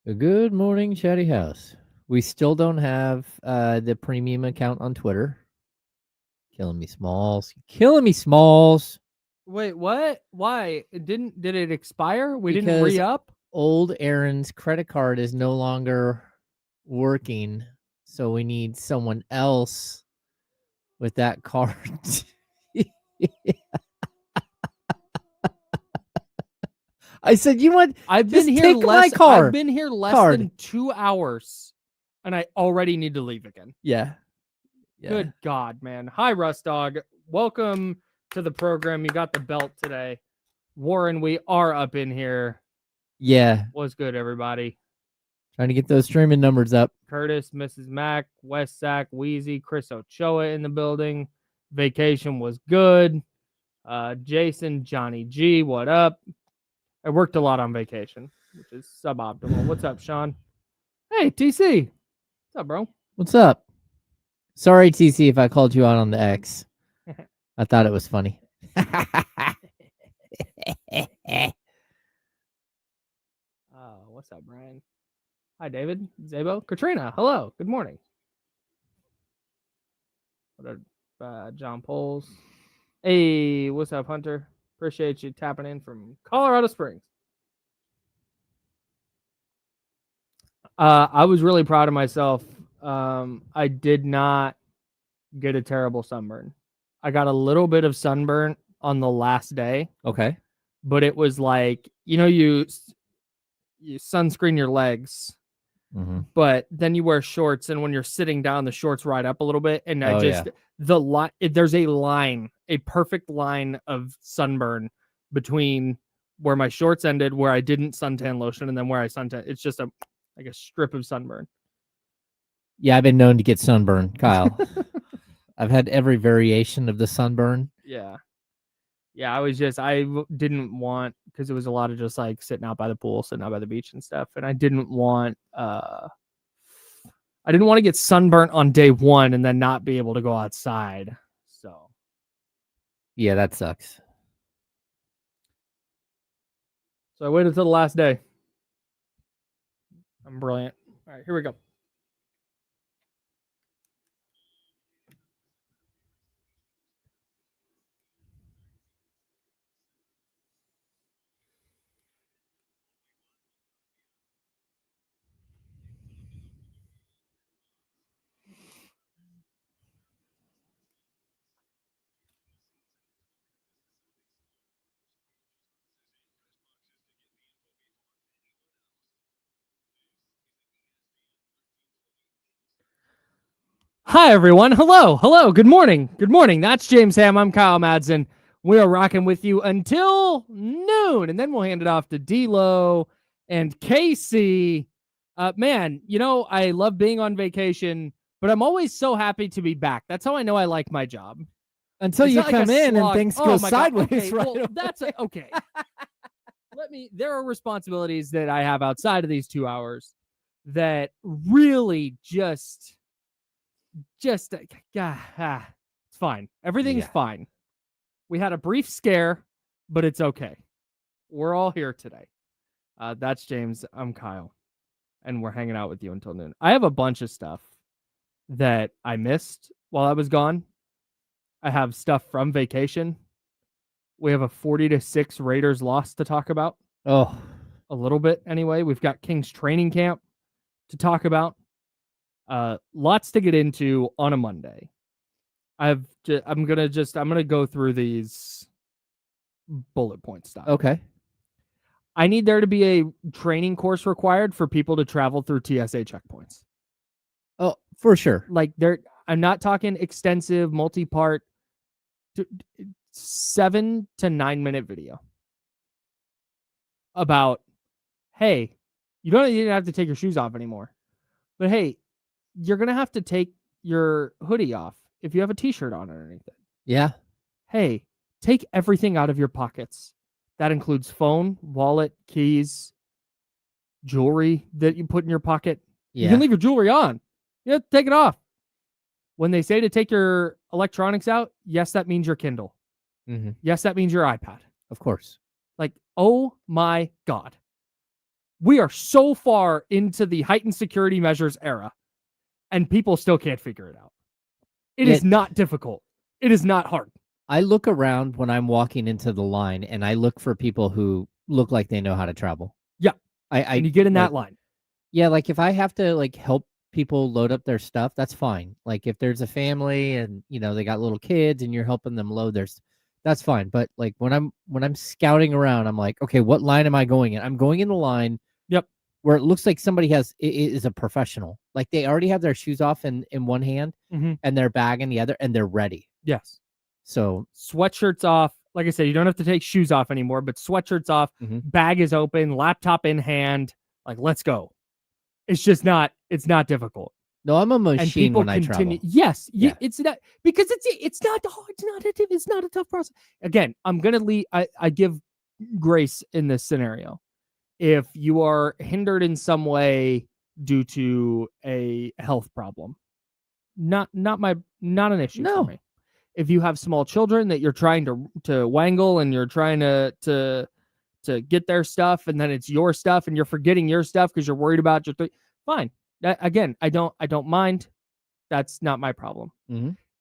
Good morning, Chatty House. We still don't have the premium account on Twitter. Killing me, Smalls. Killing me, Smalls. Wait, what? Why? Did it expire? We didn't Because re-up? old Aaron's credit card is no longer working, so we need someone else with that card. I said, you want? I've Just been here take my less. card. I've been here less Card. than 2 hours, and I already need to leave again. Yeah. Good God, man. Hi, Rust Dog. Welcome to the program. You got the belt today. Warren, we are up in here. Yeah. What's good, everybody? Trying to get those streaming numbers up. Curtis, Mrs. Mac, West Sac, Wheezy, Chris Ochoa in the building. Vacation was good. Jason, Johnny G, what up? I worked a lot on vacation, which is suboptimal. What's up, Sean? Hey, TC. What's up, bro? What's up? Sorry, TC, if I called you out on the X. I thought it was funny. What's up, Brian? Hi, David. Zabo. Katrina, hello. Good morning. What up, John Poles? Hey, what's up, Hunter? Appreciate you tapping in from Colorado Springs. I was really proud of myself. I did not get a terrible sunburn. I got a little bit of sunburn on the last day. Okay. But it was like, you sunscreen your legs, but then you wear shorts, and when you're sitting down, the shorts ride up a little bit, and there's a perfect line of sunburn between where my shorts ended, where I didn't suntan lotion, and then where I suntan. It's just like a strip of sunburn. Yeah, I've been known to get sunburn, Kyle. I've had every variation of the sunburn. Yeah. Yeah, I didn't want, because it was a lot of just like sitting out by the pool, sitting out by the beach and stuff. And I didn't want to get sunburnt on day one and then not be able to go outside. So. Yeah, that sucks. So I waited until the last day. I'm brilliant. All right, here we go. Hi, everyone. Hello. Good morning. That's James Ham. I'm Kyle Madsen. We are rocking with you until noon, and then we'll hand it off to D-Lo and Casey. Man, I love being on vacation, but I'm always so happy to be back. That's how I know I like my job. Until you come in and things go sideways. Okay, right? Well, that's okay. There are responsibilities that I have outside of these 2 hours that really just it's fine. Everything's fine. We had a brief scare, but it's okay. We're all here today. That's James. I'm Kyle, and we're hanging out with you until noon. I have a bunch of stuff that I missed while I was gone. I have stuff from vacation. We have a 40-6 Raiders loss to talk about. Oh, a little bit anyway. We've got Kings training camp to talk about. Lots to get into on a Monday. I'm gonna go through these bullet point stuff. Okay. I need there to be a training course required for people to travel through TSA checkpoints. Oh, for sure. Like I'm not talking extensive, multi-part, 7 to 9 minute video about, hey, you don't even have to take your shoes off anymore, but hey, you're going to have to take your hoodie off if you have a t-shirt on or anything. Yeah. Hey, take everything out of your pockets. That includes phone, wallet, keys, jewelry that you put in your pocket. Yeah. You can leave your jewelry on. You have to take it off. When they say to take your electronics out, yes, that means your Kindle. Yes, that means your iPad. Of course. Like, oh my God. We are so far into the heightened security measures era, and people still can't figure it out. It is not difficult. It is not hard. I look around when I'm walking into the line, and I look for people who look like they know how to travel. Yeah. And you get in that line. Yeah, like if I have to like help people load up their stuff, that's fine. Like if there's a family and they got little kids and you're helping them load that's fine. But like when I'm scouting around, I'm like, okay, what line am I going in? I'm going in the line. Yep. Where it looks like somebody is a professional. Like they already have their shoes off in one hand and their bag in the other, and they're ready. Yes. So sweatshirts off. Like I said, you don't have to take shoes off anymore, but sweatshirts off, bag is open, laptop in hand. Like, let's go. It's just not, it's not difficult. No, I'm a machine when I travel. Yes. Yeah. It's not, because it's not hard. It's not a tough process. Again, I'm going to leave. I give grace in this scenario. If you are hindered in some way due to a health problem, not an issue for me. If you have small children that you're trying to wangle and you're trying to get their stuff, and then it's your stuff and you're forgetting your stuff because you're worried about fine. Again, I don't mind. That's not my problem.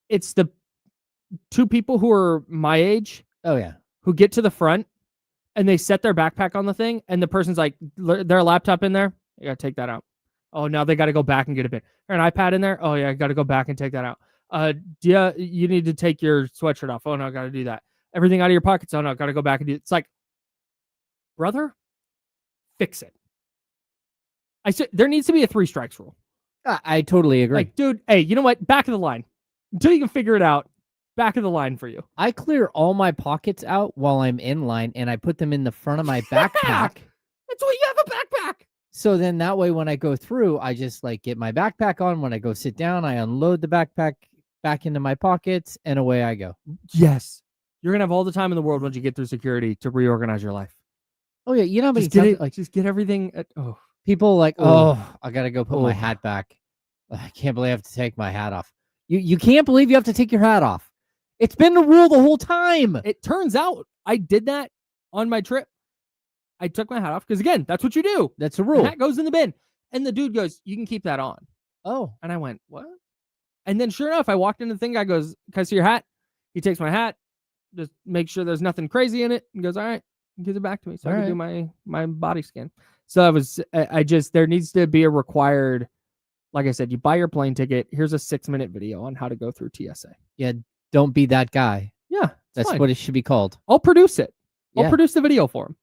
It's the two people who are my age. Oh yeah. Who get to the front and they set their backpack on the thing, and the person's like, their laptop in there. You gotta take that out. Oh, now they got to go back and get a bin. Or an iPad in there. Oh yeah, I got to go back and take that out. Yeah, you need to take your sweatshirt off. Oh no, I got to do that. Everything out of your pockets. Oh no, got to go back and do it. It's like, brother, fix it. I said there needs to be a 3 strikes rule. I totally agree. Like, dude, hey, you know what? Back of the line. Until you can figure it out, back of the line for you. I clear all my pockets out while I'm in line, and I put them in the front of my backpack. That's why you have a backpack. So then that way, when I go through, I just like get my backpack on. When I go sit down, I unload the backpack back into my pockets, and away I go. Yes. You're going to have all the time in the world once you get through security to reorganize your life. Oh, yeah. You know, just get everything. People like, I got to go put my hat back. I can't believe I have to take my hat off. You can't believe you have to take your hat off. It's been the rule the whole time. It turns out I did that on my trip. I took my hat off because, again, that's what you do. That's the rule. The hat goes in the bin. And the dude goes, you can keep that on. Oh. And I went, what? And then sure enough, I walked into the thing. Guy goes, can I see your hat? He takes my hat, just make sure there's nothing crazy in it, and goes, all right, and gives it back to me so I can do my body scan. So there needs to be a required, like I said, you buy your plane ticket. Here's a 6-minute video on how to go through TSA. Yeah, don't be that guy. Yeah, that's fine. What it should be called. I'll produce it. I'll produce the video for him.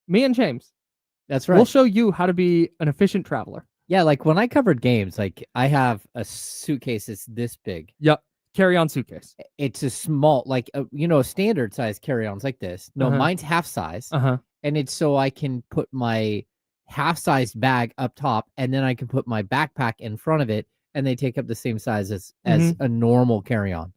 Me and James. That's right. We'll show you how to be an efficient traveler. Yeah, like when I covered games, like I have a suitcase that's this big. Yep. Carry-on suitcase. It's a small, like, a standard size carry-on's like this. No, mine's half size. And it's so I can put my half-sized bag up top, and then I can put my backpack in front of it, and they take up the same size as a normal carry-on.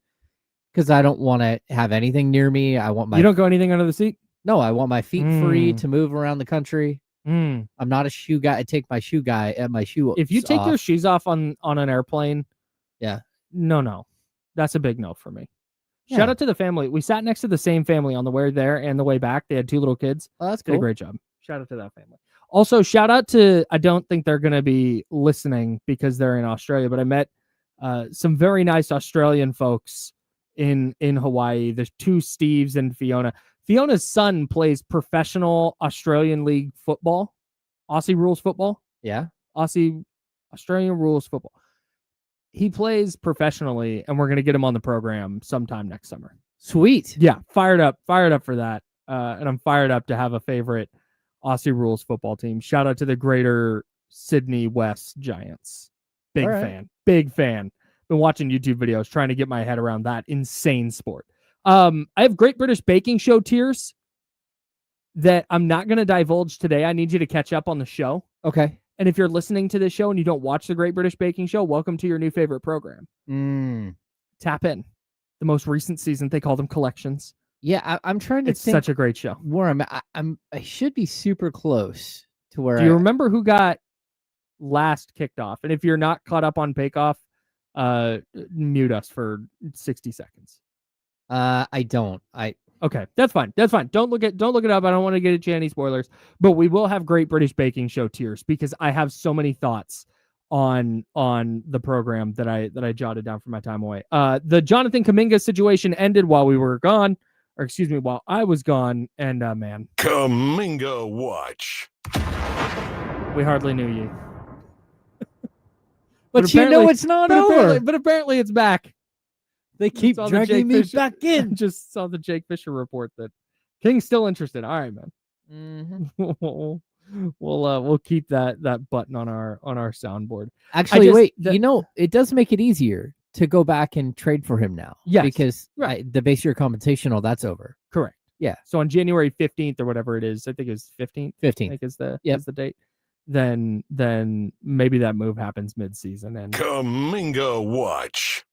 Because I don't want to have anything near me. You don't go anything under the seat? No, I want my feet free to move around the country. I'm not a shoe guy. I take my shoe shoe. If you take your shoes off on an airplane, no. That's a big no for me. Yeah. Shout out to the family. We sat next to the same family on the way there and the way back. They had 2 little kids. Oh, that's cool. Did a great job. Shout out to that family. Also, shout out to, I don't think they're going to be listening because they're in Australia, but I met some very nice Australian folks in Hawaii. There's 2 Steves and Fiona. Fiona's son plays professional Australian League football, Aussie rules football. Yeah. Australian rules football. He plays professionally, and we're going to get him on the program sometime next summer. Sweet. Yeah. Fired up for that. And I'm fired up to have a favorite Aussie rules football team. Shout out to the Greater Sydney West Giants. Big fan. Been watching YouTube videos trying to get my head around that insane sport. I have Great British Baking Show tiers that I'm not going to divulge today. I need you to catch up on the show. Okay. And if you're listening to this show and you don't watch the Great British Baking Show, welcome to your new favorite program. Tap in. The most recent season, they call them collections. Yeah, I'm trying to think. It's such a great show. Where I should be super close to where. Do you remember who got last kicked off? And if you're not caught up on Bake Off, mute us for 60 seconds. I don't. Okay, that's fine. That's fine. Don't look it up. I don't want to get into any spoilers, but we will have Great British Baking Show tiers because I have so many thoughts on the program that I jotted down from my time away. The Jonathan Kuminga situation ended while we were gone, or excuse me, while I was gone, and man, Kuminga watch. We hardly knew you. But you know it's not over. But apparently it's back. They keep dragging me back in. Just saw the Jake Fisher report that King's still interested. All right, man. Mm-hmm. We'll keep that button on our soundboard. Actually, wait. It does make it easier to go back and trade for him now. Yes, because the base year compensation, all that's over. Correct. Yeah. So on January 15th or whatever it is, I think it's 15th. 15th. I think is the date. Then maybe that move happens mid-season and Kuminga watch.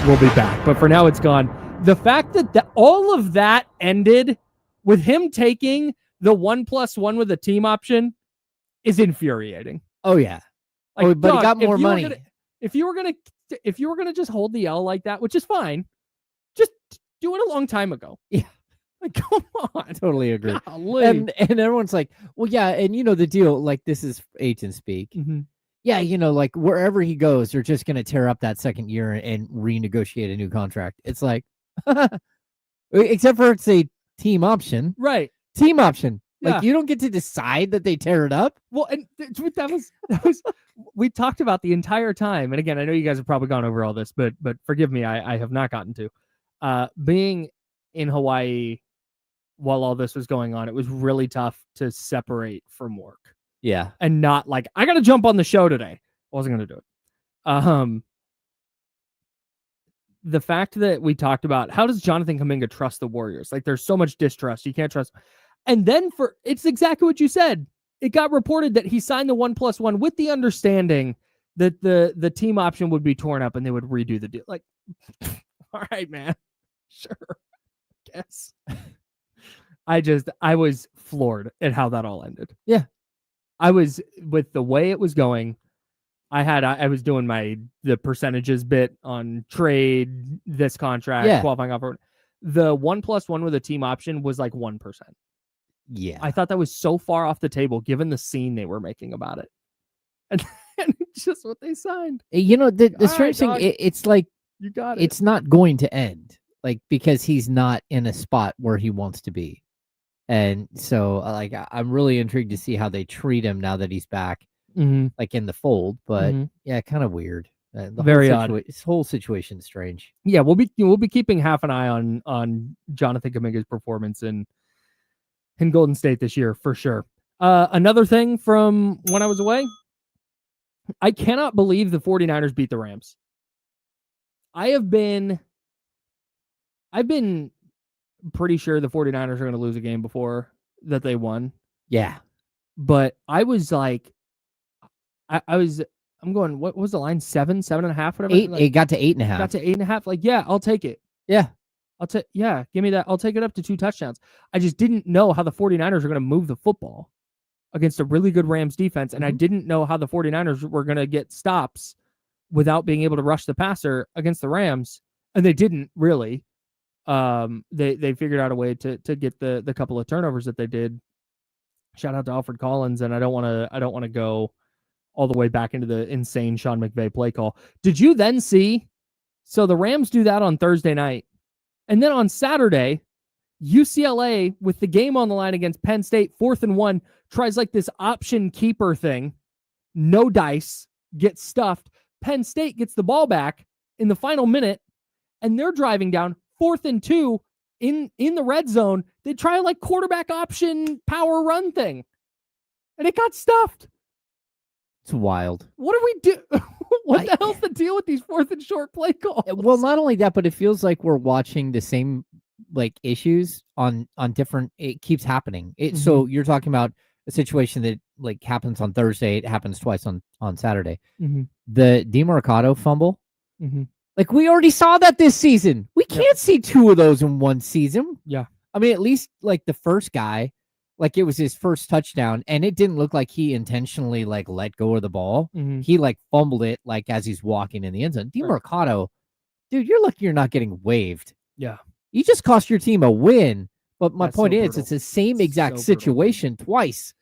We'll be back. But for now, it's gone. The fact that all of that ended with him taking the 1+1 with a team option is infuriating. Oh yeah. Like, but he got more money. If you were gonna just hold the L like that, which is fine, just do it a long time ago. Yeah. Like, come on. I totally agree. Golly. And everyone's like, well, yeah, and the deal, like this is agent speak. Mm-hmm. Yeah, like wherever he goes, they're just gonna tear up that second year and renegotiate a new contract. It's like except for it's a team option. Right. Team option. Yeah. Like you don't get to decide that they tear it up. Well, and that was we talked about the entire time. And again, I know you guys have probably gone over all this, but forgive me, I have not gotten to. Being in Hawaii while all this was going on, it was really tough to separate from work. Yeah. And not like, I got to jump on the show today. I wasn't going to do it. The fact that we talked about, how does Jonathan Kuminga trust the Warriors? Like there's so much distrust. You can't trust. And then it's exactly what you said. It got reported that he signed the 1+1 with the understanding that the team option would be torn up and they would redo the deal. Like, all right, man. Sure. Guess. I was floored at how that all ended. Yeah. I was, with the way it was going, I was doing the percentages bit on trade, this contract, qualifying offer. The 1+1 with a team option was like 1%. Yeah. I thought that was so far off the table given the scene they were making about it. And it's just what they signed. The strange thing, it's like, you got it. It's not going to end. Like, because he's not in a spot where he wants to be. And so, like, I'm really intrigued to see how they treat him now that he's back, like, in the fold. But, yeah, kind of weird. Very odd. This whole situation's strange. Yeah, we'll be keeping half an eye on Jonathan Kuminga's performance in Golden State this year, for sure. Another thing from when I was away, I cannot believe the 49ers beat the Rams. I've been pretty sure the 49ers are going to lose a game before that they won. Yeah. But I was like, I'm going, what was the line? 7.5, whatever? 8, like, it got to 8.5. Got to 8.5. Like, yeah, I'll take it. Yeah. Give me that. I'll take it up to 2 touchdowns. I just didn't know how the 49ers are going to move the football against a really good Rams defense. And I didn't know how the 49ers were going to get stops without being able to rush the passer against the Rams. And they didn't really. They figured out a way to get the couple of turnovers that they did. Shout out to Alfred Collins. And I don't want to go all the way back into the insane Sean McVay play call. Did you then see? So the Rams do that on Thursday night. And then on Saturday, UCLA, with the game on the line against Penn State, 4th and 1, tries like this option keeper thing. No dice, gets stuffed. Penn State gets the ball back in the final minute, and they're driving down 4th and 2 in the red zone. They try like quarterback option power run thing, and it got stuffed. It's wild. What do we do? What the hell's the deal with these 4th and short play calls? Well, not only that, but it feels like we're watching the same like issues on different. It keeps happening. So you're talking about a situation that like happens on Thursday. It happens twice on Saturday. The DeMarcado fumble. Like we already saw that this season. We can't see 2 of those in one season. Yeah. I mean, at least like the first guy, like it was his first touchdown, and it didn't look like he intentionally like let go of the ball. He like fumbled it like as he's walking in the end zone. DeMarcado, dude, you're lucky you're not getting waived. Yeah. You just cost your team a win But my That's point so is, brutal. it's the same exact So brutal. situation twice.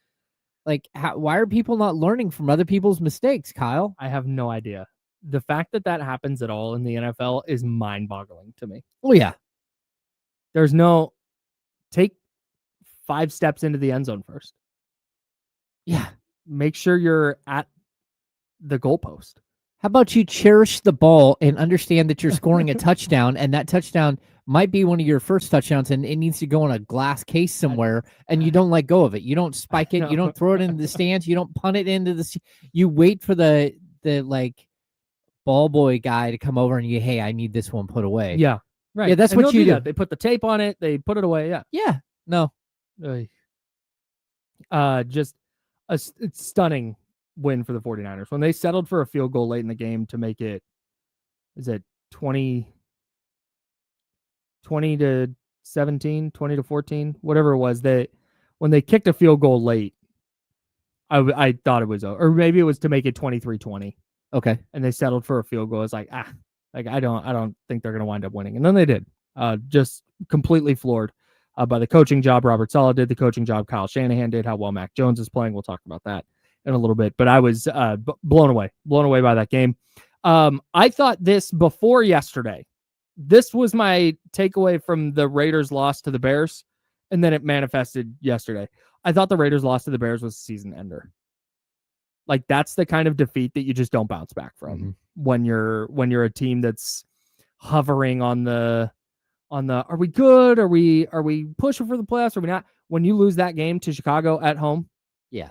Like, why are people not learning from other people's mistakes, Kyle? I have no idea. The fact that happens at all in the NFL is mind-boggling to me. Oh, yeah. There's no take 5 steps into the end zone first. Yeah. Make sure you're at the goalpost. How about you cherish the ball and understand that you're scoring a touchdown, and that touchdown might be one of your first touchdowns, and it needs to go in a glass case somewhere, and you don't let go of it. You don't spike it. No. You don't throw it into the stands. You don't punt it into the. You wait for the like ball boy guy to come over and hey, I need this one put away. Yeah, right. Yeah, that's and what you do. They put the tape on it. They put it away. Yeah. Yeah. No. Just a stunning win for the 49ers when they settled for a field goal late in the game to make it. Is it 20 to 17, 20 to 14, whatever it was. When they kicked a field goal late, I thought it was over, or maybe it was to make it 23-20. Okay. And they settled for a field goal. It's like, I don't think they're going to wind up winning. And then they did. Just completely floored by the coaching job Robert Saleh did, the coaching job Kyle Shanahan did, how well Mac Jones is playing. We'll talk about that in a little bit. But I was blown away by that game. I thought this before yesterday. This was my takeaway from the Raiders loss to the Bears, and then it manifested yesterday. I thought the Raiders loss to the Bears was a season ender. Like, that's the kind of defeat that you just don't bounce back from when you're a team that's hovering on the are we good? Are we pushing for the playoffs? Are we not? When you lose that game to Chicago at home, yeah,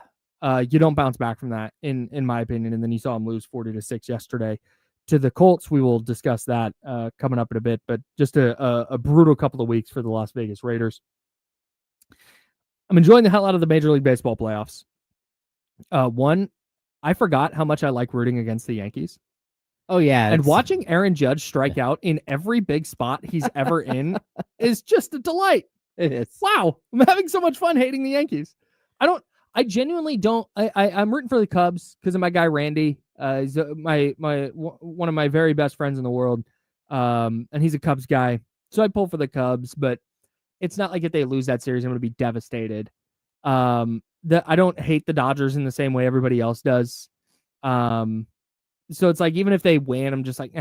you don't bounce back from that, in my opinion. And then you saw them lose 40-6 yesterday to the Colts. We will discuss that coming up in a bit, but just a brutal couple of weeks for the Las Vegas Raiders. I'm enjoying the hell out of the Major League Baseball playoffs. One, I forgot how much I like rooting against the Yankees. Oh, yeah. And watching Aaron Judge strike out in every big spot he's ever in is just a delight. It is. Wow. I'm having so much fun hating the Yankees. I genuinely don't. I'm rooting for the Cubs because of my guy, Randy. He's one of my very best friends in the world. And he's a Cubs guy. So I pull for the Cubs, but it's not like if they lose that series, I'm going to be devastated. I don't hate the Dodgers in the same way everybody else does. So it's like, even if they win, I'm just like,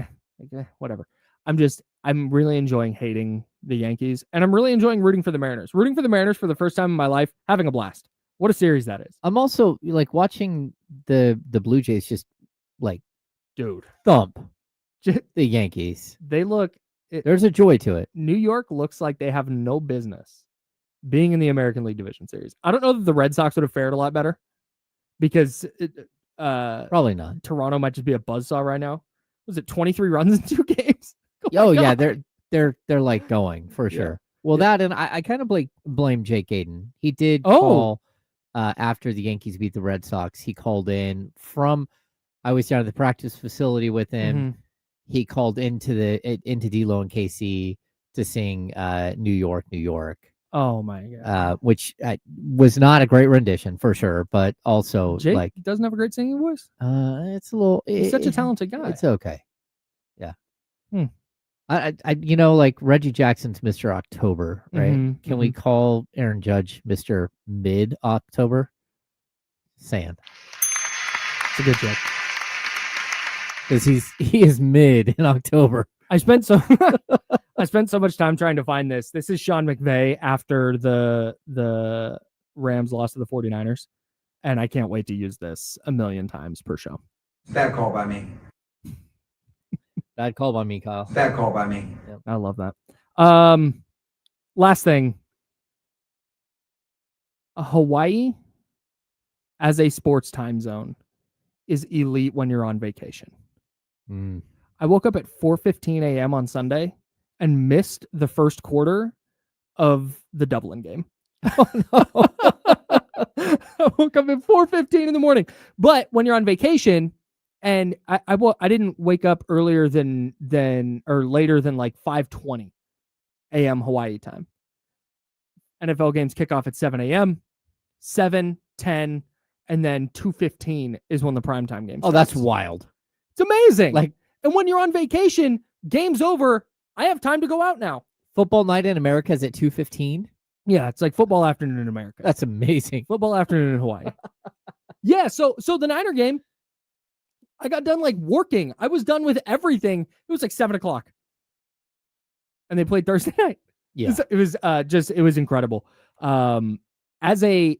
whatever. I'm really enjoying hating the Yankees, and I'm really enjoying rooting for the Mariners. Rooting for the Mariners for the first time in my life, having a blast. What a series that is. I'm also like watching the Blue Jays just like, dude, thump the Yankees. They look. There's a joy to it. New York looks like they have no business being in the American League Division Series. I don't know that the Red Sox would have fared a lot better because probably not. Toronto might just be a buzzsaw right now. Was it 23 runs in 2 games? Oh yeah, they're like going for sure. Well, that, and I kind of blame Jake Aiden. He did call after the Yankees beat the Red Sox. He called in from. I was down at the practice facility with him. He called into D-Lo and KC to sing New York, New York. Oh my God. Which was not a great rendition for sure, but also Jake like doesn't have a great singing voice. It's a little. He's such a talented guy. It's okay. Yeah. I like Reggie Jackson's Mr. October, right? Can we call Aaron Judge Mr. Mid-October? Saying. It's a good joke. Because he is mid in October. I spent so much time trying to find this. This is Sean McVay after the Rams lost to the 49ers. And I can't wait to use this a million times per show. Bad call by me. Bad call by me, Kyle. Bad call by me. Yep. I love that. Last thing. Hawaii as a sports time zone is elite when you're on vacation. I woke up at 4:15 a.m. on Sunday and missed the first quarter of the Dublin game. Oh, no. I woke up at 4:15 in the morning. But when you're on vacation, and I didn't wake up earlier than later than like 5:20 a.m. Hawaii time. NFL games kick off at 7 a.m., 7, 10, and then 2:15 is when the primetime game starts. Oh, that's wild. It's amazing. And when you're on vacation, game's over. I have time to go out now. Football night in America is at 2:15. Yeah, it's like football afternoon in America. That's amazing. Football afternoon in Hawaii. Yeah, so the Niner game, I got done like working. I was done with everything. It was like 7:00, and they played Thursday night. Yeah. It was incredible. As a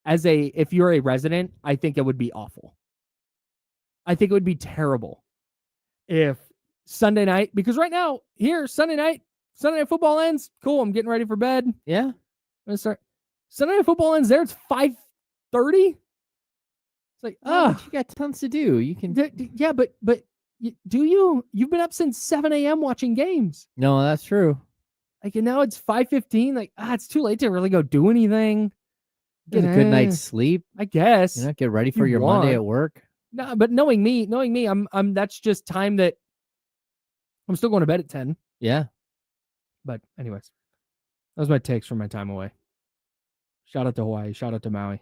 if you're a resident, I think it would be awful. I think it would be terrible if Sunday night, because right now here Sunday night football ends. Cool, I'm getting ready for bed. Yeah. I'm gonna start. Sunday night football ends there. It's 5:30. It's like, but you got tons to do. You can. Yeah, but do you? You've been up since 7 a.m. watching games. No, that's true. Like, and now it's 5:15. Like, it's too late to really go do anything. Get a good night's sleep. I guess. Get ready for your Monday at work. No, but knowing me, I'm that's just time that I'm still going to bed at 10. Yeah. But anyways, that was my takes from my time away. Shout out to Hawaii. Shout out to Maui.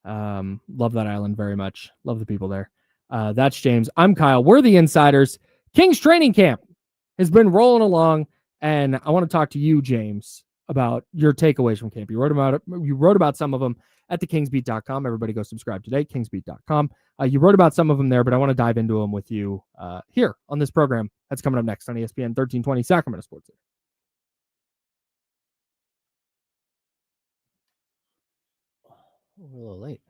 Love that island very much. Love the people there. That's James. I'm Kyle. We're the Insiders. Kings training camp has been rolling along, and I want to talk to you, James, about your takeaways from camp. You wrote about some of them at thekingsbeat.com. Everybody go subscribe today, kingsbeat.com. You wrote about some of them there, but I want to dive into them with you here on this program that's coming up next on ESPN 1320 Sacramento Sports Center. We're a little late.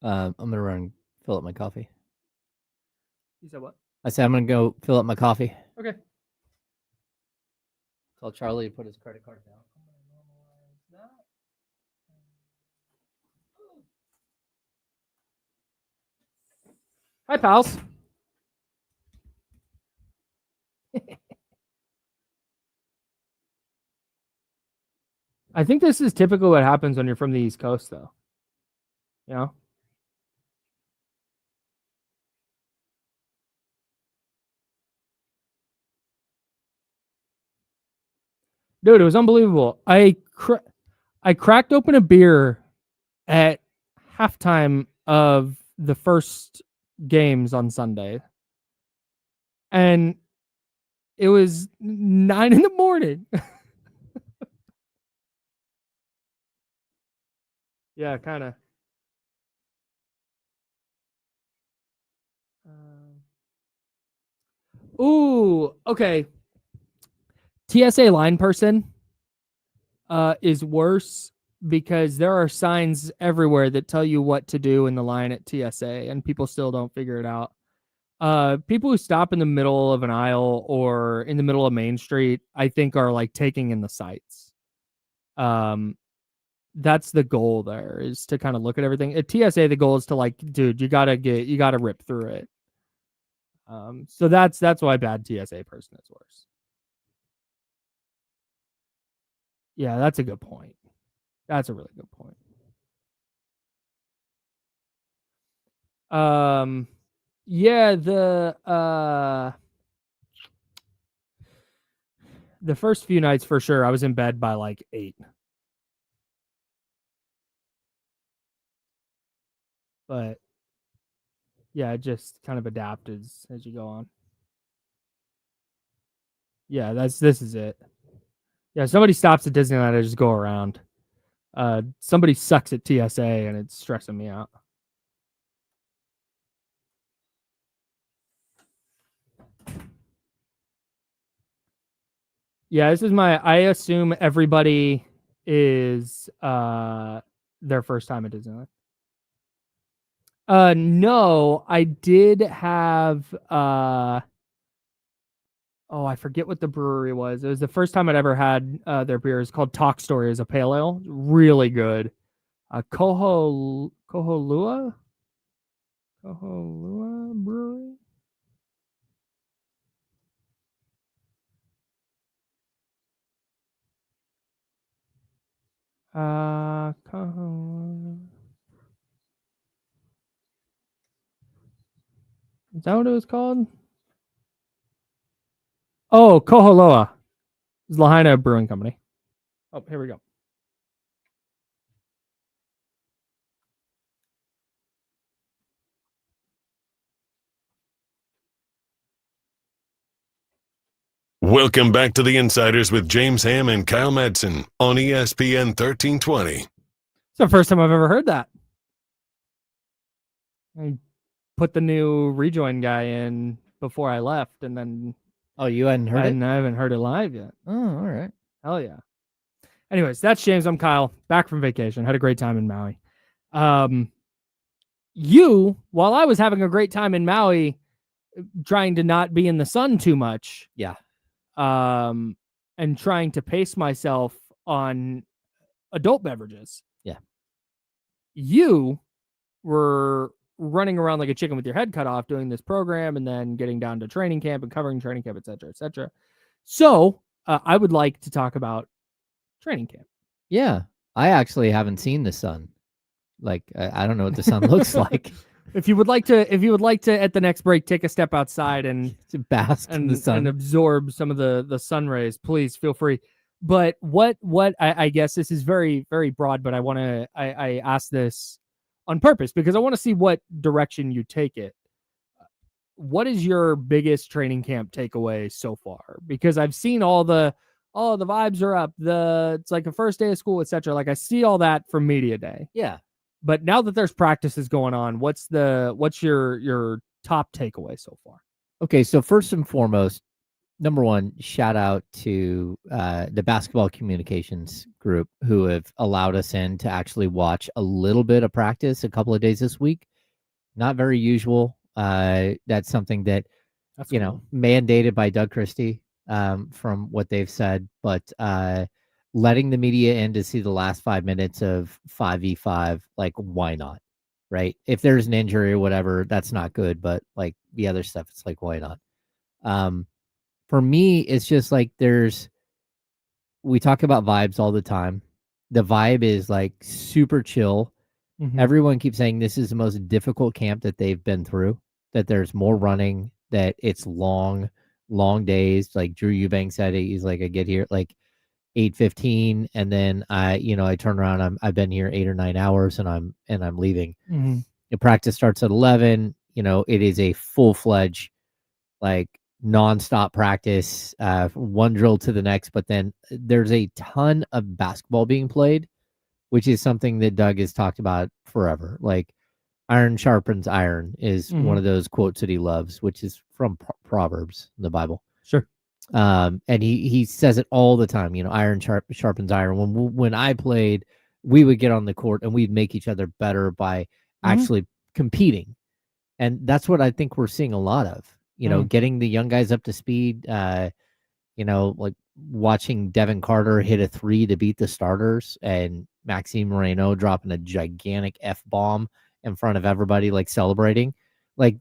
I'm gonna run fill up my coffee. You said what? I said I'm gonna go fill up my coffee. Okay. Tell Charlie to put his credit card down. Hi, pals. I think this is typically what happens when you're from the East Coast, though. You know? Dude, it was unbelievable. I cracked open a beer at halftime of the first games on Sunday. And it was 9 a.m. Yeah, kind of. Ooh, okay. TSA line person is worse because there are signs everywhere that tell you what to do in the line at TSA, and people still don't figure it out. People who stop in the middle of an aisle or in the middle of Main Street, I think, are like taking in the sights. That's the goal there, is to kind of look at everything. At TSA, the goal is to like, dude, you gotta rip through it. So that's why bad TSA person is worse. Yeah, that's a good point. That's a really good point. Yeah, the first few nights for sure, I was in bed by like 8. But yeah, just kind of adapt as you go on. Yeah, this is it. Yeah, somebody stops at Disneyland, I just go around. Somebody sucks at TSA and it's stressing me out. Yeah, this is I assume everybody is their first time at Disneyland. No, I did have I forget what the brewery was. It was the first time I'd ever had their beer. It's called Talk Story. It's a pale ale. Really good. Koholua Brewery. Is that what it was called? Oh, Koholoa. It's Lahaina Brewing Company. Oh, here we go. Welcome back to the Insiders with James Ham and Kyle Madsen on ESPN 1320. It's the first time I've ever heard that. I put the new rejoin guy in before I left, and then Oh, you hadn't heard it? I haven't heard it live yet. Oh, all right. Hell yeah. Anyways, that's James. I'm Kyle. Back from vacation. Had a great time in Maui. While I was having a great time in Maui, trying to not be in the sun too much. Yeah. And trying to pace myself on adult beverages. Yeah. You were running around like a chicken with your head cut off doing this program and then getting down to training camp and covering training camp, et cetera, et cetera. So I would like to talk about training camp. Yeah. I actually haven't seen the sun. Like, I don't know what the sun looks like. If you would like to at the next break, take a step outside and to bask in the sun and absorb some of the sun rays, please feel free. But what I guess this is very, very broad, but I ask this on purpose because I want to see what direction you take it. What is your biggest training camp takeaway so far? Because I've seen all the vibes are up, it's like a first day of school, etc. Like I see all that from media day. Yeah. But now that there's practices going on, what's your top takeaway so far? Okay, so first and foremost, number one, shout out to the basketball communications group who have allowed us in to actually watch a little bit of practice a couple of days this week. Not very usual. That's something that's cool. Mandated by Doug Christie from what they've said, but letting the media in to see the last 5 minutes of 5v5, like, why not? Right? If there's an injury or whatever, that's not good. But like the other stuff, it's like, why not? For me, it's just like we talk about vibes all the time. The vibe is like super chill. Mm-hmm. Everyone keeps saying this is the most difficult camp that they've been through, that there's more running, that it's long days. Like Drew Eubank said, he's like, I get here like 8:15, and then I turn around. I've been here 8 or 9 hours, and I'm leaving. Mm-hmm. The practice starts at 11. It is a full-fledged, like, nonstop practice, one drill to the next. But then there's a ton of basketball being played, which is something that Doug has talked about forever. Like, iron sharpens iron is mm-hmm. one of those quotes that he loves, which is from Proverbs in the Bible. Sure. And he says it all the time, iron sharpens iron. When I played, we would get on the court and we'd make each other better by mm-hmm. actually competing. And that's what I think we're seeing a lot of, getting the young guys up to speed, like watching Devin Carter hit a 3 to beat the starters and Maxime Moreno dropping a gigantic F-bomb in front of everybody, like celebrating. Like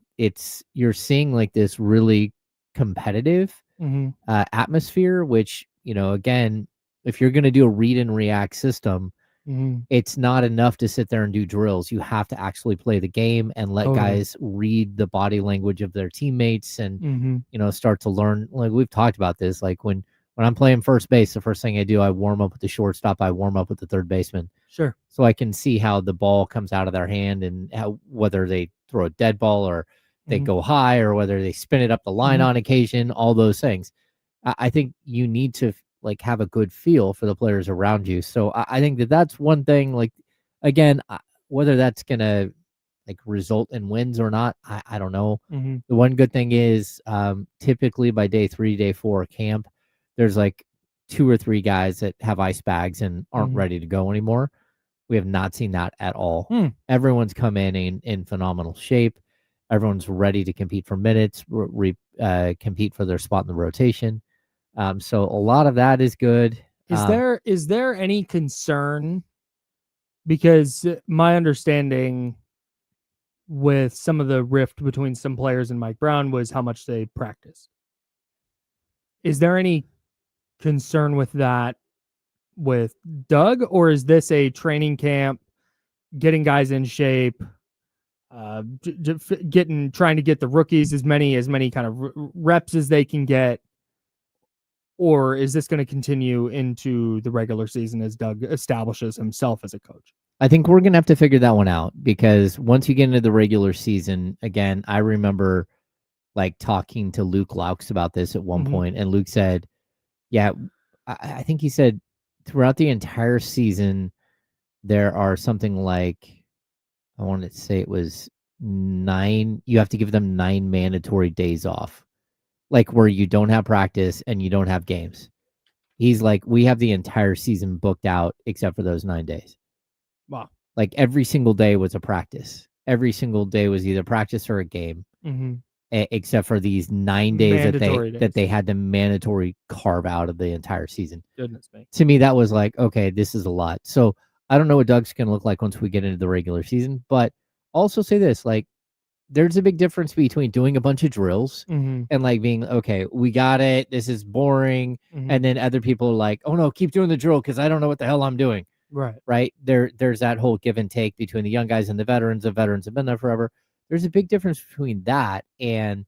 you're seeing like this really competitive mm-hmm. Atmosphere, which, again, if you're going to do a read and react system, mm-hmm. it's not enough to sit there and do drills. You have to actually play the game and let guys read the body language of their teammates and, mm-hmm. Start to learn. Like we've talked about this, like when I'm playing first base, the first thing I do, I warm up with the shortstop. I warm up with the third baseman. Sure. So I can see how the ball comes out of their hand and whether they throw a dead ball or they mm-hmm. go high or whether they spin it up the line mm-hmm. on occasion, all those things. I think you need to like have a good feel for the players around you. So I think that's one thing, like, again, whether that's going to like result in wins or not, I don't know. Mm-hmm. The one good thing is typically by day 3, day 4 camp, there's like 2 or 3 guys that have ice bags and aren't mm-hmm. ready to go anymore. We have not seen that at all. Everyone's come in phenomenal shape. Everyone's ready to compete for minutes, compete for their spot in the rotation. So a lot of that is good. Is there any concern? Because my understanding with some of the rift between some players and Mike Brown was how much they practice. Is there any concern with that with Doug, or is this a training camp, getting guys in shape, trying to get the rookies as many kind of reps as they can get? Or is this going to continue into the regular season as Doug establishes himself as a coach? I think we're going to have to figure that one out, because once you get into the regular season, again, I remember like talking to Luke Laux about this at one Mhm. point, and Luke said, yeah, I think he said throughout the entire season, there are something like, I wanted to say it was 9, you have to give them 9 mandatory days off, like where you don't have practice and you don't have games. He's like, we have the entire season booked out except for those 9 days. Wow. Like every single day was a practice. Every single day was either practice or a game, except for these 9 days that they had to mandatory carve out of the entire season. Goodness me. To me, that was like, okay, this is a lot. So I don't know what Doug's going to look like once we get into the regular season, but also say this, like, there's a big difference between doing a bunch of drills and like being, okay, we got it, this is boring. And then other people are like, oh no, keep doing the drill because I don't know what the hell I'm doing. Right. There's that whole give and take between the young guys and the veterans. The veterans have been there forever. There's a big difference between that and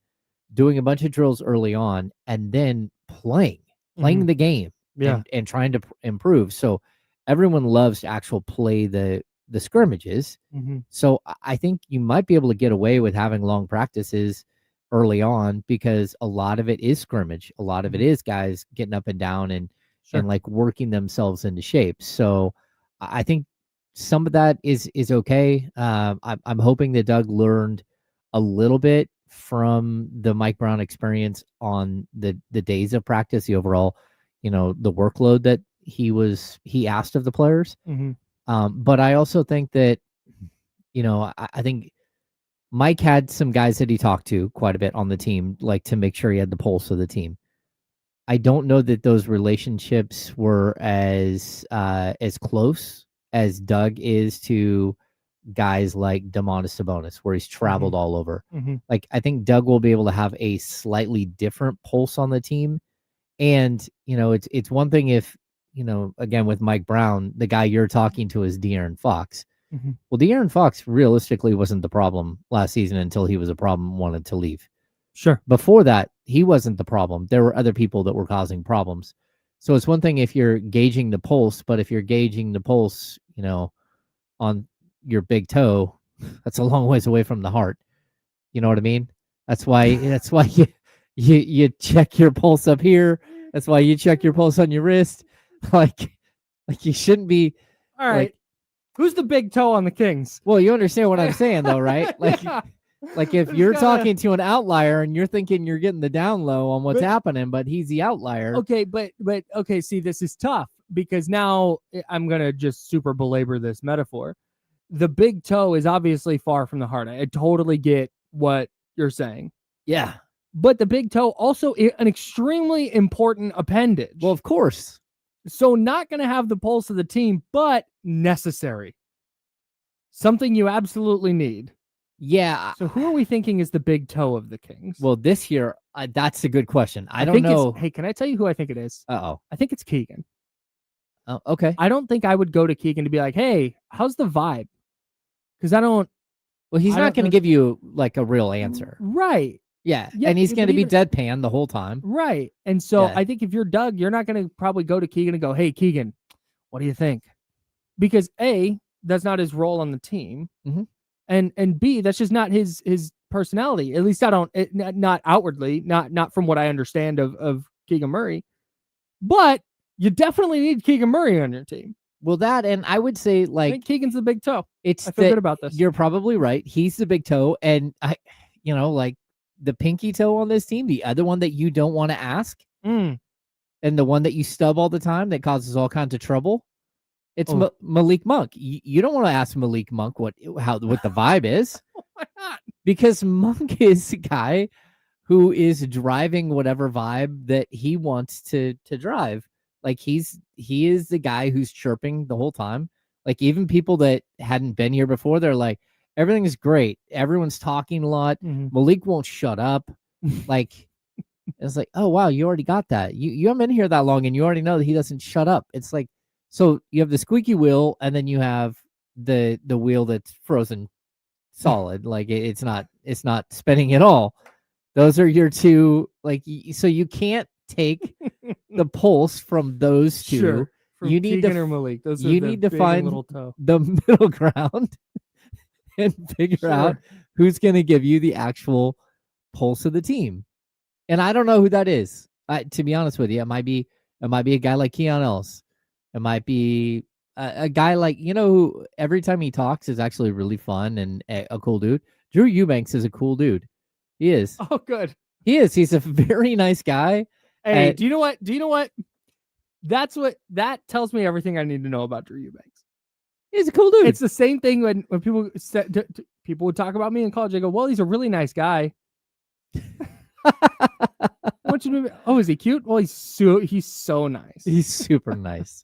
doing a bunch of drills early on and then playing the game and trying to improve. So everyone loves to actually play the scrimmages. So I think you might be able to get away with having long practices early on because a lot of it is scrimmage. A lot of it is guys getting up and down and like working themselves into shape. So I think some of that is okay. I'm hoping that Doug learned a little bit from the Mike Brown experience on the days of practice, the overall, the workload that he asked of the players. But I also think that, I think Mike had some guys that he talked to quite a bit on the team, like to make sure he had the pulse of the team. I don't know that those relationships were as close as Doug is to guys like Domantas Sabonis, where he's traveled all over. Like, I think Doug will be able to have a slightly different pulse on the team. And, it's one thing if, again, with Mike Brown, the guy you're talking to is De'Aaron Fox. Well, De'Aaron Fox realistically wasn't the problem last season until he was a problem, wanted to leave. Sure. Before that, he wasn't the problem. There were other people that were causing problems. So it's one thing if you're gauging the pulse, but if you're gauging the pulse, on your big toe, that's a long ways away from the heart. You know what I mean? That's why you check your pulse up here. That's why you check your pulse on your wrist. Like you shouldn't be. All right. Who's the big toe on the Kings? Well, you understand what I'm saying, though, right? Like, like if you're talking to an outlier and you're thinking you're getting the down low on what's happening, but he's the outlier. Okay, but okay, see, this is tough because now I'm gonna just super belabor this metaphor. The big toe is obviously far from the heart. I totally get what you're saying. Yeah. But the big toe also an extremely important appendage. Well, of course. So not going to have the pulse of the team, but necessary. Something you absolutely need. Yeah. So who are we thinking is the big toe of the Kings? Well, this year, that's a good question. I don't know. Hey, can I tell you who I think it is? Uh-oh. I think it's Keegan. Oh, okay. I don't think I would go to Keegan to be like, hey, how's the vibe? Because I don't. Well, he's not going to give you like a real answer. Right. Yeah. And he's going to be deadpan the whole time. Right. And so I think if you're Doug, you're not going to probably go to Keegan and go, hey, Keegan, what do you think? Because A, that's not his role on the team. And B, that's just not his personality. At least not outwardly, not from what I understand of Keegan Murray. But you definitely need Keegan Murray on your team. Well, that, and I would say, like, I think Keegan's the big toe. I feel good about this. You're probably right. He's the big toe. And like the pinky toe on this team, the other one that you don't want to ask, and the one that you stub all the time that causes all kinds of trouble, it's Malik Monk. You don't want to ask Malik Monk what the vibe is. Why not? Because Monk is a guy who is driving whatever vibe that he wants to drive. Like he is the guy who's chirping the whole time. Like even people that hadn't been here before, they're like, everything is great. Everyone's talking a lot. Malik won't shut up. Like it's like, oh wow, you already got that. You haven't been here that long, and you already know that he doesn't shut up. It's like, so you have the squeaky wheel, and then you have the wheel that's frozen solid. Like it's not spinning at all. Those are your two. Like so, you can't take the pulse from those two. Sure. From You need Keegan to or Malik. Those you are need the to big find and little toe. the middle ground and figure out who's going to give you the actual pulse of the team. And I don't know who that is. To be honest with you, it might be a guy like Keon Ellis. It might be a guy like, who every time he talks is actually really fun and a cool dude. Drew Eubanks is a cool dude. He is. Oh, good. He is. He's a very nice guy. Hey, do you know what? That tells me everything I need to know about Drew Eubanks. He's a cool dude. It's the same thing when people people would talk about me in college. I go, well, he's a really nice guy. What you mean? Oh, is he cute? Well, he's so nice. He's super nice.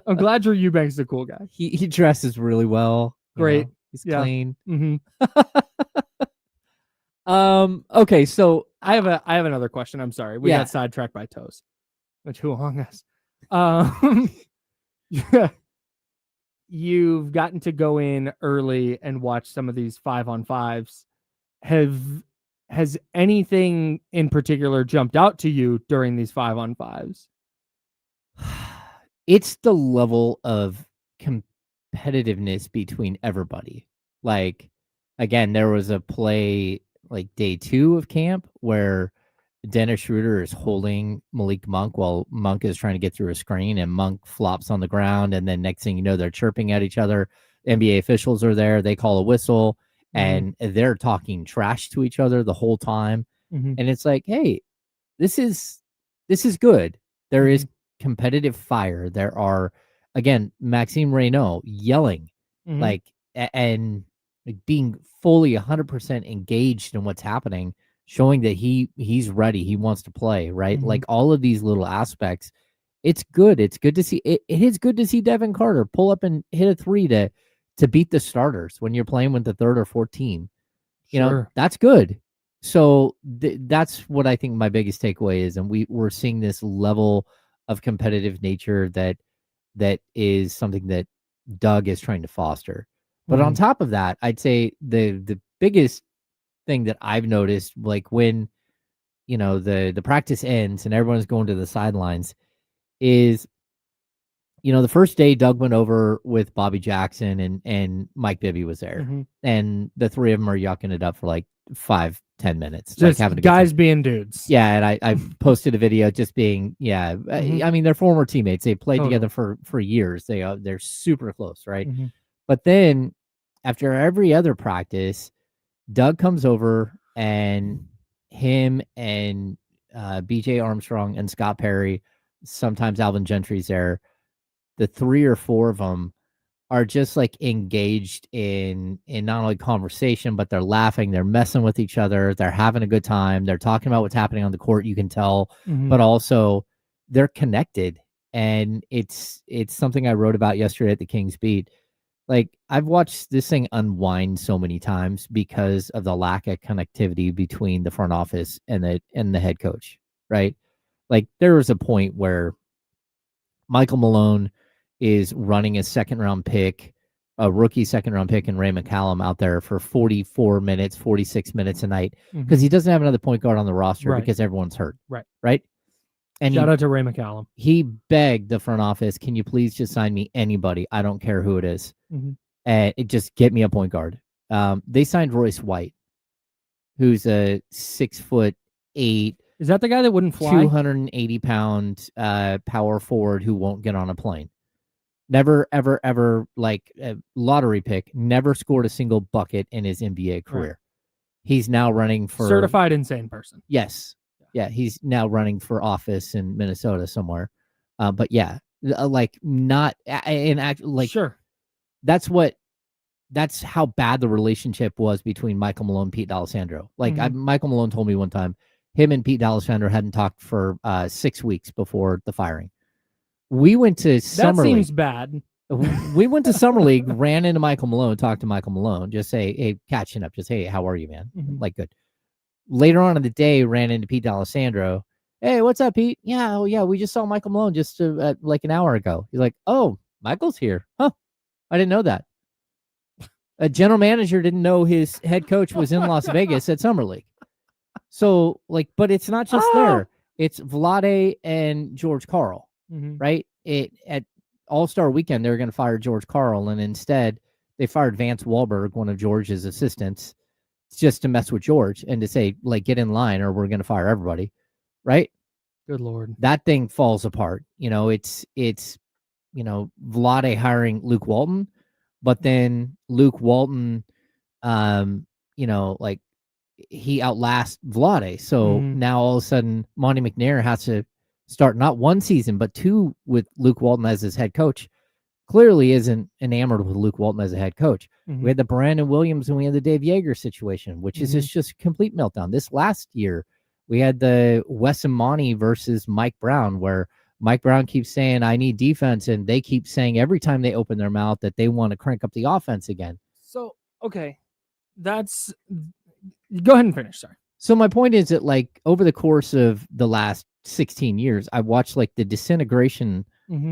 I'm glad Drew Eubanks is a cool guy. He dresses really well. Great. He's clean. Mm-hmm. Okay, so I have another question. I'm sorry. We got sidetracked by toes. Which who among us? Yeah. You've gotten to go in early and watch some of these 5-on-5s. Has anything in particular jumped out to you during these 5-on-5s? It's the level of competitiveness between everybody. Like, again, there was a play like day 2 of camp where Dennis Schroeder is holding Malik Monk while Monk is trying to get through a screen, and Monk flops on the ground, and then next thing you know, they're chirping at each other. NBA officials are there. They call a whistle, and they're talking trash to each other the whole time. And it's like, hey, this is good. There is competitive fire. There are, again, Maxime Reynaud yelling, like, and being fully 100% engaged in what's happening, showing that he's ready. He wants to play, right? Like all of these little aspects. It's good. It's good to see. It is good to see Devin Carter pull up and hit a 3 to beat the starters when you're playing with the 3rd or 4th team. You know, that's good. So that's what I think my biggest takeaway is. And we're seeing this level of competitive nature that is something that Doug is trying to foster. But on top of that, I'd say the biggest thing that I've noticed, like when, the practice ends and everyone's going to the sidelines, is, the first day Doug went over with Bobby Jackson and Mike Bibby was there. And the 3 of them are yucking it up for like 5-10 minutes. Just like having guys being dudes. Yeah, and I posted a video just being, I mean, they're former teammates. They played together for years. They're super close, right? But then after every other practice, Doug comes over and him and BJ Armstrong and Scott Perry, sometimes Alvin Gentry's there, the 3 or 4 of them are just like engaged in not only conversation, but they're laughing, they're messing with each other, they're having a good time, they're talking about what's happening on the court, you can tell, but also they're connected. And it's something I wrote about yesterday at the Kings Beat. Like, I've watched this thing unwind so many times because of the lack of connectivity between the front office and the head coach, right? Like, there was a point where Michael Malone is running a second-round pick, a rookie second-round pick, and Ray McCallum out there for 44 minutes, 46 minutes a night because he doesn't have another point guard on the roster because everyone's hurt, right? And shout out to Ray McCallum. He begged the front office, can you please just sign me anybody? I don't care who it is. And it just get me a point guard. They signed Royce White, who's a 6'8". Is that the guy that wouldn't fly? 280-pound power forward who won't get on a plane. Never, ever, ever, like a lottery pick, never scored a single bucket in his NBA career. Right. He's now running for... Certified insane person. Yes. Yeah, he's now running for office in Minnesota somewhere. But yeah, like not in act like sure. That's how bad the relationship was between Michael Malone and Pete D'Alessandro. Like Michael Malone told me one time, him and Pete D'Alessandro hadn't talked for 6 weeks before the firing. We went to Summer League. That seems bad. We went to Summer League, ran into Michael Malone, talked to Michael Malone, just say, hey, catching up, just, hey, how are you, man? Like, good. Later on in the day, ran into Pete D'Alessandro. Hey, what's up, Pete? Yeah, we just saw Michael Malone just like an hour ago. He's like, oh, Michael's here. Huh, I didn't know that. A general manager didn't know his head coach was in Las Vegas at Summer League. So, like, but it's not just there. It's Vlade and George Karl, right? At All-Star Weekend, they were going to fire George Karl, and instead they fired Vance Wahlberg, one of George's assistants, just to mess with George and to say, like, get in line or we're going to fire everybody, right? Good Lord. That thing falls apart. It's Vlade hiring Luke Walton, but then Luke Walton, like he outlasts Vlade. So now all of a sudden Monty McNair has to start not one season, but two with Luke Walton as his head coach. Clearly isn't enamored with Luke Walton as a head coach. We had the Brandon Williams and we had the Dave Yeager situation, which is just a complete meltdown. This last year, we had the Wes and Monty versus Mike Brown, where Mike Brown keeps saying, I need defense, and they keep saying every time they open their mouth that they want to crank up the offense again. So, okay, go ahead and finish, sorry. So my point is that, like, over the course of the last 16 years, I've watched, like, the disintegration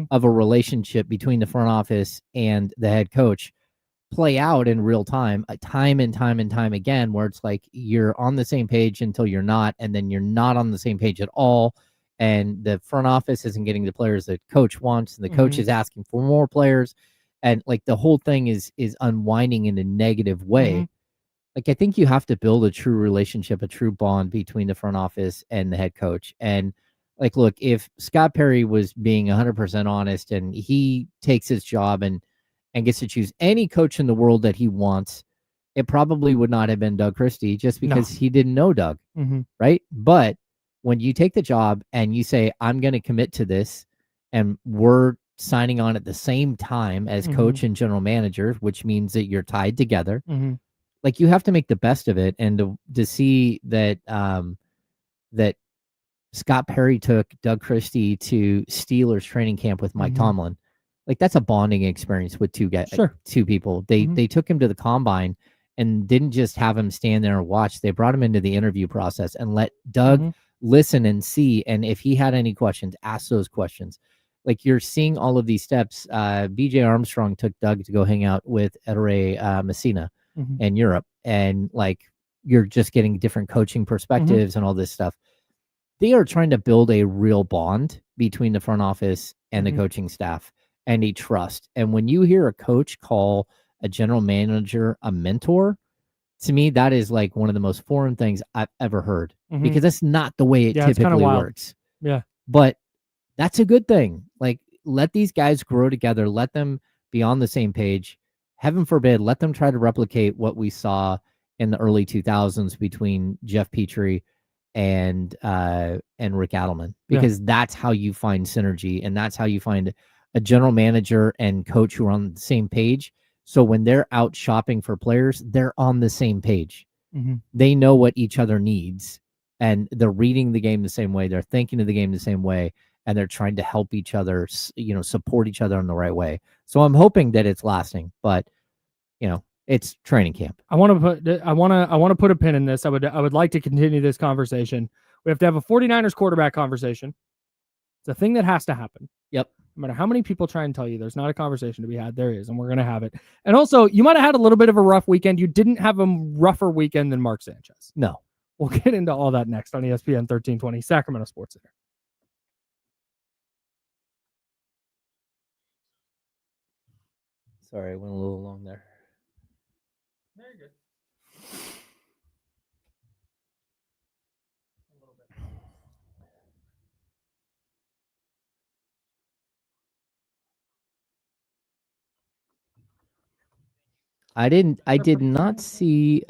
of a relationship between the front office and the head coach play out in real time, time and time and time again, where it's like you're on the same page until you're not, and then you're not on the same page at all. And the front office isn't getting the players that coach wants, and the coach is asking for more players. And like the whole thing is unwinding in a negative way. Like, I think you have to build a true relationship, a true bond between the front office and the head coach. And like, look, if Scott Perry was being 100% honest and he takes his job and gets to choose any coach in the world that he wants, it probably would not have been Doug Christie, just because he didn't know Doug, right? But when you take the job and you say, I'm going to commit to this, and we're signing on at the same time as coach and general manager, which means that you're tied together, like, you have to make the best of it. And to see that that Scott Perry took Doug Christie to Steelers training camp with Mike Tomlin, like, that's a bonding experience with two people. They took him to the combine and didn't just have him stand there and watch. They brought him into the interview process and let Doug listen and see. And if he had any questions, ask those questions. Like, you're seeing all of these steps. BJ Armstrong took Doug to go hang out with Ettore Messina in Europe. And like, you're just getting different coaching perspectives and all this stuff. They are trying to build a real bond between the front office and the coaching staff, and a trust. And when you hear a coach call a general manager a mentor, to me, that is like one of the most foreign things I've ever heard, because that's not the way it typically works. Yeah. But that's a good thing. Like, let these guys grow together. Let them be on the same page. Heaven forbid, let them try to replicate what we saw in the early 2000s between Jeff Petrie and Rick Adelman, because that's how you find synergy, and that's how you find a general manager and coach who are on the same page. So when they're out shopping for players, they're on the same page. They know what each other needs, and they're reading the game the same way. They're thinking of the game the same way, and they're trying to help each other, support each other in the right way. So I'm hoping that it's lasting, but it's training camp. I want to put a pin in this. I would like to continue this conversation. We have to have a 49ers quarterback conversation. It's a thing that has to happen. Yep. No matter how many people try and tell you there's not a conversation to be had, there is, and we're going to have it. And also, you might have had a little bit of a rough weekend. You didn't have a rougher weekend than Mark Sanchez. No. We'll get into all that next on ESPN 1320, Sacramento Sports Center. Sorry, I went a little long there. Very good. I did not see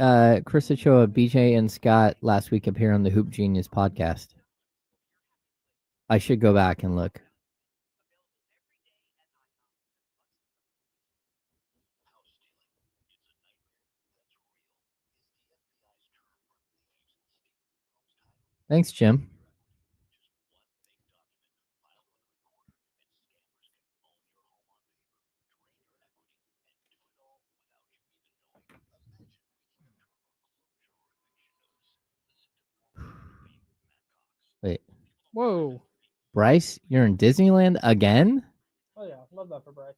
Chris Ochoa, BJ, and Scott last week appear on the Hoop Genius podcast. I should go back and look. Thanks, Jim. Wait. Whoa. Bryce, you're in Disneyland again? Oh, yeah. Love that for Bryce.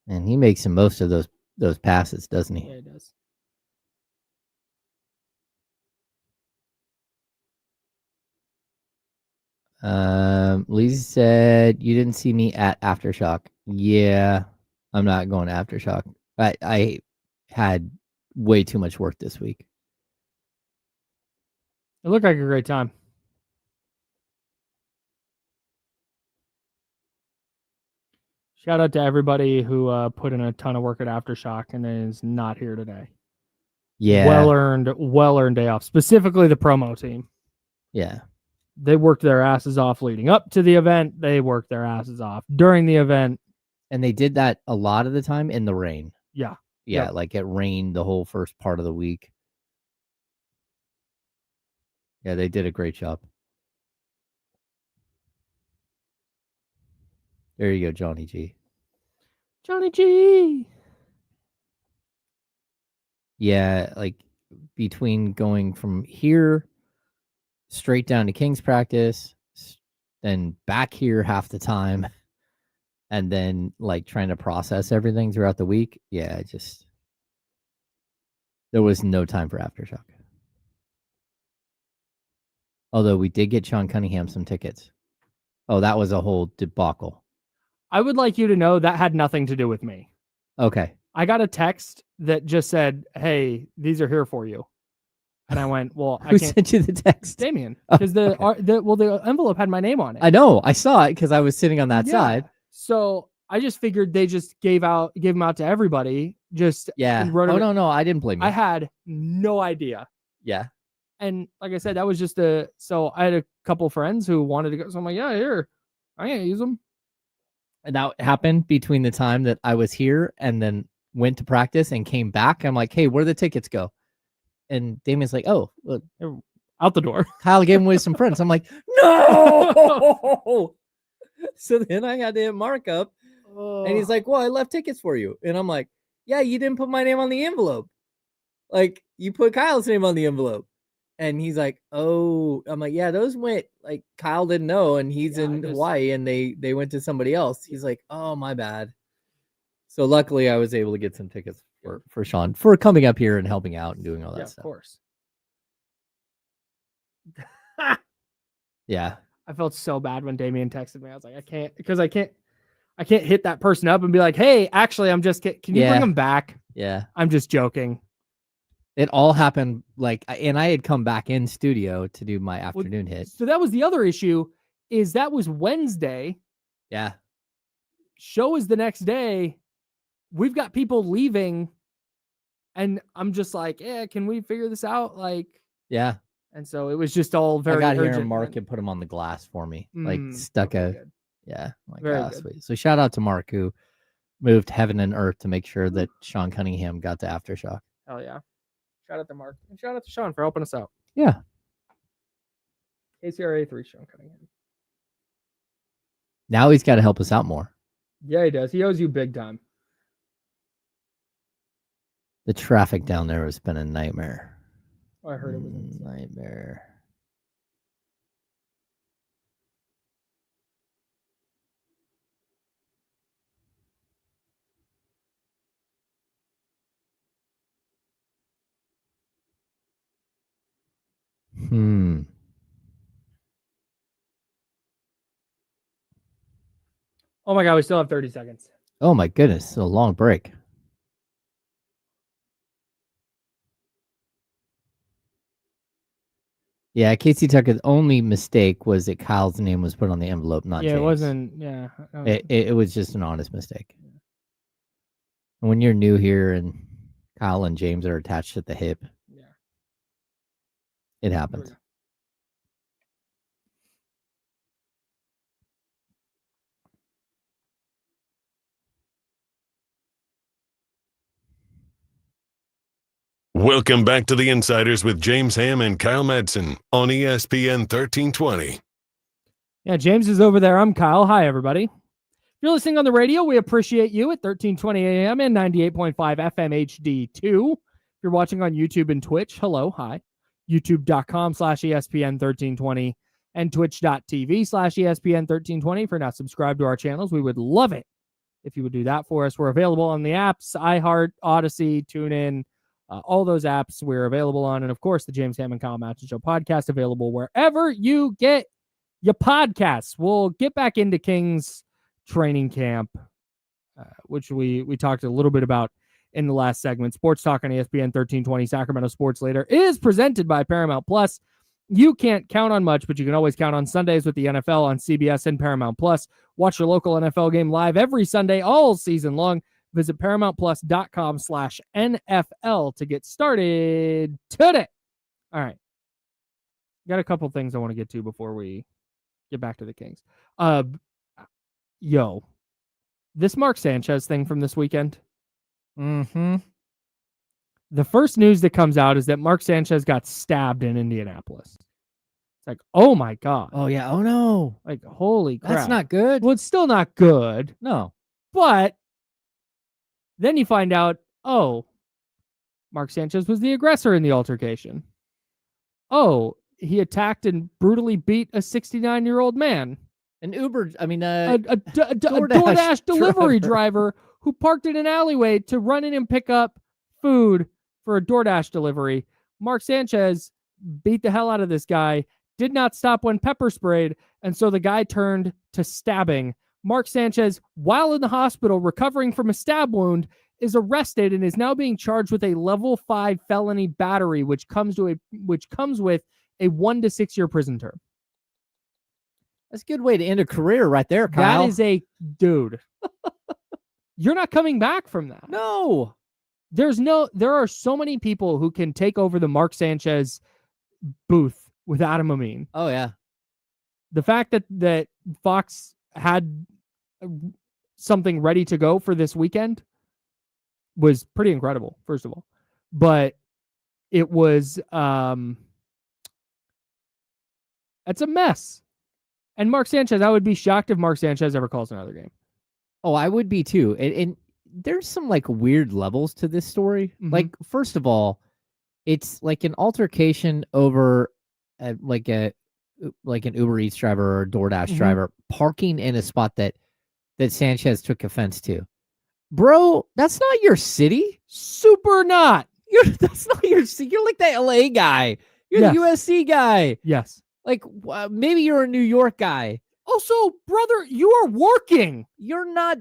And he makes the most of those passes, doesn't he? Yeah, he does. Lisa said, you didn't see me at Aftershock. Yeah, I'm not going to Aftershock. I had way too much work this week. It looked like a great time. Shout out to everybody who put in a ton of work at Aftershock and is not here today. Yeah. Well earned day off. Specifically the promo team. Yeah. They worked their asses off leading up to the event. They worked their asses off during the event. And they did that a lot of the time in the rain. Yeah. Yeah, Yep. like it rained the whole first part of the week. Yeah, they did a great job. There you go, Johnny G. Johnny G. Yeah, like between going from here straight down to King's practice, then back here half the time, and then like trying to process everything throughout the week. Yeah, there was no time for Aftershock. Although we did get Sean Cunningham some tickets. Oh, that was a whole debacle. I would like you to know that had nothing to do with me. Okay. I got a text that just said, "Hey, these are here for you." And I went, "Well, I Who can't." sent you the text? Damien, Oh, because okay. the envelope had my name on it. I know. I saw it because I was sitting on that side. So I just figured they just gave them out to everybody. Yeah. And wrote Oh, no. I didn't blame you. I had no idea. Yeah. And like I said, that was just so I had a couple friends who wanted to go. So I'm like, yeah, here, I can't use them. And that happened between the time that I was here and then went to practice and came back. I'm like, hey, where the tickets go? And Damien's like, oh, well, They're out the door. Kyle gave them with some friends. I'm like, no. So then I had to hit Mark up. And he's like, well, I left tickets for you. And I'm like, yeah, you didn't put my name on the envelope. Like, you put Kyle's name on the envelope. And he's like, oh, I'm like, yeah, those went, like, Kyle didn't know, and he's in Hawaii, and they went to somebody else. He's like, oh, my bad. So luckily I was able to get some tickets for Sean for coming up here and helping out and doing all that stuff. Of course. Yeah. I felt so bad when Damien texted me. I was like, I can't hit that person up and be like, hey, actually, I'm just kidding. Can you bring him back? Yeah. I'm just joking. It all happened and I had come back in studio to do my afternoon hit. So that was the other issue, is that was Wednesday. Yeah. Show is the next day. We've got people leaving, and I'm just like, yeah, can we figure this out? Like, yeah. And so it was just all very I got urgent. here and Mark had put him on the glass for me. Stuck good. Yeah. Like, very good. Good. Sweet. So shout out to Mark who moved heaven and earth to make sure that Sean Cunningham got to Aftershock. Hell yeah. Shout out to Mark. And shout out to Sean for helping us out. Yeah. KCRA 3, Sean Cunningham. Now he's got to help us out more. Yeah, he does. He owes you big time. The traffic down there has been a nightmare. I heard it was insane. Nightmare. Oh my God, we still have 30 seconds. Oh my goodness, it's a long break. Yeah, Casey Tucker's only mistake was that Kyle's name was put on the envelope, not James. It wasn't, yeah. It was just an honest mistake. And when you're new here and Kyle and James are attached at the hip, it happens. Welcome back to the Insiders with James Ham and Kyle Madsen on ESPN 1320. Yeah, James is over there. I'm Kyle. Hi, everybody. If you're listening on the radio, we appreciate you at 1320 AM and 98.5 FM HD2. If you're watching on YouTube and Twitch, hello, hi. YouTube.com/ESPN1320 and Twitch.tv/ESPN1320. If you're not subscribed to our channels, we would love it if you would do that for us. We're available on the apps, iHeart, Odyssey, TuneIn, all those apps we're available on. And of course, the James Ham and Kyle Madsen Show podcast available wherever you get your podcasts. We'll get back into Kings training camp, which we talked a little bit about in the last segment. Sports Talk on ESPN 1320 Sacramento Sports Leader is presented by Paramount Plus. You can't count on much, but you can always count on Sundays with the NFL on CBS and Paramount Plus. Watch your local NFL game live every Sunday all season long. Visit ParamountPlus.com/NFL to get started today. All right. Got a couple things I want to get to before we get back to the Kings. This Mark Sanchez thing from this weekend. Mm-hmm. The first news that comes out is that Mark Sanchez got stabbed in Indianapolis. It's like, oh my God. Oh, yeah. Oh, no. Like, holy crap. That's not good. Well, it's still not good. No. But then you find out, oh, Mark Sanchez was the aggressor in the altercation. Oh, he attacked and brutally beat a 69-year-old man. An Uber, I mean, a DoorDash delivery driver who parked in an alleyway to run in and pick up food for a DoorDash delivery. Mark Sanchez beat the hell out of this guy, did not stop when pepper sprayed, and so the guy turned to stabbing. Mark Sanchez, while in the hospital recovering from a stab wound, is arrested and is now being charged with a level 5 felony battery, which comes with a 1 to 6 year prison term. That's a good way to end a career right there, Kyle. That is a dude. You're not coming back from that. No. There are so many people who can take over the Mark Sanchez booth with Adam Amin. Oh, yeah. The fact that Fox had something ready to go for this weekend was pretty incredible, first of all. But it was, it's a mess. And Mark Sanchez, I would be shocked if Mark Sanchez ever calls another game. Oh, I would be too. And there's some like weird levels to this story. Mm-hmm. Like, first of all, it's like an altercation over like an Uber Eats driver or a DoorDash driver parking in a spot that Sanchez took offense to. Bro, that's not your city. Super not. That's not your city. You're like the LA guy. You're the USC guy. Yes. Like, maybe you're a New York guy. Also, brother, you are working. You're not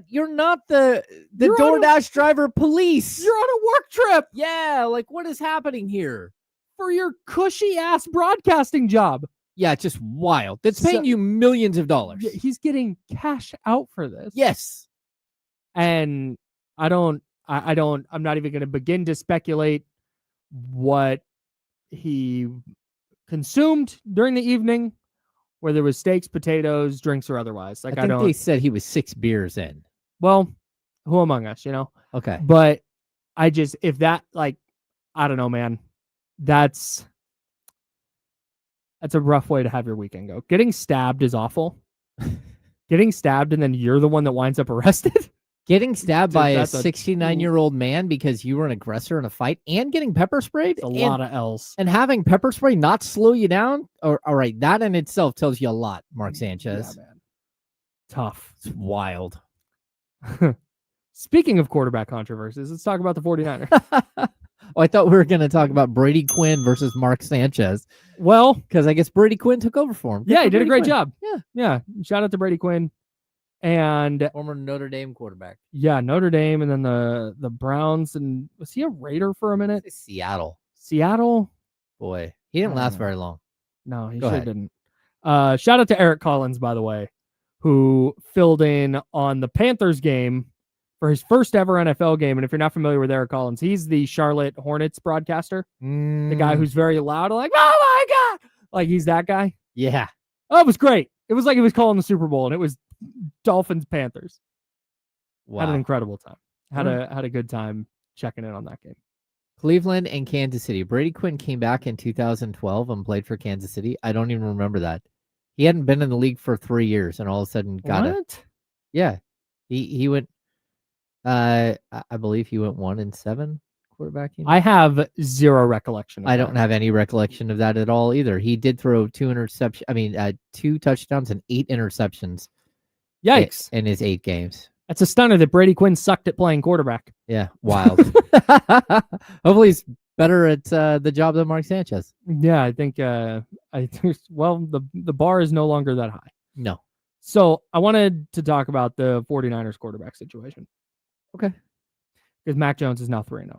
the DoorDash driver police. You're on a work trip. Yeah, like what is happening here? For your cushy ass broadcasting job. Yeah, just wild. That's paying you millions of dollars. He's getting cash out for this. Yes. And I'm not even going to begin to speculate what he consumed during the evening, whether it was steaks, potatoes, drinks, or otherwise. Like, I think they said he was 6 beers in. Well, who among us, you know? Okay. But I don't know, man. That's a rough way to have your weekend go. Getting stabbed is awful. Getting stabbed and then you're the one that winds up arrested. Getting stabbed by a 69-year-old man because you were an aggressor in a fight and getting pepper sprayed? A lot of L's. And having pepper spray not slow you down? All right, that in itself tells you a lot, Mark Sanchez. Yeah, man. Tough. It's wild. Speaking of quarterback controversies, let's talk about the 49ers. I thought we were going to talk about Brady Quinn versus Mark Sanchez. Well, because I guess Brady Quinn took over for him. Yeah, he did a great job. Yeah. Shout out to Brady Quinn. And former Notre Dame quarterback. Yeah, Notre Dame, and then the Browns, and was he a Raider for a minute? Seattle. Boy, he didn't last very long. No, he sure didn't. Shout out to Eric Collins, by the way, who filled in on the Panthers game for his first ever NFL game. And if you're not familiar with Eric Collins, he's the Charlotte Hornets broadcaster, the guy who's very loud, like, oh my God, like he's that guy. Yeah. Oh, it was great. It was like he was calling the Super Bowl, and it was Dolphins Panthers. Wow. Had an incredible time. Had a good time checking in on that game. Cleveland and Kansas City. Brady Quinn came back in 2012 and played for Kansas City. I don't even remember that. He hadn't been in the league for 3 years and all of a sudden got it. Yeah. He went I believe he went 1-7 quarterbacking. I have zero recollection. I don't have any recollection of that at all either. He did throw 2 touchdowns and 8 interceptions. Yikes. In his 8 games. That's a stunner that Brady Quinn sucked at playing quarterback. Yeah, wild. Hopefully he's better at the job than Mark Sanchez. Yeah, I think the bar is no longer that high. No. So I wanted to talk about the 49ers quarterback situation. Okay. because Mac Jones is now 3-0.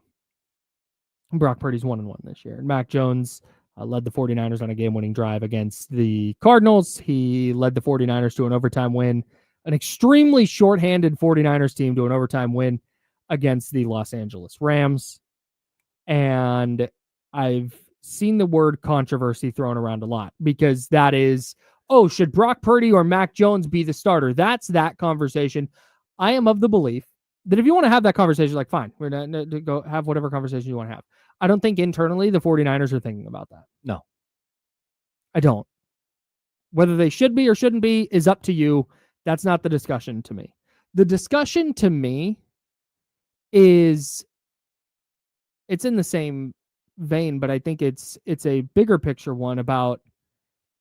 Brock Purdy's 1-1 this year. And Mac Jones led the 49ers on a game-winning drive against the Cardinals. He led the 49ers to an overtime win, an extremely shorthanded 49ers team to an overtime win against the Los Angeles Rams. And I've seen the word controversy thrown around a lot because that is, should Brock Purdy or Mac Jones be the starter? That's that conversation. I am of the belief that if you want to have that conversation, like, fine, we're going to go have whatever conversation you want to have. I don't think internally the 49ers are thinking about that. No. I don't. Whether they should be or shouldn't be is up to you. That's not the discussion to me. The discussion to me is, it's in the same vein, but I think it's a bigger picture one about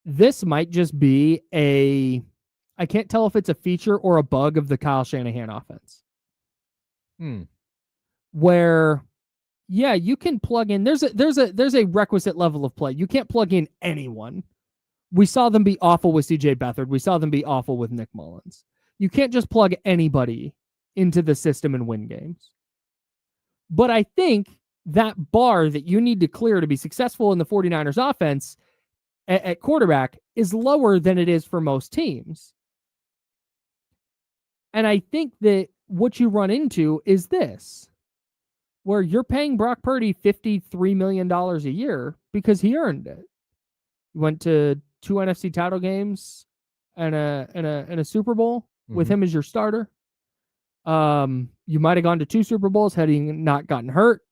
this might just be I can't tell if it's a feature or a bug of the Kyle Shanahan offense. Where, yeah, you can plug in. There's a requisite level of play. You can't plug in anyone. We saw them be awful with CJ Beathard. We saw them be awful with Nick Mullins. You can't just plug anybody into the system and win games. But I think that bar that you need to clear to be successful in the 49ers offense at quarterback is lower than it is for most teams. And I think that what you run into is this, where you're paying Brock Purdy $53 million a year because he earned it. He went to 2 NFC title games and a Super Bowl with him as your starter. You might have gone to 2 Super Bowls had he not gotten hurt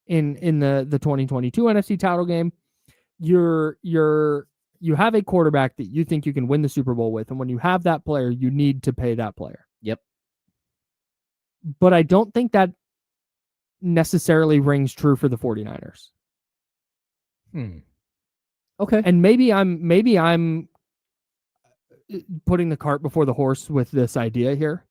in the 2022 NFC title game. You have a quarterback that you think you can win the Super Bowl with, and when you have that player, you need to pay that player. Yep. But I don't think that necessarily rings true for the 49ers. Okay. And maybe I'm putting the cart before the horse with this idea here.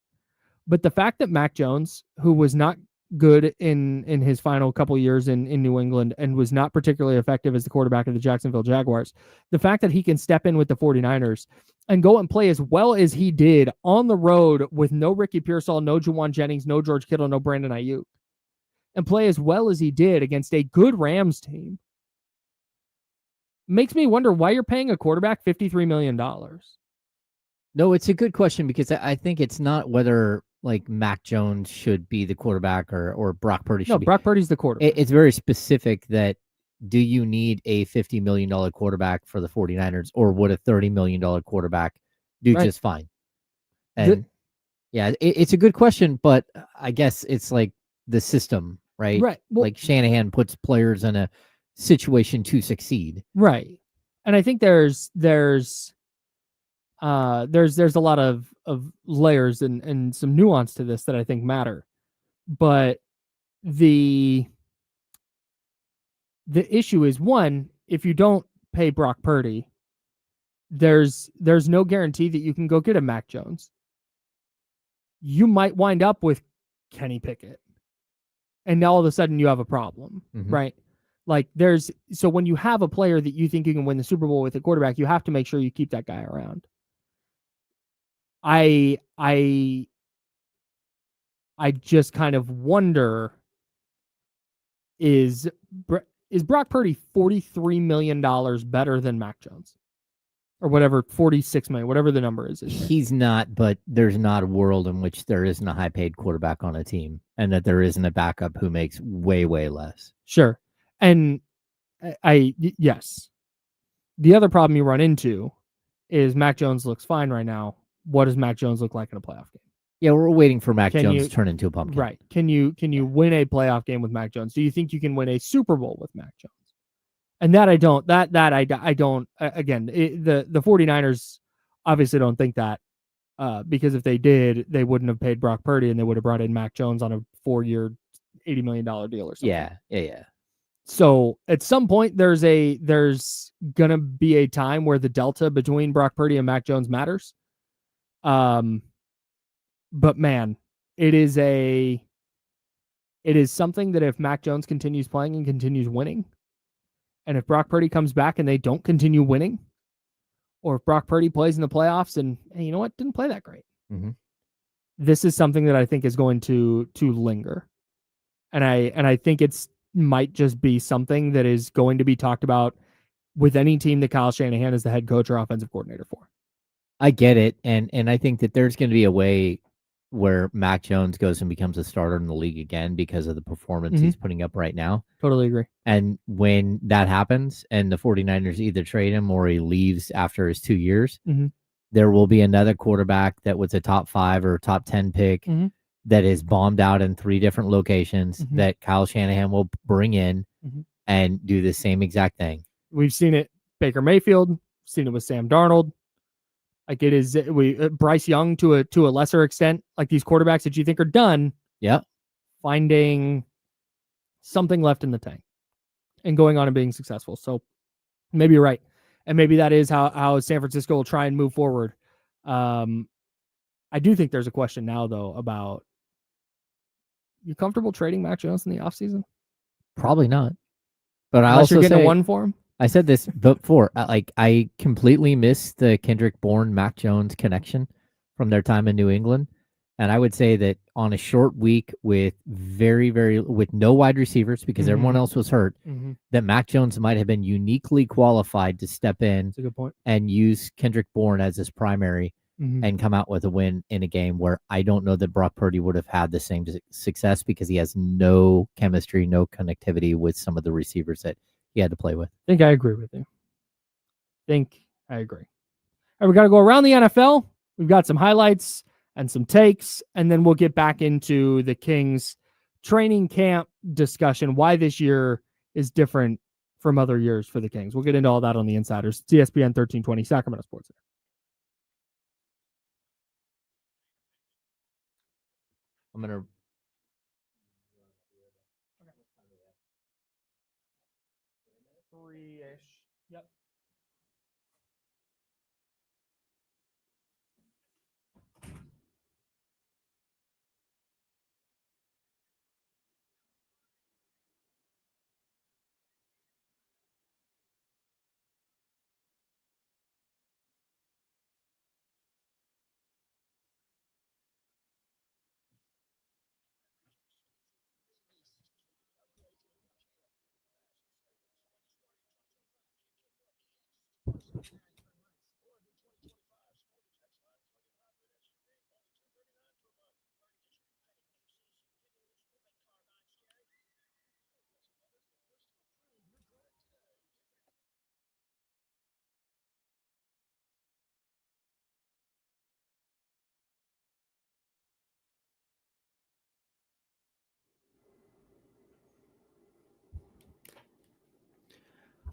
But the fact that Mac Jones, who was not good in his final couple years in New England and was not particularly effective as the quarterback of the Jacksonville Jaguars, the fact that he can step in with the 49ers and go and play as well as he did on the road with no Ricky Pearsall, no Juwan Jennings, no George Kittle, no Brandon Ayuk, and play as well as he did against a good Rams team, makes me wonder why you're paying a quarterback $53 million. No, it's a good question because I think it's not whether like Mac Jones should be the quarterback or Brock Purdy should be. No, Brock Purdy's the quarterback. It's very specific that do you need a $50 million quarterback for the 49ers or would a $30 million quarterback do just fine? And it's a good question, but I guess it's like the system, right? Right. Well, like Shanahan puts players in a situation to succeed. Right. And I think there's a lot of layers and some nuance to this that I think matter. But the issue is, one, if you don't pay Brock Purdy, there's no guarantee that you can go get a Mac Jones. You might wind up with Kenny Pickett. And now all of a sudden you have a problem, right? Like so when you have a player that you think you can win the Super Bowl with a quarterback, you have to make sure you keep that guy around. I just kind of wonder, is Brock Purdy $43 million better than Mac Jones? Or whatever, 46 million, whatever the number is. He's not, but there's not a world in which there isn't a high-paid quarterback on a team and that there isn't a backup who makes way, way less. Sure. And yes. The other problem you run into is Mac Jones looks fine right now. What does Mac Jones look like in a playoff game? Yeah, we're waiting for Mac Jones to turn into a pumpkin. Right. Can you win a playoff game with Mac Jones? Do you think you can win a Super Bowl with Mac Jones? And that I don't. That I don't. Again, the 49ers obviously don't think that because if they did, they wouldn't have paid Brock Purdy and they would have brought in Mac Jones on a 4-year, $80 million deal or something. Yeah. So at some point, there's gonna be a time where the delta between Brock Purdy and Mac Jones matters. But man, it is something that if Mac Jones continues playing and continues winning, and if Brock Purdy comes back and they don't continue winning, or if Brock Purdy plays in the playoffs and hey, you know what, didn't play that great. This is something that I think is going to linger. And I think it's might just be something that is going to be talked about with any team that Kyle Shanahan is the head coach or offensive coordinator for. I get it, and I think that there's going to be a way where Mac Jones goes and becomes a starter in the league again because of the performance he's putting up right now. Totally agree. And when that happens and the 49ers either trade him or he leaves after his 2 years, there will be another quarterback that was a top 5 or top 10 pick that is bombed out in 3 different locations that Kyle Shanahan will bring in and do the same exact thing. We've seen it Baker Mayfield, seen it with Sam Darnold. Like it is Bryce Young to a lesser extent, like these quarterbacks that you think are done. Yep. Finding something left in the tank and going on and being successful. So maybe you're right. And maybe that is how San Francisco will try and move forward. I do think there's a question now, though, about you comfortable trading Mac Jones in the offseason? Probably not. But I Unless also you're getting say, a one for him? I said this before. I completely miss the Kendrick Bourne Mac Jones connection from their time in New England, and I would say that on a short week with with no wide receivers because everyone else was hurt, that Mac Jones might have been uniquely qualified to step in. That's a good point. And use Kendrick Bourne as his primary and come out with a win in a game where I don't know that Brock Purdy would have had the same success because he has no chemistry, no connectivity with some of the receivers that he had to play with. I think I agree with you. All right, we got to go around the NFL. We've got some highlights and some takes, and then we'll get back into the Kings training camp discussion, why this year is different from other years for the Kings. We'll get into all that on the Insiders. It's ESPN 1320, Sacramento Sports. I'm going to... Yep.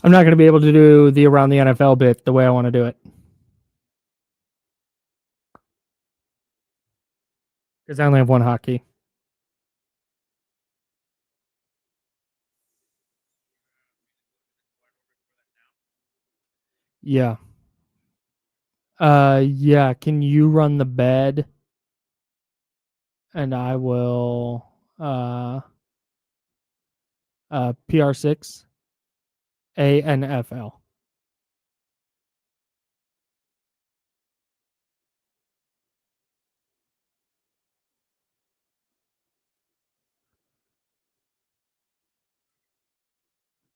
I'm not going to be able to do the around the NFL bit the way I want to do it. Because I only have one hotkey. Yeah. Yeah. Can you run the bed? And I will PR6 ANFL.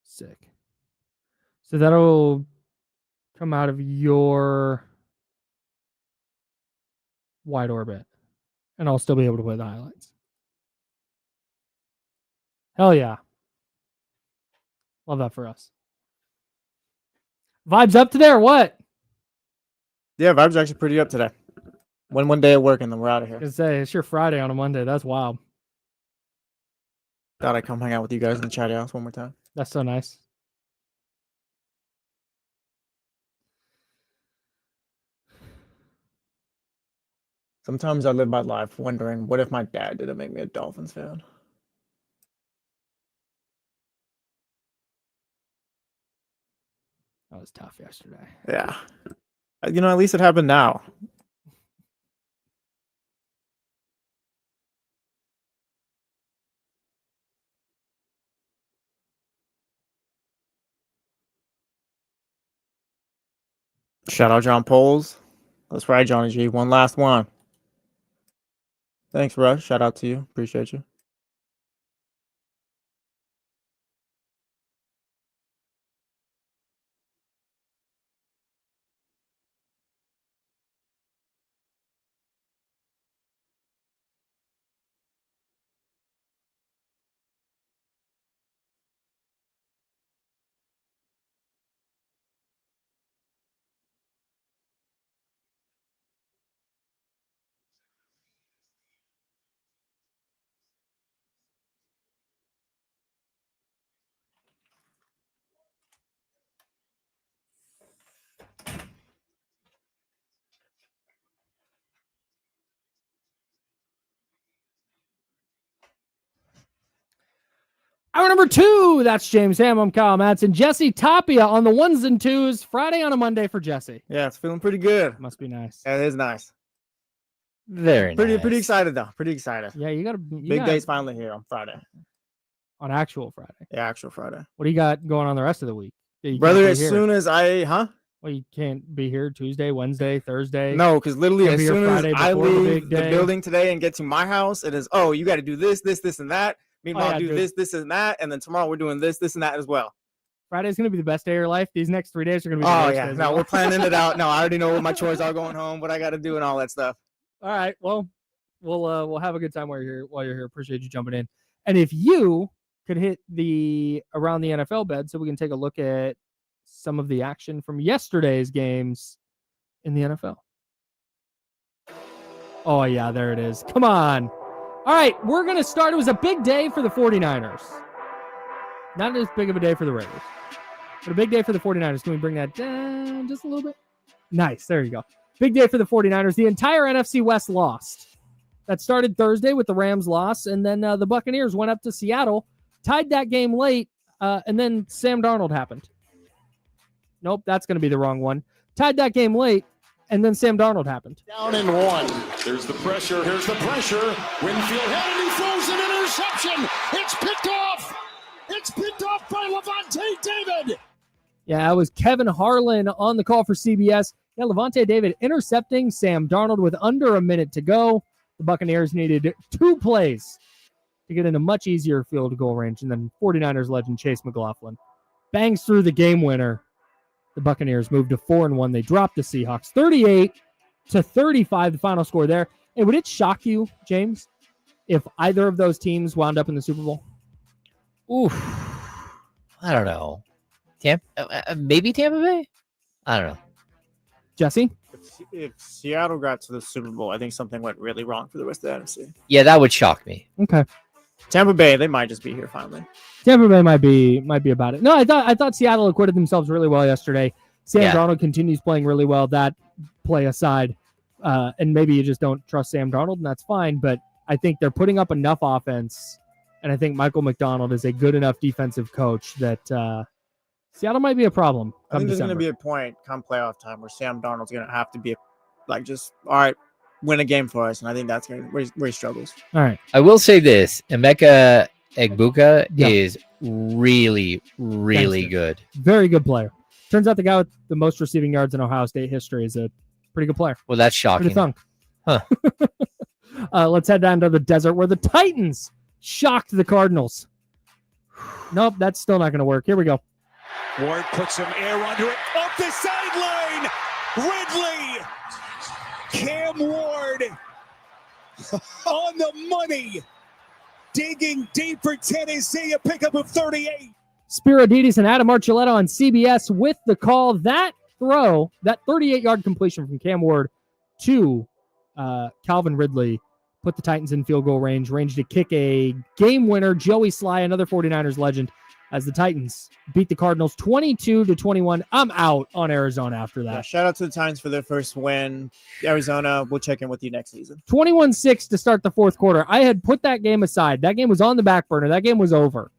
Sick. So that'll come out of your wide orbit. And I'll still be able to play the highlights. Hell yeah. Love that for us. Vibes up today or what? Yeah, vibes are actually pretty up today. One day at work and then we're out of here. I was gonna say, it's your Friday on a Monday. That's wild. Thought I'd come hang out with you guys in the chat house one more time. That's so nice. Sometimes I live my life wondering, what if my dad didn't make me a Dolphins fan? That was tough yesterday. Yeah. You know, at least it happened now. Shout out John Poles. That's right, Johnny G. One last one. Thanks, Rush. Shout out to you. Appreciate you. Hour number 2. That's James Ham. I'm Kyle Madsen. Jesse Tapia on the 1s and 2s. Friday on a Monday for Jesse. Yeah, it's feeling pretty good. Must be nice. Yeah, it is nice. Very nice. Pretty excited though. Pretty excited. Yeah, you got a Big day's finally here on Friday. on actual Friday. Yeah, actual Friday. What do you got going on the rest of the week? Brother, as soon as Well, you can't be here Tuesday, Wednesday, Thursday. No, because literally Can't as be here soon as Friday I before the leave big the day. building today and get to my house, it is, you got to do this, and that. Meanwhile, yeah, do dude. this, and that. And then tomorrow we're doing this, and that as well. Friday's going to be the best day of your life. These next 3 days are going to be the Oh, worst yeah. days. No, we're planning it out. No, I already know what my chores are going home, what I got to do, and all that stuff. All right. Well, we'll have a good time while you're here. Appreciate you jumping in. And if you could hit the around the NFL bed so we can take a look at some of the action from yesterday's games in the NFL. Oh, yeah, there it is. Come on. All right, we're going to start. It was a big day for the 49ers. Not as big of a day for the Raiders, but a big day for the 49ers. Can we bring that down just a little bit? Nice. There you go. Big day for the 49ers. The entire NFC West lost. That started Thursday with the Rams loss, and then the Buccaneers went up to Seattle, tied that game late, and then Sam Darnold happened. Nope, that's going to be the wrong one. Tied that game late, and then Sam Darnold happened. Down and 1. There's the pressure. Here's the pressure. Winfield had it. He throws an interception. It's picked off. It's picked off by Levante David. Yeah, it was Kevin Harlan on the call for CBS. Yeah, Levante David intercepting Sam Darnold with under a minute to go. The Buccaneers needed 2 plays to get in a much easier field goal range. And then 49ers legend Chase McLaughlin bangs through the game winner. The Buccaneers moved to 4-1. They dropped the Seahawks 38-35, the final score there. And would it shock you, James, if either of those teams wound up in the Super Bowl? Oof. I don't know. Maybe Tampa Bay? I don't know. Jesse? If Seattle got to the Super Bowl, I think something went really wrong for the rest of the NFC. Yeah, that would shock me. Okay. Tampa Bay, they might just be here finally. Tampa Bay might be about it. No, I thought Seattle acquitted themselves really well yesterday. Sam Darnold continues playing really well. That play aside, and maybe you just don't trust Sam Darnold, and that's fine. But I think they're putting up enough offense, and I think Michael McDonald is a good enough defensive coach that Seattle might be a problem. I think there's going to be a point come playoff time where Sam Darnold's going to have to be all right, win a game for us, and I think that's where he struggles. All right. I will say this: Emeka Egbuka is really, really good. Very good player. Turns out the guy with the most receiving yards in Ohio State history is a pretty good player. Well, that's shocking. Pretty thunk. Huh. Let's head down to the desert where the Titans shocked the Cardinals. Nope, that's still not going to work. Here we go. Ward puts some air under it. Up the sideline. Ridley. Cam Ward. On the money. Digging deep for Tennessee. A pickup of 38. Spirididis and Adam Archuleta on CBS with the call. That throw, that 38-yard completion from Cam Ward to Calvin Ridley put the Titans in field goal range to kick a game winner. Joey Sly, another 49ers legend, as the Titans beat the Cardinals 22-21. I'm out on Arizona after that. Yeah, shout out to the Titans for their first win. Arizona, we'll check in with you next season. 21-6 to start the fourth quarter. I had put that game aside. That game was on the back burner. That game was over.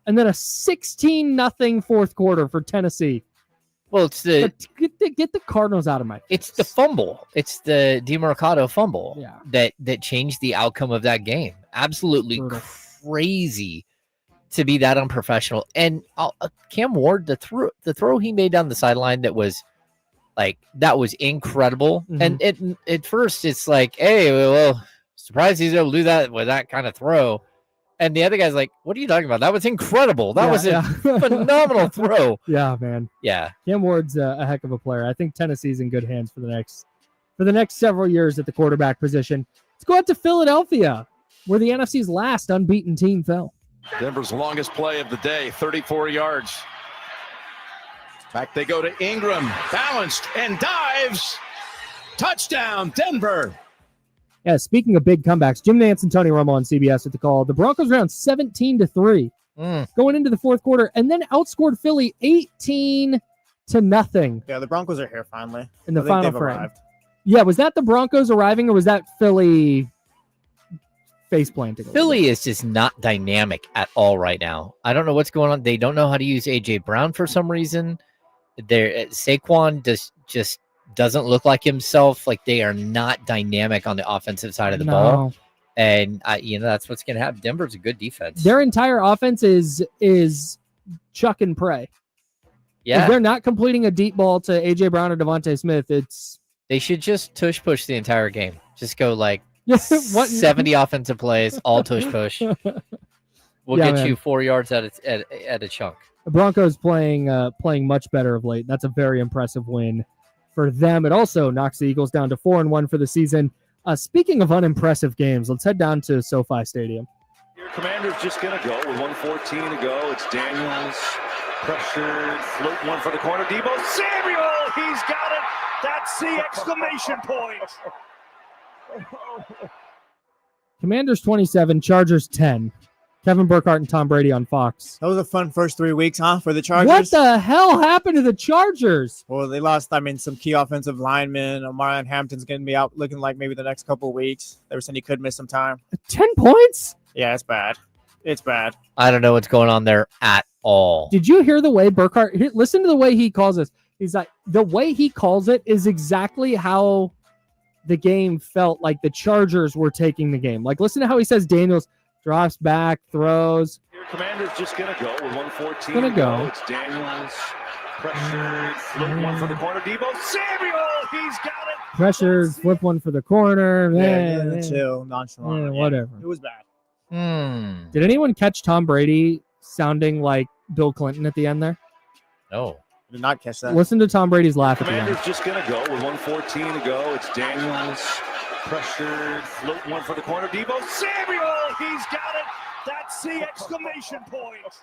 And then a 16-0 fourth quarter for Tennessee. Well, it's Get the Cardinals out of my face. It's the fumble. It's the DeMarcado fumble Yeah. that changed the outcome of that game. Absolutely Brutal. crazy to be that unprofessional. And Cam Ward, the throw he made down the sideline that was incredible. Mhm. And at first it's like, hey, well, surprised he's able to do that with that kind of throw. And the other guy's like, what are you talking about? That was incredible. That was a phenomenal throw. Yeah, man. Yeah. Cam Ward's a heck of a player. I think Tennessee's in good hands for the next several years at the quarterback position. Let's go out to Philadelphia, where the NFC's last unbeaten team fell. Denver's longest play of the day, 34 yards. Back they go to Ingram, balanced and dives. Touchdown, Denver. Yeah, speaking of big comebacks, Jim Nantz and Tony Romo on CBS at the call. The Broncos around 17-3 going into the fourth quarter, and then outscored Philly 18-0 Yeah, the Broncos are here finally. in the I think final they've frame. arrived. Yeah, was that the Broncos arriving, or was that Philly face planting. Philly is just not dynamic at all right now. I don't know what's going on. They don't know how to use AJ Brown for some reason. Saquon just doesn't look like himself. Like they are not dynamic on the offensive side of the ball. And that's what's going to happen. Denver's a good defense. Their entire offense is chuck and pray. Yeah, if they're not completing a deep ball to AJ Brown or Devontae Smith, they should just tush push the entire game. Just go like 70 offensive plays, all tush push. We'll get you 4 yards at a chunk. The Broncos playing much better of late. That's a very impressive win for them. It also knocks the Eagles down to 4-1 for the season. Speaking of unimpressive games, let's head down to SoFi Stadium. Your Commander's just going to go with 1:14 to go. It's Daniels, pressured, float one for the corner. Debo Samuel, he's got it. That's the exclamation point. Commanders 27, Chargers 10. Kevin Burkhardt and Tom Brady on Fox. That was a fun first 3 weeks, huh, for the Chargers? What the hell happened to the Chargers? Well, they lost, some key offensive linemen. Omarion Hampton's going to be out looking like maybe the next couple of weeks. They were saying he could miss some time. 10 points? Yeah, it's bad. It's bad. I don't know what's going on there at all. Did you hear the way Burkhardt... Listen to the way he calls this. He's like, the way he calls it is exactly how the game felt like the Chargers were taking the game. Like, listen to how he says Daniels drops back, throws. Your Commander's just going to go with 1:14 Gonna to go. It's Daniels, pressured, float one for the corner. Debo Samuel, he's got it. Pressure, flip one for the corner. Chill, nonchalant. Whatever. It was bad. Did anyone catch Tom Brady sounding like Bill Clinton at the end there? No. Did not catch that. Listen to Tom Brady's laugh at the end. Commander's just going to go with 1:14 to go. It's Daniels, pressured, float one for the corner. Debo Samuel, he's got it. That's the exclamation point.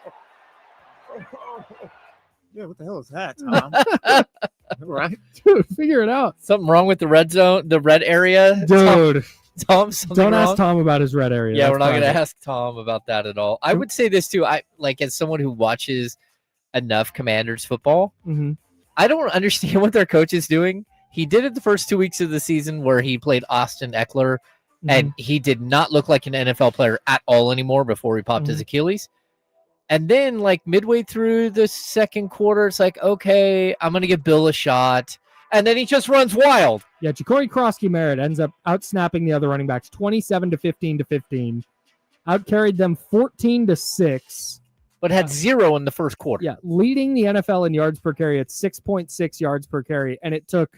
Yeah, what the hell is that, Tom? Right? Dude, figure it out. Something wrong with the red zone, the red area? Dude. Tom, don't wrong? ask Tom about his red area. Yeah, That's we're not going to private. ask Tom about that at all. I would say this too. As someone who watches enough Commanders football, I don't understand what their coach is doing. He did it the first 2 weeks of the season where he played Austin Eckler, and he did not look like an NFL player at all anymore before he popped his Achilles. And then, like, midway through the second quarter, it's like, okay, I'm going to give Bill a shot. And then he just runs wild. Yeah, Ja'Cory Krosky-Merritt ends up out-snapping the other running backs 27 to 15. Out-carried them 14-6. But had 0 in the first quarter. Yeah, leading the NFL in yards per carry at 6.6 yards per carry, and it took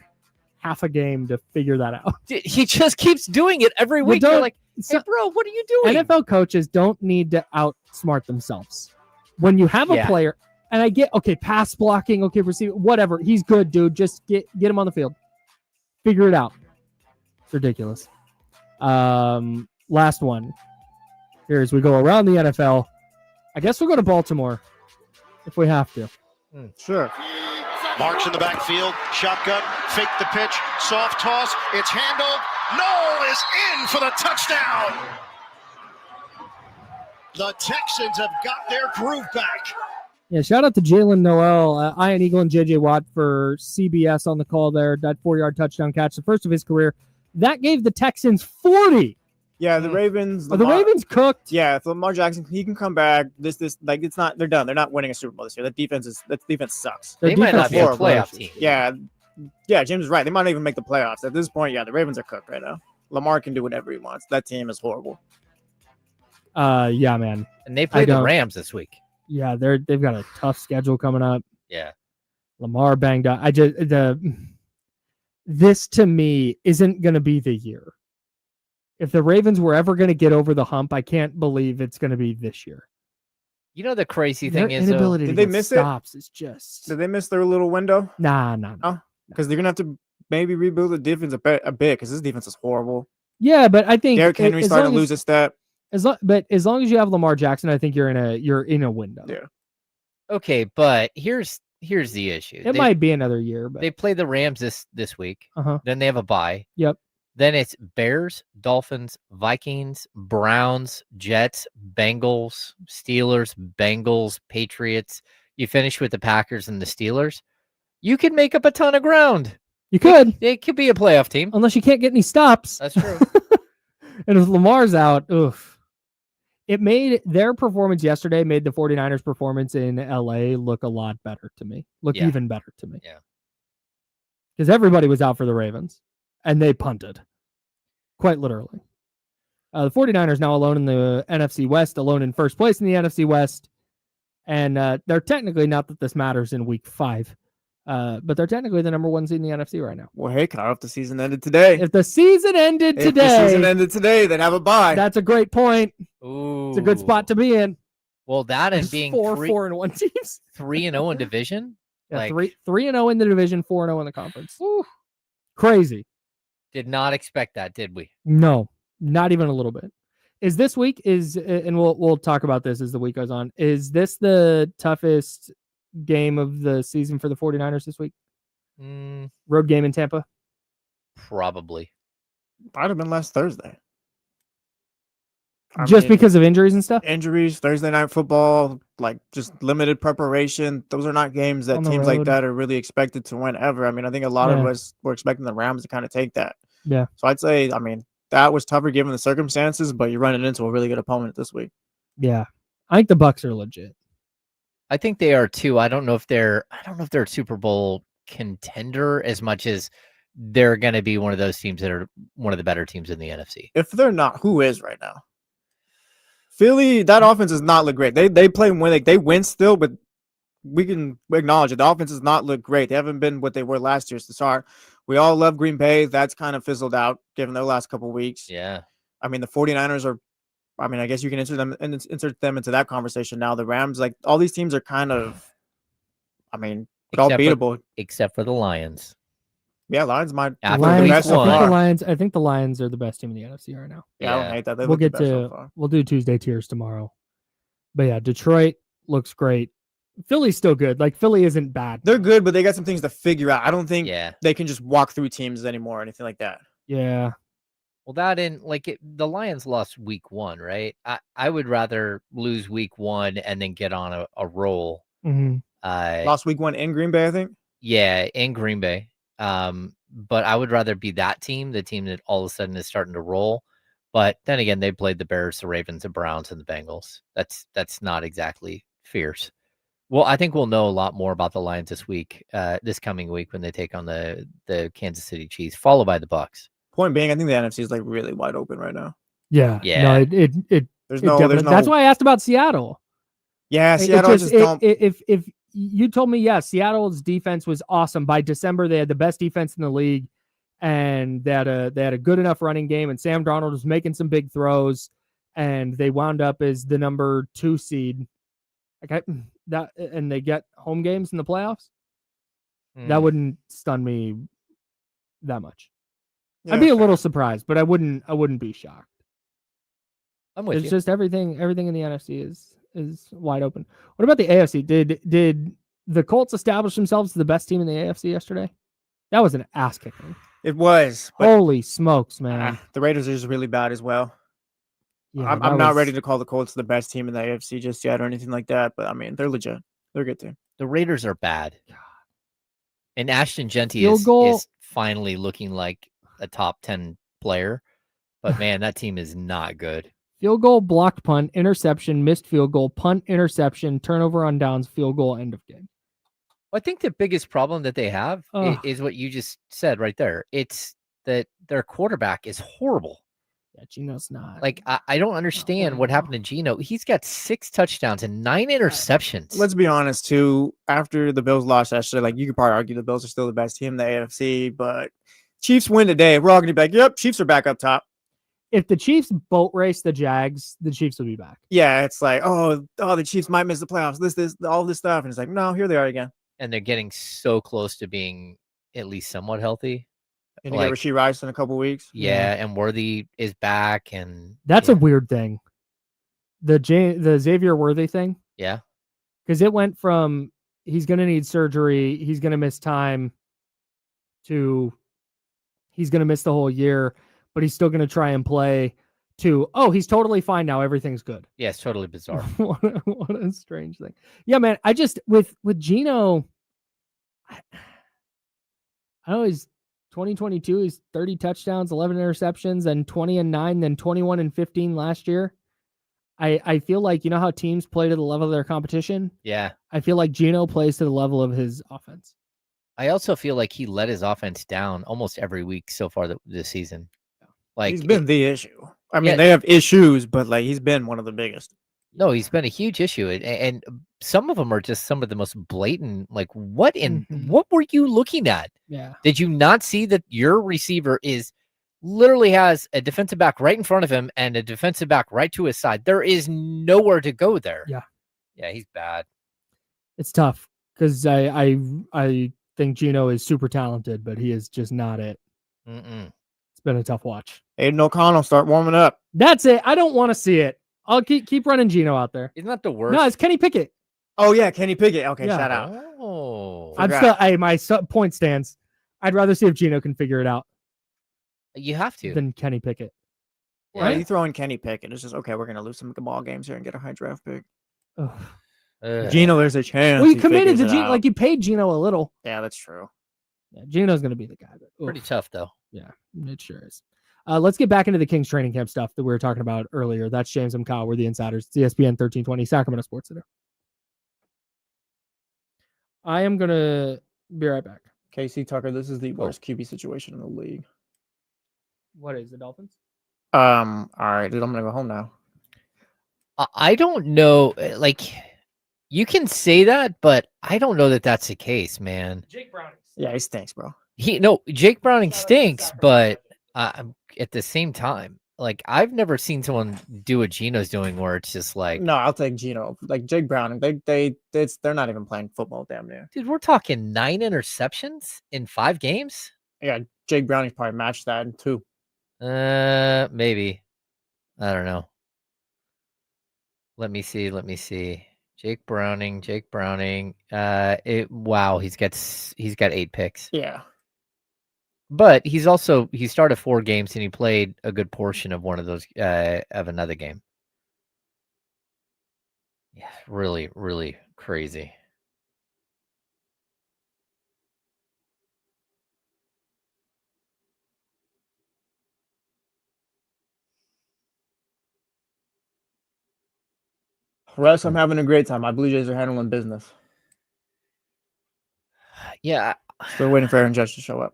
half a game to figure that out. He just keeps doing it every week. You're like, hey, bro, what are you doing? NFL coaches don't need to outsmart themselves. When you have a player, and I get, okay, pass blocking, okay, receiver, whatever. He's good, dude. Just get him on the field. Figure it out. It's ridiculous. Last one. Here as we go around the NFL. I guess we'll go to Baltimore if we have to. Sure. Marks in the backfield, shotgun, fake the pitch, soft toss, it's handled. Noel is in for the touchdown. The Texans have got their groove back. Yeah, shout out to Jalen Noel, Ian Eagle, and J.J. Watt for CBS on the call there. That 4-yard touchdown catch, the first of his career. That gave the Texans 40. Yeah, the Ravens. Are the Ravens cooked? Yeah, if Lamar Jackson, he can come back. It's not. They're done. They're not winning a Super Bowl this year. That defense sucks. They might not be a playoff team. Yeah, James is right. They might not even make the playoffs at this point. Yeah, the Ravens are cooked right now. Lamar can do whatever he wants. That team is horrible. Yeah, man. And they play the Rams this week. Yeah, they've got a tough schedule coming up. Yeah. Lamar banged up. This to me isn't going to be the year. If the Ravens were ever going to get over the hump, I can't believe it's going to be this year. You know the crazy thing is, did they miss stops? It's just. Did they miss their little window? Nah. Because they're gonna have to maybe rebuild the defense a bit because this defense is horrible. Yeah, but I think Derrick Henry started to lose a step. But as long as you have Lamar Jackson, I think you're in a window. Yeah. Okay, but here's the issue. It might be another year, but they play the Rams this week. Then they have a bye. Yep. Then it's Bears, Dolphins, Vikings, Browns, Jets, Bengals, Steelers, Bengals, Patriots. You finish with the Packers and the Steelers. You could make up a ton of ground. You could. It could be a playoff team. Unless you can't get any stops. That's true. And if Lamar's out, oof. It made their performance yesterday made the 49ers performance in LA look a lot better to me. Even better to me. Yeah. Because everybody was out for the Ravens and they punted. Quite literally. The 49ers now alone in the NFC West, alone in first place in the NFC West. And they're technically, not that this matters in week 5, but they're technically the number 1 seed in the NFC right now. Well, hey, Kyle, if the season ended today. If the season ended today, then have a bye. That's a great point. Ooh. It's a good spot to be in. Well, that and being 4-1 teams. 3-0 in division. Yeah, 3-0 in the division, 4-0 in the conference. Woo. Crazy. Did not expect that, did we? No, not even a little bit. Is this week and we'll talk about this as the week goes on. Is this the toughest game of the season for the 49ers this week? Road game in Tampa? Probably. Might have been last Thursday. Because of injuries and stuff? Injuries, Thursday night football, like just limited preparation. Those are not games that teams like that are really expected to win ever. I mean, I think a lot of us were expecting the Rams to kind of take that. Yeah. So I'd say, that was tougher given the circumstances, but you're running into a really good opponent this week. Yeah. I think the Bucs are legit. I think they are too. I don't know if they're a Super Bowl contender as much as they're going to be one of those teams that are one of the better teams in the NFC. If they're not, who is right now? Philly, that offense does not look great. They play when they win still, but we can acknowledge it. The offense does not look great. They haven't been what they were last year. So sorry. We all love Green Bay. That's kind of fizzled out given their last couple of weeks. Yeah. I mean, the 49ers are, I guess you can insert them into that conversation now. The Rams, like all these teams are kind of, all beatable. Except for the Lions. Yeah, Lions might. After I think the Lions are the best team in the NFC right now. Yeah, I don't hate that. We'll do Tuesday tiers tomorrow. But yeah, Detroit looks great. Philly's still good. Like Philly isn't bad. They're good, but they got some things to figure out. I don't think they can just walk through teams anymore or anything like that. Yeah. Well, the Lions lost week 1, right? I would rather lose week 1 and then get on a roll. Mm-hmm. Lost week 1 in Green Bay, I think. Yeah, in Green Bay. But I would rather be that team, the team that all of a sudden is starting to roll. But then again, they played the Bears, the Ravens, the Browns, and the Bengals. That's not exactly fierce. Well, I think we'll know a lot more about the Lions this coming week when they take on the Kansas City Chiefs, followed by the Bucs. Point being, I think the NFC is like really wide open right now. Yeah. Yeah. No, there's no. That's why I asked about Seattle. Yeah, Seattle just don't. If you told me, Seattle's defense was awesome. By December, they had the best defense in the league, and they had a good enough running game, and Sam Darnold was making some big throws, and they wound up as the number 2 seed. And they get home games in the playoffs. That wouldn't stun me that much. Yeah, I'd be a little surprised, but I wouldn't be shocked. I'm with you. It's just everything in the NFC is wide open. What about the AFC? Did the Colts establish themselves as the best team in the AFC yesterday? That was an ass kicking. It was. Holy smokes, man. The Raiders are just really bad as well. Yeah, I'm not ready to call the Colts the best team in the AFC just yet or anything like that, but they're legit. They're a good team. The Raiders are bad. And Ashton Genty is finally looking like a top 10 player, but man, that team is not good. Field goal, blocked punt, interception, missed field goal, punt, interception, turnover on downs, field goal, end of game. I think the biggest problem that they have is what you just said right there. It's that their quarterback is horrible. Yeah, Geno's not. Like, I don't understand what happened to Geno. He's got 6 touchdowns and 9 interceptions. Let's be honest, too. After the Bills lost yesterday, like you could probably argue the Bills are still the best team in the AFC, but Chiefs win today. We're all going to be like, yep, Chiefs are back up top. If the Chiefs boat race the Jags, the Chiefs will be back. Yeah, it's like, the Chiefs might miss the playoffs. This, all this stuff. And it's like, no, here they are again. And they're getting so close to being at least somewhat healthy. And you get Rashee Rice in a couple weeks. Yeah, and Worthy is back, and that's a weird thing. The Xavier Worthy thing. Yeah, because it went from he's going to need surgery, he's going to miss time, to he's going to miss the whole year, but he's still going to try and play. To he's totally fine now, everything's good. Yeah, it's totally bizarre. what a strange thing. Yeah, man. I just with Geno, I always 2022 is 30 touchdowns, 11 interceptions, and 20-9, then 21-15 last year. I feel like, you know how teams play to the level of their competition? Yeah. I feel like Geno plays to the level of his offense. I also feel like he let his offense down almost every week so far this season. Like he's been the issue. I mean, they have issues, but like he's been one of the biggest. No, he's been a huge issue, and some of them are just some of the most blatant. Like, what were you looking at? Yeah. Did you not see that your receiver literally has a defensive back right in front of him and a defensive back right to his side? There is nowhere to go there. Yeah. Yeah, he's bad. It's tough because I think Geno is super talented, but he is just not it. It's been a tough watch. Aiden O'Connell, start warming up. That's it. I don't want to see it. I'll keep running Geno out there. Isn't that the worst? No, it's Kenny Pickett. Oh yeah, Kenny Pickett. Okay, Yeah. shout out. Oh, I'm still. My point stands. I'd rather see if Geno can figure it out you have to. than Kenny Pickett. Why are you throwing Kenny Pickett? It's just okay. We're gonna lose some ball games here and get a high draft pick. Geno, there's a chance. Well, you committed to Geno, like you paid Geno a little. Yeah, that's true. Yeah, Geno's gonna be the guy. But, pretty tough though. Yeah, it sure is. Let's get back into the Kings training camp stuff that we were talking about earlier. That's James and Kyle. We're the insiders. It's ESPN 1320, Sacramento Sports Center. I am going to be right back. KC Tucker, this is the worst QB situation in the league. What is the Dolphins? All right, dude, I'm going to go home now. I don't know. Like, you can say that, but I don't know that that's the case, man. Jake Browning. Yeah, he stinks, bro. Jake Browning stinks, but at the same time, like I've never seen someone do what Geno's doing, where it's just like, no, I'll take Geno. Like Jake Browning, they're not even playing football, damn near. Dude, we're talking 9 interceptions in 5 games. Yeah, Jake Browning's probably matched that in 2. Maybe. I don't know. Let me see. Jake Browning. Wow, he's got 8 picks. Yeah. But he started 4 games and he played a good portion of one of those of another game. Yeah, really, really crazy. Russ, I'm having a great time. My Blue Jays are handling business. Yeah. Still waiting for Aaron Judge to show up.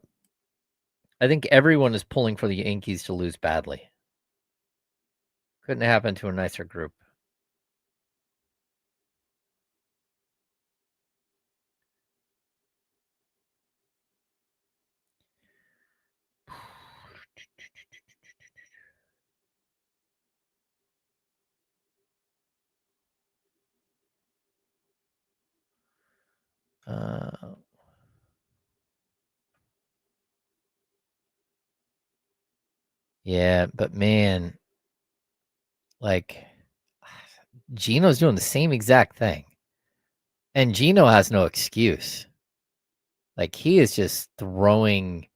I think everyone is pulling for the Yankees to lose badly. Couldn't happen to a nicer group. Yeah, but man, like Geno's doing the same exact thing. And Geno has no excuse. Like he is just throwing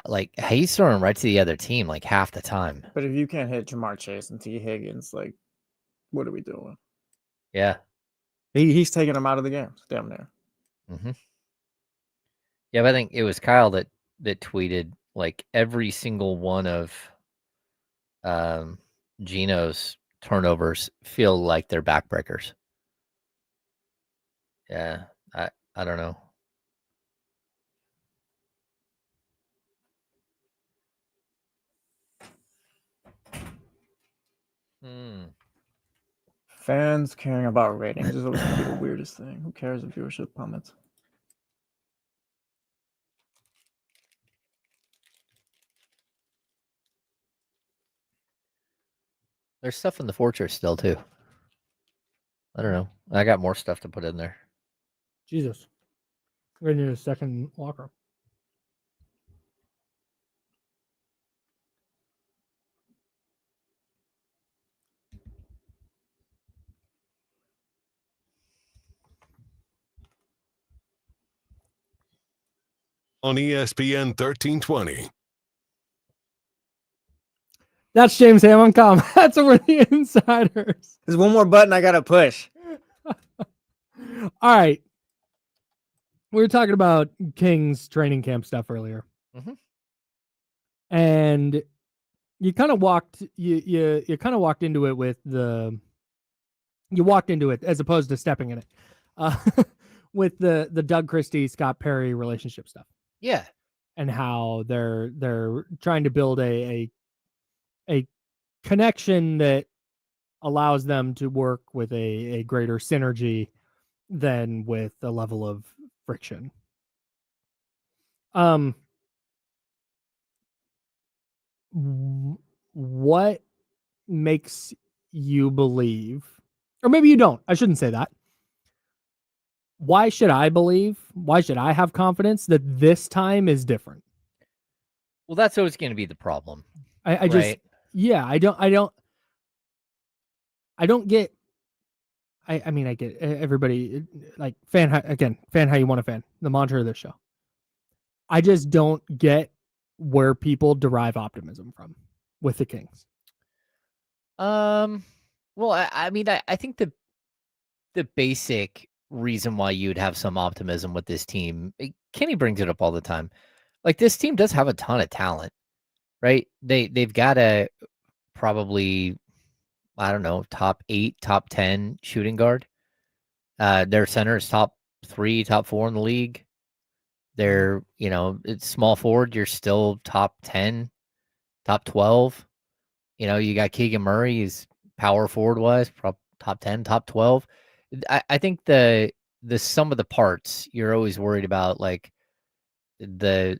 like he's throwing right to the other team like half the time. But if you can't hit Jamar Chase and T. Higgins, like what are we doing? Yeah. He's taking them out of the game. Damn near. Mm-hmm. Yeah, but I think it was Kyle that tweeted like every single one of Geno's turnovers feel like they're backbreakers. Yeah, I don't know. Fans caring about ratings is always going to be the weirdest thing. Who cares if viewership plummets? There's stuff in the Fortress still, too. I don't know. I got more stuff to put in there. Jesus. We need a second locker. On ESPN 1320. That's James Ham. I'm Calm. That's over the insiders. There's one more button I got to push. All right. We were talking about Kings training camp stuff earlier. Mhm. And you kind of walked into it with you walked into it as opposed to stepping in it. With the Doug Christie, Scott Perry relationship stuff. Yeah. And how they're trying to build a connection that allows them to work with a greater synergy than with a level of friction. What makes you believe, or maybe you don't, I shouldn't say that. Why should I believe? Why should I have confidence that this time is different? Well, that's always going to be the problem. I just, yeah, I don't get, I mean, I get everybody like fan how you want to fan, the mantra of this show. I just don't get where people derive optimism from with the Kings. Well, I mean, I think the basic reason why you'd have some optimism with this team, Kenny brings it up all the time. Like, this team does have a ton of talent, right? They've got a probably, I don't know, top 8, top 10 shooting guard. Their center is top 3, top 4 in the league. They're, it's small forward. You're still top 10, top 12. You got Keegan Murray. He's power forward wise, top 10, top 12. I think the sum of the parts, you're always worried about, like the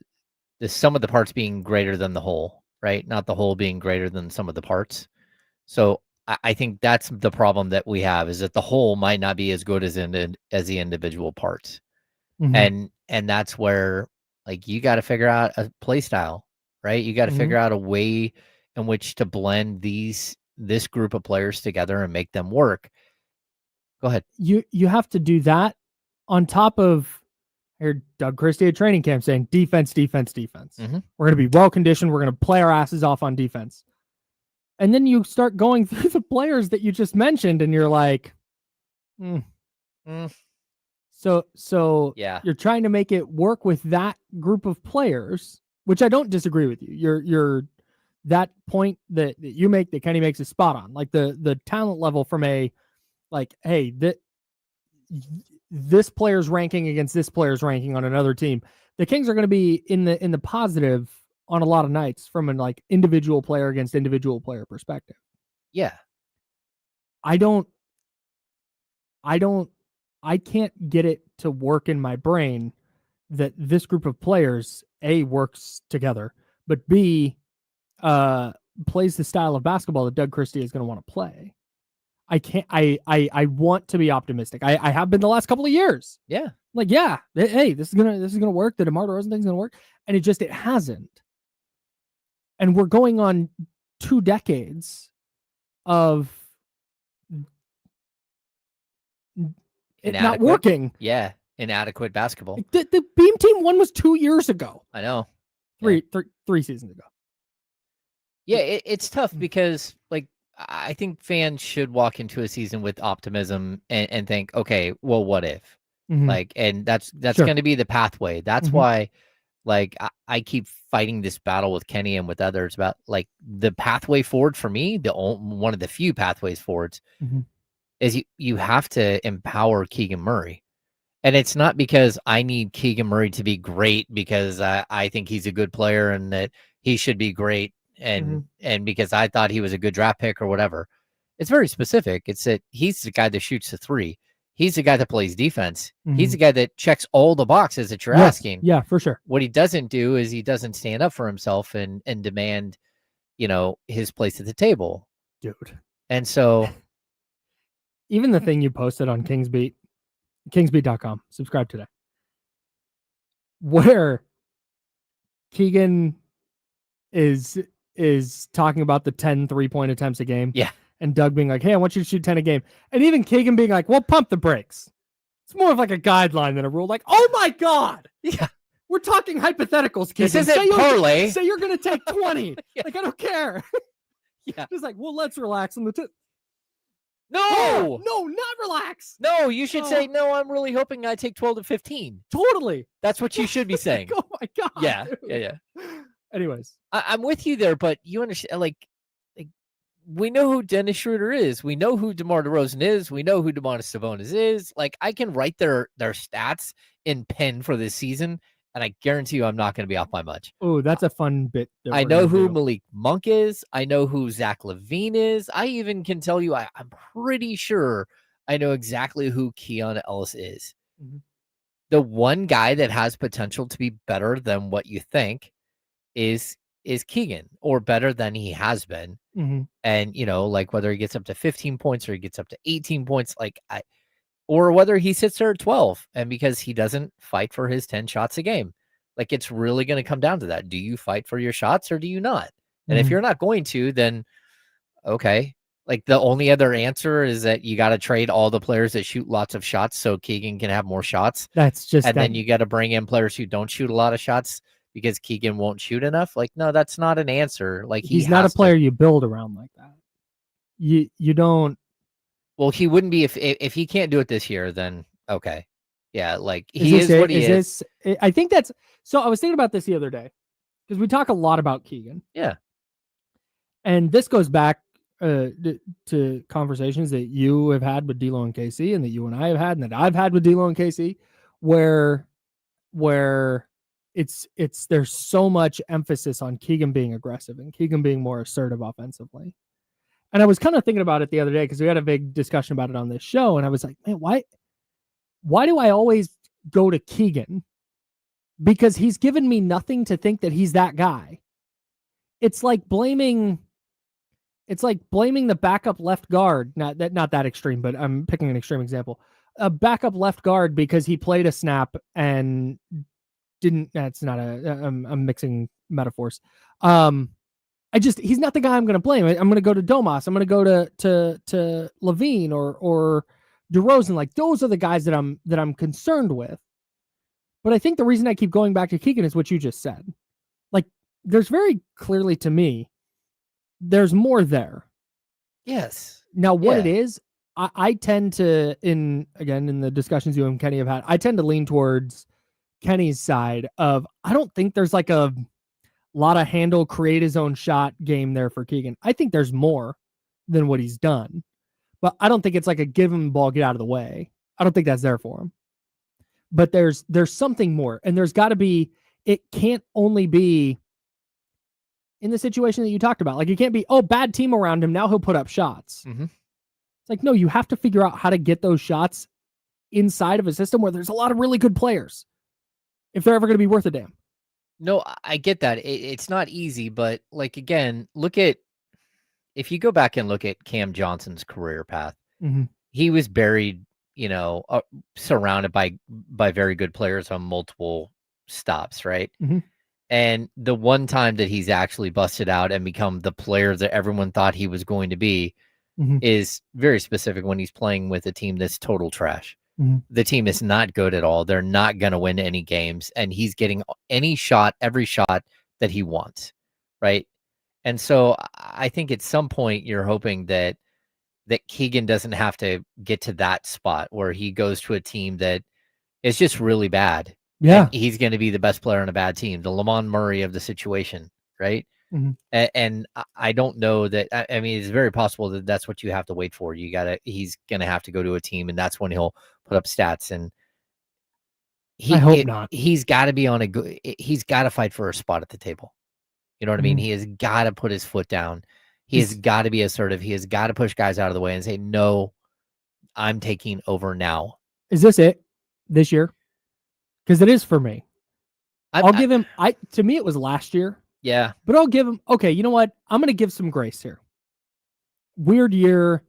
sum of the parts being greater than the whole, right? Not the whole being greater than some of the parts. So I think that's the problem that we have, is that the whole might not be as good as the individual parts. Mm-hmm. And that's where, like, you got to figure out a play style, right? You got to figure out a way in which to blend this group of players together and make them work. Go ahead. You have to do that on top of, I heard Doug Christie at training camp saying defense. Mm-hmm. We're going to be well conditioned. We're going to play our asses off on defense. And then you start going through the players that you just mentioned, and you're like, So yeah, you're trying to make it work with that group of players, which I don't disagree with you. You're that point that you make, that Kenny makes, is spot on. Like the talent level from a, like, hey, this player's ranking against this player's ranking on another team. The Kings are going to be in the positive on a lot of nights from an, like, individual player against individual player perspective. Yeah. I can't get it to work in my brain that this group of players, A, works together, but B, plays the style of basketball that Doug Christie is going to want to play. I can't, I want to be optimistic. I have been the last couple of years. Yeah. Like, yeah, hey, this is going to work. The DeMar DeRozan thing's going to work. And it hasn't. And we're going on 2 decades of it not working. Yeah. Inadequate basketball. The Beam Team one was 2 years ago. I know. Three seasons ago. Yeah. It's tough because, like, I think fans should walk into a season with optimism and think, okay, well, what if? Mm-hmm. Like, and that's sure. Going to be the pathway. That's why, like, I keep fighting this battle with Kenny and with others about, like, the pathway forward for me. One of the few pathways forwards is you have to empower Keegan Murray. And it's not because I need Keegan Murray to be great because I think he's a good player and that he should be great. And because I thought he was a good draft pick or whatever. It's very specific. It's that he's the guy that shoots the 3. He's the guy that plays defense. He's the guy that checks all the boxes that you're asking. Yeah, for sure. What he doesn't do is he doesn't stand up for himself and demand, his place at the table. Dude. And so even the thing you posted on kingsbeat.com, subscribe today, where Keegan is talking about the 10 3-point attempts a game. Yeah. And Doug being like, hey, I want you to shoot 10 a game. And even Keegan being like, well, pump the brakes. It's more of like a guideline than a rule. Like, oh my God. Yeah. We're talking hypotheticals, Keegan. This isn't parlay. Say you're going to take 20. Yeah. Like, I don't care. Yeah. It's like, well, let's relax on the tip. No, no, not relax. no. You should say Oh. no. I'm really hoping I take 12 to 15. Totally. That's what you should be saying. Oh my god. Yeah, dude. yeah. Anyways, I'm with you there, but you understand, like we know who Dennis Schroeder is. We know who DeMar DeRozan is. We know who Domantas Sabonis is. Like, I can write their stats in pen for this season, and I guarantee you I'm not going to be off by much. oh, that's a fun bit. that I we're know gonna who do. Malik Monk is. I know who Zach LaVine is. I even can tell you, I'm pretty sure I know exactly who Keon Ellis is. Mhm. The one guy that has potential to be better than what you think is Keegan, or better than he has been. Mhm. And, like whether he gets up to 15 points or he gets up to 18 points, or whether he sits there at 12, and because he doesn't fight for his 10 shots a game. Like, it's really going to come down to that. Do you fight for your shots or do you not? And if Mhm. you're not going to, then okay. Like, the only other answer is that you got to trade all the players that shoot lots of shots so Keegan can have more shots. That's just And that, then you got to bring in players who don't shoot a lot of shots because Keegan won't shoot enough. Like, no, that's not an answer. Like, he's not a player you build around like that. You don't. Well, he wouldn't be if he can't do it this year. Then okay, yeah, like Is he this is what he is. I think that's so. I was thinking about this the other day because we talk a lot about Keegan. Yeah, and this goes back to conversations that you have had with D'Lo and KC, and that you and I have had, and that I've had with D'Lo and KC, where it's there's so much emphasis on Keegan being aggressive and Keegan being more assertive offensively. And I was kind of thinking about it the other day because we had a big discussion about it on this show, and I was like, man, why do I always go to Keegan? Because he's given me nothing to think that he's that guy. It's like blaming the backup left guard. Not that extreme, but I'm picking an extreme example. A backup left guard because he played a snap and didn't. That's not I'm mixing metaphors. He's not the guy I'm going to blame. I'm going to go to Domas. I'm going to go to LaVine or DeRozan. Like, those are the guys that I'm concerned with. But I think the reason I keep going back to Keegan is what you just said. Like, there's very clearly to me, there's more there. yes. Now, what it is, I tend to, in the discussions you and Kenny have had, I tend to lean towards Kenny's side of, I don't think there's like a lot of handle, create his own shot game there for Keegan. I think there's more than what he's done, but I don't think it's like a give him the ball, get out of the way. I don't think that's there for him. But there's something more, and there's got to be. It can't only be in the situation that you talked about. Like, it can't be, bad team around him, now he'll put up shots. Mm-hmm. It's like, no, you have to figure out how to get those shots inside of a system where there's a lot of really good players, if they're ever going to be worth a damn. No, I get that. It's not easy, but like, again, if you go back and look at Cam Johnson's career path, Mm-hmm. he was buried, surrounded by very good players on multiple stops, right? Mhm. And the one time that he's actually busted out and become the player that everyone thought he was going to be Mhm. is very specific when he's playing with a team that's total trash. Mhm. The team is not good at all. They're not going to win any games, and he's getting every shot that he wants, right? And so I think at some point you're hoping that Keegan doesn't have to get to that spot where he goes to a team that is just really bad. Yeah. And he's going to be the best player on a bad team, the Lamont Murray of the situation, right? Mhm. And I don't know that. I mean, it's very possible that that's what you have to wait for. He's going to have to go to a team, and that's when he'll put up stats. And I hope not. He's got to be on he's got to fight for a spot at the table. You know what I mean? Mhm. He has got to put his foot down. He has got to be assertive. He has got to push guys out of the way and say, no, I'm taking over now. Is this it this year? Because it is for me. I'll give him. To me, it was last year. Yeah. But I'll give him. Okay, you know what? I'm going to give some grace here. Weird year.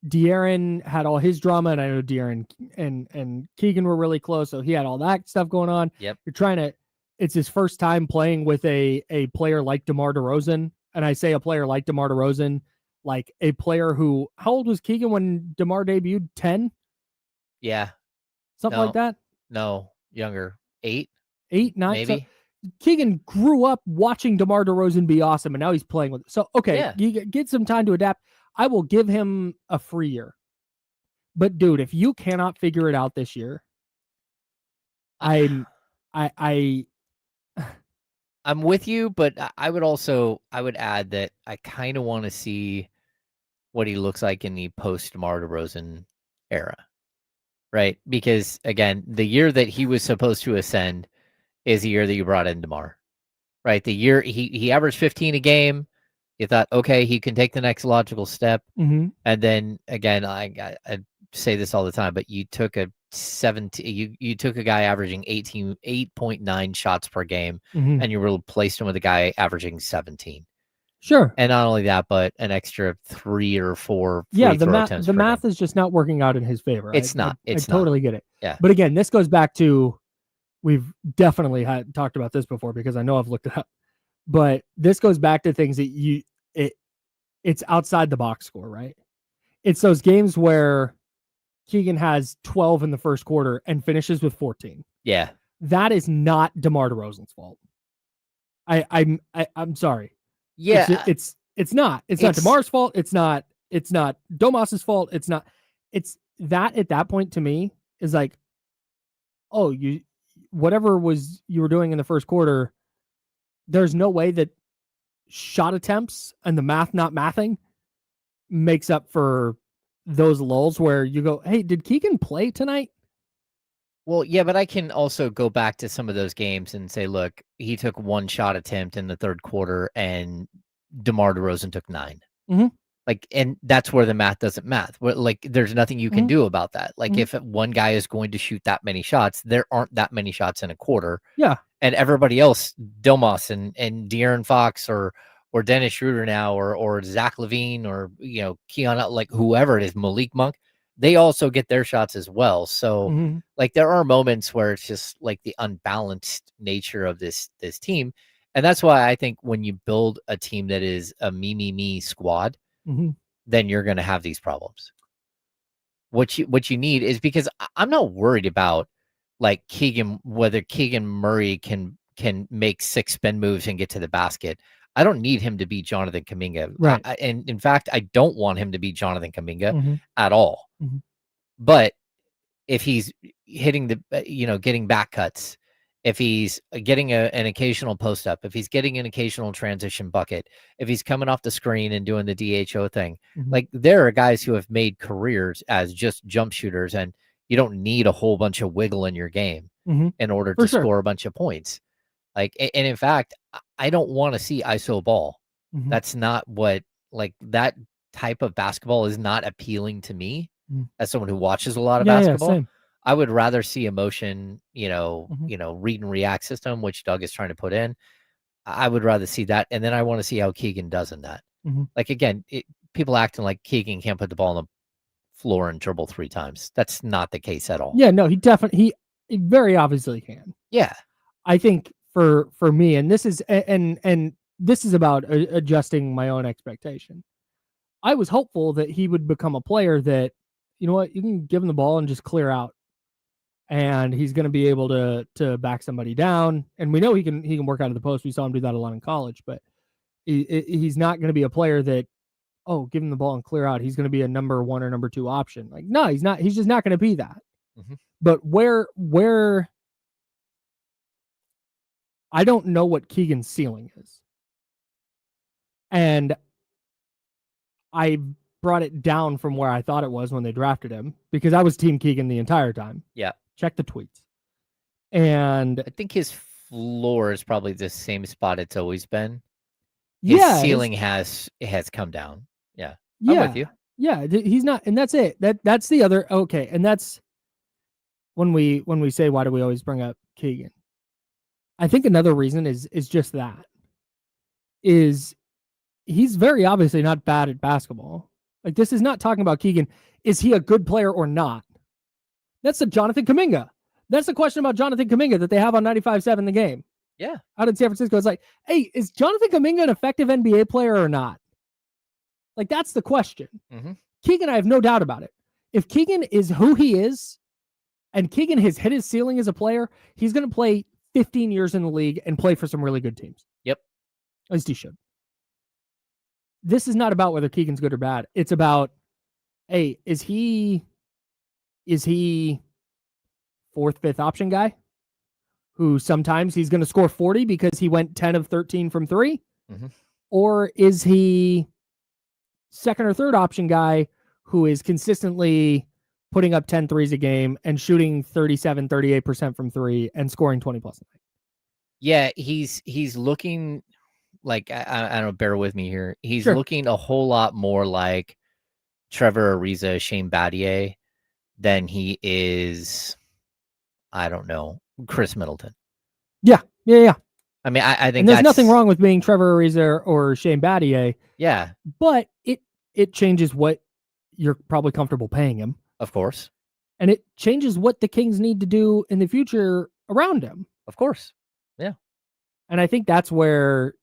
De'Aaron had all his drama, and I know De'Aaron and Keegan were really close, so he had all that stuff going on. Yep. You're trying to. It's his first time playing with a player like DeMar DeRozan, and I say a player like DeMar DeRozan, like a player who. How old was Keegan when DeMar debuted? 10. Yeah. Something No. like that. No, younger. 8, 8, 9. maybe. So Keegan grew up watching DeMar DeRozan be awesome, and now he's playing with it. So, okay, Yeah. you get some time to adapt. I will give him a free year. But dude, if you cannot figure it out this year, I'm with you, but I would add that I kind of want to see what he looks like in the post DeMar DeRozan era, right? Because again, the year that he was supposed to ascend is the year that you brought in DeMar, right? The year he averaged 15 a game. You thought, okay, he can take the next logical step. Mm-hmm. And then again, I say this all the time, but you took a 17, you took a guy averaging 8.9 shots per game, Mm-hmm. and you replaced him with a guy averaging 17. Sure. And not only that, but an extra 3 or 4 the math game. is just not working out in his favor. It's not. I totally get it. Yeah. But again, this goes back to, we've definitely talked about this before because I know I've looked it up. But this goes back to things that it's outside the box score, right? It's those games where Keegan has 12 in the first quarter and finishes with 14. Yeah. That is not DeMar DeRozan's fault. I'm sorry. Yeah. It's not DeMar's fault. It's not Domas's fault. It's that at that point to me is like, oh, whatever you were doing in the first quarter, there's no way that shot attempts and the math not mathing makes up for those lulls where you go, hey, did Keegan play tonight? Well, yeah, but I can also go back to some of those games and say, look, he took 1 shot attempt in the third quarter and DeMar DeRozan took 9. Mm-hmm. Like, and that's where the math doesn't math. Like, there's nothing you can do about that. Like, if one guy is going to shoot that many shots, there aren't that many shots in a quarter. Yeah. And everybody else, Domas and De'Aaron Fox or Dennis Schroeder now or Zach LaVine or, Keon, like whoever it is, Malik Monk, they also get their shots as well. So like there are moments where it's just like the unbalanced nature of this team. And that's why I think when you build a team that is a me squad, then you're going to have these problems. What you need is, because I'm not worried about like whether Keegan Murray can make 6 spin moves and get to the basket. I don't need him to be Jonathan Kuminga. Right. And in fact, I don't want him to be Jonathan Kuminga at all. But if he's hitting getting back cuts, if he's getting an occasional post up, if he's getting an occasional transition bucket, if he's coming off the screen and doing the DHO thing, like there are guys who have made careers as just jump shooters, and you don't need a whole bunch of wiggle in your game in order to score a bunch of points. Like, and in fact, I don't want to see ISO ball. That's not what, like, that type of basketball is not appealing to me as someone who watches a lot of basketball. Yeah, I would rather see a motion, read and react system, which Doug is trying to put in. I would rather see that. And then I want to see how Keegan does in that. Like, again, people acting like Keegan can't put the ball on the floor and dribble 3 times. That's not the case at all. Yeah, no, he very obviously can. Yeah. I think for me, and this is, and this is about adjusting my own expectation. I was hopeful that he would become a player that, you know what, you can give him the ball and just clear out, and he's going to be able to back somebody down. And we know he can work out of the post. We saw him do that a lot in college, but he's not going to be a player that, oh, give him the ball and clear out. He's going to be a number 1 or number 2 option. Like, no, he's not. He's just not going to be that. But where I don't know what Keegan's ceiling is. And I brought it down from where I thought it was when they drafted him, because I was Team Keegan the entire time. Yeah. Check the tweets. And I think his floor is probably the same spot it's always been. His ceiling has come down. Yeah. Yeah. I'm with you. Yeah. He's not, and that's it. That's the other, okay. And that's when we say, why do we always bring up Keegan? I think another reason is just that. He's very obviously not bad at basketball. Like, this is not talking about Keegan. Is he a good player or not? That's a Jonathan Kuminga. That's the question about Jonathan Kuminga that they have on 95.7 The Game. Yeah. Out in San Francisco. It's like, hey, is Jonathan Kuminga an effective NBA player or not? Like, that's the question. Keegan, I have no doubt about it. If Keegan is who he is, and Keegan has hit his ceiling as a player, he's going to play 15 years in the league and play for some really good teams. Yep. At least he should. This is not about whether Keegan's good or bad. It's about, hey, is he is he fourth, fifth option guy who sometimes he's going to score 40 because he went 10 of 13 from 3? Mm-hmm. Or is he second or third option guy who is consistently putting up 10 threes a game and shooting 37, 38% from 3 and scoring 20 plus a night? Yeah, he's looking like, I don't know, bear with me here. He's Sure. looking a whole lot more like Trevor Ariza, Shane Battier than he is, I don't know, Chris Middleton. Yeah. I mean, I think and there's nothing wrong with being Trevor Ariza or Shane Battier. Yeah, but it changes what you're probably comfortable paying him. Of course. And it changes what the Kings need to do in the future around him. Of course. Yeah. And I think that's where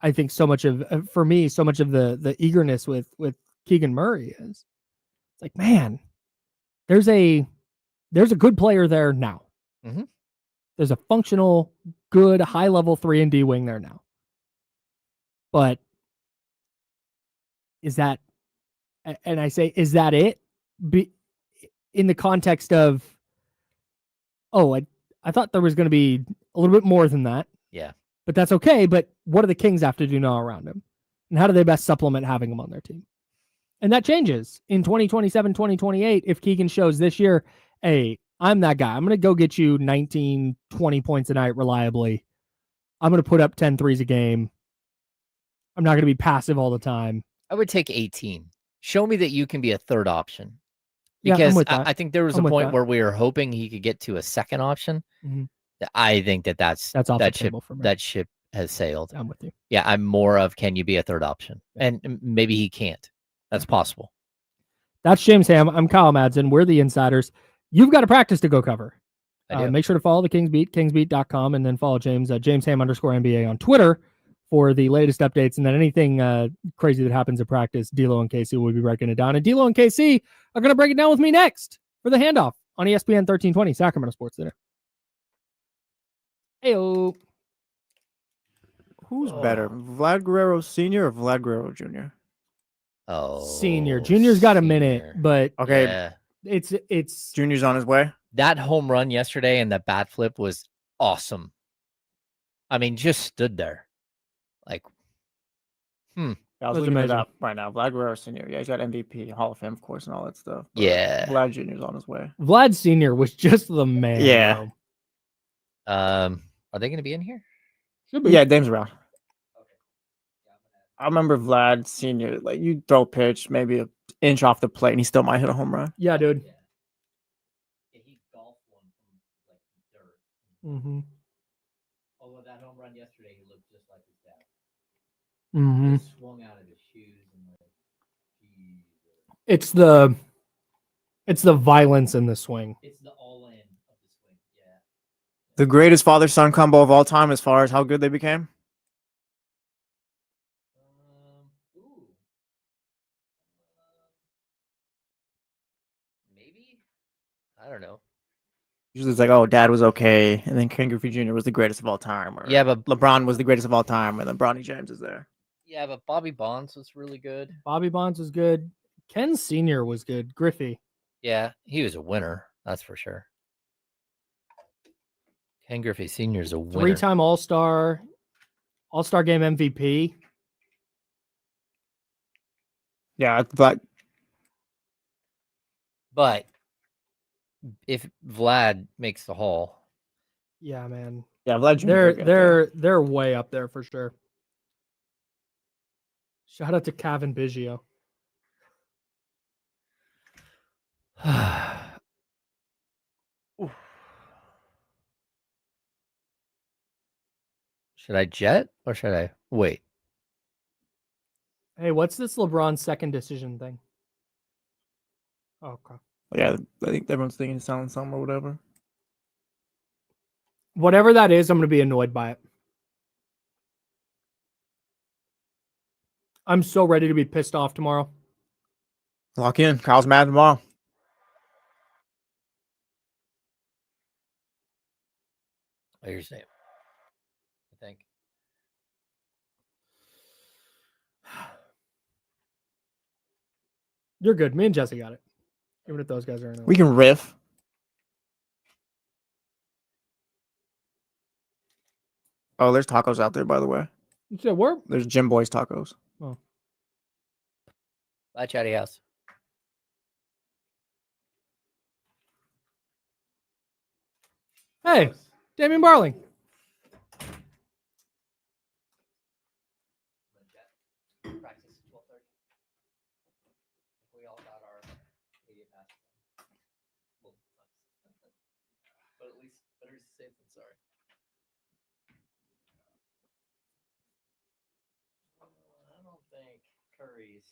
I think so much of, for me, so much of the eagerness with Keegan Murray is. It's like, man, there's a good player there now. Mm-hmm. There's a functional, good, high-level 3-and-D wing there now. But is that, and I say, is that it? In the context of, I thought there was going to be a little bit more than that. Yeah. But that's okay. But what do the Kings have to do now around him? And how do they best supplement having him on their team? And that changes in 2027, 2028. If Keegan shows this year, hey, I'm that guy. I'm going to go get you 19, 20 points a night reliably. I'm going to put up 10 threes a game. I'm not going to be passive all the time. I would take 18. Show me that you can be a third option. Yeah, Because I think there was a point where we were hoping he could get to a second option. Mm-hmm. I think that's off that the ship table for me. That ship has sailed. I'm with you. Yeah, I'm more of, can you be a third option? And maybe he can't. That's possible. That's James Ham. I'm Kyle Madsen. We're the insiders. You've got a practice to go cover. Make sure to follow the Kings Beat, kingsbeat.com, and then follow James at JamesHam_NBA on Twitter for the latest updates. And then anything crazy that happens at practice, D'Lo and KC will be breaking it down. And D'Lo and KC are going to break it down with me next for the handoff on ESPN 1320, Sacramento Sports Center. Heyo. Who's better, Vlad Guerrero Sr. or Vlad Guerrero Jr.? Oh, Senior. Junior's got a minute, but okay, yeah. It's Junior's on his way. That home run yesterday and the bat flip was awesome. I mean, just stood there. Like, I was looking it up right now. Vlad Guerrero Sr. Yeah, he's got MVP, Hall of Fame, of course, and all that stuff. But yeah. Vlad Jr.'s on his way. Vlad Sr. was just the man. Yeah. Are they going to be in here? Should be. Yeah, Dame's around. I remember Vlad Sr., like, you throw a pitch maybe an inch off the plate and he still might hit a home run. Yeah, dude. Yeah, he golfed one from like dirt. Mm-hmm. Although that home run yesterday, he looked just like his dad. Mm-hmm. He swung out of his shoes and like, Jesus. It's the violence in the swing. It's the all in of the swing. Yeah. The greatest father-son combo of all time as far as how good they became? Maybe? I don't know. Usually it's like, oh, dad was okay, and then Ken Griffey Jr. was the greatest of all time. Or Yeah, but LeBron was the greatest of all time, and then Bronny James is there. yeah, but Bobby Bonds was really good. Bobby Bonds was good. Ken Sr. was good. Griffey. Yeah, he was a winner. That's for sure. Ken Griffey Sr. is a winner. 3-time All-Star Game MVP. Yeah, but if Vlad makes the Hall, Yeah, man. yeah, Vlad Jr. They're way up there for sure. Shout out to Kevin Biggio. should I jet or should I wait? Hey, what's this LeBron second decision thing? Oh, okay. Yeah, I think everyone's thinking it's selling some or whatever. Whatever that is, I'm going to be annoyed by it. I'm so ready to be pissed off tomorrow. Lock in. Kyle's mad tomorrow. Oh, you're saying, I think. You're good. Me and Jesse got it. Even if those guys are in We can riff. Oh, there's tacos out there, by the way. You said where? There's Jim Boy's tacos. Oh. Bye, Chatty House. Hey, Damian Barling. Practice 12:30. We all got our idiot passes. Well, but at least better safe than sorry. I don't think Curry's.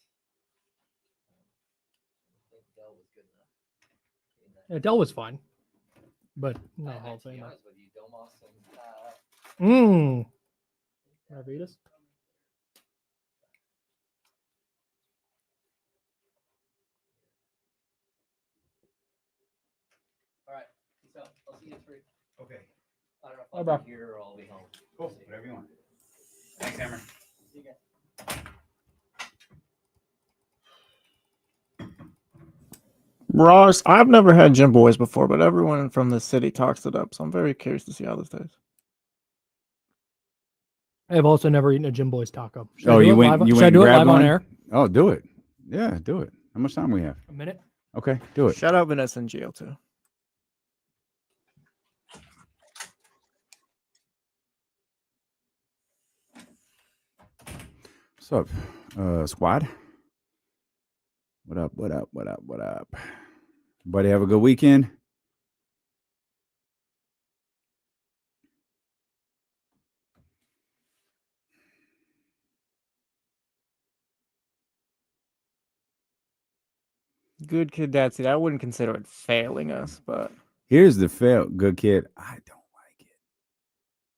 I think Dell was good enough. Yeah, Dell was fine, but no I whole to be thing. honest with you, Domas and Ravitas. all right. So I'll see you at 3. Okay. I don't know if Bye, I'll bro. be here or I'll be home. Cool. Whatever you want. Thanks, Hammer. See you guys. Ross, I've never had Jim Boy's before, but everyone from the city talks it up, so I'm very curious to see how this tastes. I've also never eaten a Jim Boy's taco. Should Oh, I do you it went. live- You should went I do and it grabbed live one? on air? Oh, do it. Yeah, do it. How much time we have? A minute. Okay, do it. Shout out Vanessa and Gio too. What's up, squad? What up? What up? What up? What up? Everybody have a good weekend. Good kid, that's it. I wouldn't consider it failing us, but Here's the fail, good kid. I don't like it.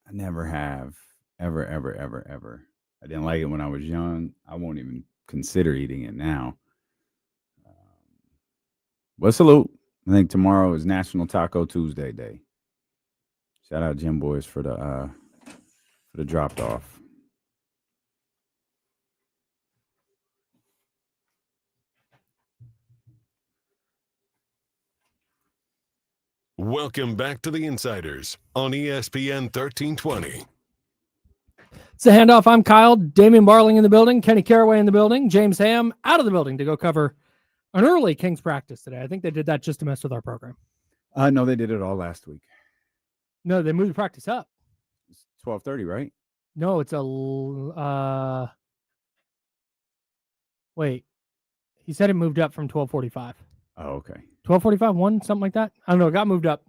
I never have. Ever, ever, ever, ever. I didn't like it when I was young. I won't even consider eating it now. But salute. I think tomorrow is National Taco Tuesday Day. Shout out Jim Boys for the dropped off. Welcome back to the Insiders on ESPN 1320. It's the Handoff. I'm Kyle. Damian Barling in the building. Kenny Caraway in the building. James Ham out of the building to go cover an early Kings practice today. I think they did that just to mess with our program. No, they did it all last week. No, they moved the practice up. It's 12:30, right? No, it's wait. He said it moved up from 12:45. Oh, okay. 12:45, 1, something like that. I don't know. It got moved up.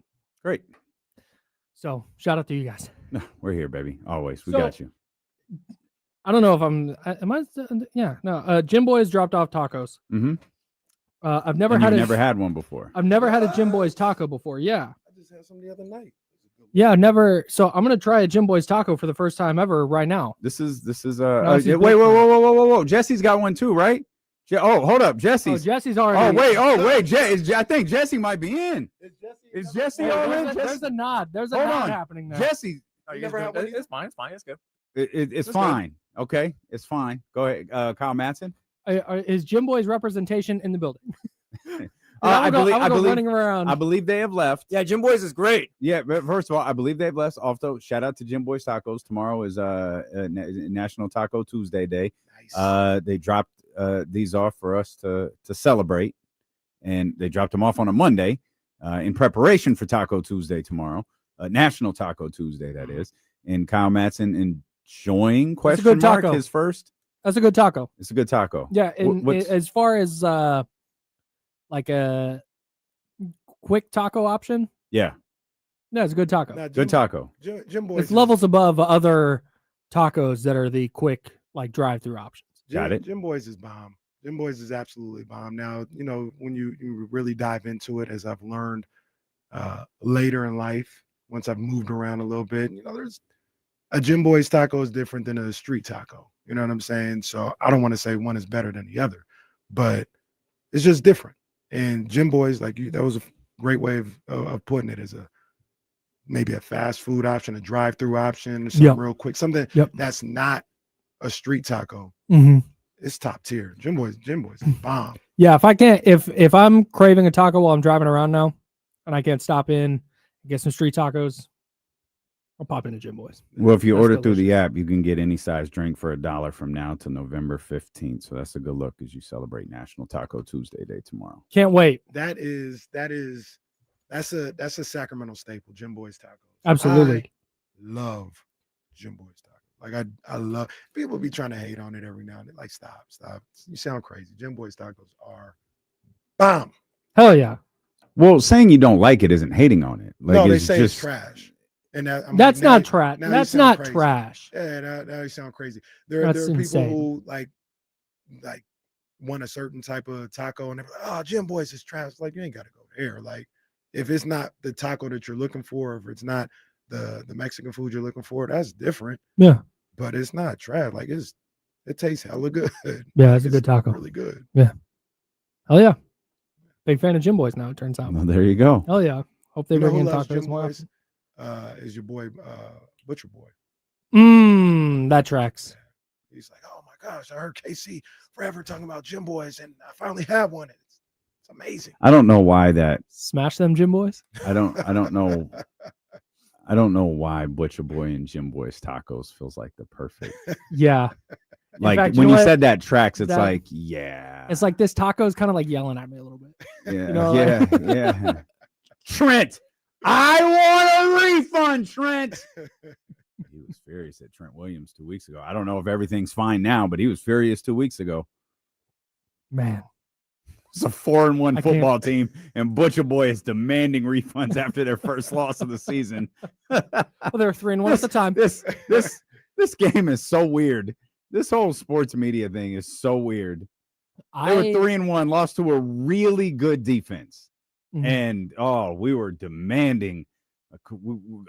Great. So shout out to you guys. No, we're here, baby. Always. We So, got you. I don't know if am I? Yeah, no. Jim Boy's dropped off tacos. Mm-hmm. I've never had never had one before. I've never had a Jim Boy's taco before. Yeah. I just had some the other night. Yeah, never. So I'm gonna try a Jim Boy's taco for the first time ever right now. This is this is wait, whoa. Jesse's got one too, right? Hold up, Jesse's. Oh, Jesse's already. Wait. I think Jesse might be in. Is Jesse already? There's a nod. There's a nod happening there. Jesse. It's fine. It's fine. It's good. It's fine. Good. Okay, it's fine. Go ahead, Kyle Madsen. Is Jim Boy's representation in the building? I believe running around. I believe they have left. Yeah, Jim Boy's is great. Yeah, but first of all, I believe they've left. Also, shout out to Jim Boy's Tacos. Tomorrow is National Taco Tuesday Day. Nice. They dropped these off for us to celebrate, and they dropped them off on a Monday in preparation for Taco Tuesday tomorrow, National Taco Tuesday, that is. And Kyle Madsen enjoying question mark taco. his first. That's a good taco. It's a good taco. Yeah, as far as like a quick taco option. Yeah. No, it's a good taco. Now, Good taco. Jim Boy's It's levels above other tacos that are the quick like drive-through options. Got it. Jim Boy's is bomb. Jim Boy's is absolutely bomb. Now, when you really dive into it, as I've learned later in life, once I've moved around a little bit, there's a Jim Boy's taco is different than a street taco. You know what I'm saying? So I don't want to say one is better than the other, but it's just different. And Jim Boy's, that was a great way of putting it, as maybe a fast food option, a drive-through option, something real quick, something that's not a street taco. Mm-hmm. It's top tier. Jim Boy's is bomb. Yeah, if I'm craving a taco while I'm driving around now, and I can't stop in, get some street tacos, I'll pop into Jim Boy's. Well, if you That's order through the delicious. app, you can get any size drink for $1 from now to November 15th. So that's a good look as you celebrate National Taco Tuesday Day tomorrow. Can't wait. That's a Sacramento staple, Jim Boy's Tacos. Absolutely. I love Jim Boy's Tacos. Like I love, people be trying to hate on it every now and then. Like, stop. You sound crazy. Jim Boy's Tacos are bomb. Hell yeah. Well, saying you don't like it isn't hating on it. Like, No, they it's say just it's trash. And that's not trash. That's not crazy. trash. Yeah, now you sound crazy. There are people insane. who like want a certain type of taco and they're like, oh, Jim Boy's is trash. Like, you ain't gotta go there. Like, if it's not the taco that you're looking for, if it's not the Mexican food you're looking for, that's different. Yeah. But it's not trash. Like, it tastes hella good. Yeah, it's a good taco. Really good. Yeah. Hell yeah. Big fan of Jim Boy's now, it turns out. Well, there you go. Hell yeah. Hope they You know bring who in loves tacos Jim more Boy's? Is your boy Butcher Boy. That tracks. He's like, oh my gosh, I heard KC forever talking about Jim Boy's, and I finally have one. It's amazing. I don't know why that. Smash them Jim Boys. I don't know. I don't know why Butcher Boy and Jim Boy's Tacos feels like the perfect. Yeah. Like fact, when you know you what? said that tracks, it's That- like, yeah. It's like this taco is kind of like yelling at me a little bit. Yeah, you know, yeah, like- yeah. Trent, I want a refund, Trent. He was furious at Trent Williams 2 weeks ago. I don't know if everything's fine now, but he was furious 2 weeks ago. Man. It's a 4-1 I football can't- team, and Butcher Boy is demanding refunds after their first loss of the season. Well, they're 3-1 at the time. This game is so weird. This whole sports media thing is so weird. They were 3-1, lost to a really good defense. Mhm. And we were demanding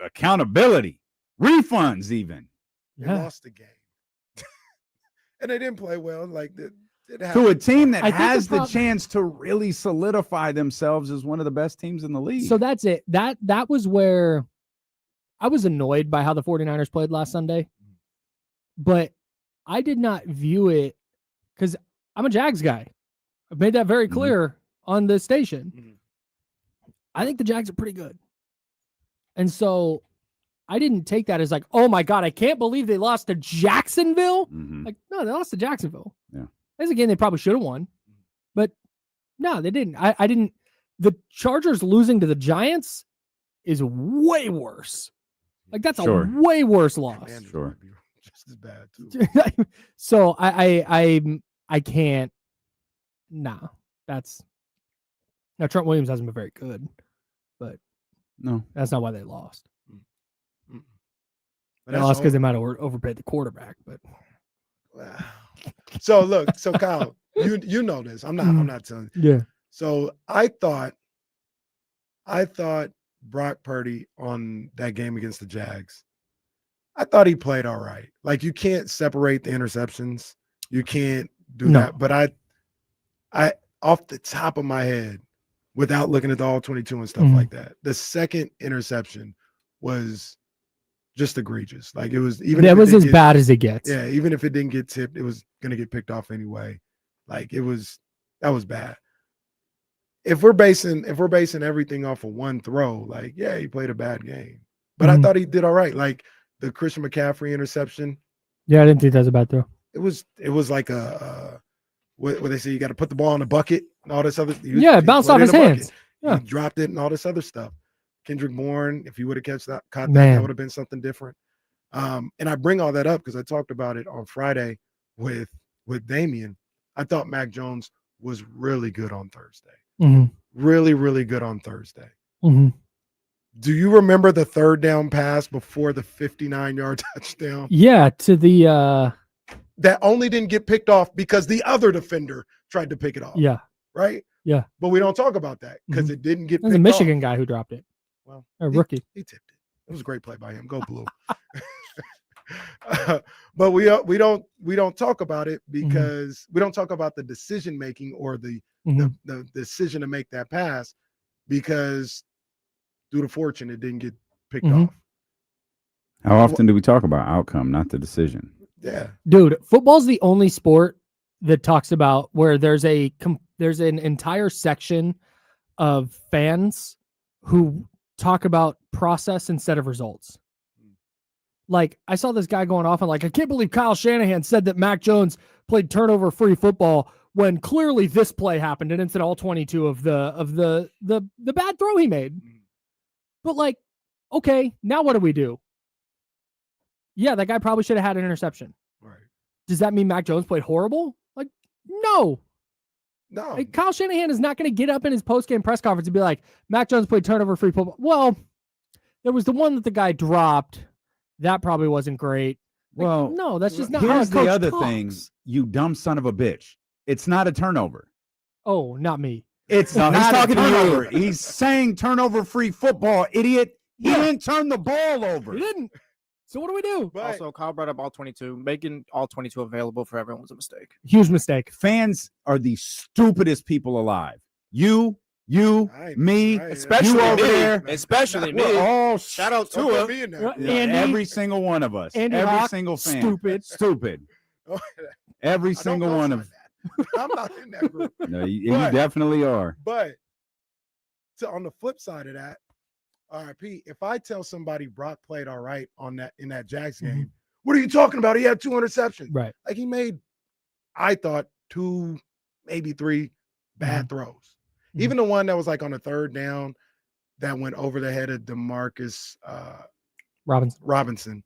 accountability, refunds even. They Yeah. lost the game. And they didn't play well. Like, To a team that I think has the the chance to really solidify themselves as one of the best teams in the league. So that's it. That was where I was annoyed by how the 49ers played last Sunday. But I did not view it because I'm a Jags guy. I've made that very clear on this station. Mhm. I think the Jags are pretty good. And so I didn't take that as like, oh my God, I can't believe they lost to Jacksonville. Mhm. Like, no, they lost to Jacksonville. Yeah. That's a game they probably should have won. But no, they didn't. I didn't. The Chargers losing to the Giants is way worse. Like, that's Sure. a way worse loss. Commanders Sure. might be just as bad too. So I can't. Nah, that's now Trent Williams hasn't been very good, but No. that's not why they lost. But They that's lost because all- they might have overpaid the quarterback. But Wow. So look, so Kyle, you know this. I'm not telling you. yeah, So I thought Brock Purdy on that game against the Jags, I thought he played all right. Like, you can't separate the interceptions. You can't do No. that. But I off the top of my head, without looking at the all 22 and stuff Mhm. like that, the second interception was just egregious. Like, it was even that if it was didn't as get- bad as it gets. Yeah, even if it didn't get tipped, it was going to get picked off anyway. Like, that was bad. If we're basing everything off of one throw, like, yeah, he played a bad game. But Mhm. I thought he did all right. Like, the Christian McCaffrey interception, Yeah, I didn't think that was a bad throw. it was like what they say, you got to put the ball in a bucket and all this other. Yeah, it bounced put off it in his a bucket. hands. Yeah. He dropped it and all this other stuff. Kendrick Bourne, if he would have caught that, Man. that would have been something different. And I bring all that up because I talked about it on Friday with Damian. I thought Mac Jones was really good on Thursday. Mhm. Really, really good on Thursday. Mhm. Do you remember the third down pass before the 59-yard touchdown? Yeah, to the That only didn't get picked off because the other defender tried to pick it off. yeah, Right? Yeah. But we don't talk about that because it didn't get it was picked a Michigan off. guy who dropped it. Well, A rookie. He tipped it. It was a great play by him. Go Blue. But we don't talk about it because we don't talk about the decision making or the decision to make that pass because due to fortune it didn't get picked off. How often do we talk about outcome, not the decision? Yeah. Dude, football's the only sport that talks about where there's an entire section of fans who talk about process instead of results. Like, I saw this guy going off and like, I can't believe Kyle Shanahan said that Mac Jones played turnover-free football when clearly this play happened and it's an all 22 of the bad throw he made. But like, okay, now what do we do? Yeah, that guy probably should have had an interception. Right. Does that mean Mac Jones played horrible? Like, no. Like, Kyle Shanahan is not going to get up in his post-game press conference and be like, Mac Jones played turnover-free football. Well, there was the one that the guy dropped. That probably wasn't great. Like, Well, no, that's just not how here's a coach the other talks. thing, you dumb son of a bitch. It's not a turnover. Oh, not me. It's No, he's not talking a to you. turnover. He's saying turnover-free football, idiot. He didn't turn the ball over. He didn't. So what do we do? But Also, Kyle brought up all 22. Making all 22 available for everyone was a mistake. Huge mistake. Fans are the stupidest people alive. You, Right, me, right, Especially you over me. there. Especially me. We're all Shout out don't to put him. me in there. Right. Yeah, Andy- every single one of us. Andy every Hawk, single fan. stupid. Every I don't single one of co-sign that. I'm not in that group. No, you But- definitely are. But on the flip side of that, all right, Pete, if I tell somebody Brock played all right in that Jags game, what are you talking about? He had 2 interceptions. Right. Like, he made, I thought, 2, maybe 3 bad throws. Even the one that was like on the 3rd down that went over the head of DeMarcus Robinson.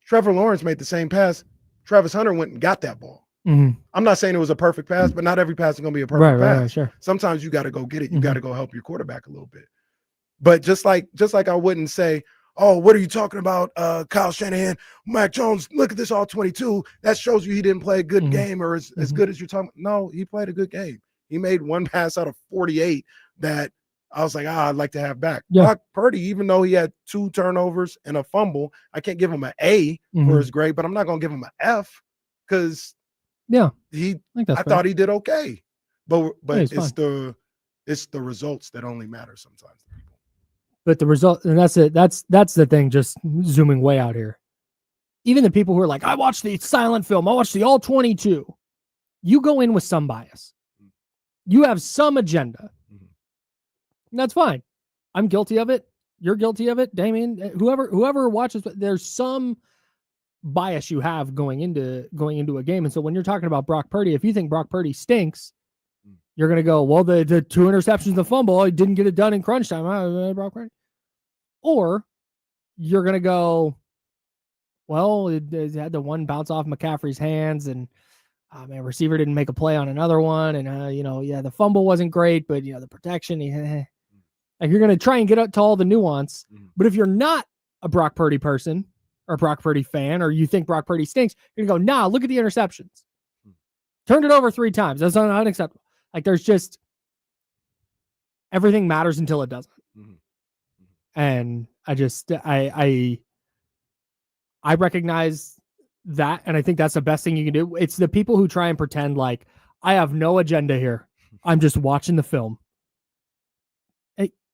Trevor Lawrence made the same pass. Travis Hunter went and got that ball. Mm-hmm. I'm not saying it was a perfect pass, but not every pass is going to be a perfect pass. Right, sure. Sometimes you got to go get it. You got to go help your quarterback a little bit. But just like I wouldn't say, oh, what are you talking about, Kyle Shanahan, Mac Jones, look at this all 22. That shows you he didn't play a good game or as good as you're talking. No, he played a good game. He made 1 pass out of 48 that I was like, I'd like to have back. Yeah. Brock Purdy, even though he had 2 turnovers and a fumble, I can't give him an A for his grade, but I'm not going to give him an F because I I thought he did okay. But he's it's the results that only matter sometimes to people. But the result, and that's it. That's the thing. Just zooming way out here. Even the people who are like, I watched the silent film. I watched the all 22. You go in with some bias. You have some agenda. And that's fine. I'm guilty of it. You're guilty of it. Damien, whoever watches, there's some bias you have going into a game. And so when you're talking about Brock Purdy, if you think Brock Purdy stinks, you're going to go, well, the 2 interceptions, the fumble, he didn't get it done in crunch time. Brock Purdy. Or you're going to go, well, it had the one bounce off McCaffrey's hands and receiver didn't make a play on another one. And, the fumble wasn't great, but, the protection, like you're going to try and get up to all the nuance. But if you're not a Brock Purdy person or a Brock Purdy fan, or you think Brock Purdy stinks, you're going to go, nah, look at the interceptions. Turned it over 3 times. That's unacceptable. Like there's just everything matters until it doesn't. And I recognize that. And I think that's the best thing you can do. It's the people who try and pretend like I have no agenda here. I'm just watching the film.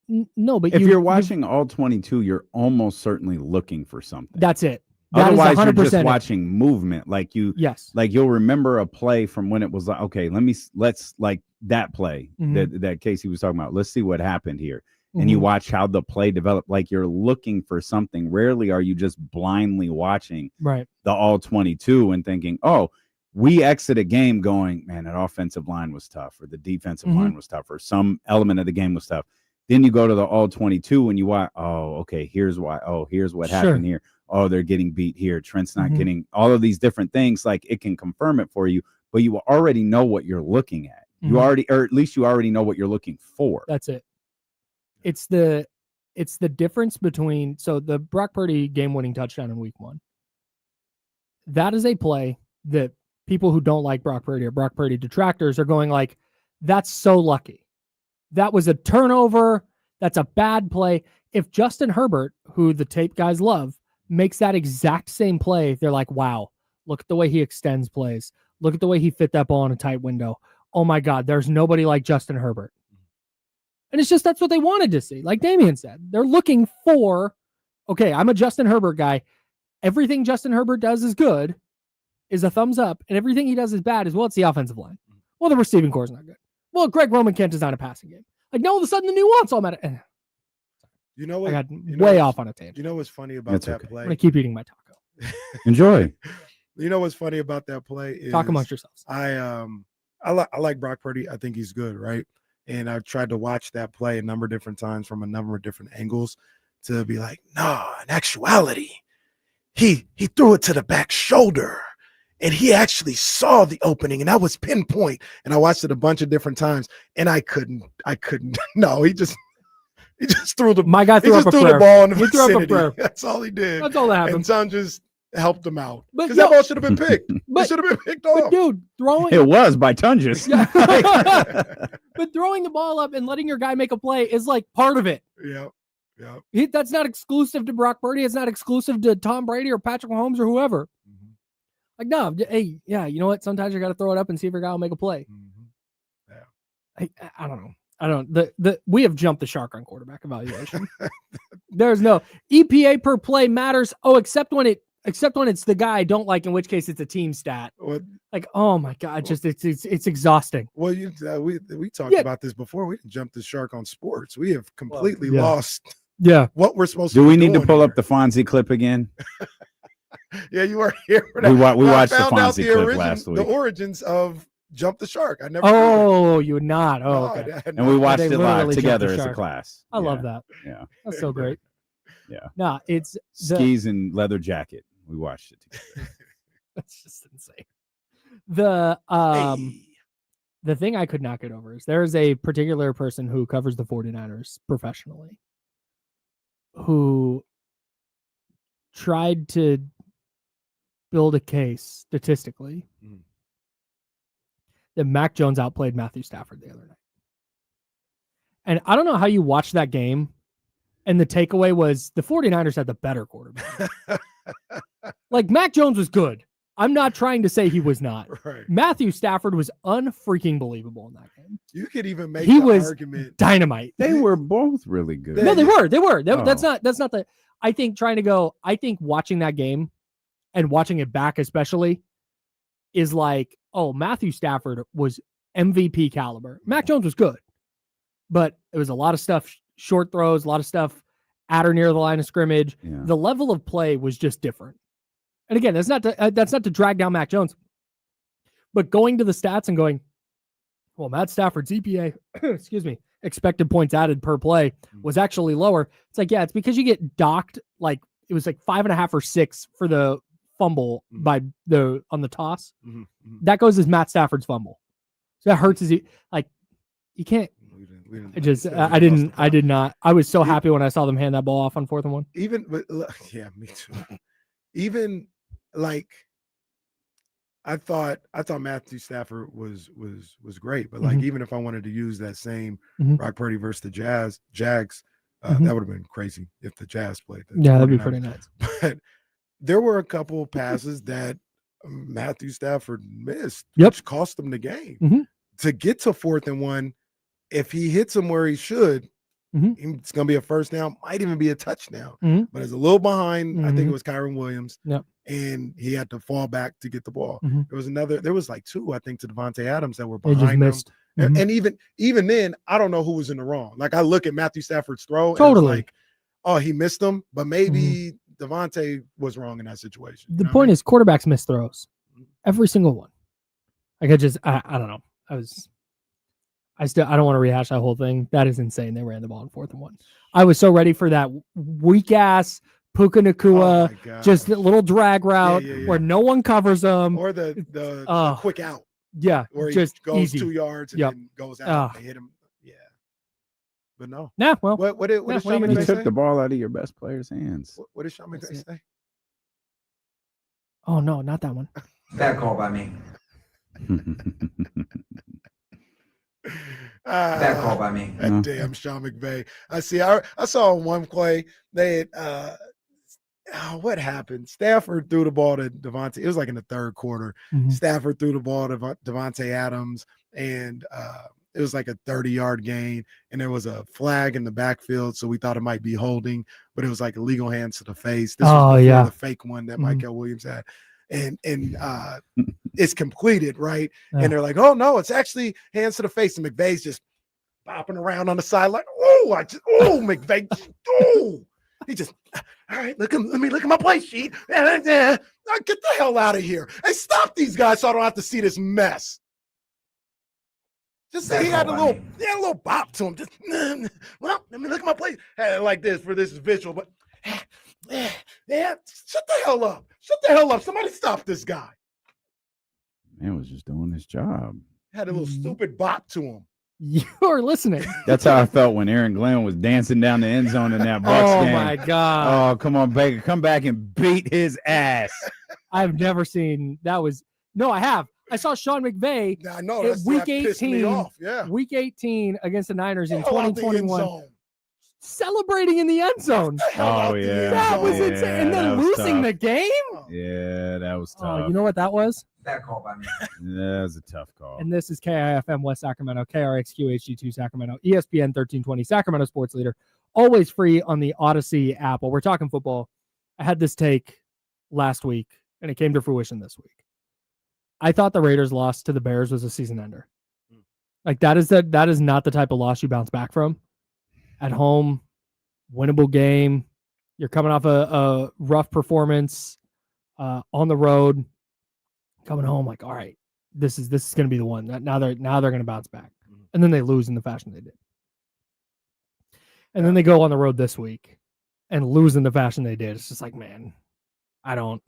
No, but if you're watching all 22, you're almost certainly looking for something. That's it. That Otherwise, you're 100% just watching movement. Like like you'll remember a play from when it was like, okay, let's like that play that Casey was talking about. Let's see what happened here. And you watch how the play developed. Like you're looking for something. Rarely are you just blindly watching the all 22 and thinking, oh, we exit a game going, man, that offensive line was tough, or the defensive line was tough, or some element of the game was tough. Then you go to the all 22 and you watch, oh, okay, here's why. Oh, here's what happened here. Oh, they're getting beat here. Trent's not getting all of these different things. Like it can confirm it for you, but you already know what you're looking at. You already, or at least you already know what you're looking for. That's it. It's the difference between, so the Brock Purdy game-winning touchdown in week 1. That is a play that people who don't like Brock Purdy or Brock Purdy detractors are going like, that's so lucky. That was a turnover. That's a bad play. If Justin Herbert, who the tape guys love, makes that exact same play, they're like, wow, look at the way he extends plays. Look at the way he fit that ball in a tight window. Oh my God, there's nobody like Justin Herbert. And it's just, that's what they wanted to see. Like Damien said, they're looking for, okay, I'm a Justin Herbert guy. Everything Justin Herbert does is good. is a thumbs up, and everything he does is bad, is, well, it's the offensive line. Well, the receiving core is not good. Well, Greg Roman can't design a passing game. Like, now all of a sudden the nuance all matter. You know what? I got way off on a tangent. You know what's funny about That's that okay. play? I'm going to keep eating my taco. Enjoy. You know what's funny about that play is Talk amongst yourselves. I like Brock Purdy. I think he's good, right? And I've tried to watch that play a number of different times from a number of different angles to be like, no, in actuality, he threw it to the back shoulder and he actually saw the opening and that was pinpoint. And I watched it a bunch of different times and I couldn't. No, he just threw the My guy threw up a threw prayer. the ball in the He threw up a vicinity. prayer. That's all he did. That's all that happened. And Son just helped him out. But Because that ball should have been picked. but- It should have been picked But off. dude, throwing It was by Tunges. but throwing the ball up and letting your guy make a play is like part of it. Yeah. Yeah. That's not exclusive to Brock Purdy. It's not exclusive to Tom Brady or Patrick Mahomes or whoever. Mm-hmm. Like, no, hey, yeah, you know what? Sometimes you got to throw it up and see if your guy will make a play. Mm-hmm. Yeah. I don't know. I don't. We have jumped the shark on quarterback evaluation. There's no EPA per play matters. Oh, except when it's the guy I don't like, in which case it's a team stat. Like, oh my god, just it's exhausting. Well, we talked about this before. We didn't jump the shark on sports. We have completely lost. Yeah. What we're supposed Do to. we be need to doing pull here. up the Fonzie clip again? Yeah, you were here for that. We When I watched the found out Fonzie clip origin- last week. The origins of Jump the Shark. I never. Oh, you would not. Oh, No, okay. I had And we not. watched They it live literally together jumped the as a shark. class. I love Yeah. that. Yeah. That's so great. Yeah. No, it's the, Skis and leather jacket. We watched it together. that's just insane. The thing I could not get over is there's a particular person who covers the 49ers professionally who tried to build a case statistically that Mac Jones outplayed Matthew Stafford the other night. And I don't know how you watched that game and the takeaway was the 49ers had the better quarterback. Like, Mac Jones was good. I'm not trying to say he was not. Right. Matthew Stafford was unfreaking believable in that game. You could even make He the was argument. dynamite. They were both really good. No, they were. Oh. That's not the. I think watching that game and watching it back, especially, is like, oh, Matthew Stafford was MVP caliber. Mac Jones was good, but it was a lot of stuff, short throws, a lot of stuff at or near the line of scrimmage. Yeah. The level of play was just different. And again, that's not to drag down Mac Jones, but going to the stats and going, well, Matt Stafford's EPA, excuse me, expected points added per play was actually lower. It's like, yeah, it's because you get docked. Like, it was like 5.5 or 6 for the fumble on the toss. That goes as Matt Stafford's fumble. So that hurts you can't. I did not. I was so happy when I saw them hand that ball off on 4th and 1. Yeah, me too. Even like I thought Matthew Stafford was great, but like even if I wanted to use that same Brock Purdy versus the Jags, that would have been crazy if the Jazz played. That'd be pretty nice. But there were a couple passes that Matthew Stafford missed, Yep. which cost him the game. To get to 4th and 1, if he hits him where he should, it's going to be a first down, might even be a touchdown. But it's a little behind. I think it was Kyron Williams. Yep. And he had to fall back to get the ball. There was like 2, I think, to Devontae Adams that were They just behind him. missed. And even then, I don't know who was in the wrong. Like, I look at Matthew Stafford's throw Totally. and it's like, oh, he missed him, but maybe Devontae was wrong in that situation. The point is, quarterbacks miss throws, every single one. Like, I don't know. I don't want to rehash that whole thing. That is insane. They ran the ball on 4th and 1. I was so ready for that weak ass Puka Nacua, just a little drag route where no one covers them, or the quick out. Yeah, where he just goes easy. 2 yards and then goes out and hit him. Yeah, but no. Nah, well, what did Sean You McVay took say? the ball out of your best player's hands. What did Sean McVay say? Oh no, not that one. Bad call by me. Bad call by me. Damn Sean McVay. I saw one play. They had what happened? Stafford threw the ball to Devontae. It was like in the 3rd quarter. Stafford threw the ball to Devontae Adams, and it was like a 30-yard gain, and there was a flag in the backfield, so we thought it might be holding, but it was like illegal hands to the face. This was before the fake one that Michael Williams had. and it's completed, right? And they're like, oh no, it's actually hands to the face. And McVay's just bopping around on the sideline. McVay, he just, all right, let me look at my play sheet. Now get the hell out of here and stop these guys so I don't have to see this mess. Just say he had a little bop to him. Just, well, let me look at my play like this for this visual, but yeah, shut the hell up. Shut the hell up. Somebody stop this guy. Man was just doing his job. Had a little stupid bop to him. You're listening. That's how I felt when Aaron Glenn was dancing down the end zone in that Bucs game. Oh my God. Oh, come on, Baker. Come back and beat his ass. I've never seen that I have. I saw Sean McVay week 18. Yeah. Week 18 against the Niners in 2021. Celebrating in the end zone. Oh, yeah. That was insane. And then losing the game? Yeah, that was tough. Oh, you know what that was? That call by me. Yeah, that was a tough call. And this is KIFM West Sacramento, KRXQ HD2 Sacramento, ESPN 1320, Sacramento Sports Leader. Always free on the Odyssey app. While we're talking football, I had this take last week, and it came to fruition this week. I thought the Raiders' loss to the Bears was a season ender. Like that is not the type of loss you bounce back from. At home, winnable game. You're coming off a rough performance on the road. Coming home, like, all right, this is going to be the one. Now they're going to bounce back, and then they lose in the fashion they did. And then they go on the road this week and lose in the fashion they did. It's just like, man, I don't.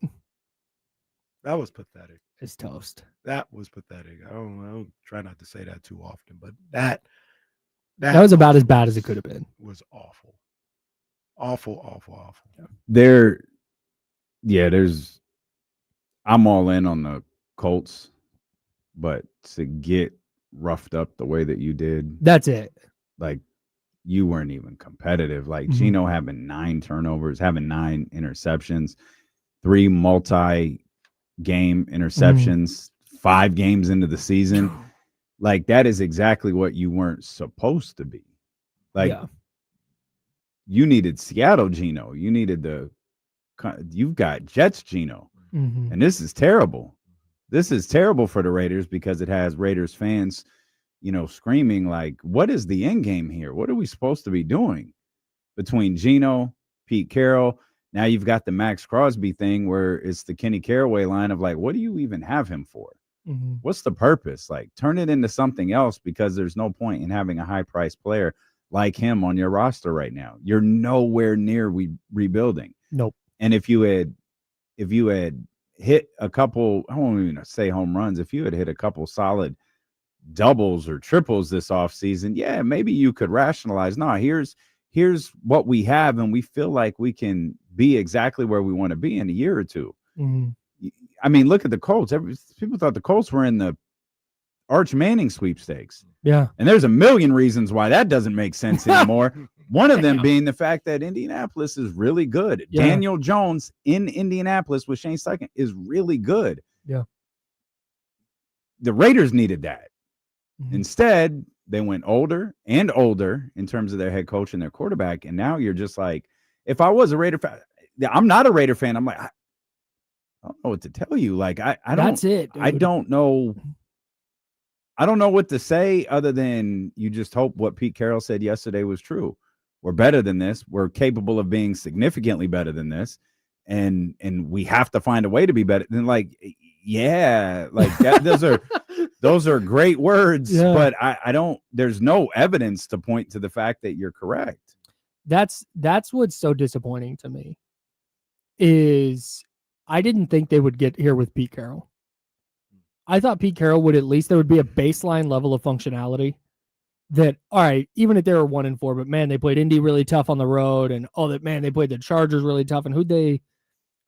That was pathetic. It's toast. That was pathetic. I don't try not to say that too often, but that was about as bad as it could have been. Was awful. Awful. I'm all in on the Colts, but to get roughed up the way that you did, that's it. Like you weren't even competitive. Like Gino having 9 turnovers, having 9 interceptions, 3 multi-game interceptions, 5 games into the season. Like that is exactly what you weren't supposed to be. Like you needed Seattle Gino. You needed you've got Jets Gino. And this is terrible. This is terrible for the Raiders because it has Raiders fans, screaming like, what is the end game here? What are we supposed to be doing? Between Gino, Pete Carroll, now you've got the Max Crosby thing where it's the Kenny Caraway line of like, what do you even have him for? What's the purpose? Like, turn it into something else because there's no point in having a high-priced player like him on your roster right now. You're nowhere near rebuilding. Nope. And if you had hit a couple, I won't even say home runs, if you had hit a couple solid doubles or triples this offseason, yeah, maybe you could rationalize, no, here's what we have, and we feel like we can be exactly where we want to be in a year or two. I mean, look at the Colts. People thought the Colts were in the Arch Manning sweepstakes. Yeah. And there's a million reasons why that doesn't make sense anymore. One of them being the fact that Indianapolis is really good. Yeah. Daniel Jones in Indianapolis with Shane Steichen is really good. Yeah. The Raiders needed that. Instead, they went older and older in terms of their head coach and their quarterback. And now you're just like, if I was a Raider fan, I'm not a Raider fan. I'm like, I don't know what to tell you. Like, I don't. That's it. Dude. I don't know what to say other than you just hope what Pete Carroll said yesterday was true. We're better than this. We're capable of being significantly better than this. And we have to find a way to be better. Then like, yeah, like that, those are great words, but I don't, there's no evidence to point to the fact that you're correct. That's what's so disappointing to me is I didn't think they would get here with Pete Carroll. I thought Pete Carroll would at least there would be a baseline level of functionality that, all right, even if they were 1-4, but man, they played Indy really tough on the road, and they played the Chargers really tough, and who'd they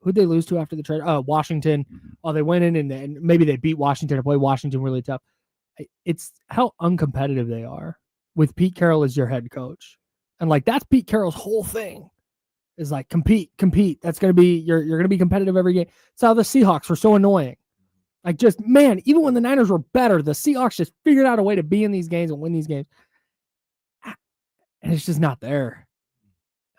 lose to after the trade? Washington. Oh, they went in and maybe they beat Washington and played Washington really tough. It's how uncompetitive they are with Pete Carroll as your head coach, and like that's Pete Carroll's whole thing. Is like compete. That's gonna be you're gonna be competitive every game. It's how the Seahawks were so annoying. Like just man, even when the Niners were better, the Seahawks just figured out a way to be in these games and win these games, and it's just not there.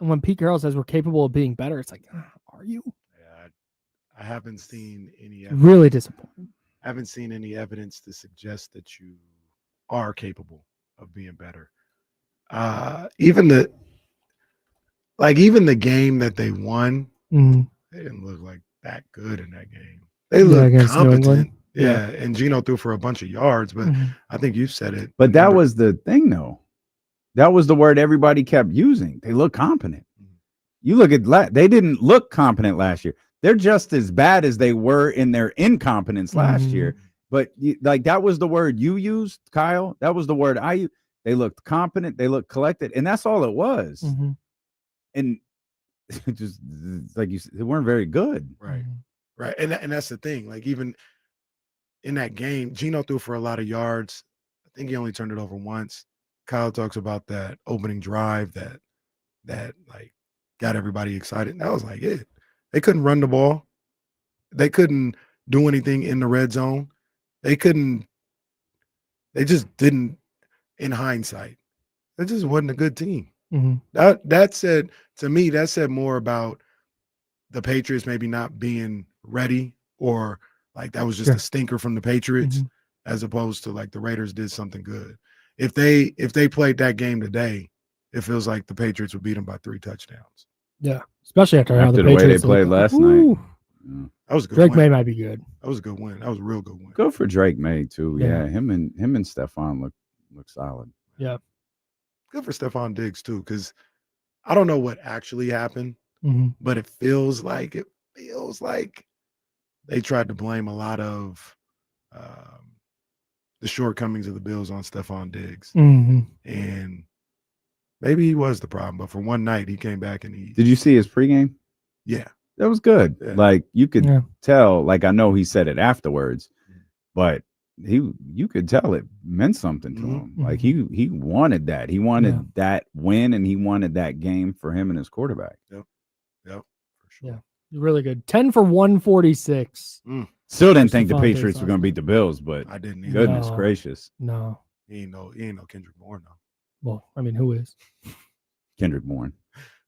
And when Pete Carroll says we're capable of being better, it's like, are you? Yeah, I haven't seen any Really disappointing. I haven't seen any evidence to suggest that you are capable of being better. Even the game that they won, Mhm. they didn't look like that good in that game. They look against New England. competent. Yeah, and Geno threw for a bunch of yards, but I think you said it. But that was the thing, though. That was the word everybody kept using. They look competent. You look at they didn't look competent last year. They're just as bad as they were in their incompetence last year. But like that was the word you used, Kyle. That was the word I used. They looked competent. They looked collected, and that's all it was. And just like you said, they weren't very good. Right. Right. And that's the thing. Like even in that game, Geno threw for a lot of yards. I think he only turned it over once. Kyle talks about that opening drive that like got everybody excited. And that was like it. They couldn't run the ball. They couldn't do anything in the red zone. They just didn't, in hindsight. It just wasn't a good team. That said, to me, that said more about the Patriots maybe not being ready, or like that was just a stinker from the Patriots, as opposed to like the Raiders did something good. If they played that game today, it feels like the Patriots would beat them by 3 touchdowns. Yeah, especially after how the way Patriots they played last night. That was a good Drake win. May might be good. That was a good win. That was a real good win. Good for Drake May too. Yeah. Yeah, him and Stephon look solid. Yeah. Good for Stephon Diggs too, because I don't know what actually happened, but it feels like they tried to blame a lot of the shortcomings of the Bills on Stephon Diggs, and maybe he was the problem. But for one night, he came back and he. Did you see his pregame? Yeah, that was good. Yeah. Like you could tell. Like I know he said it afterwards, but you could tell it meant something to him. Like he wanted that. He wanted that win, and he wanted that game for him and his quarterback. Yep, for sure. Yeah, really good. 10 for 146. Still didn't think the Patriots were going to beat the Bills, but I didn't either. Goodness gracious. No. He ain't no Kendrick Bourne though. Well, I mean, who is? Kendrick Bourne.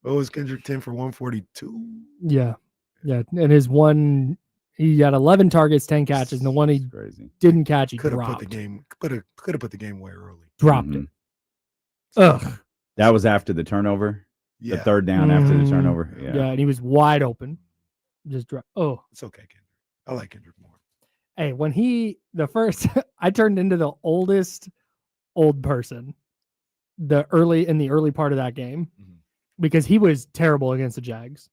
What was Kendrick 10 for 142? Yeah. Yeah. And his one, he had 11 targets, 10 catches, and the one he didn't catch, he Could have dropped. put the game away early. Dropped it. Ugh. That was after the turnover. Yeah. The third down after the turnover. Yeah. Yeah, and he was wide open. Just dropped. Oh. It's okay, Kendrick. I like Kendrick more. Hey, when I turned into the oldest old person in the early part of that game because he was terrible against the Jags.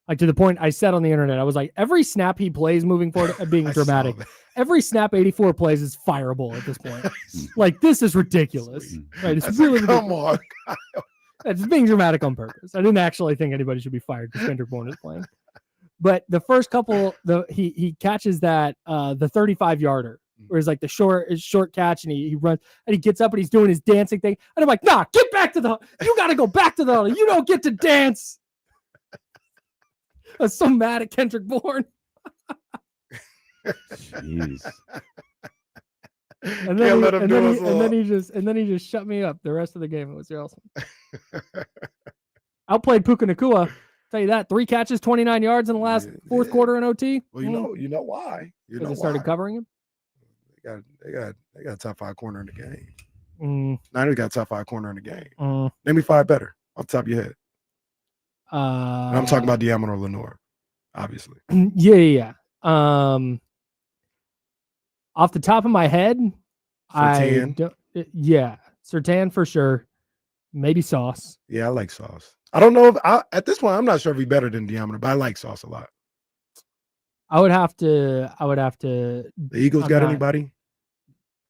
Like to the point I said on the internet, I was like, every snap he plays moving forward, being dramatic, every snap 84 plays is fireable at this point. Like this is ridiculous. Right? It's really come on. It's being dramatic on purpose. I didn't actually think anybody should be fired because Kendrick Bourne is playing. But the first couple, he catches that the 35-yarder, where it's like the short catch, and he runs and he gets up and he's doing his dancing thing, and I'm like, nah, get back to the. You got to go back to the huddle. You don't get to dance. I was so mad at Kendrick Bourne. Jeez. And then he just shut me up the rest of the game. It was awesome. Outplayed Puka Nacua. Tell you that 3 catches, 29 yards in the last fourth quarter in OT. Well, you know why? They started covering him. They got top 5 corner in the game. Niners got top 5 corner in the game. Name me 5 better off the top of your head. And I'm talking about Diamond Lenore, obviously. Yeah. Off the top of my head, Surtain. Surtain for sure. Maybe Sauce. Yeah, I like Sauce. I don't know if at this point I'm not sure if he's better than Diamond, but I like Sauce a lot. I would have to. The Eagles got anybody?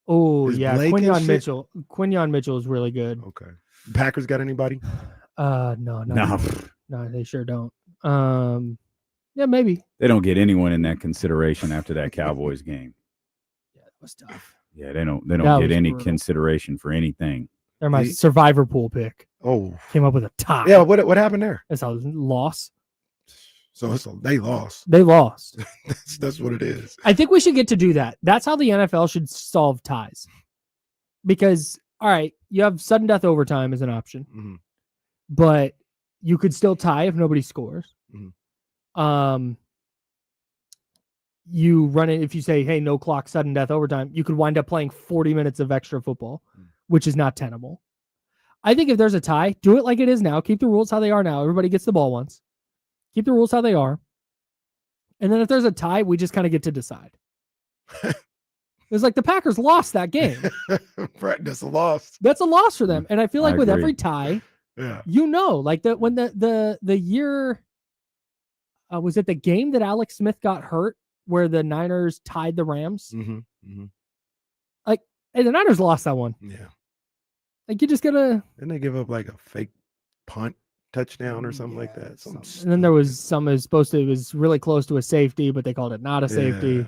Oh Is yeah, Blake Quinyon and shit? Mitchell. Quinyon Mitchell is really good. Okay. Packers got anybody? No, they sure don't. Yeah, maybe. They don't get anyone in that consideration after that Cowboys game. Yeah, that was tough. Yeah, they don't get any brutal. consideration for anything. They're my survivor pool pick. Oh, came up with a tie. Yeah, what happened there? It's a loss. So they lost. They lost. that's what it is. I think we should get to do that. That's how the NFL should solve ties. Because, all right, you have sudden death overtime as an option, but you could still tie if nobody scores. you run it, if you say, hey, no clock, sudden death, overtime, you could wind up playing 40 minutes of extra football, which is not tenable. I think if there's a tie, do it like it is now. Keep the rules how they are now. Everybody gets the ball once. Keep the rules how they are. And then if there's a tie, we just kind of get to decide. It's like the Packers lost that game. Right, that's a loss. That's a loss for them. And I feel like with agree. every tie, Yeah. like when the year, was it the game that Alex Smith got hurt where the Niners tied the Rams? Mm-hmm. Mm-hmm. Like, hey, the Niners lost that one. Yeah. Like, you just gotta. Didn't they give up like a fake punt touchdown or something like that? And then there was some it was really close to a safety, but they called it not a safety. Yeah.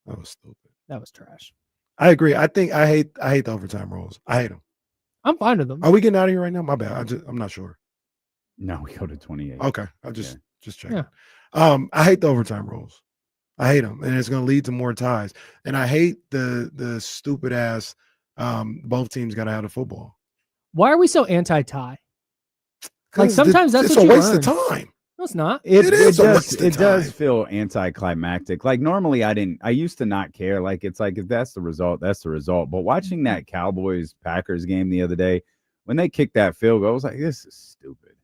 That was stupid. That was trash. I agree. I hate the overtime rules. I hate them. I'm fine with them. Are we getting out of here right now? My bad. I'm not sure. No, we go to 28. Okay. I'll just check. Yeah. I hate the overtime rules. I hate them, and it's going to lead to more ties. And I hate the stupid ass. Both teams got to have the football. Why are we so anti-tie? Like sometimes that's it's what a you waste learn. of time. No, it's not. It does feel anticlimactic. Like normally I used to not care. Like it's like if that's the result, that's the result. But watching that Cowboys Packers game the other day, when they kicked that field goal, I was like, this is stupid.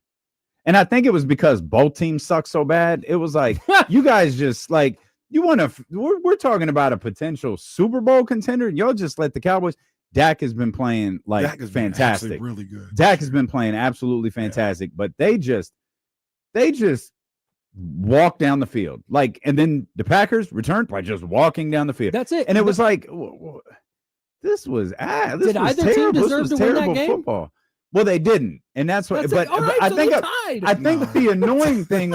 And I think it was because both teams suck so bad. It was like you guys just like you want to. We're talking about a potential Super Bowl contender. Y'all just let the Cowboys. Dak has been playing like fantastic, really good. Dak has been playing absolutely fantastic, but they just walk down the field. Like, and then the Packers returned by just walking down the field. That's it. And it was like, this was Did either team deserve to win that game? Football. Well, they didn't, and that's what. But I think the annoying thing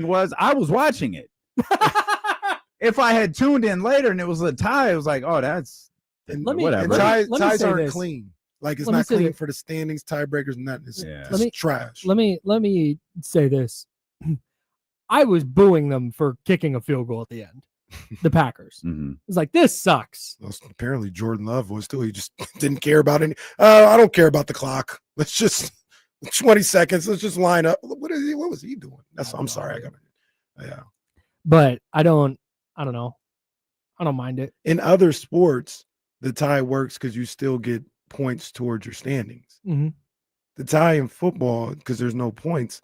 was, I was watching it. If I had tuned in later and it was a tie, it was like, oh, that's whatever. Ties aren't clean. Like it's not clean for the standings, tiebreakers, nothing. It's trash. Let me say this. I was booing them for kicking a field goal at the end. The Packers. It was like, this sucks. Well, apparently Jordan Love was too. He just didn't care about any. I don't care about the clock. Let's just 20 seconds. Let's just line up. What was he doing? I'm sorry. I got it. Yeah. But I don't know. I don't mind it. In other sports, the tie works because you still get points towards your standings. The tie in football, because there's no points.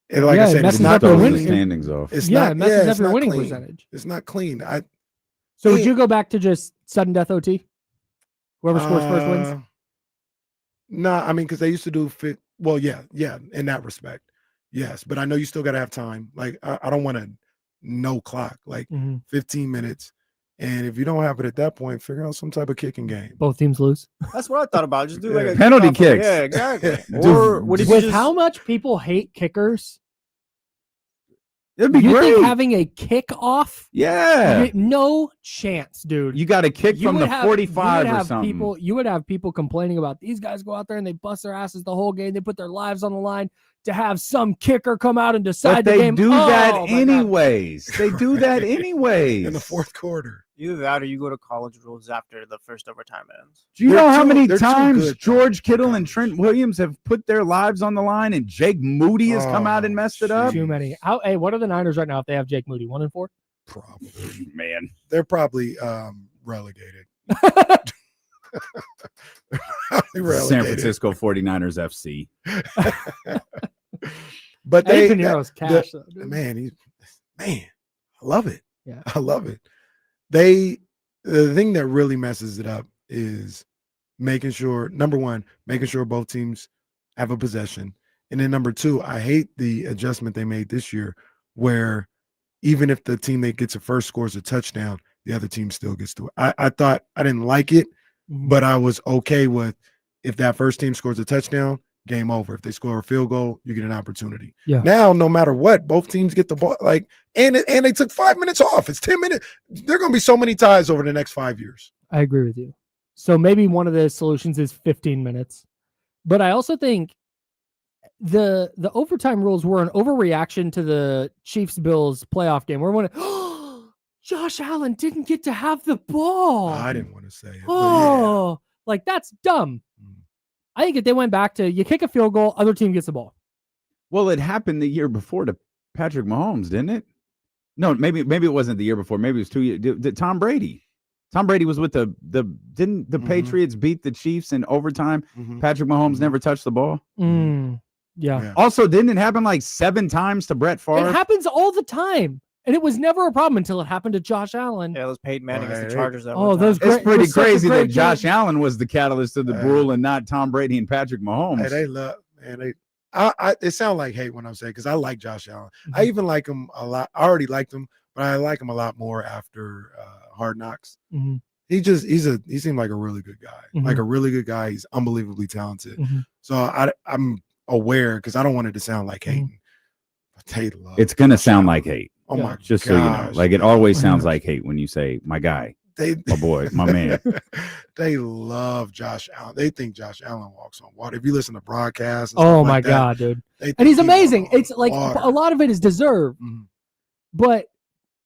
And like I said, it's not the winning standings off. It's it messes up your winning clean. percentage. It's not clean. So would you go back to just sudden death OT? Whoever scores first wins? No, I mean, because they used to do fit. Well, yeah, in that respect. Yes, but I know you still got to have time. Like, I don't want to no clock, like 15 minutes. And if you don't have it at that point, figure out some type of kicking game. Both teams lose. That's what I thought about. Just do like a penalty kicks. Yeah, exactly. Or with how much people hate kickers, it'd be you great. think having a kickoff? Yeah. No chance, dude. You got to kick from the 45 or something. You would have people complaining about these guys go out there and they bust their asses the whole game. They put their lives on the line to have some kicker come out and decide the game. They do that anyways. They do that anyways. In the fourth quarter. Either that or you go to college rules after the first overtime ends. Do you know how many times George Kittle and Trent Williams have put their lives on the line and Jake Moody has come out and messed it up? Too many. Hey, what are the Niners right now if they have Jake Moody? 1-4? Probably. Man. They're probably relegated. San Francisco 49ers FC. But Panero's cash. Man, I love it. Yeah. I love it. The thing that really messes it up is making sure, number one, making sure both teams have a possession. And then number two, I hate the adjustment they made this year where even if the team that gets a first scores a touchdown, the other team still gets to it. I thought I didn't like it, but I was okay with if that first team scores a touchdown, game over. If they score a field goal, you get an opportunity. Yeah. Now, no matter what, both teams get the ball. Like, and they took 5 minutes off. It's 10 minutes. There are going to be so many ties over the next 5 years. I agree with you. So maybe one of the solutions is 15 minutes. But I also think the overtime rules were an overreaction to the Chiefs-Bills playoff game. We're one, Josh Allen didn't get to have the ball. I didn't want to say it. Oh, like that's dumb. I think if they went back to you kick a field goal, other team gets the ball. Well, it happened the year before to Patrick Mahomes, didn't it? No, maybe it wasn't the year before. Maybe it was 2 years. Tom Brady. Tom Brady was with didn't the Patriots beat the Chiefs in overtime? Patrick Mahomes never touched the ball. Yeah. Also, didn't it happen like 7 times to Brett Favre? It happens all the time. And it was never a problem until it happened to Josh Allen. Yeah, those Peyton Manning against the Chargers. It's pretty crazy that Josh Allen was the catalyst of the rule and not Tom Brady and Patrick Mahomes. Hey, they love, man. It sounds like hate when I'm saying, because I like Josh Allen. I even like him a lot. I already liked him, but I like him a lot more after Hard Knocks. He seemed like a really good guy. Like a really good guy. He's unbelievably talented. So I'm aware, because I don't want it to sound like hating. But they love it's gonna sound like hate. Oh my just so you know, like it always sounds like hate when you say my guy, my boy, my man. They love Josh Allen. They think Josh Allen walks on water. If you listen to broadcasts, oh my God, dude, and he's amazing. It's like a lot of it is deserved, but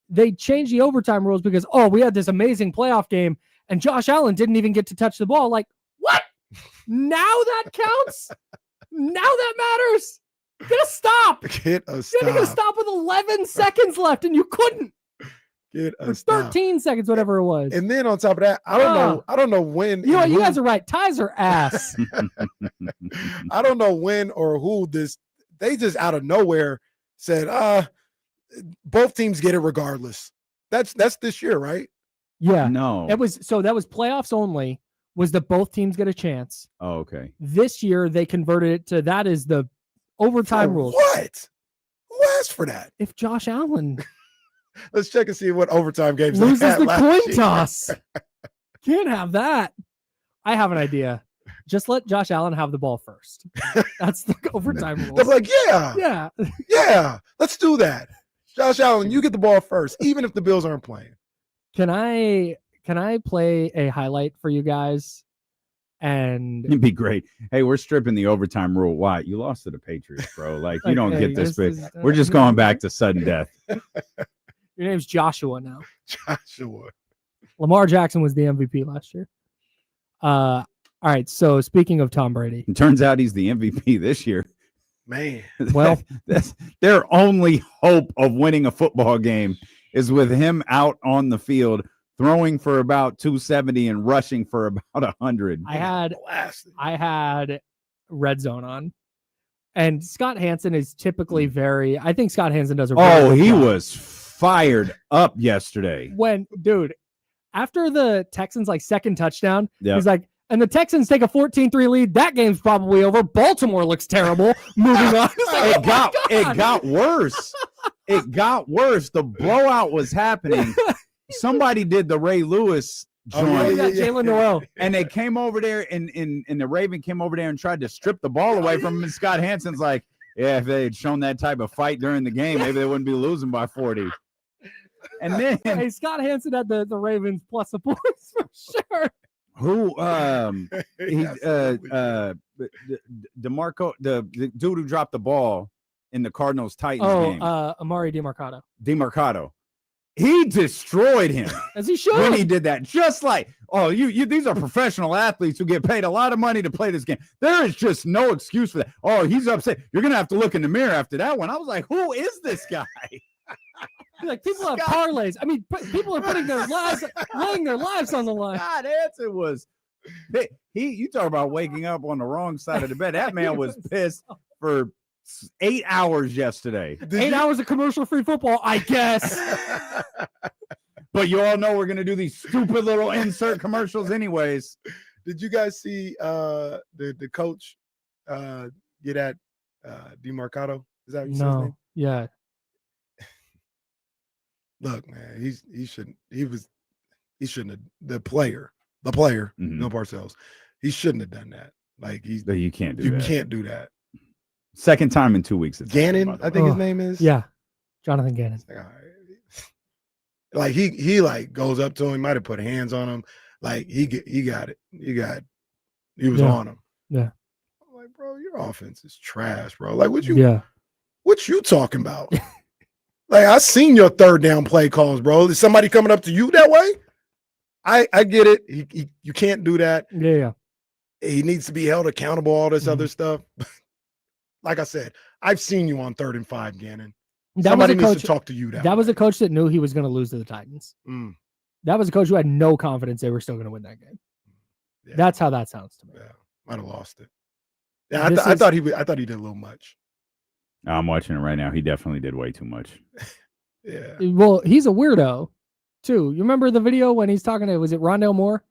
they changed the overtime rules because we had this amazing playoff game and Josh Allen didn't even get to touch the ball. Like, what? Now that counts? Now that matters? Get a stop. Get a stop. You had to get a stop with 11 seconds left, and you couldn't. Get a 13 seconds, whatever it was. And then on top of that, I don't know when. You know what? You guys are right. Ties are ass. I don't know when or who this. They just out of nowhere said, both teams get it regardless. That's this year, right? Yeah. No. That was playoffs only. Was that both teams get a chance? Oh, okay. This year they converted it to that is the overtime rules. What? Who asked for that? If Josh Allen let's check and see what overtime games loses they had the last coin year. toss. Can't have that. I have an idea. Just let Josh Allen have the ball first. That's the overtime rule. They're like, yeah, let's do that. Josh Allen, you get the ball first, even if the Bills aren't playing. Can I play a highlight for you guys? And it'd be great. Hey, we're stripping the overtime rule. Why? You lost to the Patriots, bro. Like you don't get this big. We're just going back to sudden death. Your name's Joshua now. Joshua. Lamar Jackson was the MVP last year. All right. So speaking of Tom Brady, it turns out he's the MVP this year. Man, well, that's their only hope of winning a football game is with him out on the field, throwing for about 270 and rushing for about 100. I had Red Zone on, and Scott Hansen is typically very. I think Scott Hansen does a. He was fired up yesterday. Dude, after the Texans second touchdown, he's like, and the Texans take a 14-3 lead. That game's probably over. Baltimore looks terrible. Moving on. It got worse. It got worse. The blowout was happening. Somebody did the Ray Lewis joint. Jalen Noel. And they came over there, and the Raven came over there and tried to strip the ball away from him. And Scott Hansen's like, yeah, if they had shown that type of fight during the game, maybe they wouldn't be losing by 40. And then hey, Scott Hansen had the Ravens plus the points for sure. Who DeMarco, the dude who dropped the ball in the Cardinals Titans game. Amari DeMarcado. He destroyed him. As he should. When he did that. Just like, you these are professional athletes who get paid a lot of money to play this game. There is just no excuse for that. Oh, he's upset. You're gonna have to look in the mirror after that one. I was like, who is this guy? People have parlays. I mean, people are putting their lives, laying their lives on the line. God, answer was you talk about waking up on the wrong side of the bed. That man was pissed for 8 hours yesterday. 8 hours of commercial-free football, I guess. But you all know we're gonna do these stupid little insert commercials anyways. Did you guys see the coach get at DeMarcado? Is that his name? Yeah. Look, man, he shouldn't have the player, Bill Parcells. He shouldn't have done that. You can't do that. Second time in 2 weeks. Gannon, I think his name is. Yeah, Jonathan Gannon. He goes up to him, might have put hands on him. He got it. He was on him. Yeah. I'm like, bro, your offense is trash, bro. What you talking about? I seen your third down play calls, bro. Is somebody coming up to you that way? I get it. You can't do that. Yeah. He needs to be held accountable, all this other stuff. Like I said, I've seen you on 3rd and 5, Gannon. Somebody needs to talk to you. That was a coach that knew he was going to lose to the Titans. That was a coach who had no confidence they were still going to win that game. Yeah. That's how that sounds to me. Yeah, might have lost it. Yeah, I thought he did a little much. I'm watching it right now. He definitely did way too much. Yeah. Well, he's a weirdo too. You remember the video when he's talking to, was it Rondale Moore?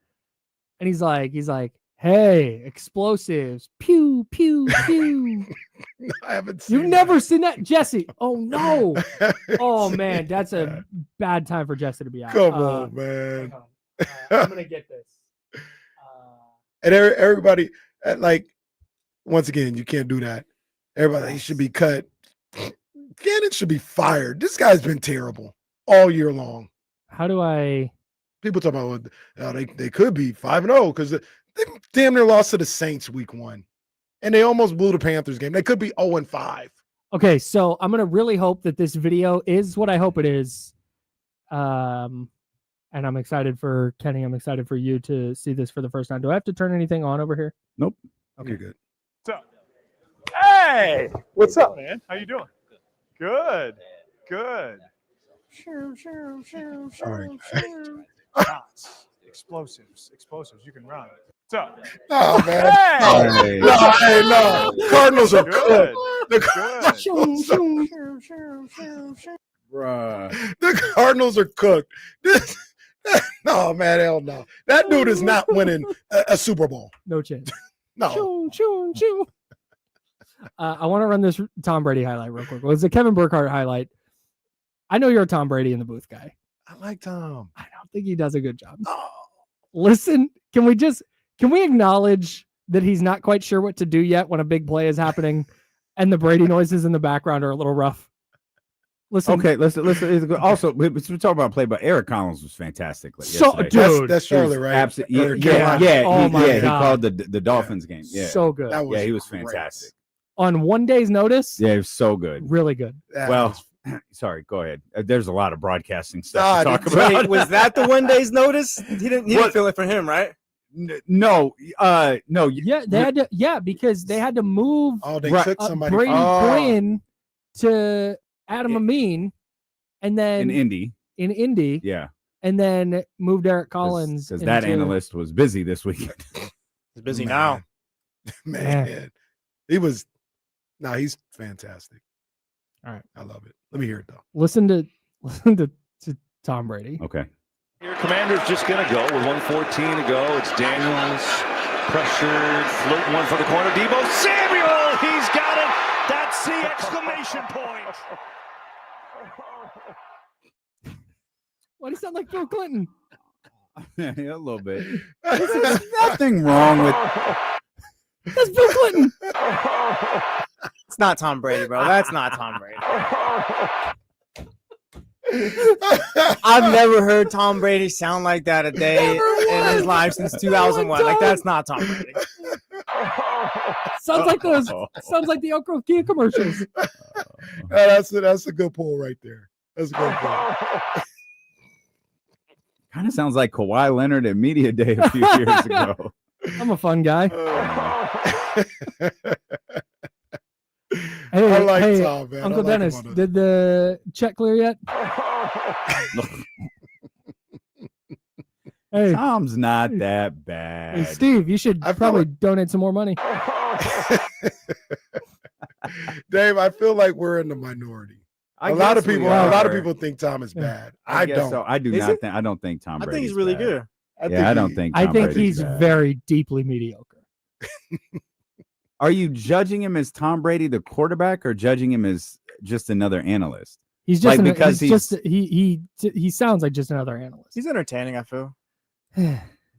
And he's like, hey, explosives, pew, pew, pew. No, I haven't seen You've never seen that? Jesse. Oh, no. Oh, man. That's a bad time for Jesse to be out. Come on, man. I'm going to get this. And everybody, once again, you can't do that. Everybody, he should be cut. Gannon should be fired. This guy's been terrible all year long. How do I? People talk about they could be 5-0 because they damn near lost to the Saints week 1, and they almost blew the Panthers game. They could be 0-5. Okay, so I'm gonna really hope that this video is what I hope it is. And I'm excited for Kenny. I'm excited for you to see this for the first time. Do I have to turn anything on over here? Nope. Okay, you're good. What's up? Hey, what's up, man? How you doing? Good. All right. Shots. Explosives. You can run. What's up? Oh, man. Hey. No. Cardinals are Good. The Cardinals are cooked. No, man, hell no. That dude is not winning a Super Bowl. No chance. No. I want to run this Tom Brady highlight real quick. Well, it's a Kevin Burkhardt highlight. I know you're a Tom Brady in the booth guy. I like Tom. I don't think he does a good job. Oh. Listen, can we acknowledge that he's not quite sure what to do yet when a big play is happening and the Brady noises in the background are a little rough? Listen. Okay, listen. Also, we're talking about play, but Eric Collins was fantastic. Dude, that's Charlotte, right? Absolutely. Yeah. He called the Dolphins game. Yeah. So good. He was fantastic. On one day's notice? Yeah, it was so good. Really good. Sorry, go ahead. There's a lot of broadcasting stuff to talk about. Wait, was that the one day's notice? He didn't feel it for him, right? No. Yeah, they had to. Yeah, because they had to move. Oh, they took somebody. Brady Quinn to Adam Amin, and then in Indy. Yeah, and then moved Eric Collins because that analyst was busy this weekend. He's busy now. Man, he's fantastic. All right, I love it. Let me hear it though. Listen to Tom Brady. Okay. Your Commander's just going to go with 1:14 to go. It's Daniels, pressured, floating one for the corner. Debo Samuel, he's got it. That's the exclamation point. Why do you sound like Bill Clinton? Yeah, a little bit. There's nothing wrong with. That's Bill Clinton. It's not Tom Brady, bro. That's not Tom Brady. I've never heard Tom Brady sound like that a day in his life since 2001. Like, that's not Tom Brady. Sounds like the Elk Grove Kia commercials. That's a good pull right there. That's a good pull. Kind of sounds like Kawhi Leonard at Media Day a few years ago. I'm a fun guy. I like Tom, man. Uncle Dennis, did the check clear yet? Hey, Tom's not that bad. Hey, Steve, you should probably donate some more money. Dave, I feel like we're in the minority. A lot of people think Tom is bad. I don't. So. I do not think. I don't think Tom. I think he's really good. I don't think. I think he's very deeply mediocre. Are you judging him as Tom Brady, the quarterback, or judging him as just another analyst? He's just he sounds like just another analyst. He's entertaining, I feel.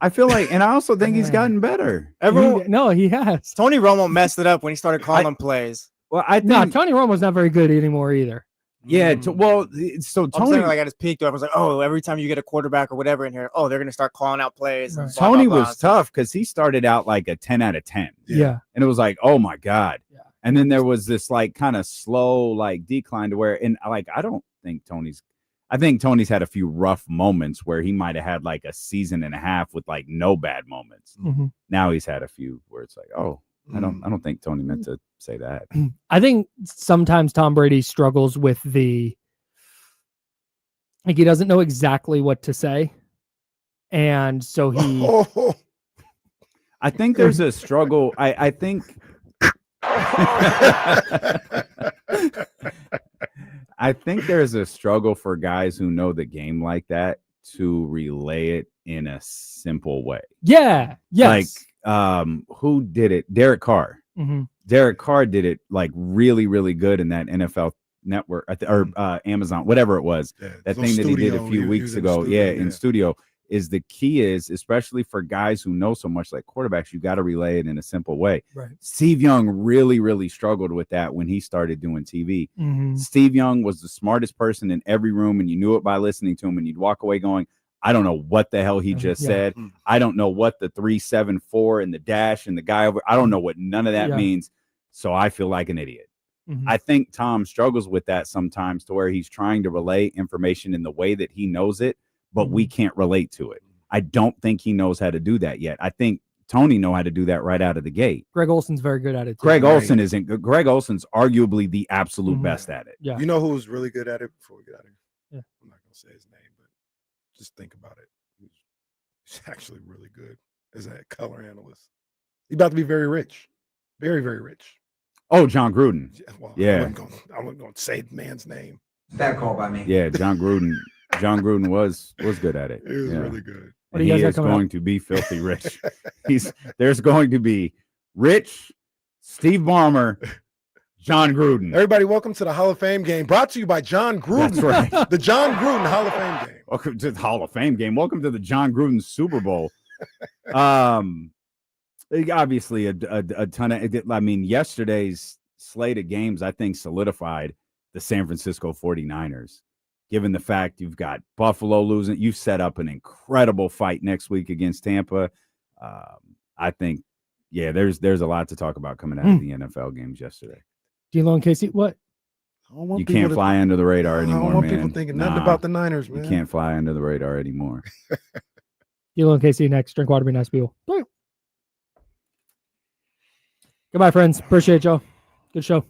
I feel like, and I also think he's gotten better. He has. Tony Romo messed it up when he started calling plays. Well, I think Tony Romo's not very good anymore either. Yeah. So Tony, like at his peak, I was like, oh, every time you get a quarterback or whatever in here, oh, they're gonna start calling out plays. Right. Tony was tough because he started out like a 10 out of 10. Yeah. And it was like, oh my God. Yeah. And then there was this like kind of slow like decline to where, and like I think Tony's had a few rough moments where he might have had like a season and a half with like no bad moments. Mm-hmm. Now he's had a few where it's like, oh, I don't think Tony meant to say that. I think sometimes Tom Brady struggles with he doesn't know exactly what to say. And so I think there's a struggle. I think I think there's a struggle for guys who know the game like that to relay it in a simple way. Yeah. Yes. Like, who did it? Derek Carr. Mm-hmm. Derek Carr did it like really, really good in that NFL Network or Amazon, whatever it was. Yeah, that thing that he did a few weeks ago. In studio. Is the key is, especially for guys who know so much like quarterbacks, you got to relay it in a simple way. Right. Steve Young really, really struggled with that when he started doing TV. Mm-hmm. Steve Young was the smartest person in every room, and you knew it by listening to him, and you'd walk away going, I don't know what the hell he just said. I don't know what the 3-7-4 and the dash and the guy over. I don't know what none of that means. So I feel like an idiot. Mm-hmm. I think Tom struggles with that sometimes, to where he's trying to relay information in the way that he knows it, but we can't relate to it. I don't think he knows how to do that yet. I think Tony know how to do that right out of the gate. Greg Olson's very good at it, too. Greg Olson isn't good. Greg Olson's arguably the absolute best at it. Yeah. You know who's really good at it before we get out of here? Yeah. I'm not going to say his name, but just think about it. He's actually really good as a color analyst. He's about to be very rich. Very, very rich. Oh, John Gruden. Well, Yeah. I wasn't going to say the man's name. Bad call by me. Yeah, John Gruden. John Gruden was good at it. It was really good. And he is going to be filthy rich. There's going to be Rich, Steve Ballmer, John Gruden. Everybody, welcome to the Hall of Fame game, brought to you by John Gruden. That's right. The John Gruden Hall of Fame game. Welcome to the Hall of Fame game. Welcome to the John Gruden Super Bowl. Obviously a ton of. I mean, yesterday's slate of games, I think, solidified the San Francisco 49ers. Given the fact you've got Buffalo losing, you've set up an incredible fight next week against Tampa. I think, there's a lot to talk about coming out of the NFL games yesterday. D'Lo and Casey, what? You can't fly under the radar anymore, man. I don't want people thinking nothing about the Niners, man. You can't fly under the radar anymore. D'Lo and Casey next. Drink water, be nice people. Goodbye, friends. Appreciate y'all. Good show.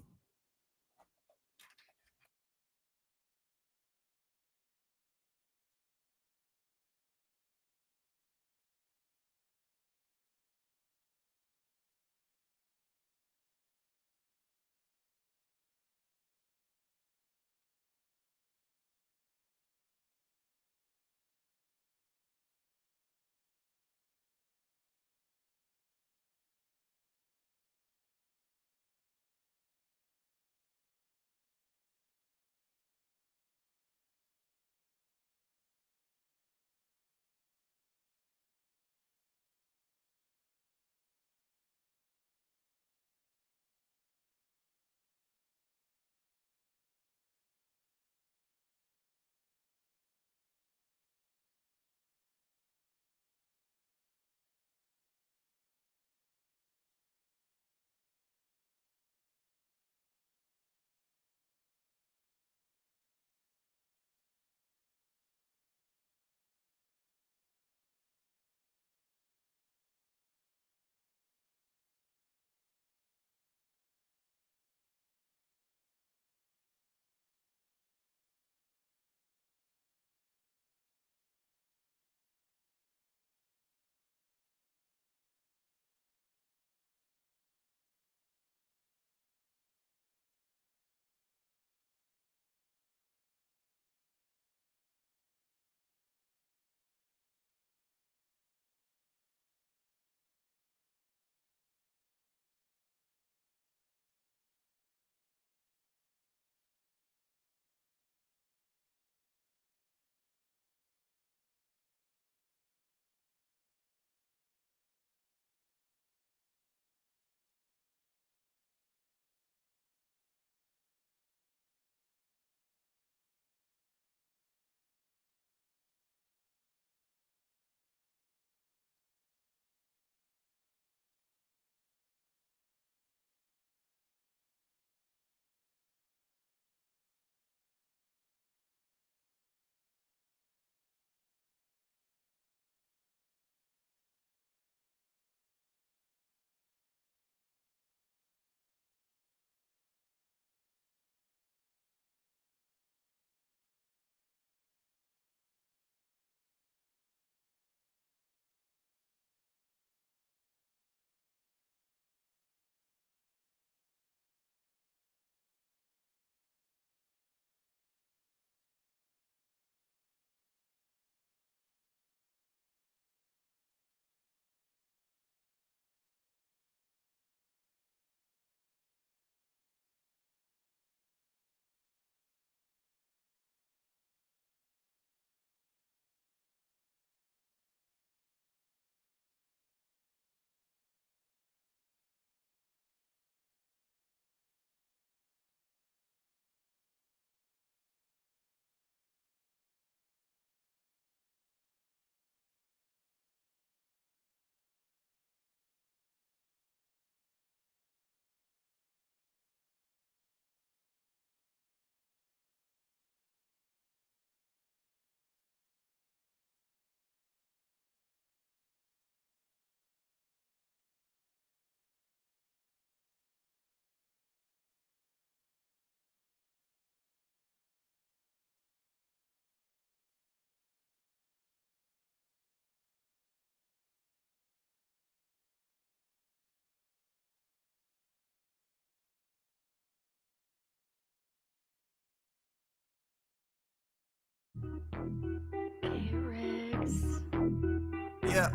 Yeah.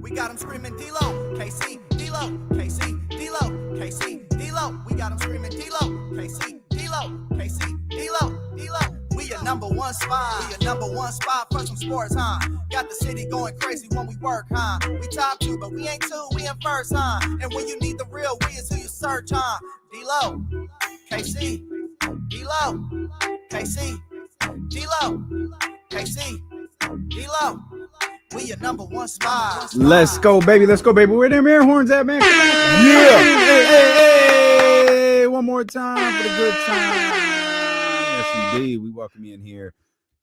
We got them screaming D-Lo, KC, D-Lo, KC, D-Lo, KC, D-Lo. We got them screaming D-Lo, KC, D-Lo, KC, D-Lo, D-Lo. We your number one spot. We your number one spot for some sports, huh? Got the city going crazy when we work, huh? We top 2, but we ain't 2, we in first, huh? And when you need the real, we is who you search, huh? D-Lo, KC, D-Lo, KC, D-Lo, KC, D-Lo. We your number one spot. Let's go, baby. Let's go, baby. Where them air horns at, man? Yeah. Hey. One more time for the good time. Yes, indeed. We welcome you in here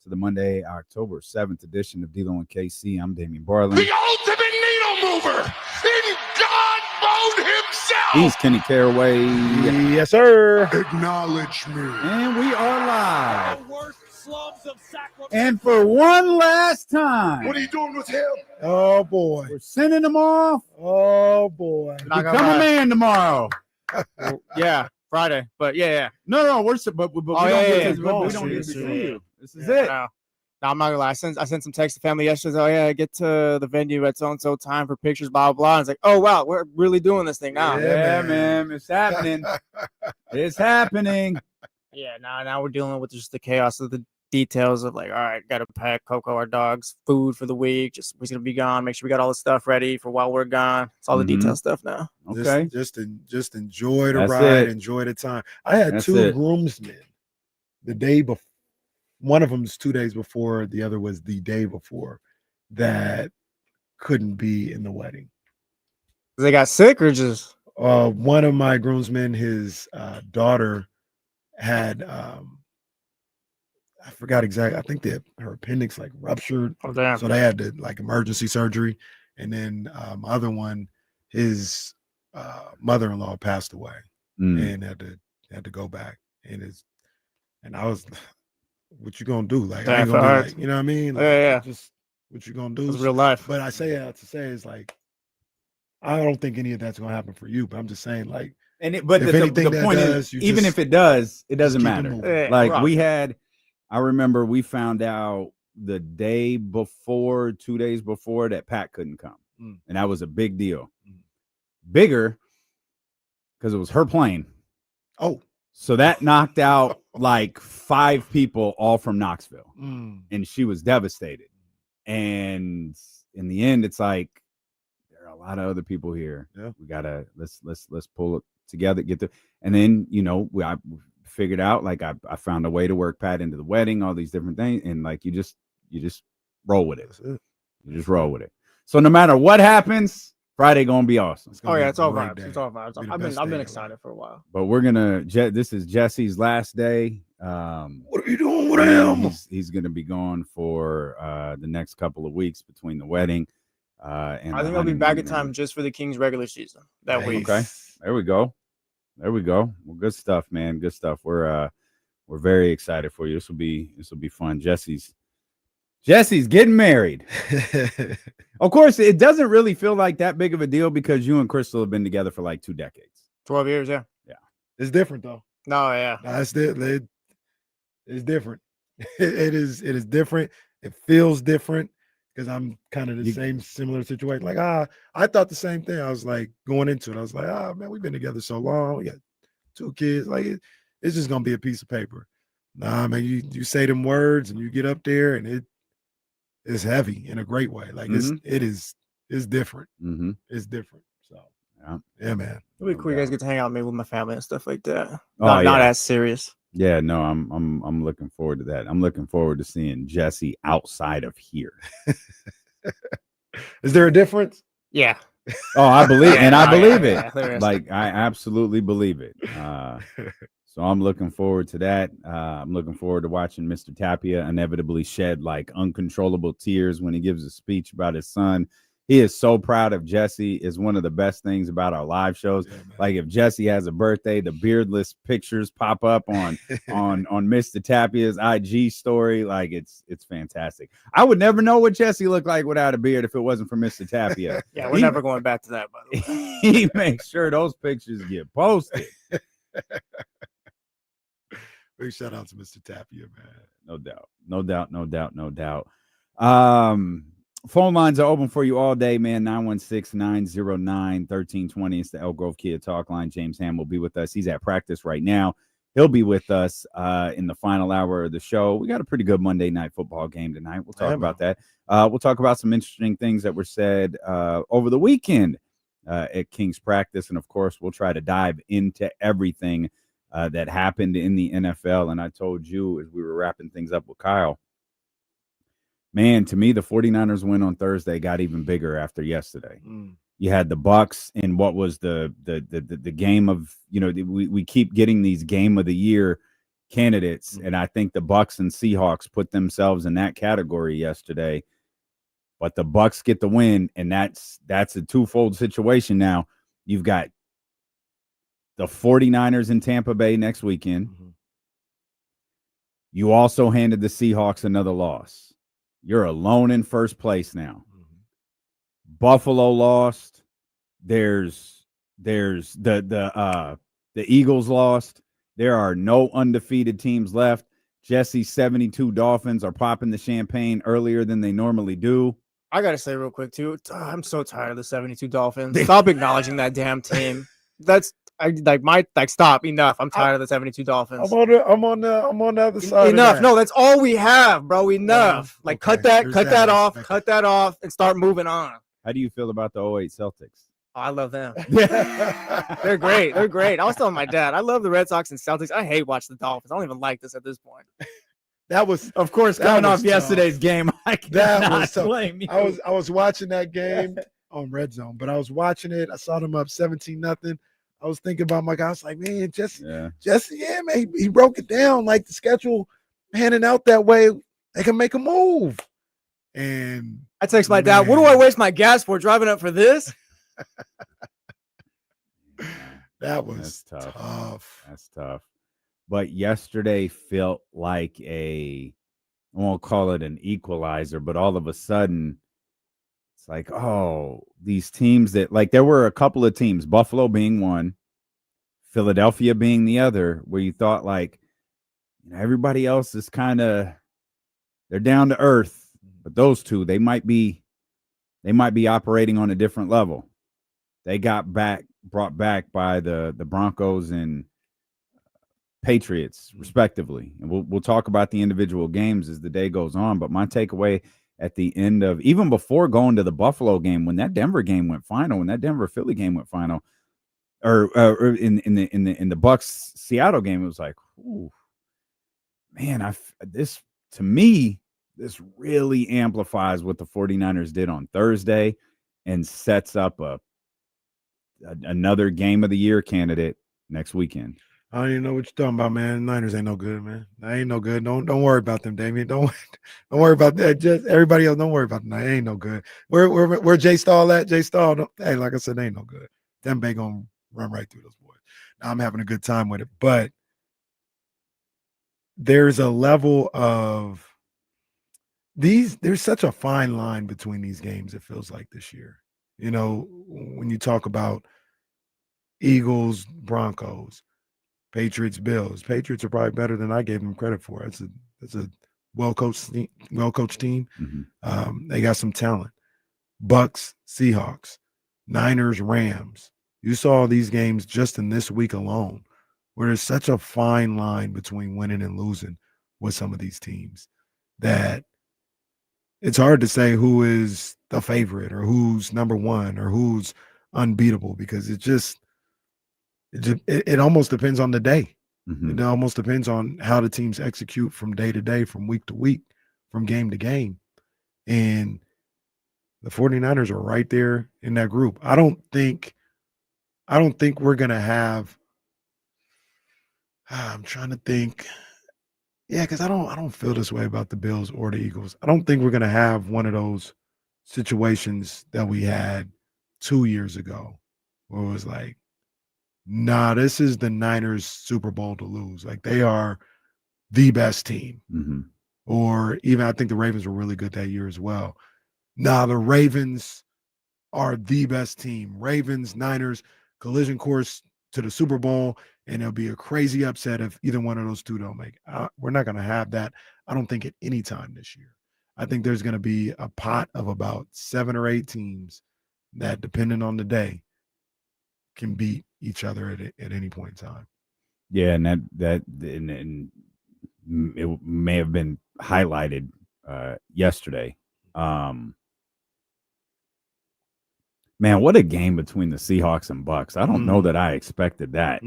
to the Monday, October 7th edition of D-Lo and KC. I'm Damian Barlin. The ultimate needle mover in God mode himself. He's Kenny Caraway. Yes, sir. Acknowledge me. And we are live. The worst slums of Sac Republic. And for one last time, What are you doing with him? Oh, boy. we're sending them off. Oh, boy. Not gonna Become a lie. man tomorrow. Yeah, Friday. But yeah. No, but we don't get to see you. This is it. No, I'm not gonna lie. I sent some text to family yesterday. Oh yeah, get to the venue at so and so time for pictures, blah blah blah. And it's like, oh wow, we're really doing this thing now. Yeah, man, it's happening. It's happening. Yeah, now we're dealing with just the chaos of the details of like, all right, gotta pack Coco, our dog's food for the week. Just we're gonna be gone. Make sure we got all the stuff ready for while we're gone. It's all the detail stuff now. Okay. Just enjoy the That's ride, it. enjoy the time. I had That's 2 it. groomsmen the day before. One of them's 2 days before, the other was the day before, that couldn't be in the wedding. They got sick or just One of my groomsmen, his daughter had I forgot exactly. I think that her appendix like ruptured, oh damn. so they had to like emergency surgery. And then my other one, his mother-in-law passed away and had to go back. And I was, what you gonna do? Like, I ain't gonna be like, you know what I mean? Like, Yeah. Just what you gonna do? It's real life. But I say that to say is like, I don't think any of that's gonna happen for you. But I'm just saying, like, But if the anything that point does, is, you even just- if it does, it doesn't keep it matter. moving. Yeah, Like right. I remember we found out the day before, 2 days before, that Pat couldn't come. And that was a big deal. Bigger because it was her plane. Oh. So that knocked out like 5 people, all from Knoxville. And she was devastated. And in the end, it's like, there are a lot of other people here. Yeah. We gotta let's pull it together, get the, and then I figured out, like, I found a way to work Pat into the wedding, all these different things, and like you just roll with it. You just roll with it. So no matter what happens, Friday gonna be awesome. Oh yeah, it's all vibes. It's all vibes. I've been excited for a while. But we're gonna this is Jesse's last day. What are you doing with him? He's gonna be gone for the next couple of weeks between the wedding. And I think I'll be back in time just for the Kings regular season that week. Okay, there we go. Well, good stuff, man. Good stuff. We're very excited for you. This will be fun. Jesse's getting married. Of course, it doesn't really feel like that big of a deal because you and Crystal have been together for like 2 decades. 12 years, yeah. It's different though. No, yeah. It's different. It is different. It feels different because I'm kind of the same similar situation. Like, I thought the same thing. I was like, going into it, I was like, man, we've been together so long. We got 2 kids. Like, it's just gonna be a piece of paper. Nah, man, you say them words and you get up there and it's heavy in a great way. Like, it's different. It's different. So yeah, man. It'll be cool. You guys get to hang out maybe with my family and stuff like that. Oh, Not as serious. Yeah, no, I'm looking forward to that. I'm looking forward to seeing Jesse outside of here. Is there a difference? Yeah. Oh, I believe, and I believe it. There is. Like, I absolutely believe it. So I'm looking forward to that. I'm looking forward to watching Mr. Tapia inevitably shed like uncontrollable tears when he gives a speech about his son. He is so proud of Jesse. Is one of the best things about our live shows. Like, if Jesse has a birthday, the beardless pictures pop up on Mr. Tapia's IG story. Like, it's fantastic. I would never know what Jesse looked like without a beard if it wasn't for Mr. Tapia. Yeah, we're never going back to that, by the way. He makes sure those pictures get posted. Big shout out to Mr. Tapia, man. No doubt. Phone lines are open for you all day, man. 916-909-1320. It's the Elk Grove Kia Talk line. James Ham will be with us. He's at practice right now. He'll be with us in the final hour of the show. We got a pretty good Monday night football game tonight. We'll talk about that. We'll talk about some interesting things that were said over the weekend at King's practice. And, of course, we'll try to dive into everything that happened in the NFL. And I told you as we were wrapping things up with Kyle, man, to me, the 49ers win on Thursday got even bigger after yesterday. You had the Bucs in what was the game of, we keep getting these game of the year candidates. And I think the Bucs and Seahawks put themselves in that category yesterday. But the Bucs get the win, and that's a twofold situation now. You've got the 49ers in Tampa Bay next weekend. You also handed the Seahawks another loss. You're alone in first place now. Buffalo lost. There's the Eagles lost. There are no undefeated teams left. Jesse's 72 Dolphins are popping the champagne earlier than they normally do. I gotta say real quick too, I'm so tired of the 72 Dolphins. Stop acknowledging that damn team. Stop. Enough. I'm tired of the 72 Dolphins. I'm on the other side. Enough. No, that's all we have, bro. Enough. Cut that off, and start moving on. How do you feel about the 08 Celtics? Oh, I love them. They're great. I was telling my dad, I love the Red Sox and Celtics. I hate watching the Dolphins. I don't even like this at this point. That was, of course, coming off yesterday's game. I cannot blame you. I was watching that game on Red Zone, but I was watching it. I saw them up 17-0. I was thinking about my guy. I was like, man, Jesse, man, he broke it down. Like the schedule handing out that way, they can make a move. And I text my dad, what do I waste my gas for driving up for this? That's tough. That's tough. But yesterday felt like I won't call it an equalizer, but all of a sudden it's like, oh, these teams that, like, there were a couple of teams, Buffalo being one, Philadelphia being the other, where you thought, like, everybody else is kind of, they're down to earth, but those two, they might be operating on a different level. They got brought back by the Broncos and Patriots, respectively. And we'll talk about the individual games as the day goes on. But my takeaway at the end of, even before going to the Buffalo game, when that Denver game went final, when that Denver Philly game went final, or in the Bucs Seattle game, it was like, ooh, man, this really amplifies what the 49ers did on Thursday and sets up another game of the year candidate next weekend. I don't even know what you're talking about, man. Niners ain't no good, man. They ain't no good. Don't worry about them, Damien. Don't worry about that. Just everybody else, don't worry about them. They ain't no good. Where Jay Stahl at? Jay Stahl, hey, like I said, they ain't no good. Them Bay gonna run right through those boys. Now I'm having a good time with it, but there's a level of there's such a fine line between these games, it feels like this year. When you talk about Eagles, Broncos, Patriots, Bills. Patriots are probably better than I gave them credit for. It's a well-coached team. Mm-hmm. They got some talent. Bucks, Seahawks, Niners, Rams. You saw these games just in this week alone, where there's such a fine line between winning and losing with some of these teams that it's hard to say who is the favorite or who's number one or who's unbeatable, because it almost depends on the day. Mm-hmm. It almost depends on how the teams execute from day to day, from week to week, from game to game. And the 49ers are right there in that group. I don't think we're going to have I'm trying to think. Yeah, because I don't feel this way about the Bills or the Eagles. I don't think we're going to have one of those situations that we had 2 years ago where it was like, nah, this is the Niners Super Bowl to lose. Like, they are the best team. Mm-hmm. Or even I think the Ravens were really good that year as well. Nah, the Ravens are the best team. Ravens, Niners, collision course to the Super Bowl. and it'll be a crazy upset if either one of those two don't make it. We're not going to have that, I don't think, at any time this year. I think there's going to be a pot of about 7 or 8 teams that, depending on the day, can beat each other at any point in time. Yeah, and that it may have been highlighted yesterday. Man, what a game between the Seahawks and Bucks. I don't know that I expected that.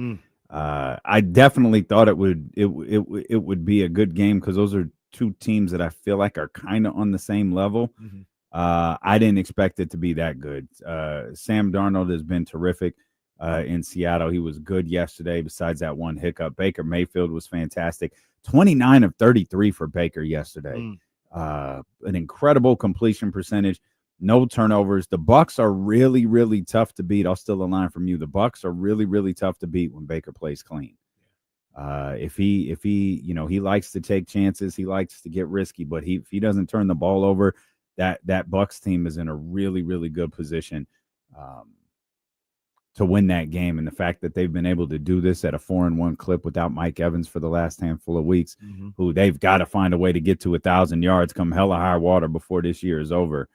I definitely thought it would be a good game because those are two teams that I feel like are kind of on the same level. I didn't expect it to be that good. Sam Darnold has been terrific in Seattle. He was good yesterday besides that one hiccup. Baker Mayfield was fantastic. 29 of 33 for Baker yesterday. An incredible completion percentage. No turnovers. The Bucks are really, really tough to beat. I'll steal a line from you. The Bucks are really, really tough to beat when Baker plays clean. If he, he likes to take chances, he likes to get risky, but if he doesn't turn the ball over, that Bucks team is in a really, really good position to win that game. And the fact that they've been able to do this at a 4-1 clip without Mike Evans for the last handful of weeks, who they've got to find a way to get to 1,000 yards come hella high water before this year is over.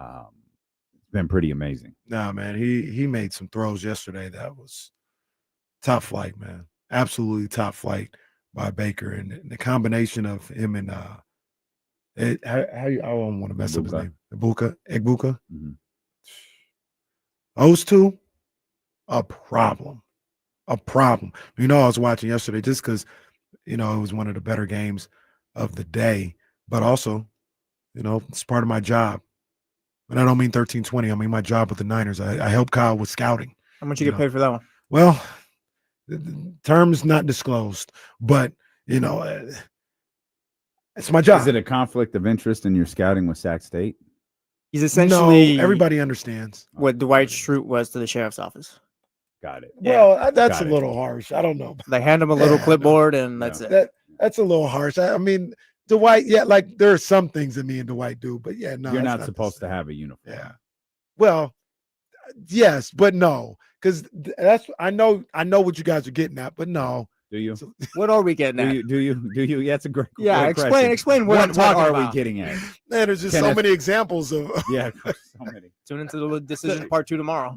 It's been pretty amazing. Nah, man, he made some throws yesterday that was top flight, man. Absolutely top flight by Baker, and the combination of him and I don't want to mess up his name. Egbuka. Those two, a problem. You know, I was watching yesterday just because, it was one of the better games of the day, but also, it's part of my job. And I don't mean 1320. I mean my job with the Niners. I help Kyle with scouting. How much you get paid for that one? Well, the terms not disclosed, but it's my job. Is it a conflict of interest in your scouting with Sac State? He's essentially everybody understands what Dwight Schrute was to the sheriff's office. Got it. Well, that's a little harsh. I don't know. They hand him a little clipboard, and that's it. That's a little harsh. I mean, Dwight, like there are some things that me and Dwight do, but no, you're not supposed to have a uniform. Yeah. Well, yes, but no, because I know what you guys are getting at, but no. Do you? What are we getting at? Do you? Yeah, it's a great. Yeah, great explain what I'm talking are about. We getting at? Man, there's just so many examples of. Yeah, so many. Tune into the decision part 2 tomorrow.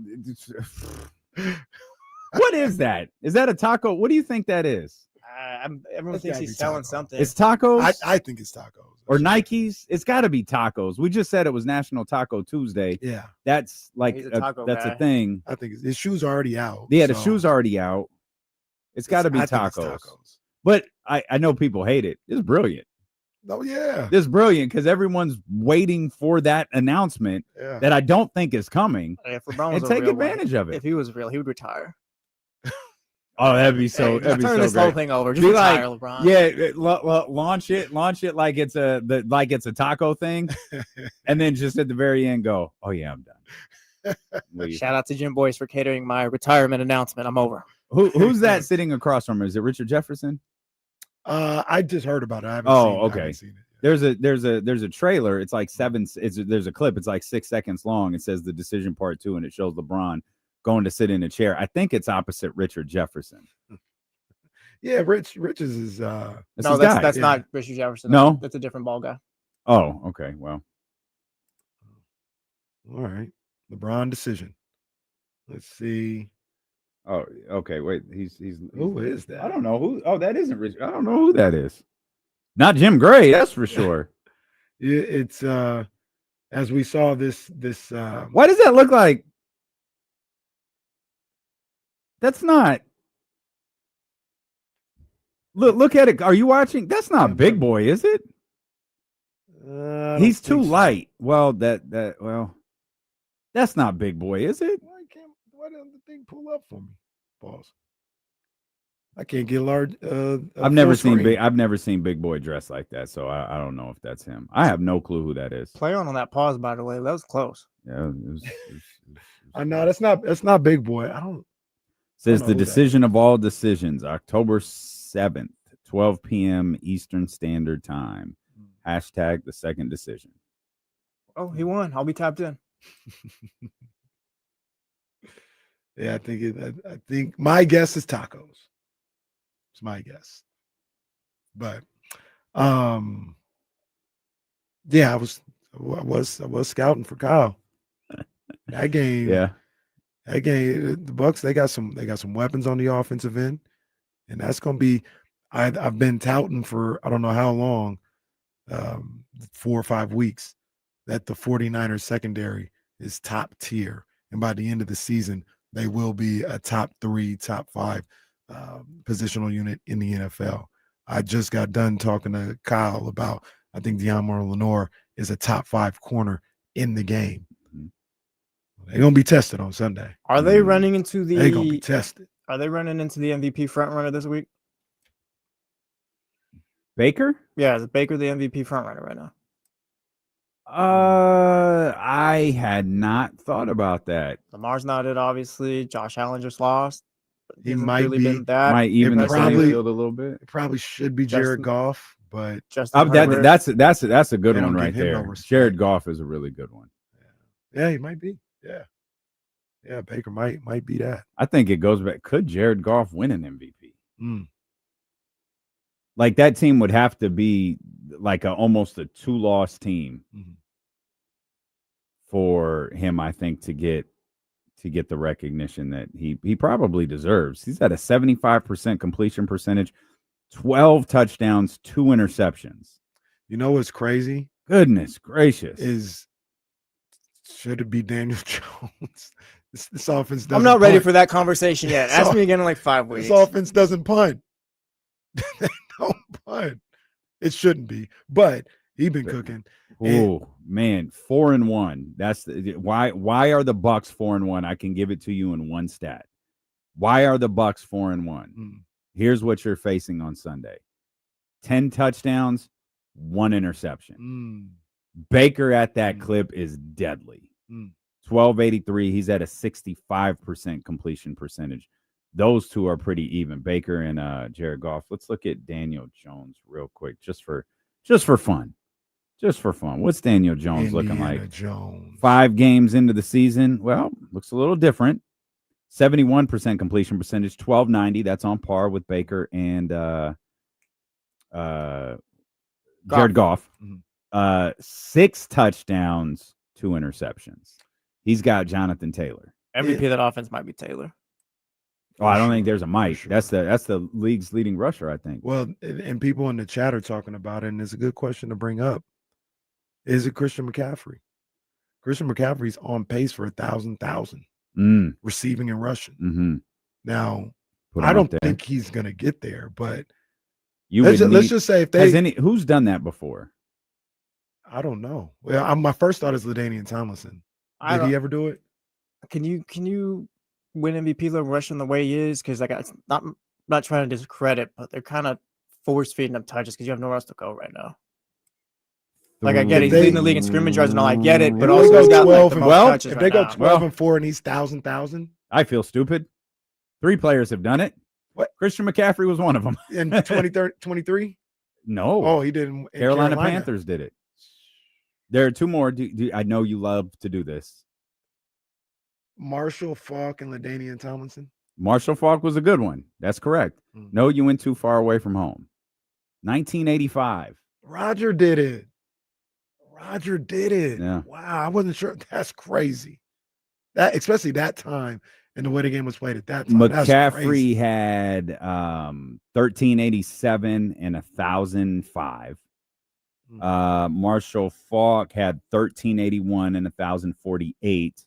What is that? Is that a taco? What do you think that is? Everyone thinks he's selling something. It's tacos. I think it's tacos or Nikes. It's got to be tacos. We just said it was National Taco Tuesday. Yeah, that's like that's a thing. I think his shoes are already out. Yeah, the shoes are already out. It's got to be tacos. But I know people hate it. It's brilliant. Oh yeah, it's brilliant because everyone's waiting for that announcement that I don't think is coming. If LeBron was and take advantage of it. If he was real, he would retire. Oh, that'd be so. That'd be turn so this great. whole thing over. Just retire, LeBron. Yeah, launch it like it's a taco thing, and then just at the very end go, oh yeah, I'm done. Shout out to Jim Boyce for catering my retirement announcement. I'm over. Who's that sitting across from him? Is it Richard Jefferson? I just heard about it. I haven't seen it. Okay. I haven't seen it. There's a trailer. It's like there's a clip. It's like 6 seconds long. It says the decision part 2, and it shows LeBron going to sit in a chair. I think it's opposite Richard Jefferson. Yeah, Rich is no, that's not Richard Jefferson. No, that's a different ball guy. Oh, okay. Well, all right. LeBron decision. Let's see. Oh, okay. Wait, he's who is that? I don't know who. Oh, that isn't Richard. I don't know who that is. Not Jim Gray, that's for sure. It's as we saw this. Why does that look like? That's not. Look at it. Are you watching? That's not Big Boy, is it? He's too light. Well, that's not Big Boy, is it? Why doesn't the thing pull up for me? Pause. I can't get large. I've never seen Big Boy dressed like that, so I don't know if that's him. I have no clue who that is. Play on that pause, by the way. That was close. Yeah, I know that's not Big Boy. I don't. Says the decision of all decisions, October 7th, 12 p.m. Eastern Standard Time. Hashtag the second decision. Oh, he won. I'll be tapped in. Yeah, I think my guess is tacos. It's my guess. But yeah, I was scouting for Kyle. That game, the Bucks, they got some weapons on the offensive end, and that's gonna be. I've been touting for I don't know how long, 4 or 5 weeks, that the 49ers secondary is top tier, and by the end of the season, they will be a top 3, top 5 positional unit in the NFL. I just got done talking to Kyle about. I think De'Amon Lenore is a top 5 corner in the game. They're gonna be tested on Sunday. Are they running into the? They're gonna be tested. Are they running into the MVP frontrunner this week? Baker? Yeah, is Baker the MVP frontrunner right now? I had not thought about that. Lamar's not it, obviously. Josh Allen just lost. He might really be. been that. Might even the probably field a little bit. It probably should be Jared Goff, but that's a good one right there. Jared Goff is a really good one. Yeah, he might be. Yeah, Baker might be that. I think it goes back. Could Jared Goff win an MVP? Like that team would have to be like almost a 2-loss team for him, I think, to get the recognition that he probably deserves. He's at a 75% completion percentage, 12 touchdowns, 2 interceptions. You know what's crazy? Goodness gracious. Should it be Daniel Jones? This offense doesn't I'm not ready punt. for that conversation yet. Ask me again in like 5 weeks. This offense doesn't punt. They don't punt. It shouldn't be, but he's been cooking. Oh man, 4-1. That's why are the Bucks 4-1? I can give it to you in one stat. Why are the Bucks 4-1? Here's what you're facing on Sunday: 10 touchdowns, 1 interception. Baker at that clip is deadly. 1283. He's at a 65% completion percentage. Those two are pretty even. Baker and Jared Goff. Let's look at Daniel Jones real quick, just for fun. Just for fun. What's Daniel Jones looking like? Jones. 5 games into the season. Well, looks a little different. 71% completion percentage, 1290. That's on par with Baker and Jared Goff. 6 touchdowns, 2 interceptions. He's got Jonathan Taylor. MVP of that offense might be Taylor. Oh, I don't think there's a Mike. Sure. That's the league's leading rusher, I think. Well, and people in the chat are talking about it, and it's a good question to bring up. Is it Christian McCaffrey? Christian McCaffrey's on pace for 1,000 receiving and rushing. Now, I don't think he's going to get there, but let's just say if who's done that before? I don't know. Well, my first thought is LaDainian Tomlinson. Did he ever do it? Can you win MVP though rushing the way he is? Because like it's not trying to discredit, but they're kind of force feeding him touches because you have nowhere else to go right now. Like I get it, he's leading the league in scrimmage yards and all. I get it, but also he's got like the most touches if they go 12-4 and he's 1,000, I feel stupid. 3 players have done it. What? Christian McCaffrey was one of them. In 23? No. Oh, he did in Carolina Panthers did it. There are 2 more. I know you love to do this. Marshall Faulk and LaDainian Tomlinson. Marshall Faulk was a good one. That's correct. No, you went too far away from home. 1985. Roger did it. Yeah. Wow, I wasn't sure. That's crazy. That especially that time and the way the game was played at that time. McCaffrey had 1387 and 1005. Marshall Faulk had 1381 and 1048.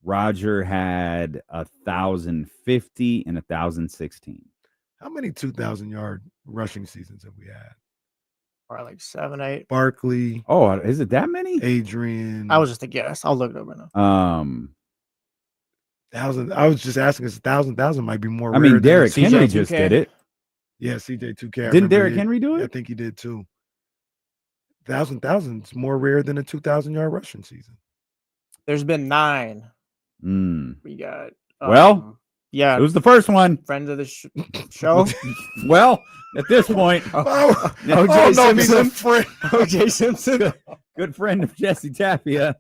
Roger had 1050 and 1016. How many 2,000-yard rushing seasons have we had? Or like 7, 8. Barkley. Oh, is it that many? Adrian. I was just a guess. I'll look it up right now. 1,000. I was just asking because 1,000 might be more. I mean, Derrick Henry just did it. Yeah, CJ2K. Didn't Derrick Henry do it? I think he did too. 1,000 is more rare than a 2,000-yard rushing season. There's been 9. We got. Yeah. It was the first one. Friend of the show. Well, at this point, OJ Simpson. OJ Simpson. Good friend of Jesse Tapia.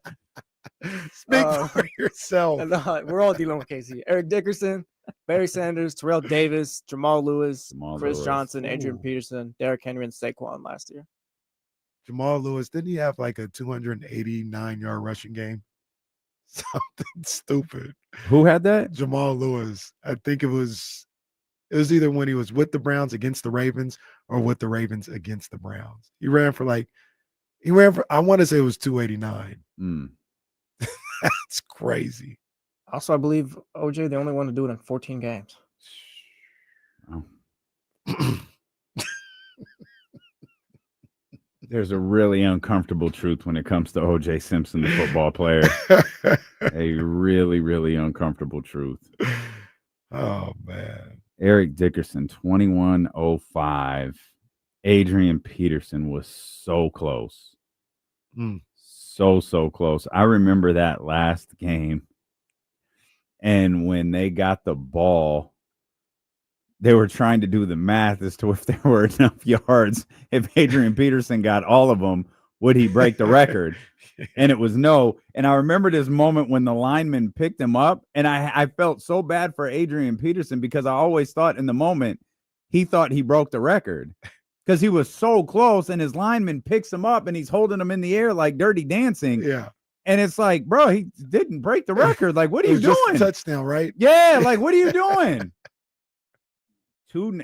Speak for yourself. We're all dealing with Casey. Eric Dickerson. Barry Sanders, Terrell Davis, Jamal Lewis, Chris Lewis. Johnson, Adrian Peterson, Derrick Henry, and Saquon last year. Jamal Lewis, didn't he have like a 289-yard rushing game? Something stupid. Who had that? Jamal Lewis. I think it was either when he was with the Browns against the Ravens or with the Ravens against the Browns. He ran for I want to say it was 289. That's crazy. Also, I believe OJ, the only one to do it in 14 games. Oh. There's a really uncomfortable truth when it comes to OJ Simpson, the football player. A really, really uncomfortable truth. Oh, man. Eric Dickerson, 2105. Adrian Peterson was so close. So close. I remember that last game. And when they got the ball, they were trying to do the math as to if there were enough yards. If Adrian Peterson got all of them, would he break the record? And it was no. And I remember this moment when the lineman picked him up, and I felt so bad for Adrian Peterson because I always thought in the moment he thought he broke the record because he was so close, and his lineman picks him up, and he's holding him in the air like Dirty Dancing. Yeah. And it's like, bro, he didn't break the record. Like, what are you doing? Just a touchdown, right? Yeah, like, what are you doing?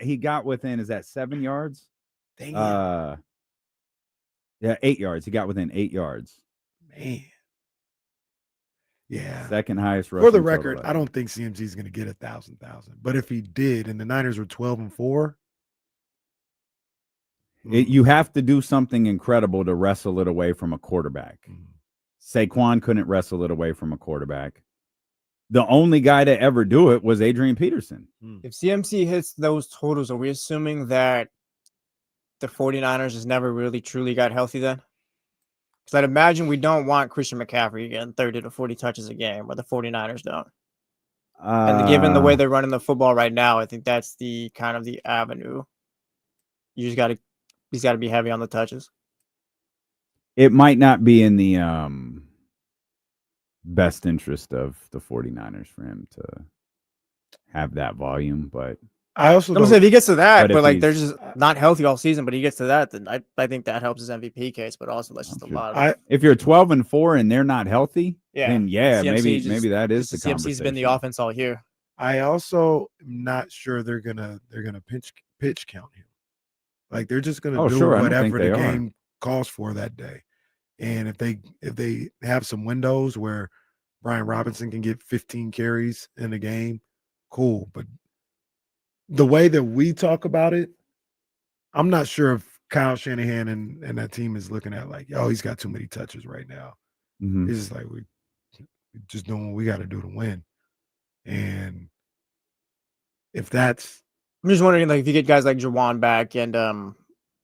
He got within, is that 7 yards? Dang yeah, 8 yards. He got within 8 yards. Man. Yeah. Second highest For the rushing record, total. I don't think CMC is going to get 1,000. But if he did, and the Niners were 12-4, you have to do something incredible to wrestle it away from a quarterback. Saquon couldn't wrestle it away from a quarterback. The only guy to ever do it was Adrian Peterson. If CMC hits those totals, are we assuming that the 49ers just never really truly got healthy then? Because I'd imagine we don't want Christian McCaffrey getting 30 to 40 touches a game, but the 49ers don't. And given the way they're running the football right now, I think that's the kind of the avenue. He's got to be heavy on the touches. It might not be in the best interest of the 49ers for him to have that volume, but I also don't say if he gets to that, but like he's- they're just not healthy all season, but he gets to that, then I think that helps his MVP case, but also that's just a lot of if you're 12-4 and they're not healthy, then CMC maybe that is the CMC's conversation. been the offense all year. I also am not sure they're gonna pitch count him. Like they're just gonna do whatever the game calls for that day. And if they have some windows where Brian Robinson can get 15 carries in a game, cool. But the way that we talk about it, I'm not sure if Kyle Shanahan and that team is looking at like, oh, he's got too many touches right now. He's just like, we just doing what we got to do to win. And if that's, I'm just wondering, like, if you get guys like Jawan back and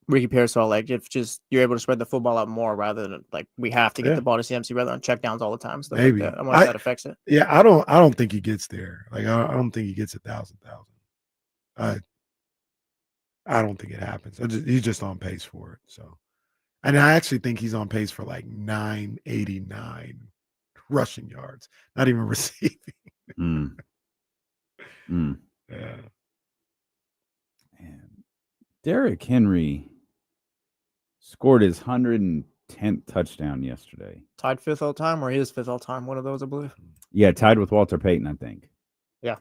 Ricky Pearsall, like, if just you're able to spread the football out more rather than like we have to get the ball to CMC rather than checkdowns all the time. Stuff maybe like that. I wonder if that affects it. Yeah, I don't think he gets there. Like, I don't think he gets 1,000. I don't think it happens. He's just on pace for it. So, and I actually think he's on pace for like 989 rushing yards, not even receiving. Yeah. And Derrick Henry scored his 110th touchdown yesterday. Tied 5th all time, or he is 5th all time. One of those, I believe. Yeah, tied with Walter Payton, I think. Yeah.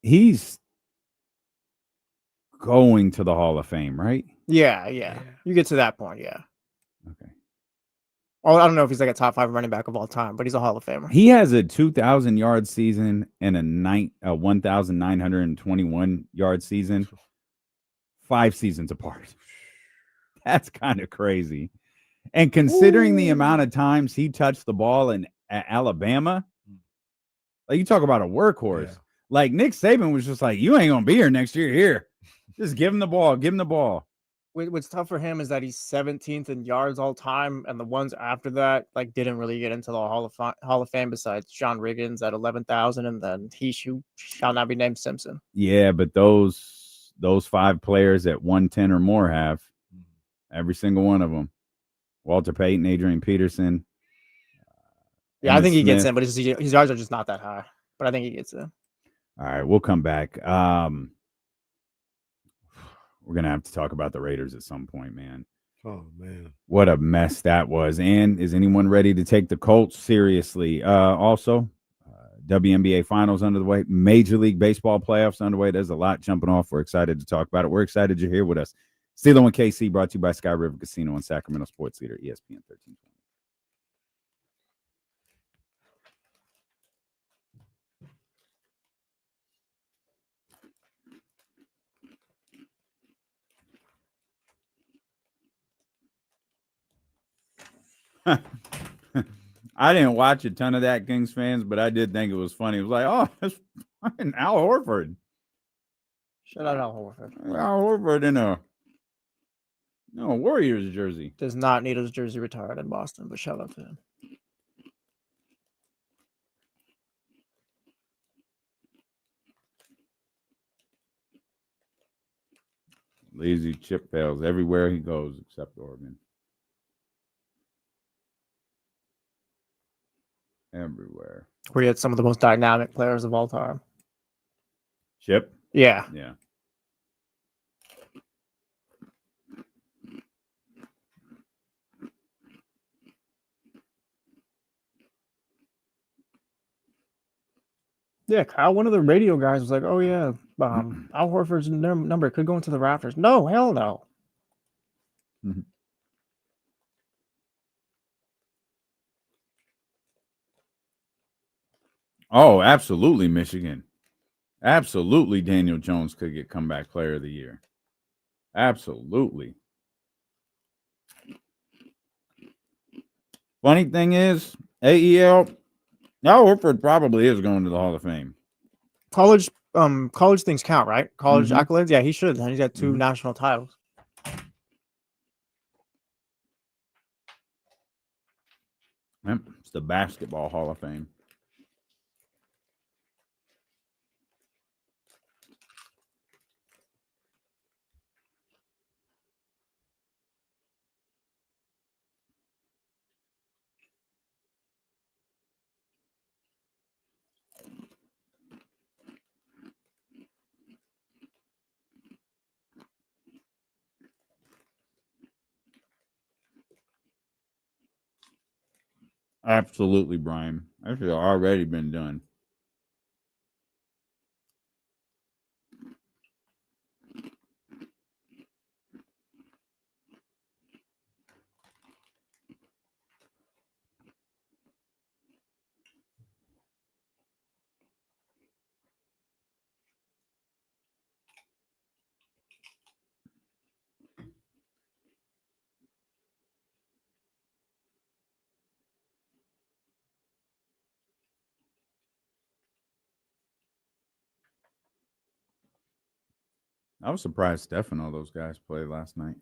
He's going to the Hall of Fame, right? Yeah. You get to that point, yeah. Okay. Well, I don't know if he's like a top 5 running back of all time, but he's a Hall of Famer. He has a 2,000-yard season and a 1,921-yard season, 5 seasons apart. That's kind of crazy. And considering the amount of times he touched the ball in Alabama, like you talk about a workhorse. Yeah. Like Nick Saban was just like, you ain't going to be here next year. Here, just give him the ball. Give him the ball. What's tough for him is that he's 17th in yards all time, and the ones after that like didn't really get into the Hall of Fame besides John Riggins at 11,000, and then he who shall not be named Simpson. Yeah, but those 5 players at 110 or more have every single one of them. Walter Payton, Adrian Peterson. Yeah, I think he gets in, but his yards are just not that high. But I think he gets in. All right, we'll come back. We're gonna have to talk about the Raiders at some point, man. Oh man, what a mess that was. And is anyone ready to take the Colts seriously? Also, WNBA finals under the way, Major League Baseball playoffs underway. There's a lot jumping off. We're excited to talk about it. We're excited you're here with us. Steelo and KC, brought to you by Sky River Casino and Sacramento Sports Leader, ESPN 1320. I didn't watch a ton of that Kings fans, but I did think it was funny. It was like, oh, it's fucking Al Horford. Shout out Al Horford. Al Horford in a Warriors jersey. Does not need his jersey retired in Boston, but shout out to him. Lazy chip pails everywhere he goes except Oregon. Everywhere. Where he had some of the most dynamic players of all time. Chip? Yeah. Yeah. Yeah, Kyle, one of the radio guys was like, oh, yeah, Al Horford's number could go into the rafters. No, hell no. Mm-hmm. Oh, absolutely, Michigan. Absolutely, Daniel Jones could get comeback player of the year. Absolutely. Funny thing is, AEL, Al Horford probably is going to the Hall of Fame. College things count, right? College accolades? Yeah, he should. He's got 2 national titles. Yep, it's the Basketball Hall of Fame. Absolutely, Brian. Actually, already been done. I was surprised Steph and all those guys played last night.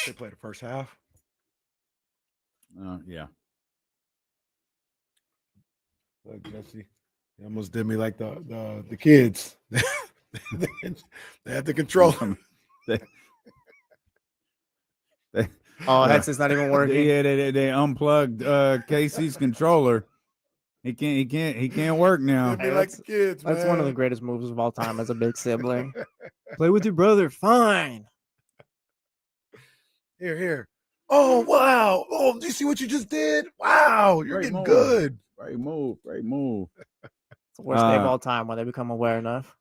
They played the first half. Yeah. Look, Jesse, he almost did me like the kids. They had to control him. Headset's not even working. Yeah, they unplugged KC's controller. He can't work now. Hey, like the kids, that's one of the greatest moves of all time as a big sibling. Play with your brother, fine. Here. Oh wow! Oh, do you see what you just did? Wow, you're getting good. Great move. It's the worst day of all time when they become aware enough.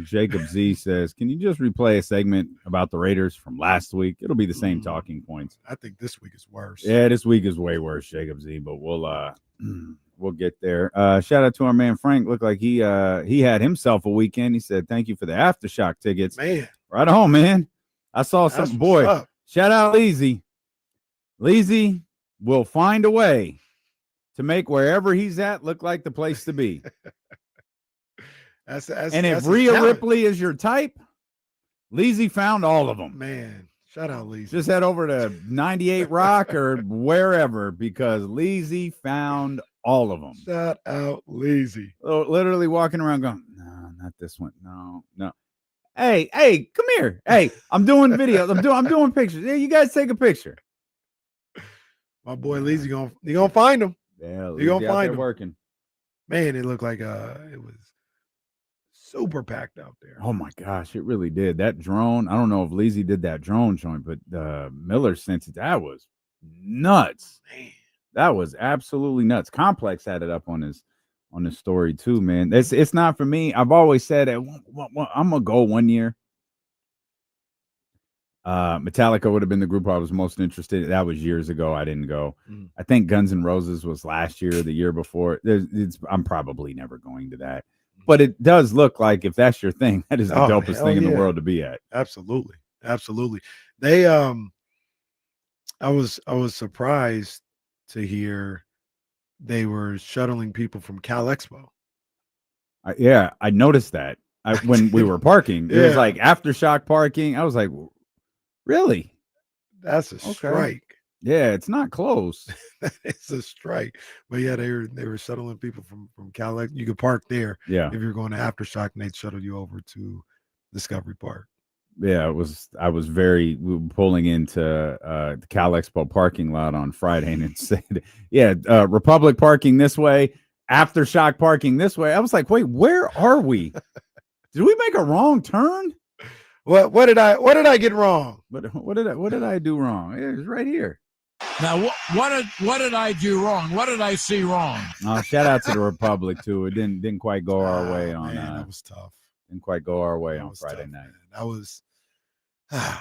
Jacob Z says, "Can you just replay a segment about the Raiders from last week? It'll be the same talking points." I think this week is worse. Yeah, this week is way worse, Jacob Z. But we'll get there. Shout out to our man Frank. Looked like he had himself a weekend. He said, "Thank you for the Aftershock tickets." Man, right on, man. I saw something. Boy, up. Shout out Leezy. Leezy will find a way to make wherever he's at look like the place to be. That's if Rhea Ripley is your type, Leezy found all of them. Man, shout out Leezy. Just head over to 98 Rock or wherever because Leezy found all of them. Shout out Leezy. Literally walking around going, no, not this one. No. Hey, come here. Hey, I'm doing videos. I'm doing pictures. Yeah, you guys take a picture. My boy Leezy gonna find him. Yeah, he gonna find him. Working. Man, it looked like it was super packed out there. Oh my gosh, it really did. That drone. I don't know if Leezy did that drone joint, but Miller sent it. That was nuts. Man. That was absolutely nuts. Complex had it up on his story too, man. It's not for me. I've always said that I'm gonna go one year. Metallica would have been the group I was most interested in. That was years ago. I didn't go. I think Guns N' Roses was last year or the year before. I'm probably never going to that. But it does look like, if that's your thing, that is the dopest thing in the world to be at. Absolutely. They I was surprised to hear they were shuttling people from Cal Expo. I noticed that when we were parking. It was like aftershock parking. I was like, really? That's a strike. Yeah, it's not close. It's a strike. But yeah, they were shuttling people from Cal Expo. You could park there. Yeah. If you're going to aftershock, and they'd shuttle you over to Discovery Park. Yeah, I was pulling into the Cal Expo parking lot on Friday, and it said, Republic parking this way, aftershock parking this way. I was like, wait, where are we? Did we make a wrong turn? What did I get wrong? What did I do wrong? It was right here. Now, what did I do wrong? What did I see wrong? Shout out to the Republic too. It didn't quite go our way on. Man, that was tough. Didn't quite go our way on Friday night. Man. That was. I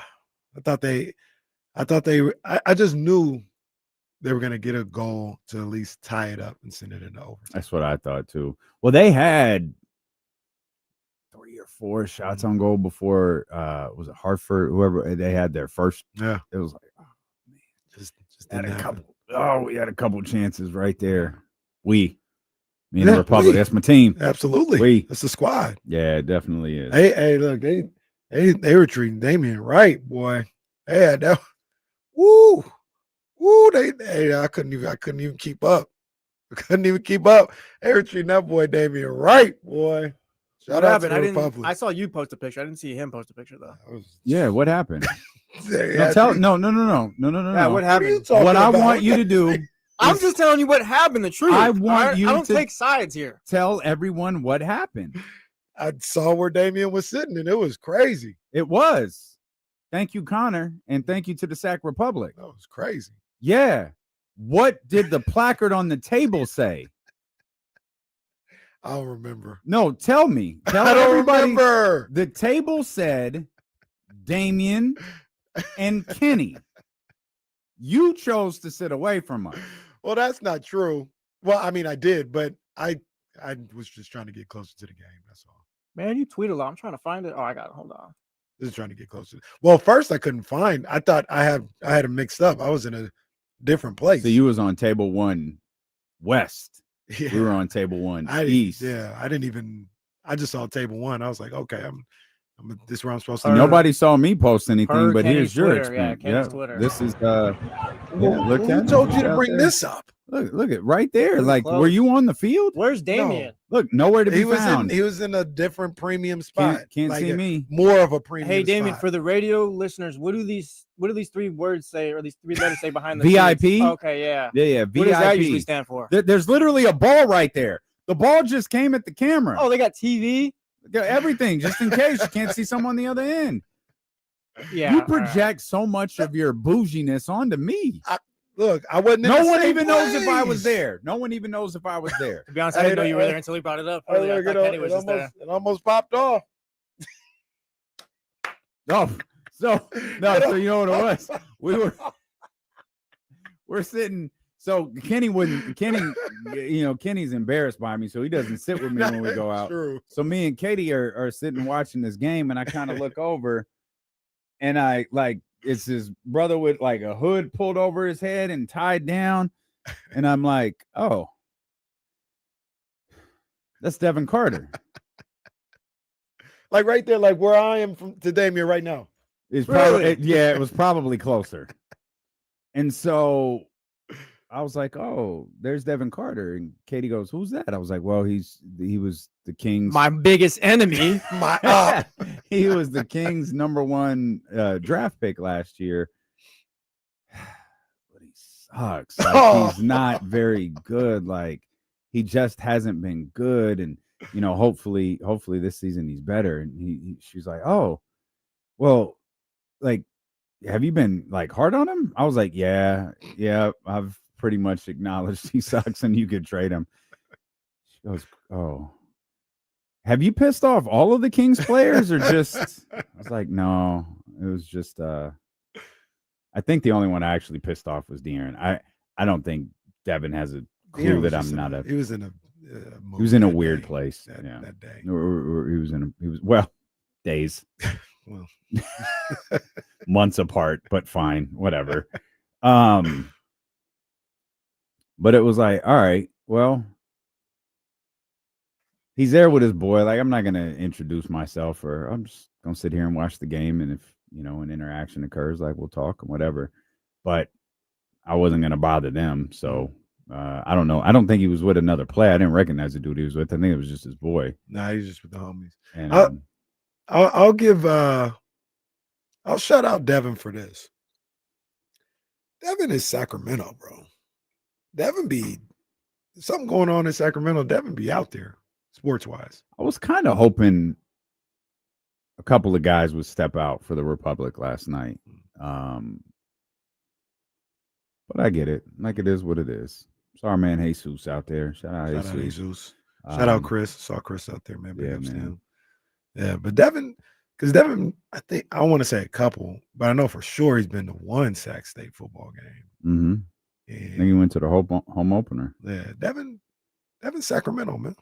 just knew they were going to get a goal to at least tie it up and send it into overtime. That's what I thought too. Well, they had 3 or 4 shots on goal before. Was it Hartford? Whoever they had their first. Yeah, it was like, oh man, just had a couple. Oh, we had a couple chances right there. Me and the Republic. That's my team. Absolutely, that's the squad. Yeah, it definitely is. Hey, look, they were treating Damian right, boy. They had that. Woo. I couldn't even keep up. They were treating that boy Damian right, boy. Shout out to the Republic. I saw you post a picture. I didn't see him post a picture though. Yeah, what happened? No. Yeah, what happened? What I want you to do. I'm just telling you what happened. The truth. I want you. I don't take sides here. Tell everyone what happened. I saw where Damian was sitting, and it was crazy. It was. Thank you, Connor, and thank you to the Sac Republic. That was crazy. Yeah. What did the placard on the table say? I don't remember. No, tell me. Tell I don't everybody. remember. The table said Damian and Kenny. You chose to sit away from us. Well, that's not true. Well, I mean, I did, but I was just trying to get closer to the game. That's all. Man, you tweet a lot. I'm trying to find it. Oh, I got it. Hold on. Just trying to get closer. Well, first I couldn't find. I thought I had them mixed up. I was in a different place. So you was on table 1 west. Yeah. We were on table 1 east. Yeah, I just saw table 1. I was like, okay, this is where I'm supposed to. Nobody saw me post anything, but Kenny's here's your Twitter. experience. Yeah, Kenny's Twitter. This is Who told you to bring this up? Look at right there. Like, were you on the field? Where's Damian? No. Look, nowhere to be found. He was in a different premium spot. Can't see me. More of a premium. Hey, Damian, spot. for the radio listeners, what do these 3 words say, or these 3 letters say behind the VIP? scenes? Okay, yeah. Yeah. What does that usually stand for? There's literally a ball right there. The ball just came at the camera. Oh, they got TV? Everything, just in case you can't see someone on the other end. Yeah. You project so much of your bouginess onto me. Look, I wasn't. No one even knows if I was there. No one even knows if I was there. To be honest, I didn't know you were there until he brought it up. Earlier. I thought Kenny was just there. It almost popped off. So you know what it was? We're sitting. So Kenny's embarrassed by me, so he doesn't sit with me when we go out. True. So me and Katie are sitting watching this game, and I kind of look over, and it's his brother with like a hood pulled over his head and tied down, and I'm like, oh, that's Devin Carter. Like right there, like where I am from to Damian right now. It's probably it was probably closer. And so I was like, oh, there's Devin Carter. And Katie goes, who's that? I was like, well, he was the Kings. My biggest enemy. He was the Kings' number 1 draft pick last year. But he sucks. Like, he's not very good. Like, he just hasn't been good. And, hopefully this season he's better. And she's like, oh, well, like, have you been like hard on him? I was like, yeah, I've pretty much acknowledged he sucks and you could trade him. She goes, oh, have you pissed off all of the Kings players or just? I was like, no, it was just, I think the only one I actually pissed off was De'Aaron. I don't think Devin has a clue that I'm not He was in a he was in a weird place. That day. Or days. Well, months apart, but fine, whatever. But it was like, all right, well, he's there with his boy. Like, I'm not gonna introduce myself, or I'm just gonna sit here and watch the game. And if an interaction occurs, like, we'll talk and whatever. But I wasn't gonna bother them, so I don't know. I don't think he was with another player. I didn't recognize the dude he was with. I think it was just his boy. Nah, he's just with the homies. And I'll shout out Devin for this. Devin is Sacramento, bro. Devin be something going on in Sacramento. Devin be out there, sports wise. I was kind of hoping a couple of guys would step out for the Republic last night. But I get it. Like, it is what it is. It's our man Jesus out there. Shout out Jesus. Shout out Chris. Saw Chris out there, man. Yeah, man. Yeah, but Devin, because Devin, I don't want to say a couple, but I know for sure he's been to one Sac State football game. Mm-hmm. I think he went to the home opener. Yeah, Devin Sacramento, man.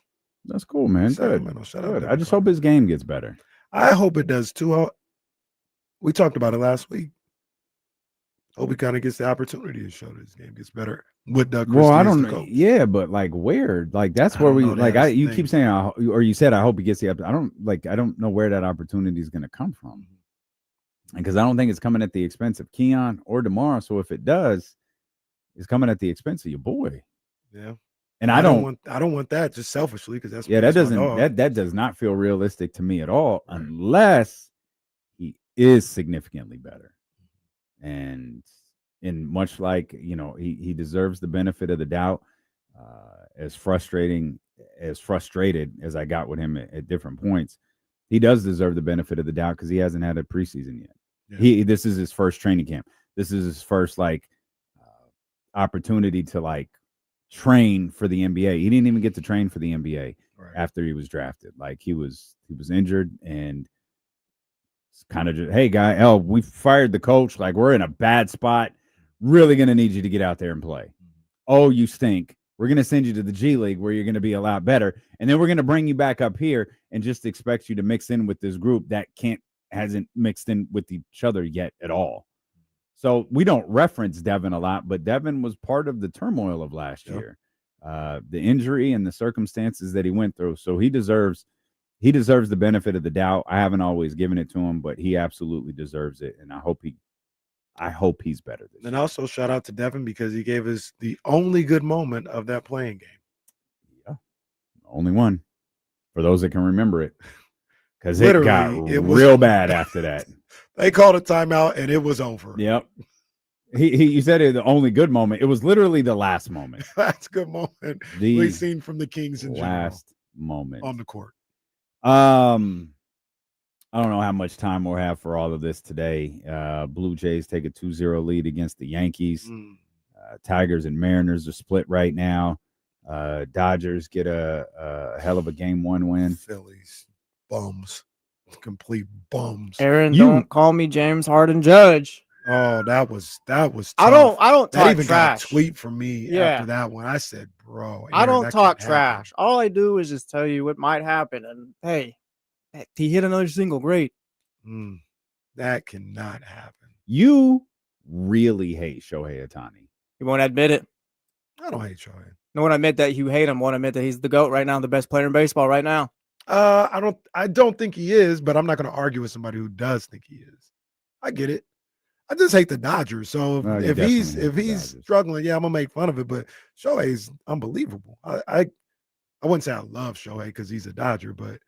That's cool, man. Sacramento. Good. Shout out. Good. I just hope his game gets better. I hope it does too. We talked about it last week. Hope he kind of gets the opportunity to show that his game gets better with Doug Christie. Well, I don't know. Yeah, but like, where? Like, that's where we like. You keep saying, or you said, I hope he gets the. I don't know where that opportunity is going to come from, because I don't think it's coming at the expense of Keon or DeMar. So if it does, it's coming at the expense of your boy. Yeah, and I don't want that, just selfishly, because that's that does not feel realistic to me at all, unless he is significantly better. And much like, he deserves the benefit of the doubt. As frustrated as I got with him at different points, he does deserve the benefit of the doubt because he hasn't had a preseason yet. Yeah. This is his first training camp. This is his first opportunity to train for the NBA. He didn't even get to train for the NBA after he was drafted. Like, he was injured, and kind of just, hey, guy, we fired the coach. Like, we're in a bad spot. Really going to need you to get out there and play. Oh, you stink. We're going to send you to the G League where you're going to be a lot better. And then we're going to bring you back up here and just expect you to mix in with this group that hasn't mixed in with each other yet at all. So we don't reference Devin a lot, but Devin was part of the turmoil of last year, the injury and the circumstances that he went through. So he deserves the benefit of the doubt. I haven't always given it to him, but he absolutely deserves it. And I hope he's better this year. And also shout out to Devin because he gave us the only good moment of that playing game. Yeah. Only one. For those that can remember it. Because it got real bad after that. They called a timeout and it was over. Yep. You said it the only good moment. It was literally the last moment. That's a good moment we've seen from the Kings in last moment on the court. I don't know how much time we'll have for all of this today. Blue Jays take a 2-0 lead against the Yankees. Tigers and Mariners are split right now. Dodgers get a hell of a game 1 win. Phillies bums, complete bums. Aaron, don't call me James Harden Judge. Oh, that was tough. I don't talk that even trash. Got a tweet from me after that one. I said, bro, Aaron, I don't talk trash. All I do is just tell you what might happen. And hey, he hit another single. Great. That cannot happen. You really hate Shohei Ohtani. You won't admit it. I don't hate Shohei. No one admit that you hate him. Won't admit that he's the GOAT right now, the best player in baseball right now. I don't think he is, but I'm not going to argue with somebody who does think he is. I get it. I just hate the Dodgers. So if he's struggling, I'm gonna make fun of it. But Shohei's unbelievable. I wouldn't say I love Shohei because he's a Dodger, but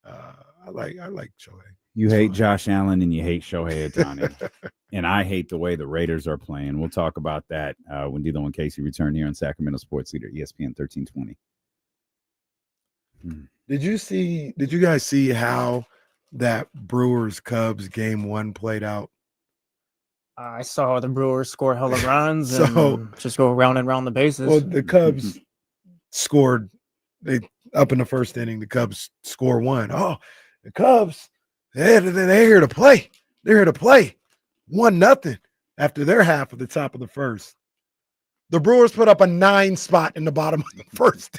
I like Shohei. You hate Josh Allen and you hate Shohei Ohtani. And I hate the way the Raiders are playing. We'll talk about that when D'Lo and Casey return here on Sacramento Sports Leader, ESPN 1320. Did you guys see how that Brewers Cubs game 1 played out? I saw the Brewers score hella runs So- and just go round and round the bases. Well, the Cubs scored. They up in the first inning. The Cubs score 1. Oh, the Cubs, they're here to play. They're here to play. 1-0 after their half of the top of the first. The Brewers put up a 9 spot in the bottom of the first.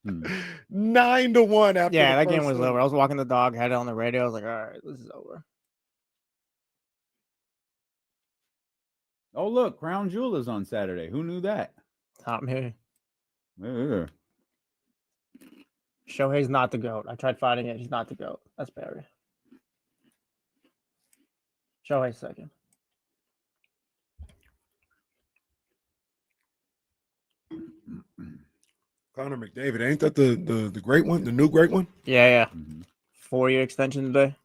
9-1 after. Yeah, the that game first was inning. over. I was walking the dog, had it on the radio. I was like, all right, this is over. Oh, look, Crown Jewel is on Saturday. Who knew that? Not me. Yeah. Shohei's not the GOAT. I tried fighting it. He's not the GOAT. That's Barry. Shohei's second. Connor McDavid, ain't that the great one, the new great one? Yeah. 4-year extension today.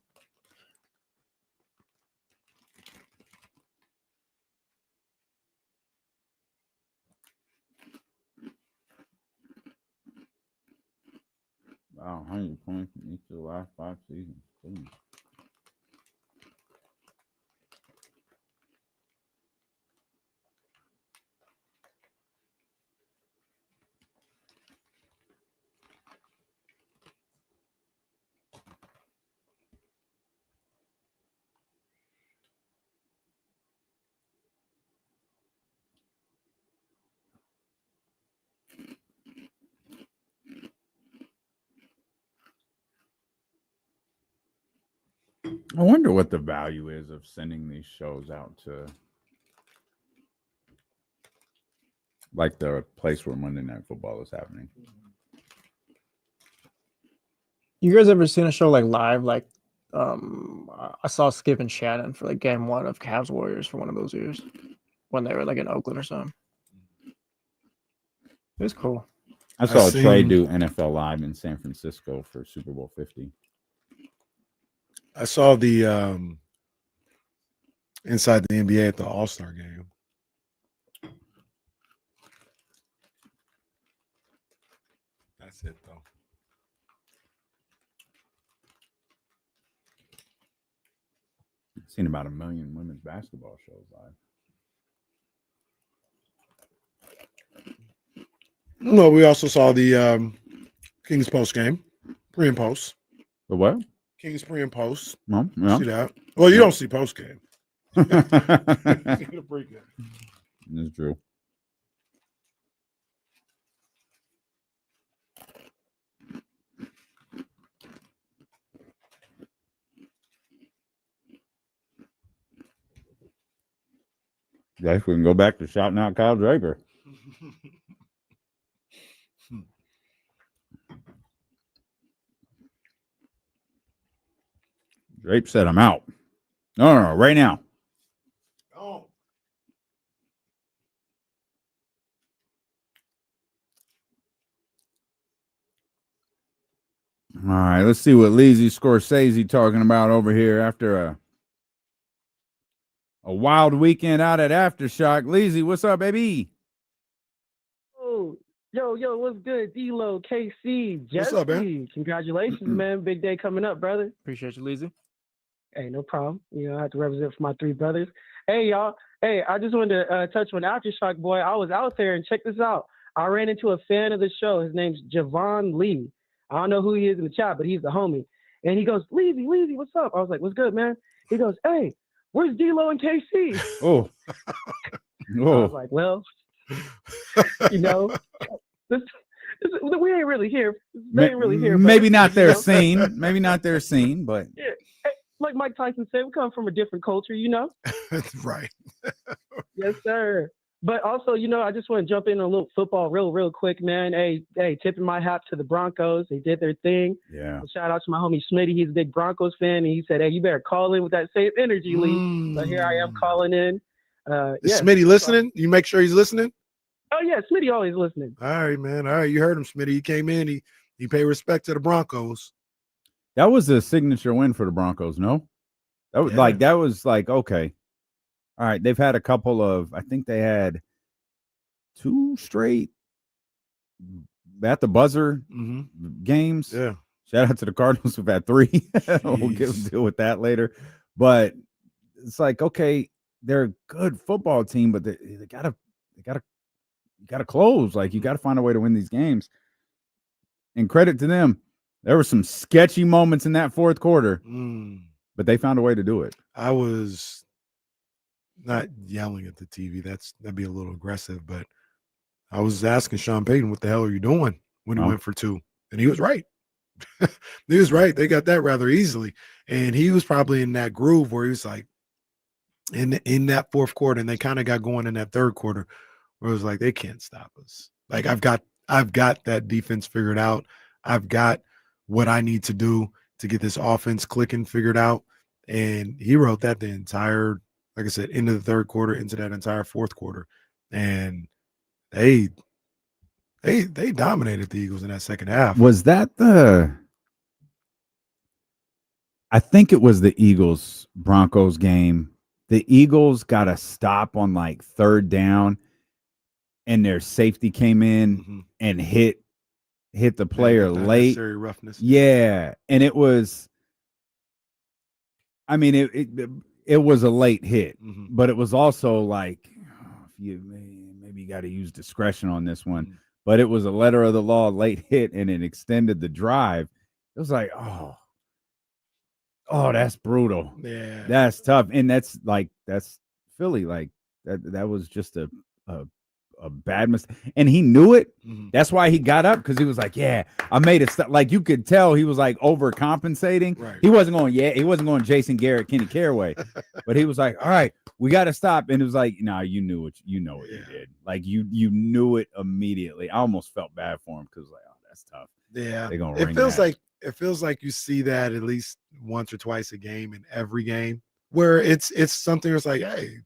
Wow, 100 points in each of the last 5 seasons. Damn. I wonder what the value is of sending these shows out to like the place where Monday Night Football is happening. You guys ever seen a show like live? Like, I saw Skip and Shannon for like game 1 of Cavs Warriors for one of those years when they were like in Oakland or something. It was cool. I saw Trey do NFL Live in San Francisco for Super Bowl 50. I saw the inside the NBA at the All-Star game. That's it, though. I've seen about 1 million women's basketball shows live. No, we also saw the Kings post game, pre and post. The what? Kings pre and post. No, yeah. See that? Well, you don't see post game. That's true. Guys, we can go back to shouting out Kyle Draper. Drape said, I'm out. No, right now. Oh. All right, let's see what Lizzie Scorsese talking about over here after a wild weekend out at Aftershock. Lizzie, what's up, baby? Oh, yo, what's good? D-Lo, KC, Jesse. What's up, man? Congratulations, man. Big day coming up, brother. Appreciate you, Lizzie. Hey, no problem. You know, I have to represent for my 3 brothers. Hey, y'all. Hey, I just wanted to touch on Aftershock, boy. I was out there and check this out. I ran into a fan of the show. His name's Javon Lee. I don't know who he is in the chat, but he's the homie. And he goes, Lizzie, what's up? I was like, what's good, man? He goes, hey, where's D-Lo and KC? Oh. I was like, well, you know, we ain't really here. They ain't really here. Maybe not their know? scene. Maybe not their scene, but Yeah. Hey, like Mike Tyson said, we come from a different culture, you know? That's right. Yes, sir. But also, you know, I just want to jump in a little football real quick, man. Hey, tipping my hat to the Broncos. They did their thing. Yeah. Shout out to my homie Smitty. He's a big Broncos fan. And he said, hey, you better call in with that same energy, Lee. So here I am calling in. Is Smitty listening? You make sure he's listening? Oh, yeah. Smitty always listening. All right, man. All right. You heard him, Smitty. He came in. He He paid respect to the Broncos. That was a signature win for the Broncos, no? That was okay. All right, they've had a couple of, I think they had 2 straight at the buzzer games. Yeah. Shout out to the Cardinals who've had 3. We'll deal with that later. But it's like, okay, they're a good football team, but they gotta close. Like, you gotta find a way to win these games. And credit to them, there were some sketchy moments in that fourth quarter, but they found a way to do it. I was not yelling at the TV. That'd be a little aggressive, but I was asking Sean Payton, what the hell are you doing when he went for 2? And he was right. He was right. They got that rather easily. And he was probably in that groove where he was like, in that fourth quarter, and they kind of got going in that third quarter, where it was like, they can't stop us. Like, I've got that defense figured out. I've got what I need to do to get this offense clicking figured out. And he wrote that the entire, like I said, into the third quarter, into that entire fourth quarter. And they dominated the Eagles in that second half. Was that I think it was the Eagles-Broncos game. The Eagles got a stop on like third down, and their safety came in and hit the player late. Roughness. Yeah, and it was. I mean, it was a late hit, but it was also like, maybe you got to use discretion on this one. But it was a letter of the law late hit, and it extended the drive. It was like, oh, that's brutal. Yeah, that's tough, and that's Philly. Like that was just a bad mistake, and he knew it. That's why he got up, because he was like, "Yeah, I made it." Like, you could tell he was like overcompensating. Right. He wasn't going Jason Garrett, Kenny Caraway, but he was like, "All right, we got to stop." And it was like, "Nah, you knew what you did. Like, you knew it immediately." I almost felt bad for him, because like, oh, that's tough. Yeah, they're gonna it feels like you see that at least once or twice a game in every game, where it's something that's like, hey,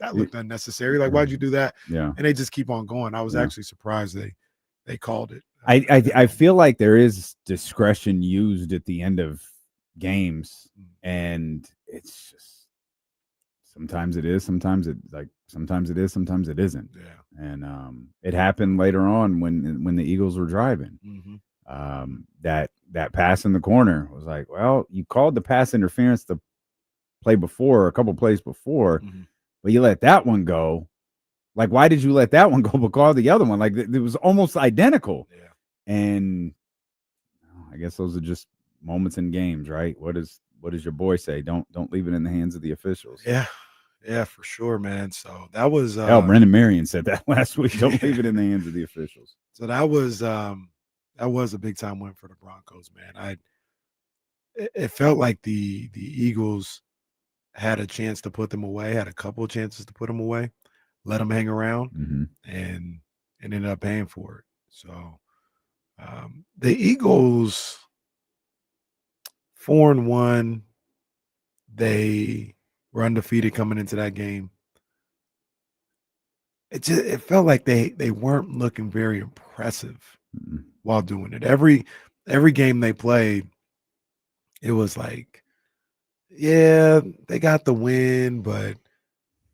that looked unnecessary. Like, why'd you do that? Yeah. And they just keep on going. I was actually surprised they called it. I feel like there is discretion used at the end of games, and it's just sometimes it is, sometimes it is, sometimes it isn't. Yeah. And it happened later on when the Eagles were driving. That pass in the corner was like, well, you called the pass interference the play before, a couple plays before, but you let that one go. Like, why did you let that one go but call the other one? Like, it was almost identical. Yeah. And I guess those are just moments in games, right? What does your boy say? Don't leave it in the hands of the officials. Yeah, for sure, man. So that was Brendan Marion said that last week. Don't leave it in the hands of the officials. So that was a big time win for the Broncos, man. It felt like the Eagles had a chance to put them away, had a couple of chances to put them away, let them hang around, and ended up paying for it. So the Eagles 4-1, they were undefeated coming into that game. It felt like they weren't looking very impressive while doing it. Every game they played, it was like, yeah, they got the win, but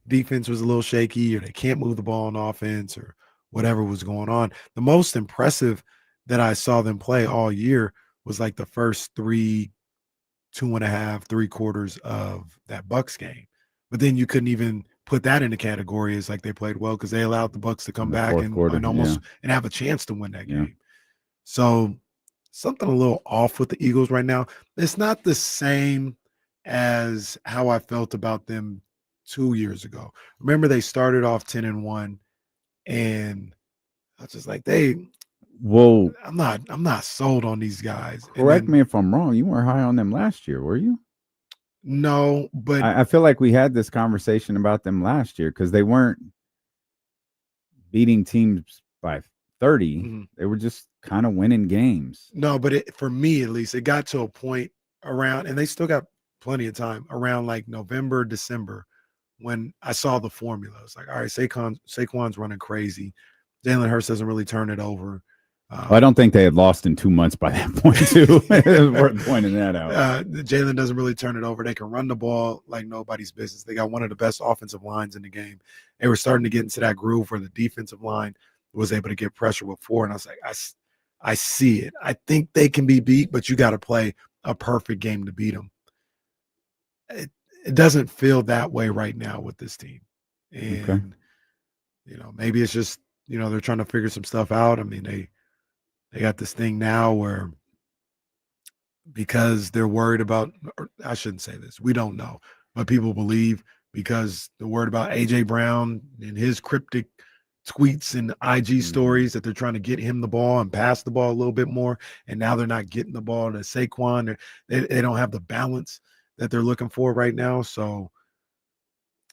defense was a little shaky, or they can't move the ball on offense, or whatever was going on. The most impressive that I saw them play all year was like the first 2.5, 3 quarters of that Bucs game. But then you couldn't even put that in the category as like they played well, because they allowed the Bucs to come back and almost and have a chance to win that game. So something a little off with the Eagles right now. It's not the same as how I felt about them 2 years ago. Remember, they started off 10-1, and I was just like, I'm not sold on these guys. Correct me if I'm wrong. You weren't high on them last year, were you? No, but I feel like we had this conversation about them last year, because they weren't beating teams by 30. They were just kind of winning games. No, but for me, at least, it got to a point around, and they still got plenty of time, around like November, December, when I saw the formula. It's like, all right, Saquon's running crazy. Jalen Hurts doesn't really turn it over. I don't think they had lost in 2 months by that point, too. It was worth pointing that out. Jalen doesn't really turn it over. They can run the ball like nobody's business. They got one of the best offensive lines in the game. They were starting to get into that groove where the defensive line was able to get pressure with 4. And I was like, I see it. I think they can be beat, but you got to play a perfect game to beat them. It doesn't feel that way right now with this team. And, maybe it's just, they're trying to figure some stuff out. I mean, they got this thing now where because they're worried about, or I shouldn't say this, we don't know, but people believe because they're worried about A.J. Brown and his cryptic tweets and IG stories that they're trying to get him the ball and pass the ball a little bit more. And now they're not getting the ball to Saquon. They don't have the balance that they're looking for right now. So,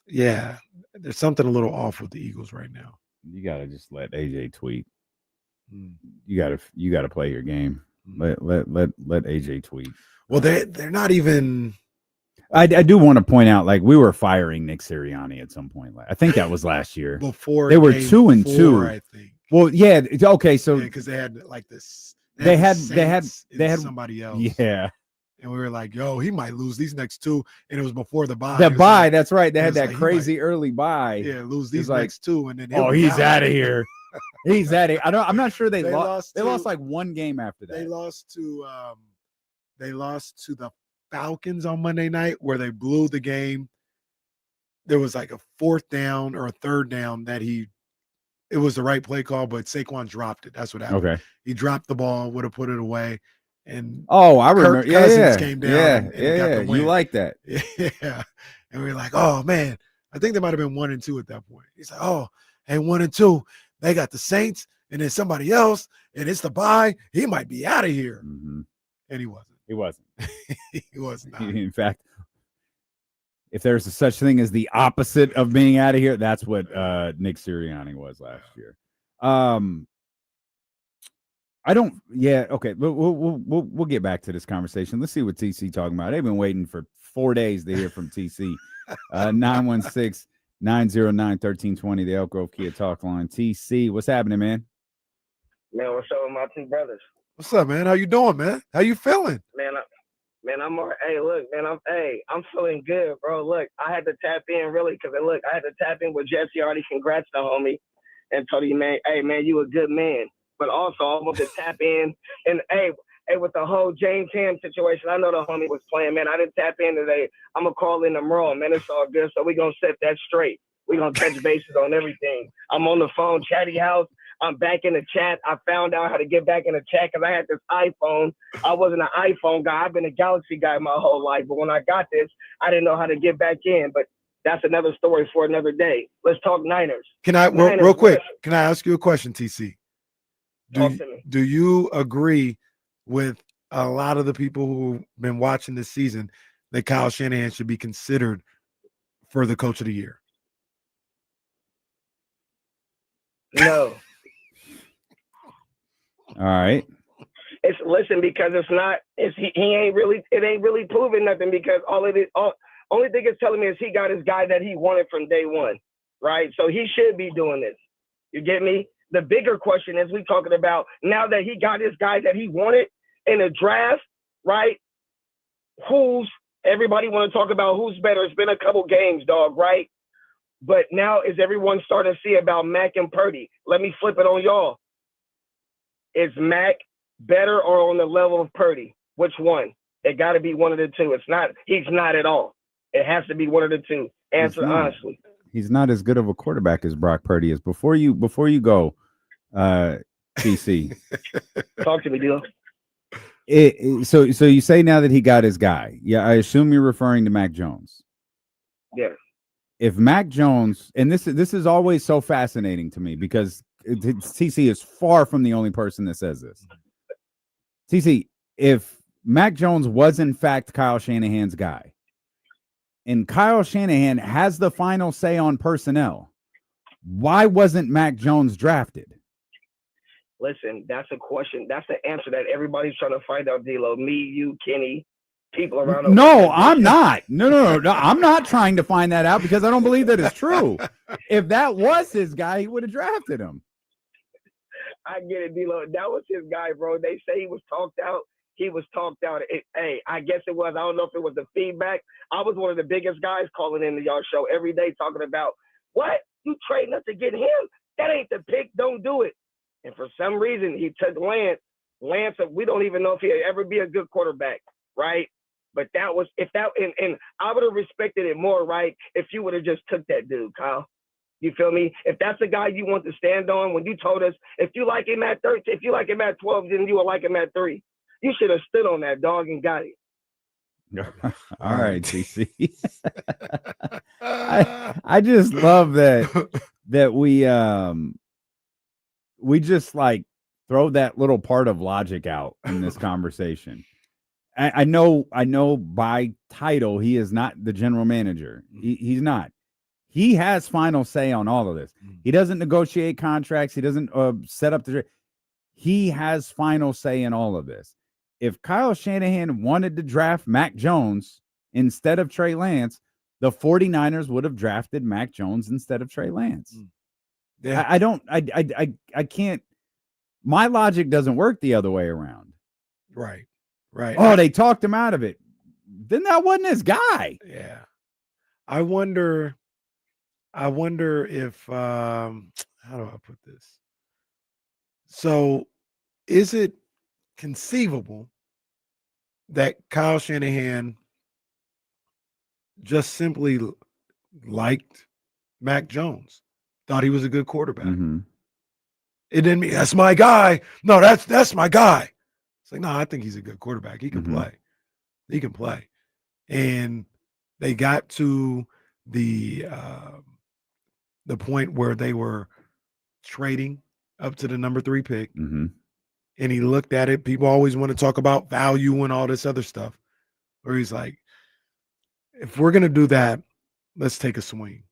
yeah, there's something a little off with the Eagles right now. You got to just let AJ tweet. You got to play your game. Let AJ tweet. Well, they're not even. I do want to point out, like, we were firing Nick Sirianni at some point. I think that was last year. Before they were 2-2, I think. Well, yeah, okay, so because they had like this. They had somebody else. Yeah. And we were like, yo, he might lose these next 2. And it was before the bye. That's right. They had that crazy early bye. Yeah, lose these next 2. And then he's out of here. He's out of here. I'm not sure they lost. They lost like one game after that. They lost to the Falcons on Monday night where they blew the game. There was like a 4th down or a 3rd down that it was the right play call, but Saquon dropped it. That's what happened. Okay. He dropped the ball, would have put it away. And I remember. Kirk Cousins came down. And got the win. You like that? Yeah. And we were like, oh man, I think they might have been 1-2 at that point. He's like, oh, hey, 1-2. They got the Saints and then somebody else, and it's the bye. He might be out of here. Mm-hmm. And he wasn't. He wasn't. He was not. In fact, if there's a such thing as the opposite of being out of here, that's what Nick Sirianni was last year. I don't. Yeah. Okay. We'll get back to this conversation. Let's see what TC talking about. They've been waiting for 4 days to hear from TC. 916-909-1320. The Elk Grove Kia Talk Line. TC, what's happening, man? Man, what's up with my 2 brothers? What's up, man? How you doing, man? How you feeling? Man, I'm all right. Hey, look, man, I'm feeling good, bro. Look, I had to tap in really because I had to tap in with Jesse already. Congrats to homie, and told him, man, hey, man, you a good man. But also, I want to tap in and hey, with the whole James Ham situation, I know the homie was playing, man. I didn't tap in today. I'm gonna call in tomorrow, man. It's all good. So we gonna set that straight. We gonna touch bases on everything. I'm on the phone, Chatty House. I'm back in the chat. I found out how to get back in the chat because I had this iPhone. I wasn't an iPhone guy. I've been a Galaxy guy my whole life. But when I got this, I didn't know how to get back in. But that's another story for another day. Let's talk Niners. Can I real quick? Can I ask you a question, TC? Do you agree with a lot of the people who've been watching this season that Kyle Shanahan should be considered for the Coach of the Year? No. All right. Because it ain't really proving nothing because only thing it's telling me is he got his guy that he wanted from day one, right? So he should be doing this. You get me? The bigger question is we talking about now that he got his guy that he wanted in the draft, right? Everybody want to talk about who's better. It's been a couple games, dog, right? But now is everyone starting to see about Mac and Purdy? Let me flip it on y'all. Is Mac better or on the level of Purdy? Which one? It got to be one of the two. He's not at all. It has to be one of the two. Answer honestly. He's not as good of a quarterback as Brock Purdy is. Before you go, TC. Talk to me, Dilo. So you say now that he got his guy. Yeah, I assume you're referring to Mac Jones. Yeah. If Mac Jones, and this is always so fascinating to me because TC is far from the only person that says this. TC, if Mac Jones was in fact Kyle Shanahan's guy, and Kyle Shanahan has the final say on personnel, why wasn't Mac Jones drafted? Listen, that's a question. That's the answer that everybody's trying to find out, D-Lo. Me, you, Kenny, people around. No, I'm not. No. I'm not trying to find that out because I don't believe that it's true. If that was his guy, he would have drafted him. I get it, D-Lo. That was his guy, bro. They say he was talked out. He was talked out. Hey, I guess it was. I don't know if it was the feedback. I was one of the biggest guys calling into y'all show every day talking about, what? You trading us to get him? That ain't the pick. Don't do it. And for some reason, he took Lance. Lance, we don't even know if he'll ever be a good quarterback, right? But that was, if that, and I would have respected it more, right, if you would have just took that dude, Kyle. You feel me? If that's the guy you want to stand on, when you told us, if you like him at 13, if you like him at 12, then you will like him at 3. You should have stood on that dog and got it. All right, TC. I just love that we just like throw that little part of logic out in this conversation. I know by title he is not the general manager. He's not. He has final say on all of this. He doesn't negotiate contracts. He doesn't set up the. He has final say in all of this. If Kyle Shanahan wanted to draft Mac Jones instead of Trey Lance, the 49ers would have drafted Mac Jones instead of Trey Lance. Yeah. I can't. My logic doesn't work the other way around. Right. Right. Oh, they talked him out of it. Then that wasn't his guy. Yeah. I wonder if how do I put this? So is it conceivable that Kyle Shanahan just simply liked Mac Jones, thought he was a good quarterback? Mm-hmm. It didn't mean that's my guy. No, that's my guy. It's like, no, I think he's a good quarterback. He can play. He can play. And they got to the point where they were trading up to the number 3 pick. Mm-hmm. And he looked at it. People always want to talk about value and all this other stuff. Where he's like, if we're going to do that, let's take a swing.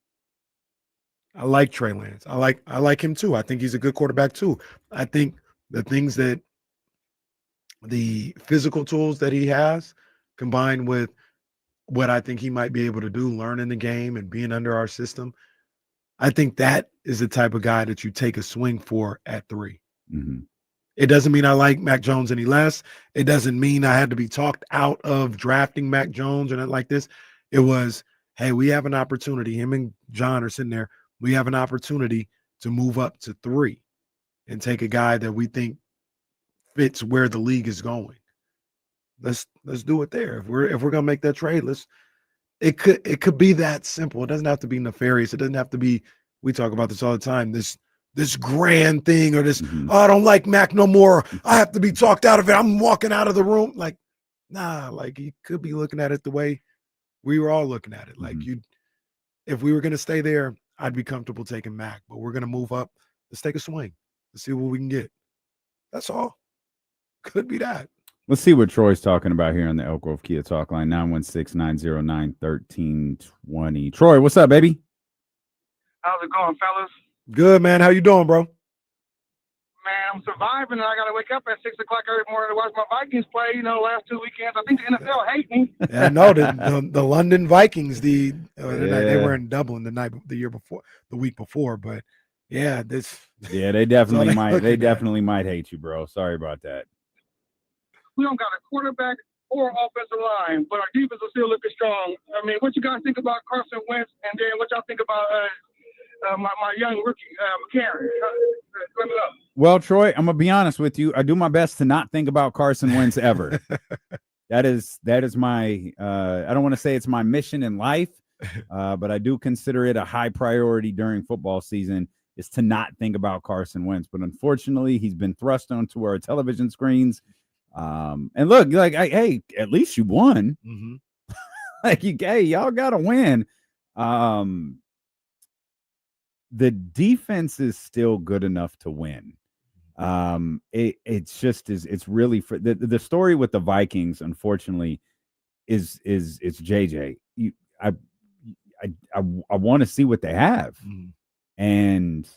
I like Trey Lance. I like him too. I think he's a good quarterback too. I think the physical tools that he has combined with what I think he might be able to do, learning the game and being under our system, I think that is the type of guy that you take a swing for at 3. Mm-hmm. It doesn't mean I like Mac Jones any less. It doesn't mean I had to be talked out of drafting Mac Jones or nothing like this. It was, hey, we have an opportunity. Him and John are sitting there. We have an opportunity to move up to 3 and take a guy that we think fits where the league is going. Let's do it there. If we're gonna make that trade, it could be that simple. It doesn't have to be nefarious. It doesn't have to be, we talk about this all the time, this grand thing or this, oh, I don't like Mac no more. I have to be talked out of it. I'm walking out of the room. Like, nah, like you could be looking at it the way we were all looking at it. Like if we were going to stay there, I'd be comfortable taking Mac, but we're going to move up. Let's take a swing. Let's see what we can get. That's all. Could be that. Let's see what Troy's talking about here on the Elk Grove Kia Talk line, 916-909-1320. Troy, what's up, baby? How's it going, fellas? Good, man. How you doing, bro? Man, I'm surviving, and I got to wake up at 6 o'clock every morning to watch my Vikings play. Last 2 weekends. I think the NFL hate me. Yeah, I know the London Vikings. They were in Dublin the week before. But yeah, they definitely might. They definitely might hate you, bro. Sorry about that. We don't got a quarterback or offensive line, but our defense is still looking strong. I mean, what you guys think about Carson Wentz, and then what y'all think about my young rookie, McCarron? Let me know. Well, Troy, I'm gonna be honest with you. I do my best to not think about Carson Wentz ever. that is my. I don't want to say it's my mission in life, but I do consider it a high priority during football season is to not think about Carson Wentz. But unfortunately, he's been thrust onto our television screens. And look, like, hey, at least you won. Mm-hmm. Like, y'all got to win. The defense is still good enough to win. It's really for the story with the Vikings, unfortunately, is JJ. I want to see what they have. Mm-hmm. And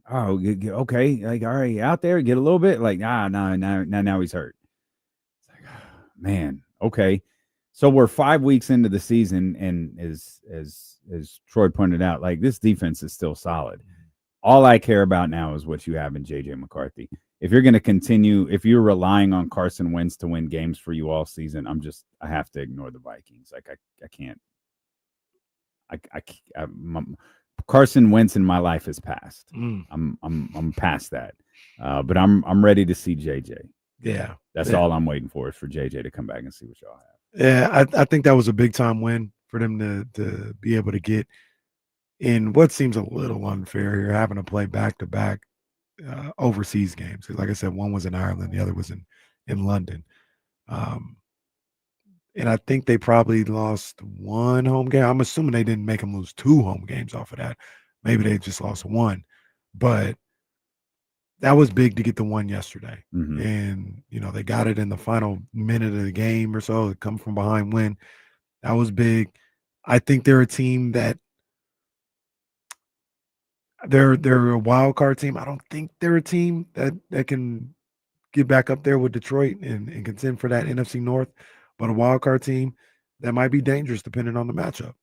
okay, like, all right, out there, get a little bit, like, now he's hurt. It's like, man, okay. So we're 5 weeks into the season, and as Troy pointed out, like, this defense is still solid. All I care about now is what you have in J.J. McCarthy. If you're going to continue, if you're relying on Carson Wentz to win games for you all season, I have to ignore the Vikings. Like I can't. Carson Wentz in my life has passed. I'm past that. But I'm ready to see JJ. Yeah. That's all I'm waiting for is for JJ to come back and see what y'all have. Yeah, I think that was a big time win for them to be able to get in what seems a little unfair here, having to play back-to-back overseas games. Like I said, one was in Ireland, the other was in London. And I think they probably lost one home game. I'm assuming they didn't make them lose 2 home games off of that. Maybe they just lost 1. But that was big to get the one yesterday. Mm-hmm. And, they got it in the final minute of the game or so, to come from behind win. That was big. I think they're a team that they're a wild card team. I don't think they're a team that can get back up there with Detroit and contend for that NFC North. But a wild card team that might be dangerous depending on the matchup.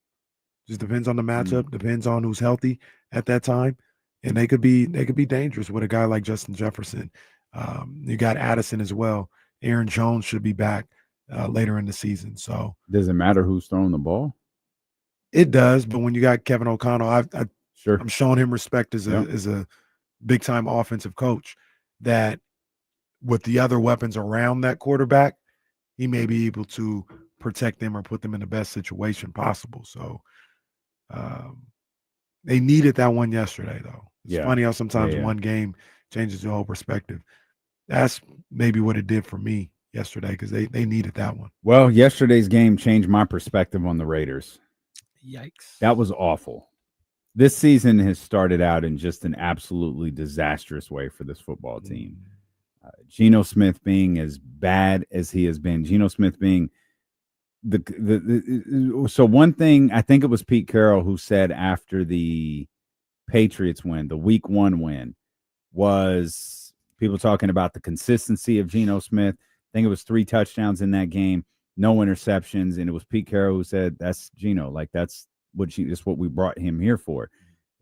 Just depends on the matchup, depends on who's healthy at that time. And they could be dangerous with a guy like Justin Jefferson. You got Addison as well. Aaron Jones should be back later in the season. So does it matter who's throwing the ball? It does, but when you got Kevin O'Connell, Sure. I'm showing him respect as a big time offensive coach, that with the other weapons around that quarterback, he may be able to protect them or put them in the best situation possible. So they needed that one yesterday, though. It's funny how sometimes one game changes the whole perspective. That's maybe what it did for me yesterday, because they needed that one. Well, yesterday's game changed my perspective on the Raiders. Yikes. That was awful. This season has started out in just an absolutely disastrous way for this football team. Geno Smith being as bad as he has been. Geno Smith being so one thing, I think it was Pete Carroll who said after the Patriots win, the week 1 win, was people talking about the consistency of Geno Smith. I think it was 3 touchdowns in that game, no interceptions. And it was Pete Carroll who said, that's Geno. Like that's what we brought him here for.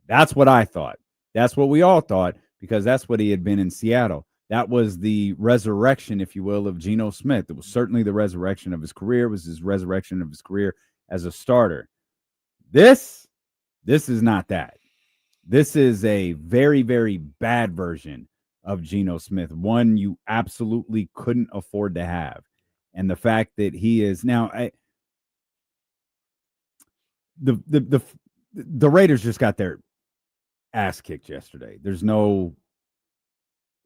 That's what I thought. That's what we all thought, because that's what he had been in Seattle. That was the resurrection, if you will, of Geno Smith. It was certainly the resurrection of his career. It was his resurrection of his career as a starter. This is not that. This is a very, very bad version of Geno Smith, one you absolutely couldn't afford to have. And the fact that he is now, the Raiders just got their ass kicked yesterday. There's no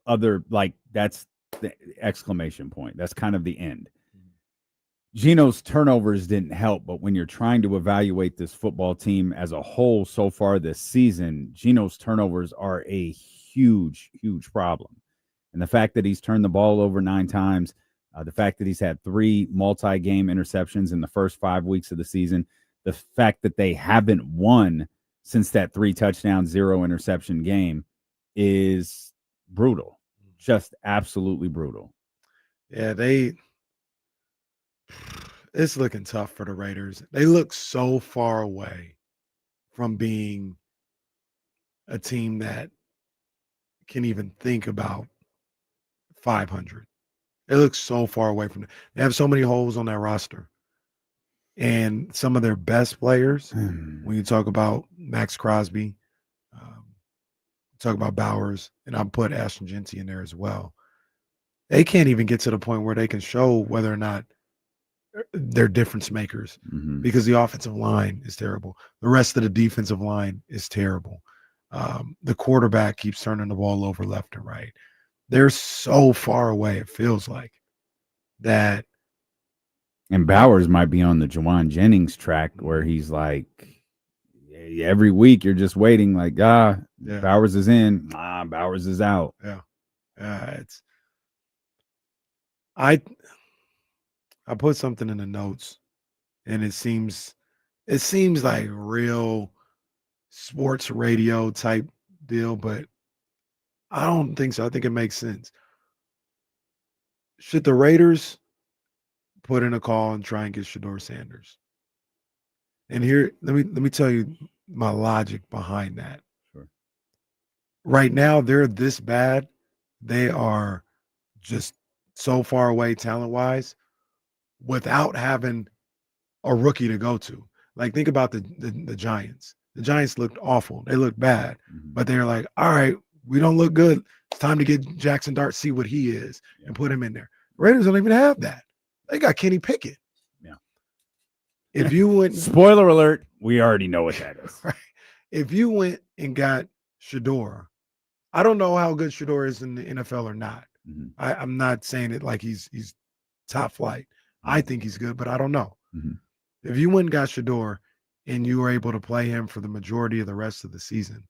other, that's the exclamation point. That's kind of the end. Geno's turnovers didn't help, but when you're trying to evaluate this football team as a whole so far this season, Geno's turnovers are a huge, huge problem. And the fact that he's turned the ball over 9 times, the fact that he's had 3 multi-game interceptions in the first 5 weeks of the season, the fact that they haven't won since that 3 touchdown, 0 interception game is brutal. Just absolutely brutal. Yeah, it's looking tough for the Raiders. They look so far away from being a team that can even think about 500. They look so far away from it. They have so many holes on that roster. And some of their best players, when you talk about Max Crosby, talk about Bowers, and I'll put Ashton Genty in there as well. They can't even get to the point where they can show whether or not they're difference makers, because the offensive line is terrible. The rest of the defensive line is terrible. The quarterback keeps turning the ball over left and right. They're so far away, it feels like, that. And Bowers might be on the Juwan Jennings track where he's like, every week you're just waiting, like, Bowers is in, Bowers is out. I put something in the notes, and it seems like real sports radio type deal, but I don't think so. I think it makes sense. Should the Raiders put in a call and try and get Shedeur Sanders? And here, let me tell you my logic behind that. Sure. right now they're this bad. They are just so far away talent-wise without having a rookie to go to. Like, think about the Giants. The Giants looked awful. They looked bad, but they're like, all right, we don't look good. It's time to get Jackson Dart, see what he is, and put him in there. Raiders don't even have that. They got Kenny Pickett. Yeah. If you went, spoiler alert, we already know what that is. Right. If you went and got Shador, I don't know how good Shador is in the NFL or not. I'm not saying it like he's top flight. I think he's good, but I don't know. If you went and got Shador and you were able to play him for the majority of the rest of the season,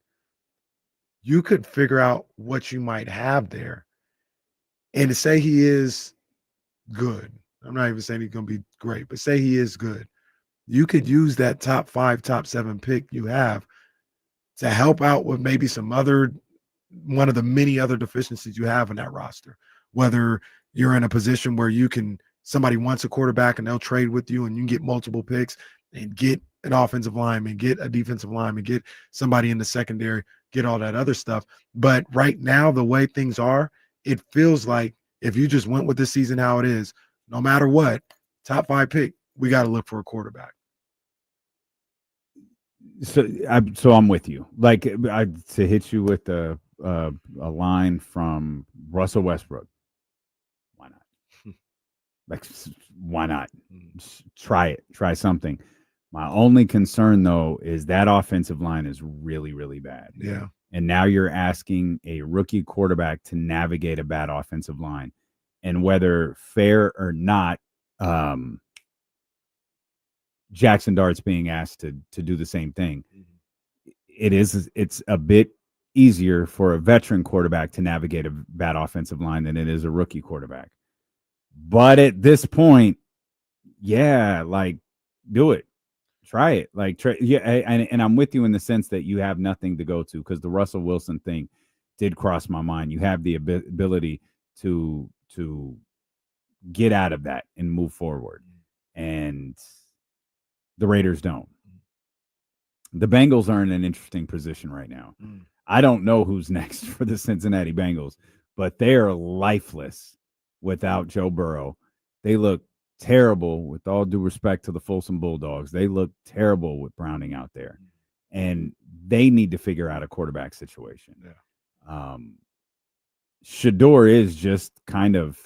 you could figure out what you might have there. And to say he is good, I'm not even saying he's going to be great, but say he is good, you could use that top 5, top 7 pick you have to help out with maybe one of the many other deficiencies you have in that roster. Whether you're in a position where somebody wants a quarterback and they'll trade with you and you can get multiple picks and get an offensive lineman, get a defensive lineman, get somebody in the secondary, get all that other stuff. But right now, the way things are, it feels like if you just went with this season how it is, no matter what, top 5 pick, we got to look for a quarterback. So I'm with you. Like, to hit you with a line from Russell Westbrook. Why not? Like, why not? Try it. Try something. My only concern, though, is that offensive line is really, really bad. Yeah. And now you're asking a rookie quarterback to navigate a bad offensive line. And whether fair or not, Jackson Dart's being asked to do the same thing. It's a bit easier for a veteran quarterback to navigate a bad offensive line than it is a rookie quarterback. But at this point, yeah, like, do it. Try it. Like, and I'm with you in the sense that you have nothing to go to, because the Russell Wilson thing did cross my mind. You have the ability to get out of that and move forward. And the Raiders don't. The Bengals are in an interesting position right now. I don't know who's next for the Cincinnati Bengals, but they are lifeless without Joe Burrow. They look terrible, with all due respect to the Folsom Bulldogs. They look terrible with Browning out there. And they need to figure out a quarterback situation. Yeah. Shador is just kind of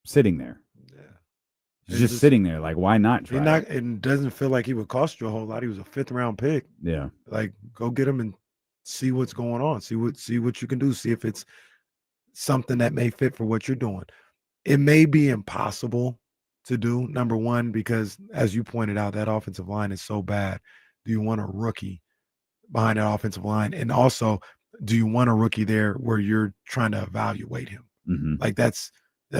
sitting there. He's just sitting there. Like, why not try? It doesn't feel like he would cost you a whole lot. He was a 5th round pick. Yeah. Like, go get him and see what's going on. See what you can do. See if it's something that may fit for what you're doing. It may be impossible to do, number one, because as you pointed out, that offensive line is so bad. Do you want a rookie behind that offensive line? And also, do you want a rookie there where you're trying to evaluate him? Like, that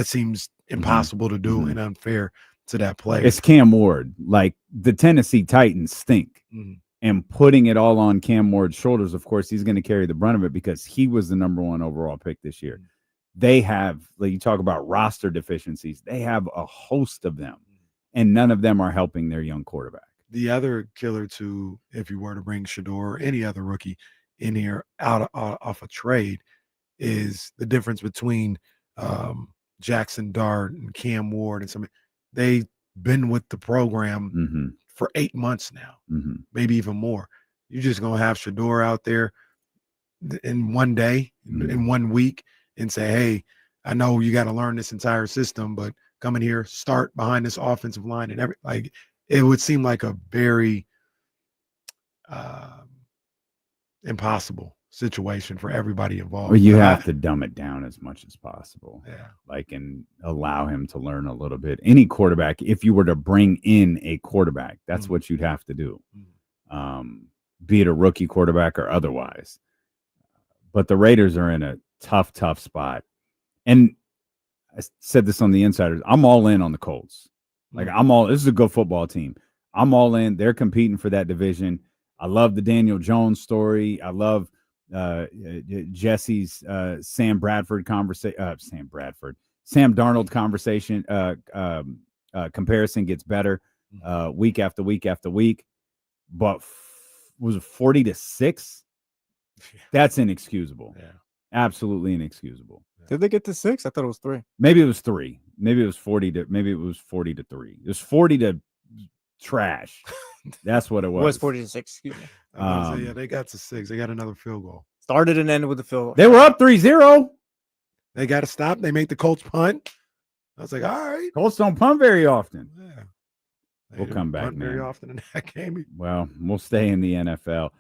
seems impossible to do and unfair to that player. It's Cam Ward. Like, the Tennessee Titans stink. And putting it all on Cam Ward's shoulders, of course, he's going to carry the brunt of it because he was the number 1 overall pick this year. They have, like, you talk about roster deficiencies, they have a host of them, and none of them are helping their young quarterback. The other killer, too, if you were to bring Shador or any other rookie in here off a trade, is the difference between Jackson Dart and Cam Ward and some. They've been with the program for 8 months now, maybe even more. You're just gonna have Shador out there in one day, in 1 week, and say, "Hey, I know you got to learn this entire system, but come in here, start behind this offensive line," and like, it would seem like a very impossible situation for everybody involved. Well, you have to dumb it down as much as possible. Yeah. Like, and allow him to learn a little bit. Any quarterback, if you were to bring in a quarterback, that's what you'd have to do. Be it a rookie quarterback or otherwise. But the Raiders are in a tough spot. And I said this on the Insiders. I'm all in on the Colts. Like, this is a good football team. I'm all in. They're competing for that division. I love the Daniel Jones story. I love Jesse's Sam Darnold conversation comparison gets better week after week after week. But was it 40-6 That's inexcusable. Yeah. Absolutely inexcusable. Did they get to 6? I thought it was 3. Maybe it was 3. Maybe it was 40 to 3. It was 40 to trash. That's what it was. It was 40 to 6. Excuse me. Yeah, they got to 6. They got another field goal. Started and ended with the field goal. They were up 3-0. They got to stop. They made the Colts punt. I was like, all right. Colts don't punt very often. Yeah. We'll come back, punt man. very often in that game. Well, we'll stay in the NFL.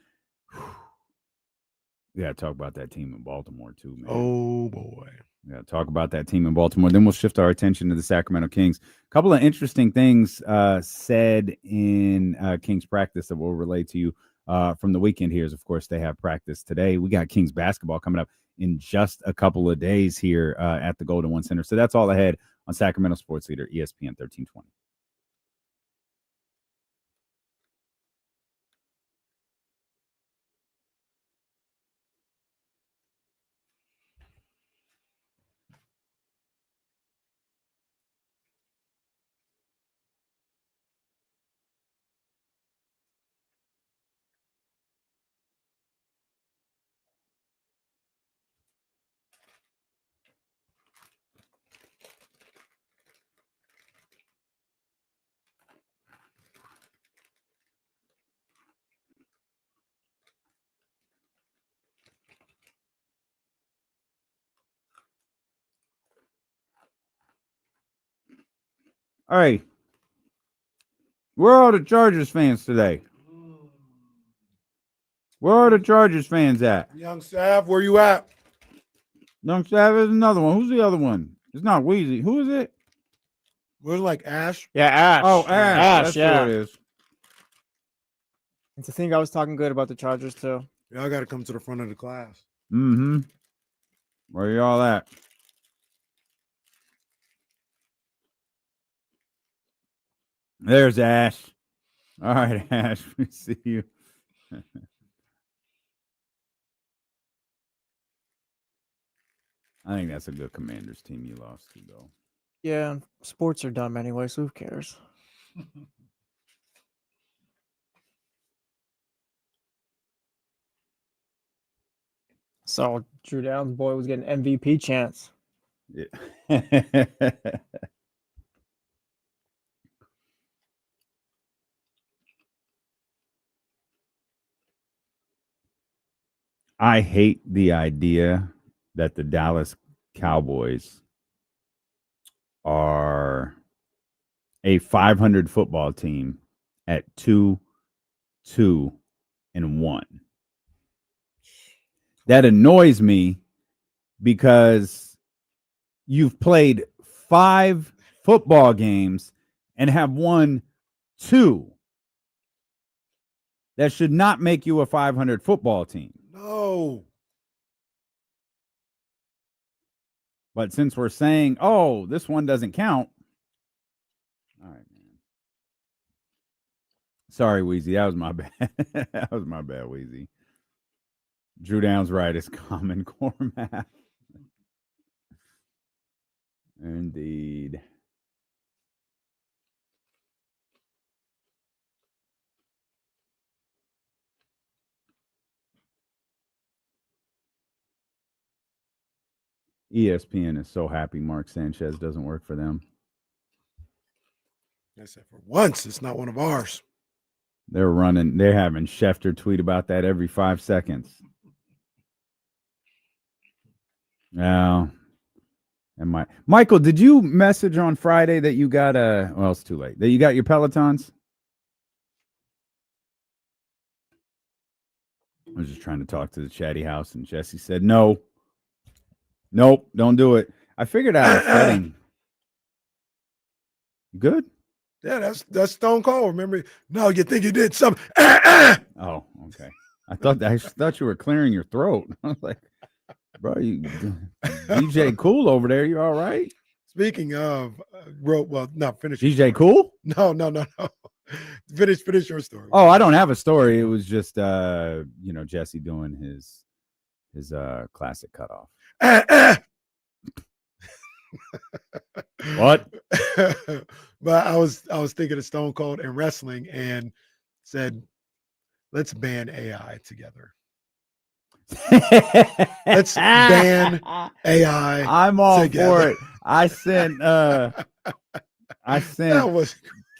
We got to talk about that team in Baltimore, too, man. Oh, boy. We got to talk about that team in Baltimore. Then we'll shift our attention to the Sacramento Kings. A couple of interesting things said in Kings practice that we'll relay to you from the weekend here. Is, of course, they have practice today. We got Kings basketball coming up in just a couple of days here at the Golden One Center. So that's all ahead on Sacramento Sports Leader, ESPN 1320. All right. Where are the Chargers fans today? Where are the Chargers fans at? Young Sav, where you at? Young Sav is another one. Who's the other one? It's not Weezy. Who is it? We're like Ash. Yeah, Ash. Oh, Ash. That's yeah. who it is. It's a thing I was talking good about the Chargers, too. Y'all got to come to the front of the class. Mm-hmm. Where y'all at? There's Ash. All right, Ash. We see you. I think that's a good Commanders team you lost to, though. Yeah, sports are dumb anyway, so who cares? So Drew Downs' boy was getting MVP chance. Yeah. I hate the idea that the Dallas Cowboys are a 500 football team at 2-2-1. That annoys me because you've played 5 football games and have won 2. That should not make you a 500 football team. No. But since we're saying, oh, this one doesn't count. All right, man. Sorry, Weezy. That was my bad. That was my bad, Weezy. Drew Downs right is common core math. Indeed. ESPN is so happy Mark Sanchez doesn't work for them. I said, for once, it's not one of ours. They're having Schefter tweet about that every 5 seconds. Now, and Michael, did you message on Friday that you got well, it's too late. That you got your Pelotons? I was just trying to talk to the chatty house, and Jesse said, no. Nope, don't do it. I figured out a setting. Good? Yeah, that's Stone Cold. Remember? No, you think you did something. Oh, okay. I thought you were clearing your throat. I was like, bro, you DJ Cool over there. You all right? Speaking of, finish. DJ Cool? No. Finish your story. Oh, I don't have a story. It was just Jesse doing his classic cutoff. What? But I was thinking of Stone Cold and wrestling and said, let's ban AI together. Let's ban AI. I'm all together. for it. I sent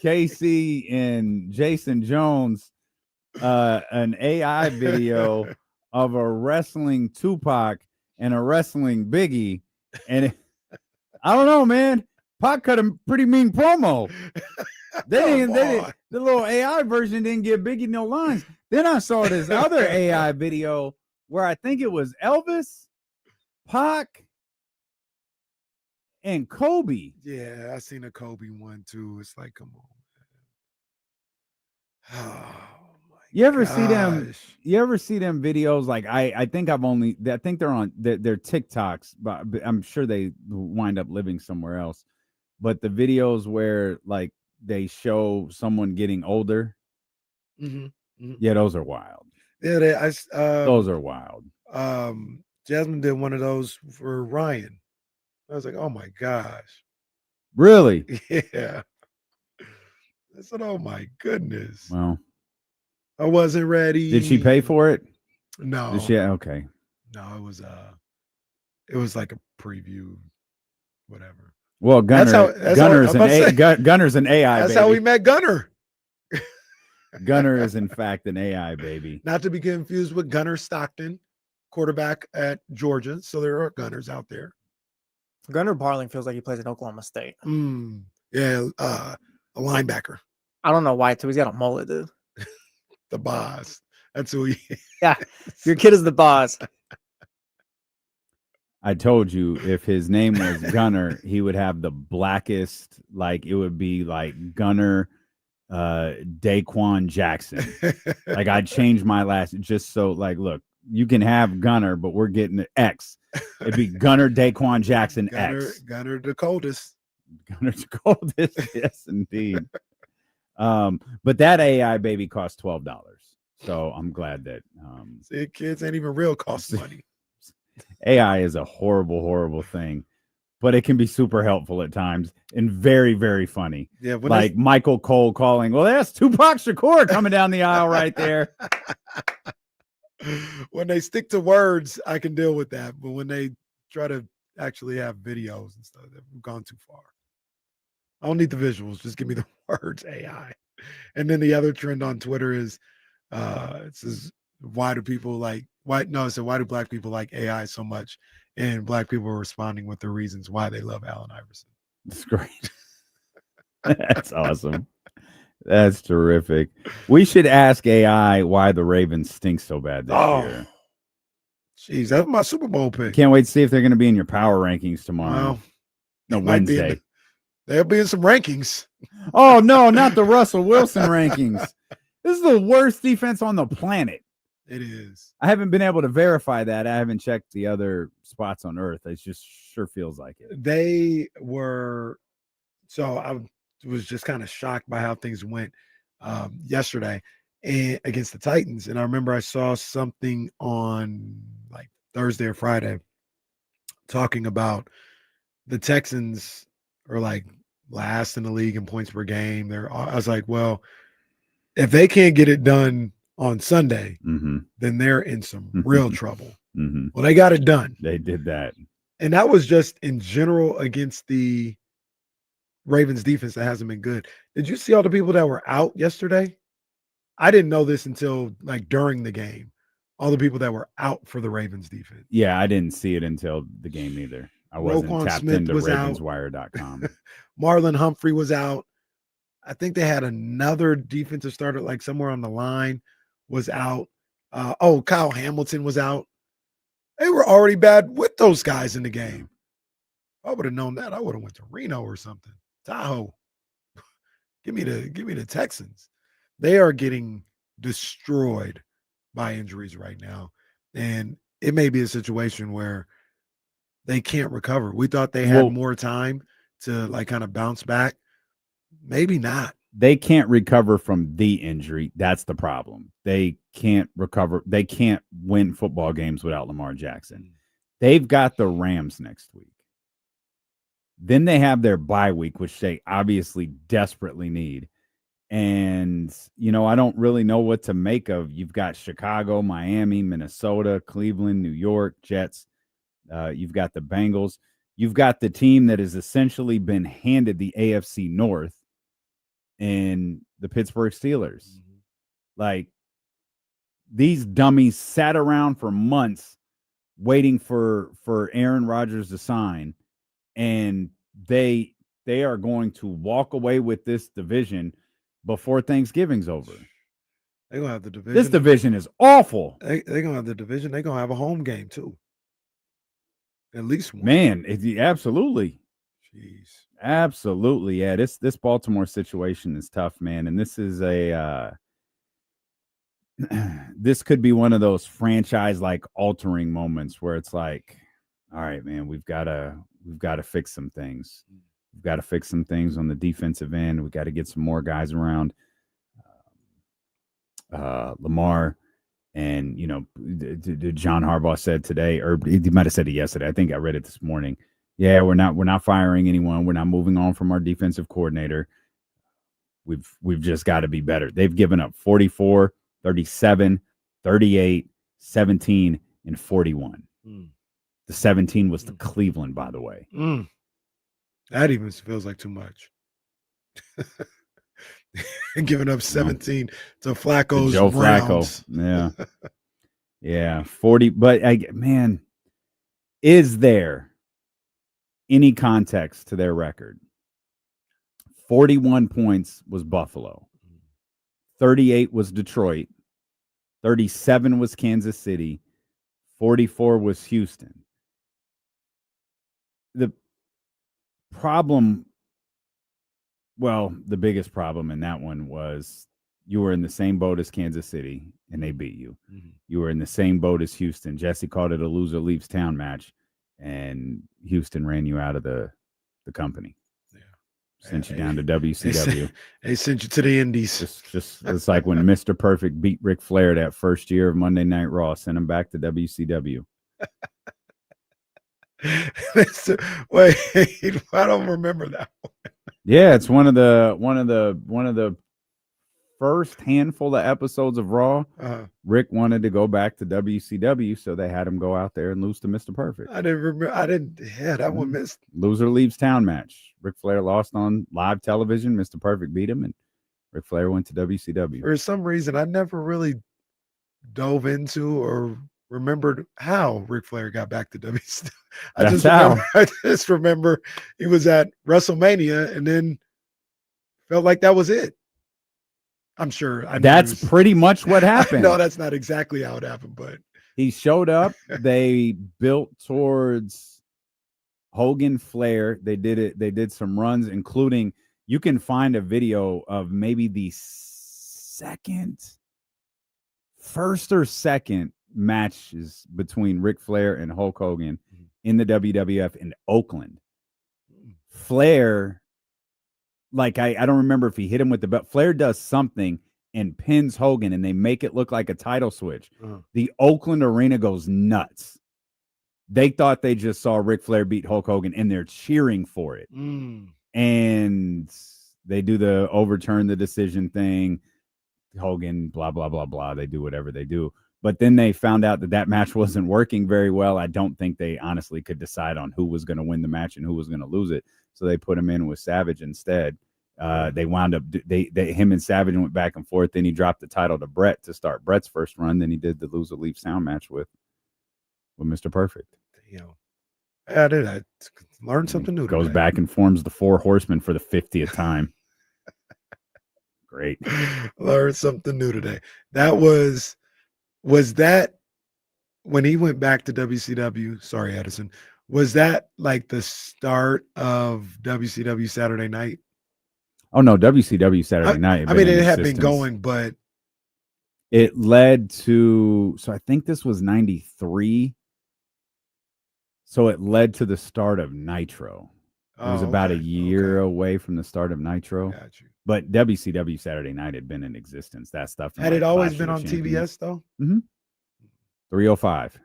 Casey and Jason Jones an AI video of a wrestling Tupac and a wrestling Biggie, and I don't know, man. Pac cut a pretty mean promo. The little AI version didn't give Biggie no lines. Then I saw this other AI video where I think it was Elvis, Pac, and Kobe. Yeah, I seen a Kobe one too. It's like, come on. Oh, you ever see them? You ever see them videos? Like I think they're on their TikToks, but I'm sure they wind up living somewhere else. But the videos where like they show someone getting older, yeah, those are wild. Yeah, those are wild. Jasmine did one of those for Ryan. I was like, oh my gosh. Really? Yeah. I said, oh my goodness. Well, I wasn't ready. Did she pay for it? No. Did she? Okay. No, it was like a preview, whatever. Well, Gunner's an AI. That's baby. how we met Gunner. Gunner is in fact an AI baby. Not to be confused with Gunner Stockton, quarterback at Georgia. So there are Gunners out there. Gunner Barling feels like he plays at Oklahoma State. Yeah, a linebacker. I don't know why too. He's got a mullet, dude. The boss. That's who he is. Yeah, your kid is the boss. I told you if his name was Gunner, he would have the blackest, like it would be like Gunner Daquan Jackson. Like I'd change my last just so like, look, you can have Gunner, but we're getting an X. It'd be Gunner Daquan Jackson X. Gunner the coldest. Gunner the coldest. Yes, indeed. But that AI baby cost $12. So I'm glad that see, kids ain't even real cost money. AI is a horrible, horrible thing, but it can be super helpful at times and very, very funny. Yeah, like Michael Cole calling, well, that's Tupac Shakur coming down the aisle right there. When they stick to words, I can deal with that. But when they try to actually have videos and stuff, they've gone too far. I don't need the visuals. Just give me the words, AI. And then the other trend on Twitter is it says, why do black people like AI so much? And black people are responding with the reasons why they love Allen Iverson. That's great. That's awesome. That's terrific. We should ask AI why the Ravens stink so bad this year. Jeez, that's my Super Bowl pick. Can't wait to see if they're going to be in your power rankings tomorrow. No, Wednesday. They'll be in some rankings. Oh, no, not the Russell Wilson rankings. This is the worst defense on the planet. It is. I haven't been able to verify that. I haven't checked the other spots on Earth. It just sure feels like it. They were. So I was just kind of shocked by how things went yesterday against the Titans. And I remember I saw something on like Thursday or Friday talking about the Texans are like last in the league in points per game. I was like, well, if they can't get it done on Sunday, then they're in some real trouble. Well, they got it done. They did that. And that was just in general against the Ravens defense that hasn't been good. Did you see all the people that were out yesterday? I didn't know this until like during the game. All the people that were out for the Ravens defense. Yeah, I didn't see it until the game either. I wasn't Roquan tapped Smith into was ravenswire.com. Marlon Humphrey was out. I think they had another defensive starter, like somewhere on the line, was out. Kyle Hamilton was out. They were already bad with those guys in the game. If I would have known that, I would have went to Reno or something. Tahoe. Give me the Texans. They are getting destroyed by injuries right now. And it may be a situation where they can't recover. We thought they had more time to like kind of bounce back. Maybe not. They can't recover from the injury. That's the problem. They can't recover. They can't win football games without Lamar Jackson. They've got the Rams next week. Then they have their bye week, which they obviously desperately need. And, I don't really know what to make of. You've got Chicago, Miami, Minnesota, Cleveland, New York, Jets. You've got the Bengals. You've got the team that has essentially been handed the AFC North and the Pittsburgh Steelers. Mm-hmm. Like, these dummies sat around for months waiting for Aaron Rodgers to sign, and they are going to walk away with this division before Thanksgiving's over. They're going to have the division. This division is awful. They're going to have the division. They're going to have a home game, too. At least one. Man, absolutely. Jeez. Absolutely. Yeah, this Baltimore situation is tough, man. And this is this could be one of those franchise-like altering moments where it's like, all right, man, we've got to fix some things. We've got to fix some things on the defensive end. We've got to get some more guys around Lamar. And, John Harbaugh said today, or he might have said it yesterday. I think I read it this morning. Yeah, we're not firing anyone. We're not moving on from our defensive coordinator. We've just got to be better. They've given up 44, 37, 38, 17, and 41. The 17 was to Cleveland, by the way. That even feels like too much. Giving up 17 to Flacco's Joe Browns. Flacco. Yeah. Yeah. 40. But, man, is there any context to their record? 41 points was Buffalo. 38 was Detroit. 37 was Kansas City. 44 was Houston. The problem, well, the biggest problem in that one was you were in the same boat as Kansas City, and they beat you. Mm-hmm. You were in the same boat as Houston. Jesse called it a loser leaves town match, and Houston ran you out of the company. Yeah. Sent you down to WCW. They sent you to the Indies. Just it's like when Mr. Perfect beat Ric Flair that first year of Monday Night Raw, sent him back to WCW. Wait, I don't remember that one. Yeah, it's one of the first handful of episodes of Raw. Rick wanted to go back to WCW, so they had him go out there and lose to Mr. Perfect. I didn't remember. Yeah, that one missed. Loser leaves town match. Ric Flair lost on live television. Mr. Perfect beat him, and Ric Flair went to WCW. For some reason, I never really dove into or remembered how Ric Flair got back to WCW. I just remember he was at WrestleMania and then felt like that was it. I'm sure. That's pretty much what happened. No, that's not exactly how it happened, but he showed up. They built towards Hogan Flair. They did it. They did some runs, including you can find a video of maybe the first or second matches between Ric Flair and Hulk Hogan in the WWF in Oakland. Flair, like I don't remember if he hit him with the belt. Flair does something and pins Hogan, and they make it look like a title switch. The Oakland arena goes nuts. They thought they just saw Ric Flair beat Hulk Hogan, and they're cheering for it. And they do the overturn the decision thing. Hogan, blah, blah, blah, blah. They do whatever they do. But then they found out that match wasn't working very well. I don't think they honestly could decide on who was going to win the match and who was going to lose it. So they put him in with Savage instead. They wound up, him and Savage went back and forth. Then he dropped the title to Brett to start Brett's first run. Then he did the loser leaves town match with Mr. Perfect. I did. I learned something new. Goes back and forms the Four Horsemen for the 50th time. Great. Learned something new today. That was that when he went back to WCW? Sorry, Edison. Was that like the start of WCW Saturday Night? Oh no, WCW Saturday Night. I mean, it had been going, but it led to. So I think this was '93. So it led to the start of Nitro. It was about a year away from the start of Nitro. Got you. But WCW Saturday Night had been in existence. That stuff had it always been on TBS though. 305.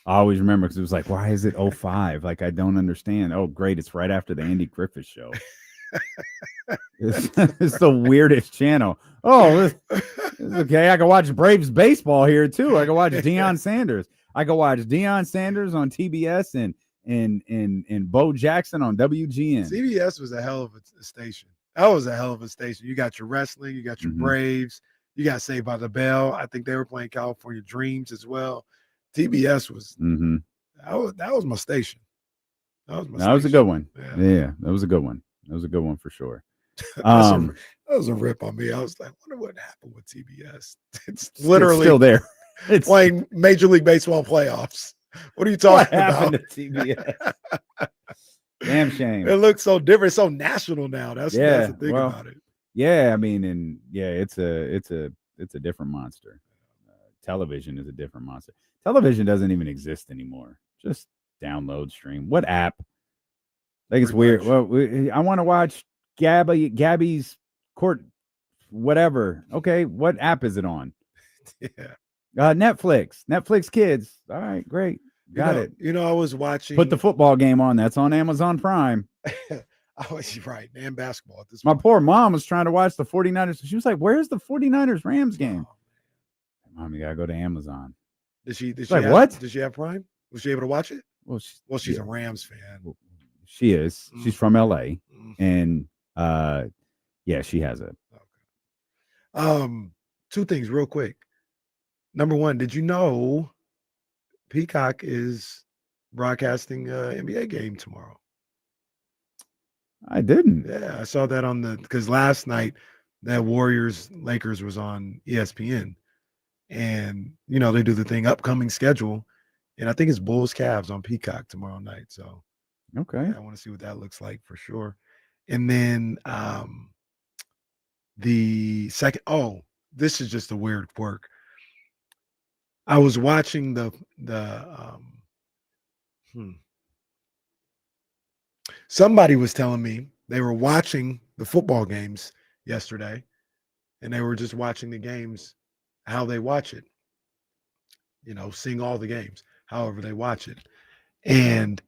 I always remember because it was like, why is it 05? Like I don't understand. Oh, great! It's right after the Andy Griffith show. It's the weirdest channel. Oh, this is okay. I can watch Braves baseball here too. I can watch Deion Sanders. I can watch Deion Sanders on TBS and Bo Jackson on WGN. CBS was a hell of a station. That was a hell of a station. You got your wrestling, you got your Braves, you got Saved by the Bell. I think they were playing California Dreams as well. TBS was that was my station. That was a good one. Yeah, that was a good one. That was a good one for sure. That was a rip on me. I was like, wonder what happened with TBS. It's literally still there. It's playing Major League Baseball playoffs. What are you talking about? To TBS? Damn shame. It looks so different. It's so national now. That's the thing about it. Yeah, I mean, it's a different monster. Television is a different monster. Television doesn't even exist anymore. Just download, stream. What app? I think it's weird. Well, I want to watch Gabby's Court, whatever. Okay, what app is it on? Yeah. Netflix Kids. All right, great. Got it. I was watching. Put the football game on. That's on Amazon Prime. I was right. And basketball at this My point. poor mom was trying to watch the 49ers. She was like, where's the 49ers Rams game? Mom, you got to go to Amazon. Did she what? Did she have Prime? Was she able to watch it? Well, she's a Rams fan. She is. She's from LA. And she has it. Two things real quick. Number one, did you know Peacock is broadcasting an NBA game tomorrow? I didn't. Yeah, I saw that because last night that Warriors-Lakers was on ESPN. And, they do the thing, upcoming schedule. And I think it's Bulls-Cavs on Peacock tomorrow night. So, okay. I want to see what that looks like for sure. And then the second, this is just a weird quirk. I was watching somebody was telling me they were watching the football games yesterday, and they were just watching the games how they watch it, seeing all the games, however they watch it. And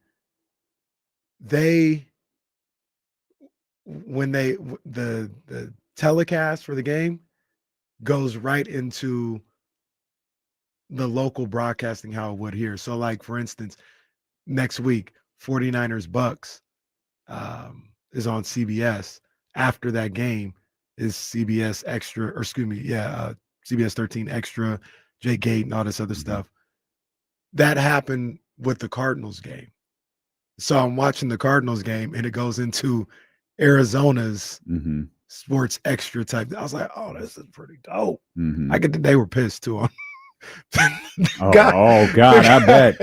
when the telecast for the game goes right into the local broadcasting how it would here. So like, for instance, next week, 49ers Bucks is on CBS. After that game is CBS Extra, or excuse me, CBS 13 Extra, Jake Gate, and all this other stuff. That happened with the Cardinals game. So I'm watching the Cardinals game, and it goes into Arizona's Sports Extra type. I was like, oh, this is pretty dope. I get that they were pissed too on. God, I bet.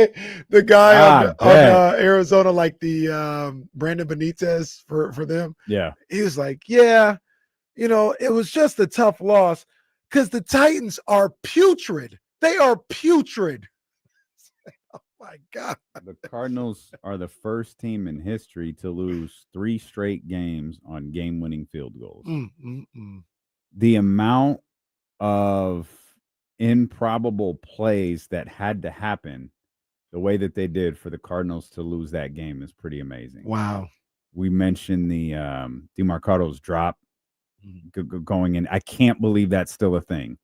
The guy on Arizona, like the Brandon Benitez for them. Yeah. He was like, yeah, it was just a tough loss because the Titans are putrid. They are putrid. Oh, my God. The Cardinals are the first team in history to lose 3 straight games on game-winning field goals. The amount of improbable plays that had to happen the way that they did for the Cardinals to lose that game is pretty amazing. Wow. We mentioned the DeMarco's drop going in. I can't believe that's still a thing.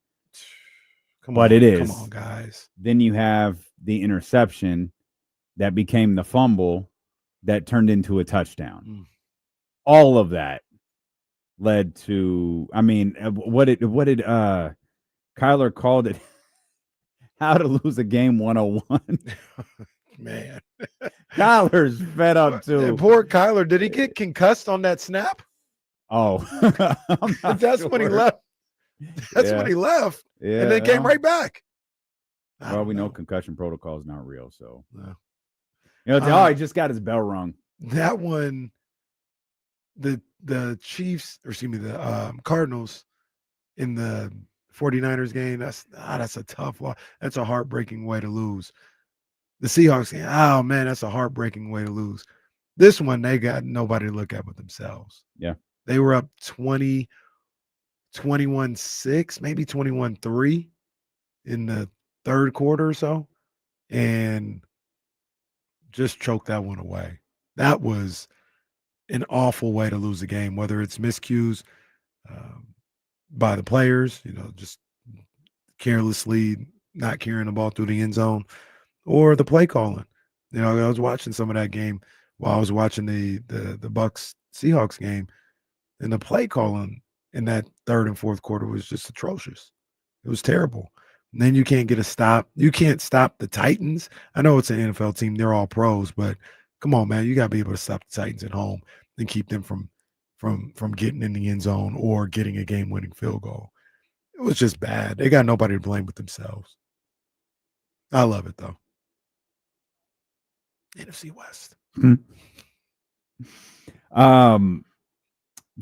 It is. Come on, guys. Then you have the interception that became the fumble that turned into a touchdown. All of that led to, what did Kyler called it how to lose a game 101. Man. Kyler's fed up too. And poor Kyler. Did he get concussed on that snap? Oh, that's when he left. That's when he left. Yeah, and then came right back. Well, we know concussion protocol is not real. So, No. He just got his bell rung. That one, the Chiefs, or excuse me, the Cardinals in the 49ers game, that's a tough loss. That's a heartbreaking way to lose. The Seahawks game, oh man, that's a heartbreaking way to lose. This one, they got nobody to look at but themselves. Yeah. They were up 21-6, maybe 21-3 in the third quarter or so, and just choked that one away. That was an awful way to lose a game, whether it's miscues by the players, just carelessly not carrying the ball through the end zone, or the play calling. I was watching some of that game while I was watching the Bucs Seahawks game, and the play calling in that third and fourth quarter was just atrocious. It was terrible. And then you can't get a stop. You can't stop the Titans. I know it's an NFL team; they're all pros, but come on, man, you got to be able to stop the Titans at home and keep them from getting in the end zone or getting a game-winning field goal. It was just bad. They got nobody to blame but themselves. I love it though. NFC West.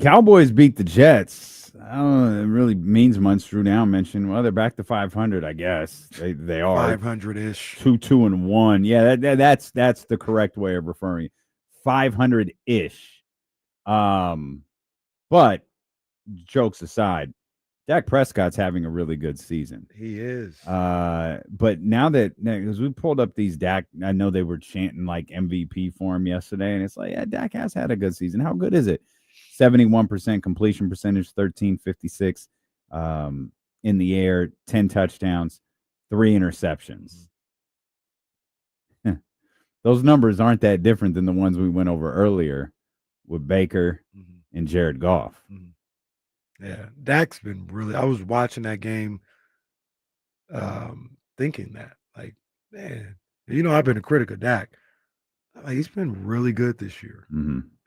Cowboys beat the Jets. I don't know. It really means much. Drew Down mentioned. Well, they're back to 500. I guess they are 500-ish. 2-1. Yeah, that's the correct way of referring. 500-ish. But jokes aside, Dak Prescott's having a really good season. He is. But now because we pulled up these Dak, I know they were chanting like MVP for him yesterday, and it's like, yeah, Dak has had a good season. How good is it? 71% completion percentage, 1356 in the air, 10 touchdowns, 3 interceptions. Those numbers aren't that different than the ones we went over earlier with Baker and Jared Goff. Yeah, Dak's been really. I was watching that game, thinking that, like, man, I've been a critic of Dak. He's been really good this year.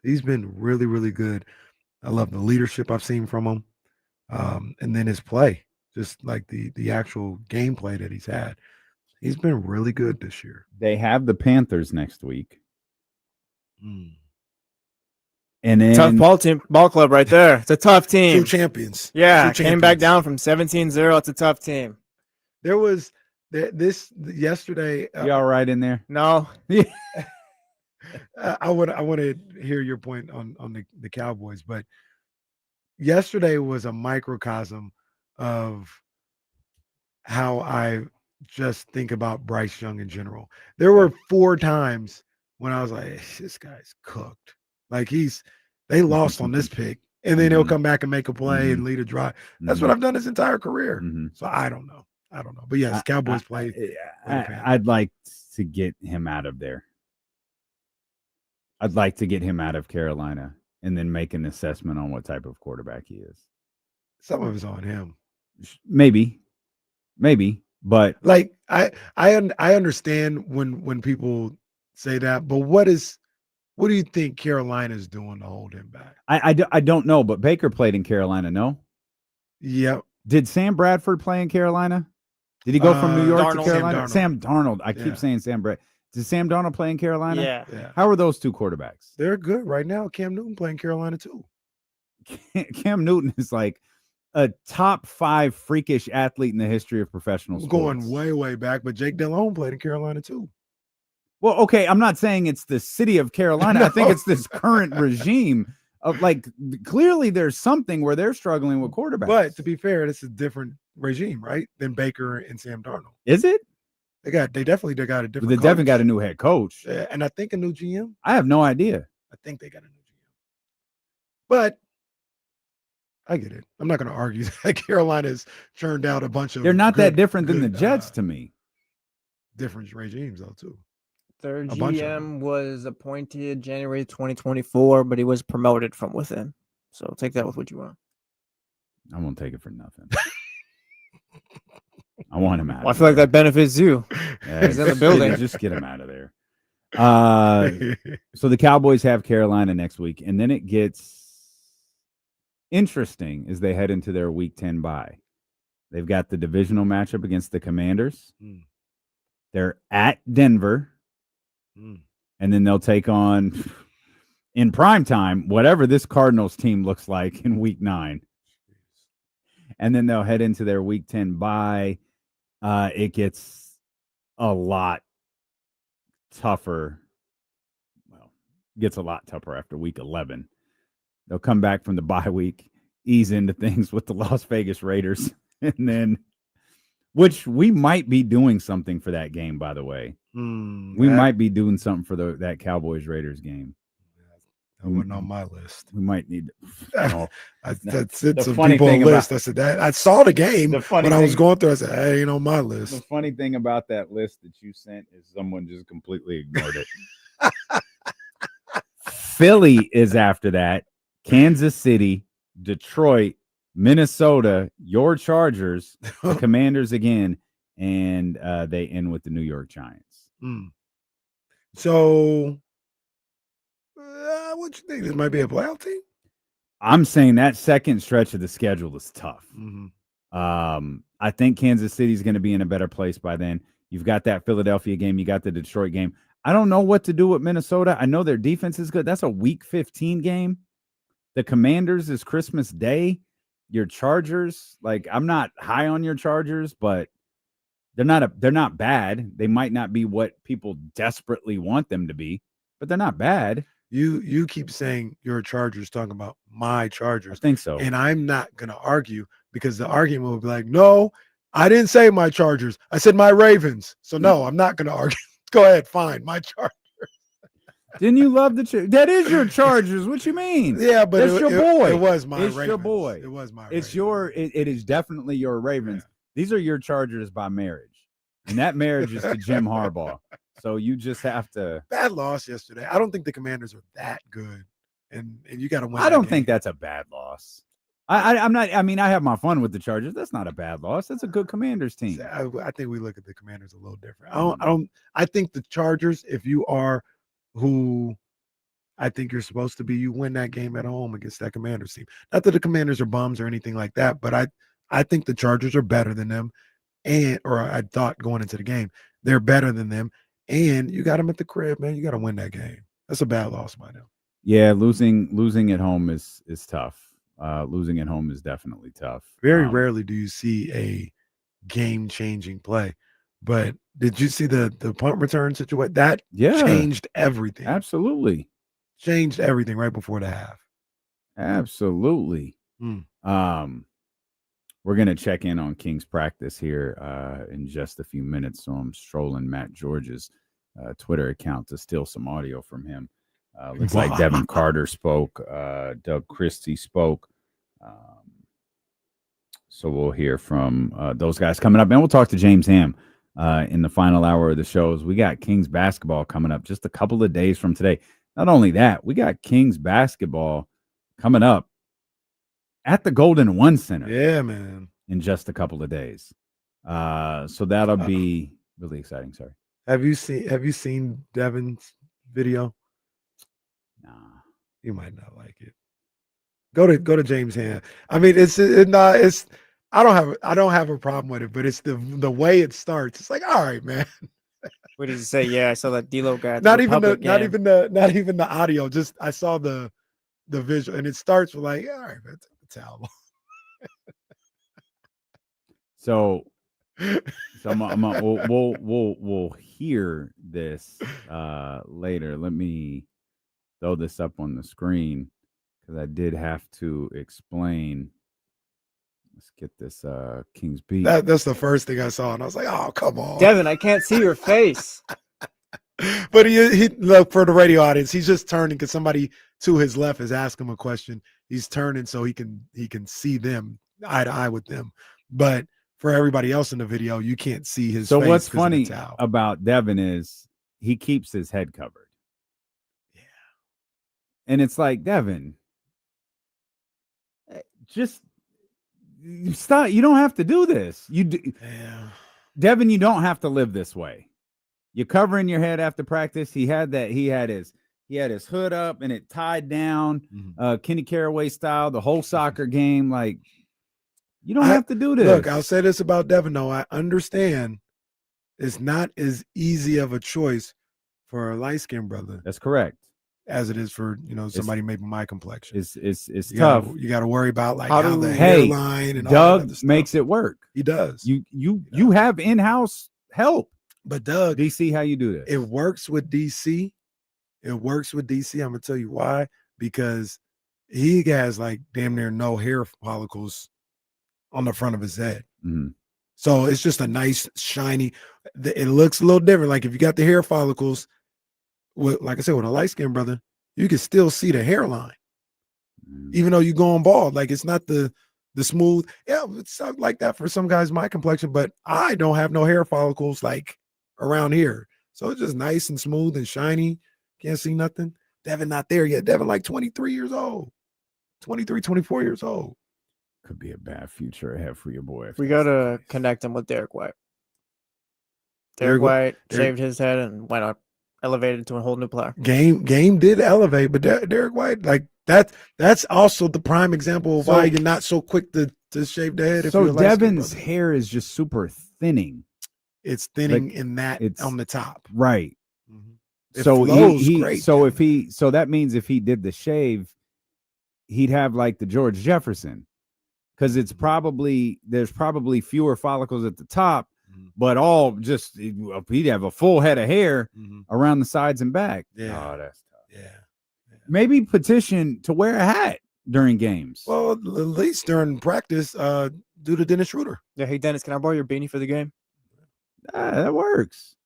He's been really, really good. I love the leadership I've seen from him, and then his play, just like the actual gameplay that he's had. He's been really good this year. They have the Panthers next week. And then Tough ball club right there. It's a tough team. 2 champions. Yeah, 2 came back champions. down from 17-0. It's a tough team. There was this yesterday. You all right in there? No. I want to hear your point on the Cowboys, but yesterday was a microcosm of how I just think about Bryce Young in general. There were 4 times when I was like, this guy's cooked. Like they lost on this pick, and then he'll come back and make a play and lead a drive. That's what I've done his entire career. So I don't know. But yes, Cowboys play. I'd like to get him out of there. I'd like to get him out of Carolina and then make an assessment on what type of quarterback he is. Some of it's on him. Maybe, but like I understand when people say that, but what do you think Carolina's doing to hold him back? I don't know, but Baker played in Carolina, no? Yep. Did Sam Bradford play in Carolina? Did he go from New York to Carolina? Sam Darnold. I keep saying Sam Bradford. Did Sam Darnold play in Carolina? Yeah. How are those 2 quarterbacks? They're good right now. Cam Newton playing Carolina too. Cam Newton is like a top 5 freakish athlete in the history of professional sports. Going way, way back, but Jake Delhomme played in Carolina too. Well, okay, I'm not saying it's the city of Carolina. No. I think it's this current regime of clearly there's something where they're struggling with quarterbacks. But to be fair, this is a different regime, right? Than Baker and Sam Darnold. Is it? They definitely got a different. They definitely got a new head coach. Yeah, and I think a new GM. I have no idea. I think they got a new GM. But I get it. I'm not going to argue that Carolina's churned out a bunch of. They're not that different than the Jets to me. Different regimes though too. Their GM was appointed January 2024, but he was promoted from within. So take that with what you want. I won't take it for nothing. I want him out. Well, I feel like that benefits you. Yeah, he's in the building. Just get him out of there. So the Cowboys have Carolina next week, and then it gets interesting as they head into their Week 10 bye. They've got the divisional matchup against the Commanders. They're at Denver. And then they'll take on, in prime time, whatever this Cardinals team looks like in Week 9. And then they'll head into their Week 10 bye. It gets a lot tougher. Well, gets a lot tougher after Week 11. They'll come back from the bye week, ease into things with the Las Vegas Raiders, and then, which we might be doing something for that game, by the way. We might be doing something for that Cowboys-Raiders game. That wasn't on my list. We might need. That's some people on list. I said that I saw the game when I was going through. I said, "Hey, ain't on my list." The funny thing about that list that you sent is someone just completely ignored it. Philly is after that. Kansas City, Detroit, Minnesota, your Chargers, the Commanders again, and they end with the New York Giants. So, what you think? This might be a playoff team. I'm saying that second stretch of the schedule is tough. I think Kansas City is going to be in a better place by then. You've got that Philadelphia game. You got the Detroit game. I don't know what to do with Minnesota. I know their defense is good. That's a Week 15 game. The Commanders is Christmas Day. Your Chargers, like, I'm not high on your Chargers, but they're not bad. They might not be what people desperately want them to be, but they're not bad. You keep saying your Chargers, talking about my Chargers. I think so. And I'm not going to argue, because the argument will be like, no, I didn't say my Chargers. I said my Ravens. So no, I'm not going to argue. Go ahead. Fine. My Chargers. Didn't you love that is your Chargers? What you mean? Yeah, but it's your boy. It was my Ravens. Ravens. Your boy. It was my It's Ravens. it is definitely your Ravens. Yeah. These are your Chargers by marriage. And that marriage is to Jim Harbaugh. So you just have to. Bad loss yesterday. I don't think the Commanders are that good. And you got to win. I don't think that's a bad loss. I'm not. I mean, I have my fun with the Chargers. That's not a bad loss. That's a good Commanders team. I think we look at the Commanders a little different. I think the Chargers, if you are who I think you're supposed to be, you win that game at home against that Commanders team. Not that the Commanders are bums or anything like that, but I think the Chargers are better than them, or I thought going into the game they're better than them. And you got them at the crib, man. You got to win that game. That's a bad loss by them. Yeah, losing at home is tough. Losing at home is definitely tough. Very rarely do you see a game-changing play. But did you see the punt return situation? That changed everything. Absolutely. Changed everything right before the half. Absolutely. We're going to check in on King's practice here in just a few minutes. So I'm strolling Matt George's Twitter account to steal some audio from him. Looks like Devin Carter spoke. Doug Christie spoke. So we'll hear from those guys coming up. And we'll talk to James Ham in the final hour of the shows. We got Kings basketball coming up just a couple of days from today. Not only that, we got Kings basketball coming up at the Golden One Center. Yeah, man. In just a couple of days. So that'll be really exciting. Sorry. Have you seen Devin's video? Nah. You might not like it. Go to James Ham. I mean, I don't have a problem with it, but it's the way it starts. It's like, all right, man. What did he say? Yeah, I saw that D-Lo guy. Not even the audio. Just I saw the visual, and it starts with like, all right, man, take the towel. So we'll hear this later. Let me throw this up on the screen because I did have to explain. Let's get this King's beat. That's the first thing I saw, and I was like, "Oh, come on, Devin! I can't see your face." But he look, for the radio audience, he's just turning because somebody to his left is asking him a question. He's turning so he can see them eye to eye with them. But for everybody else in the video, you can't see his face. So what's funny about Devin is he keeps his head covered. Yeah. And it's like, Devin, just stop. You don't have to do this. Yeah. Devin, you don't have to live this way. You're covering your head after practice. He had his hood up and it tied down, Kenny Caraway style, the whole soccer game. Like, you don't have to do this. Look, I'll say this about Devin, though. I understand it's not as easy of a choice for a light-skinned brother. That's correct. As it is for, somebody maybe my complexion. It's tough. You got to worry about like how the hairline and all Doug that other stuff. makes it work. He does. You have in-house help. But Doug, DC, how you do this? It works with DC. I'm gonna tell you why. Because he has like damn near no hair follicles on the front of his head. Mm-hmm. So it's just a nice, shiny. It looks a little different. Like if you got the hair follicles, like I said, with a light skinned brother, you can still see the hairline, even though you're going bald. Like it's not the smooth. Yeah, it's like that for some guys my complexion, but I don't have no hair follicles like around here. So it's just nice and smooth and shiny. Can't see nothing. Devin not there yet. Devin like 23 years old. 23, 24 years old. Could be a bad future ahead for your boy. We got to connect him with Derek White. Derek White shaved his head and went up, elevated to a whole new player. Game did elevate, but Derek White, like that's also the prime example of why you're not so quick to shave the head. So Devin's hair is just super thinning. It's thinning in that on the top. Right. It So flows great. So that means if he did the shave, he'd have like the George Jefferson, because there's probably fewer follicles at the top, but all just he'd have a full head of hair around the sides and back. Yeah. Oh, that's tough. Yeah. Maybe petition to wear a hat during games. Well, at least during practice, do the Dennis Schroeder. Yeah, hey Dennis, can I borrow your beanie for the game? That works.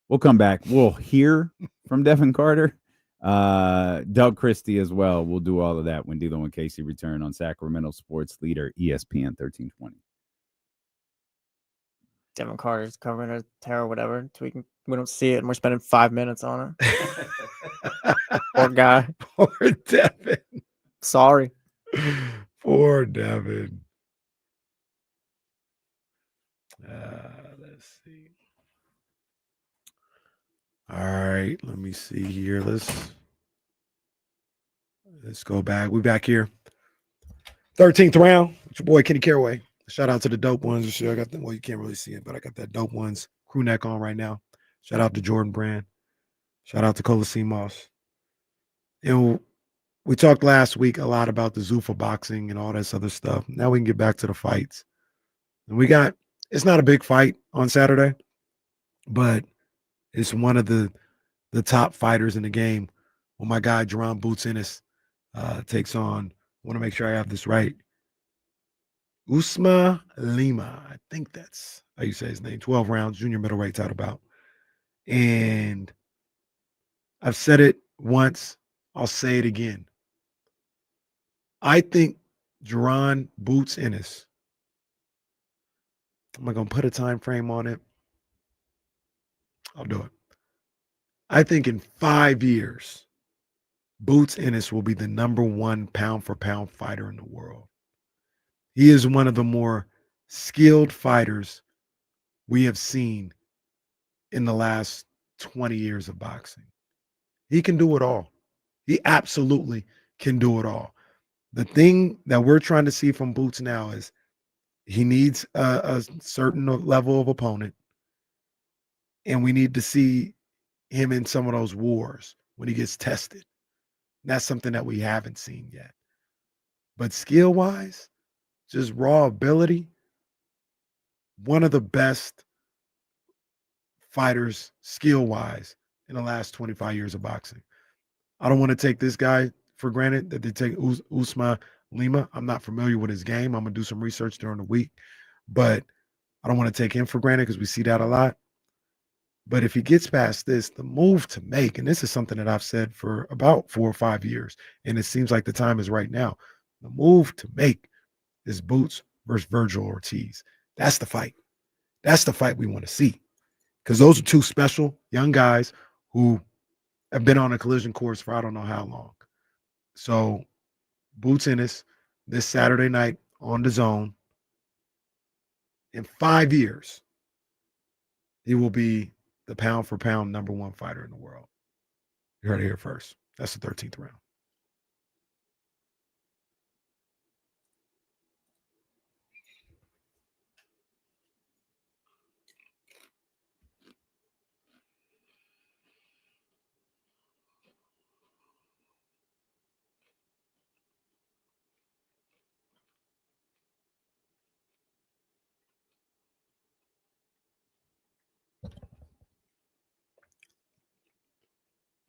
We'll come back. We'll hear from Devin Carter, Doug Christie as well. We'll do all of that when D'Lo and Casey return on Sacramento Sports Leader ESPN 1320. Devin Carter's covering a tear or whatever, so we don't see it, and we're spending 5 minutes on it. Poor guy. Poor Devin. Sorry. Poor Devin. Let's see. All right, let me see here. Let's go back. We back here. 13th round. It's your boy Kenny Caraway. Shout out to the dope ones. Sure, I got them. Well, you can't really see it, but I got that dope ones crew neck on right now. Shout out to Jordan Brand. Shout out to Coliseum Moss. And we talked last week a lot about the Zuffa boxing and all this other stuff. Now we can get back to the fights. And it's not a big fight on Saturday, but it's one of the top fighters in the game. Well, my guy, Jerron Boots Ennis, takes on, I want to make sure I have this right, Usman Lima. I think that's how you say his name. 12 rounds, junior middleweight title bout. And I've said it once. I'll say it again. I think Jerron Boots Ennis, I'm not going to put a time frame on it. I'll do it. I think in 5 years, Boots Ennis will be the #1 pound-for-pound fighter in the world. He is one of the more skilled fighters we have seen in the last 20 years of boxing. He can do it all. He absolutely can do it all. The thing that we're trying to see from Boots now is he needs a certain level of opponent, and we need to see him in some of those wars when he gets tested. That's something that we haven't seen yet. But skill-wise, just raw ability, one of the best fighters skill-wise in the last 25 years of boxing. I don't want to take this guy for granted that they take Usman Lima. I'm not familiar with his game. I'm going to do some research during the week, but I don't want to take him for granted because we see that a lot. But if he gets past this, the move to make, and this is something that I've said for about 4 or 5 years, and it seems like the time is right now. The move to make is Boots versus Virgil Ortiz. That's the fight. That's the fight we want to see, because those are two special young guys who have been on a collision course for I don't know how long. So Boots Ennis this Saturday night on DAZN. In 5 years, he will be the pound-for-pound #1 fighter in the world. You heard it here first. That's the 13th round.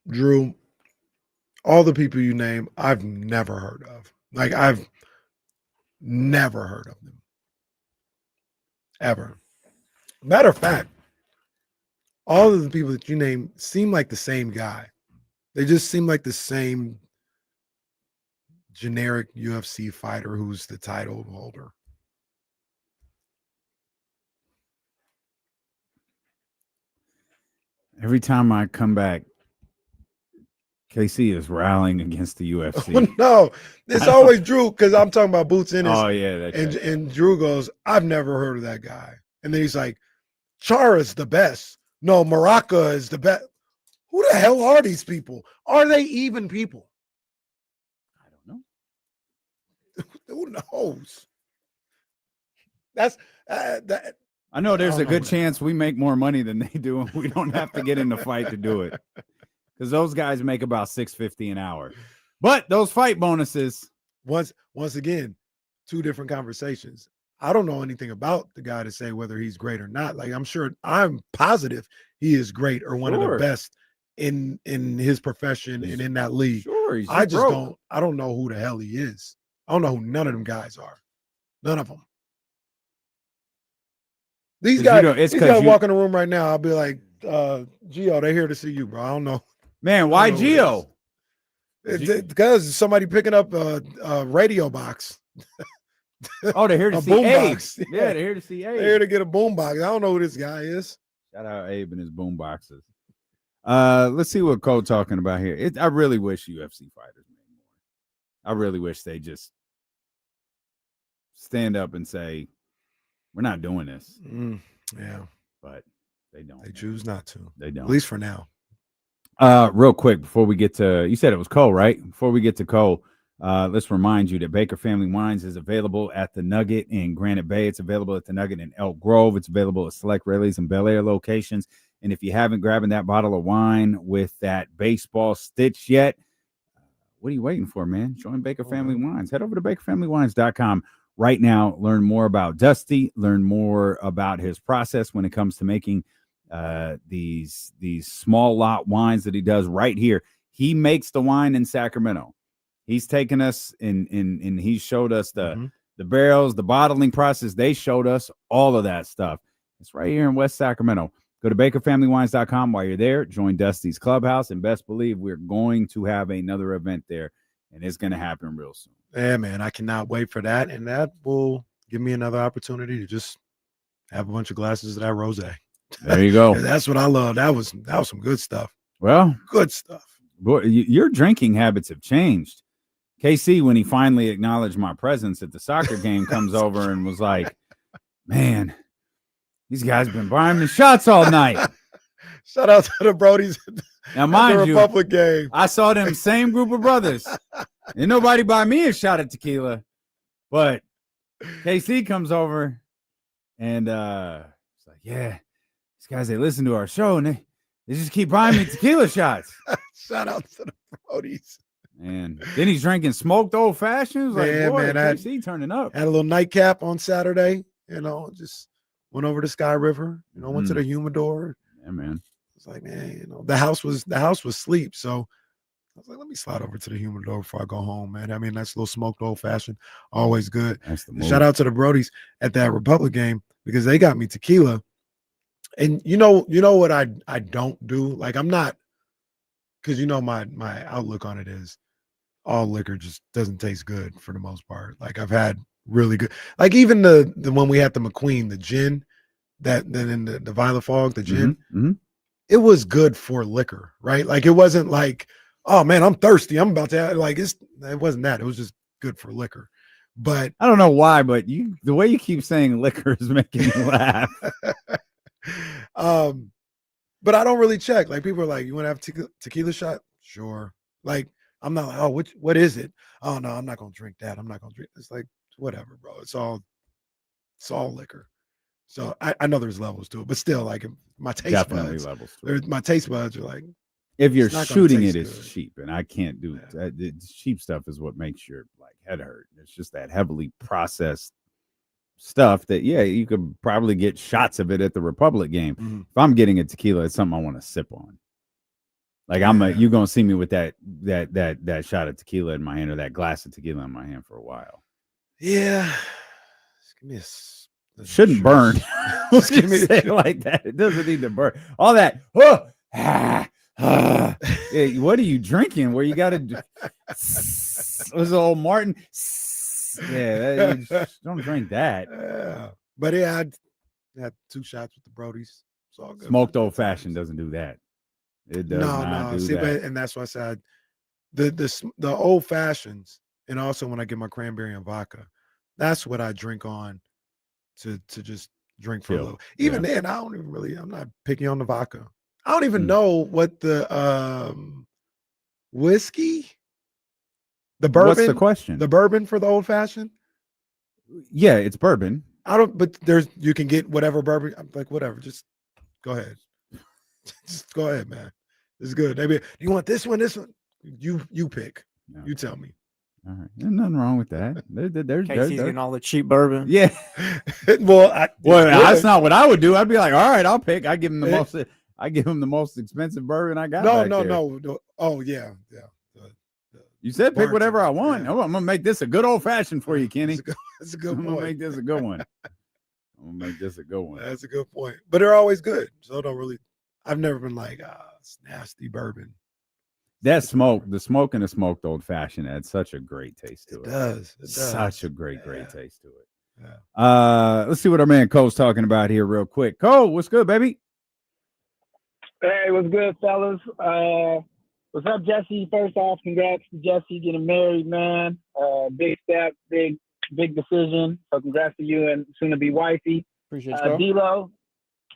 Drew, all the people you name, I've never heard of. Like, I've never heard of them. Ever. Matter of fact, all of the people that you name seem like the same guy. They just seem like the same generic UFC fighter who's the title holder. Every time I come back, KC is rallying against the UFC. Oh, no, it's always Drew because I'm talking about Boots Ennis. Oh, yeah. And Drew goes, I've never heard of that guy. And then he's like, Chara's the best. No, Maraca is the best. Who the hell are these people? Are they even people? I don't know. Who knows? That's that. I know there's a good chance we make more money than they do, and we don't have to get in the fight to do it. Because those guys make about $650 an hour. But those fight bonuses. Once again, two different conversations. I don't know anything about the guy to say whether he's great or not. Like I'm positive he is great or one of the best in his profession and in that league. Sure, I don't know who the hell he is. I don't know who none of them guys are. None of them. These guys walk in the room right now. I'll be like, Gio, they're here to see you, bro. I don't know. Man, why Gio? Because somebody picking up a radio box. Oh, they're here to a see boom Abe. box. Yeah, they're here to see Abe. They're here to get a boom box. I don't know who this guy is. Shout out Abe and his boom boxes. Let's see what Cole's talking about here. I really wish UFC fighters made more. I really wish they just stand up and say, we're not doing this. Yeah. But they don't. They choose not to. They don't. At least for now. Real quick, before we get to, you said it was Cole, right? Before we get to Cole, let's remind you that Baker Family Wines is available at the Nugget in Granite Bay. It's available at the Nugget in Elk Grove. It's available at select Rayleigh's and Bel Air locations. And if you haven't grabbed that bottle of wine with that baseball stitch yet, what are you waiting for, man? Join Baker Family Wines. Head over to bakerfamilywines.com right now. Learn more about Dusty. Learn more about his process when it comes to making these small lot wines that he does right here. He makes the wine in Sacramento. He's taken us and he showed us the barrels, the bottling process. They showed us all of that stuff. It's right here in West Sacramento. Go to bakerfamilywines.com while you're there. Join Dusty's Clubhouse, and best believe we're going to have another event there, and it's going to happen real soon. Yeah, man, I cannot wait for that, and that will give me another opportunity to just have a bunch of glasses of that rosé. There you go. That's what I love. That was some good stuff. Well, good stuff. Boy, your drinking habits have changed. KC, when he finally acknowledged my presence at the soccer game, comes over and was like, man, these guys been buying me shots all night. Shout out to the Brodies. Now, mind the you, Republic game. I saw them same group of brothers. And nobody buy me a shot of tequila. But KC comes over and it's like, yeah, these guys, they listen to our show and they just keep buying me tequila shots. Shout out to the Brodies. And then he's drinking smoked old fashions. Like, Yeah, boy, man, KC turning up. Had a little nightcap on Saturday, just went over to Sky River, went to the humidor. Yeah, man. It's like, man, the house was asleep. So I was like, let me slide over to the humidor before I go home, man. I mean, that's a little smoked old fashioned, always good. Shout out to the Brodies at that Republic game because they got me tequila. And you know what I don't do? Like, I'm not, because my outlook on it is all liquor just doesn't taste good for the most part. Like, I've had really good, like even the when we had the McQueen, the gin, then in the Violet Fog, the gin, it was good for liquor, right? Like, it wasn't like, oh man, I'm thirsty, I'm about to have, like, it wasn't that. It was just good for liquor. But I don't know why, but the way you keep saying liquor is making me laugh. But I don't really check. Like, people are like, you want to have tequila shot? Sure. Like, I'm not like, oh, what is it? Oh no, I'm not gonna drink that. I'm not gonna drink. It's like, whatever, bro. It's all liquor. So I know there's levels to it, but still, like, my taste Definitely buds, levels to it. my taste buds are like, If you're it's not gonna shooting taste it, it's good. cheap, and I can't do that. The cheap stuff is what makes your head hurt. It's just that heavily processed stuff that, yeah, you could probably get shots of it at the Republic game. If I'm getting a tequila, it's something I want to sip on. Like, you're gonna see me with that shot of tequila in my hand or that glass of tequila in my hand for a while. Yeah. Just give me Shouldn't burn. Just give me Say it like that. It doesn't need to burn. All that. Hey, what are you drinking? Where you got to was old Martin? Yeah, don't drink that. Yeah. But yeah, I had 2 shots with the Brodies. It's all good. Smoked old fashioned doesn't do that. It does not do See, that. and that's why I said the old fashions, and also when I get my cranberry and vodka, that's what I drink on to just drink for a little. Even then, I don't even really. I'm not picky on the vodka. I don't even know what the whiskey, the bourbon. What's the question? The bourbon for the old fashioned. Yeah, it's bourbon. I don't. But you can get whatever bourbon. I'm like, whatever. Just go ahead. Just go ahead, man. It's good. Maybe you want this one. This one. You pick. No. You tell me. All right. There's nothing wrong with that. There's getting all the cheap bourbon. Yeah. well, that's not what I would do. I'd be like, all right, I'll pick. I give him the most. I give him the most expensive bourbon I got. No. Oh yeah. You said pick whatever I want. Yeah. I'm gonna make this a good old fashioned for you, Kenny. That's a good I'm point. gonna make this a good one. That's a good point. But they're always good. So I don't really. I've never been like it's nasty bourbon. The smoke and the smoked old fashioned adds such a great taste to it. It does. Such a great taste to it. Yeah. Let's see what our man Cole's talking about here real quick. Cole, what's good, baby? Hey, what's good, fellas? What's up, Jesse? First off, congrats to Jesse getting married, man. Big step, big decision. So congrats to you and soon to be wifey. Appreciate you.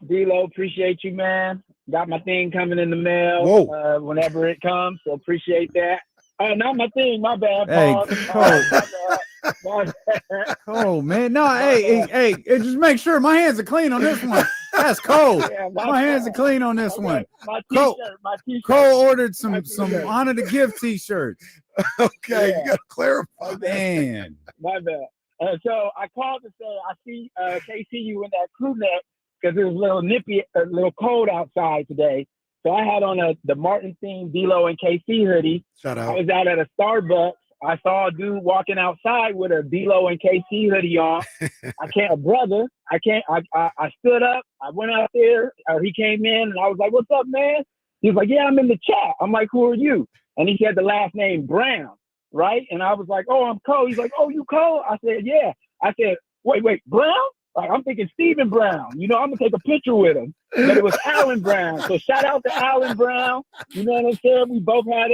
D-Lo, appreciate you, man. Got my thing coming in the mail whenever it comes, so appreciate that. Not my thing, my bad. Hey, Cole. Cole, man. No, hey, just make sure my hands are clean on this one. That's Cole. Yeah, my hands are clean on this one. My Cole, t-shirt. Cole ordered some Honor to Give t-shirts. Okay, you got to clarify. Man. My bad. So I called to say I see KCU in that crew neck because it was a little nippy, a little cold outside today. So I had on the Martin themed D-Lo and KC hoodie. Shout out. I was out at a Starbucks. I saw a dude walking outside with a D-Lo and KC hoodie on. I stood up. I went out there. He came in and I was like, "What's up, man?" He was like, "Yeah, I'm in the chat." I'm like, "Who are you?" And he said the last name Brown, right? And I was like, "Oh, I'm Cole." He's like, "Oh, you Cole?" I said, "Yeah." I said, Wait, Brown?" Like, I'm thinking Stephen Brown. I'm going to take a picture with him. But it was Alan Brown. So shout out to Alan Brown. You know what I'm saying? We both had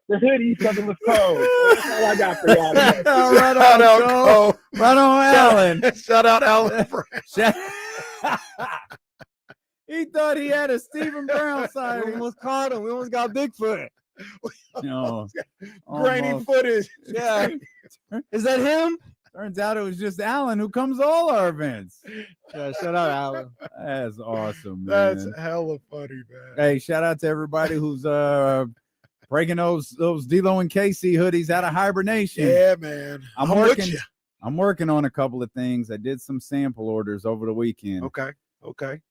the hoodies because it was cold. So that's all I got for y'all. Right on, Cole. Right on, Alan. Shout out Alan Brown. He thought he had a Stephen Brown sign. We almost caught him. We almost got Bigfoot. No. Grainy footage. Yeah. Is that him? Turns out it was just Alan who comes to all our events. Yeah, shout out Alan. That's awesome, man. That's hella funny, man. Hey, shout out to everybody who's breaking those D-Lo and KC hoodies out of hibernation. Yeah, man. I'm working on a couple of things. I did some sample orders over the weekend. Okay.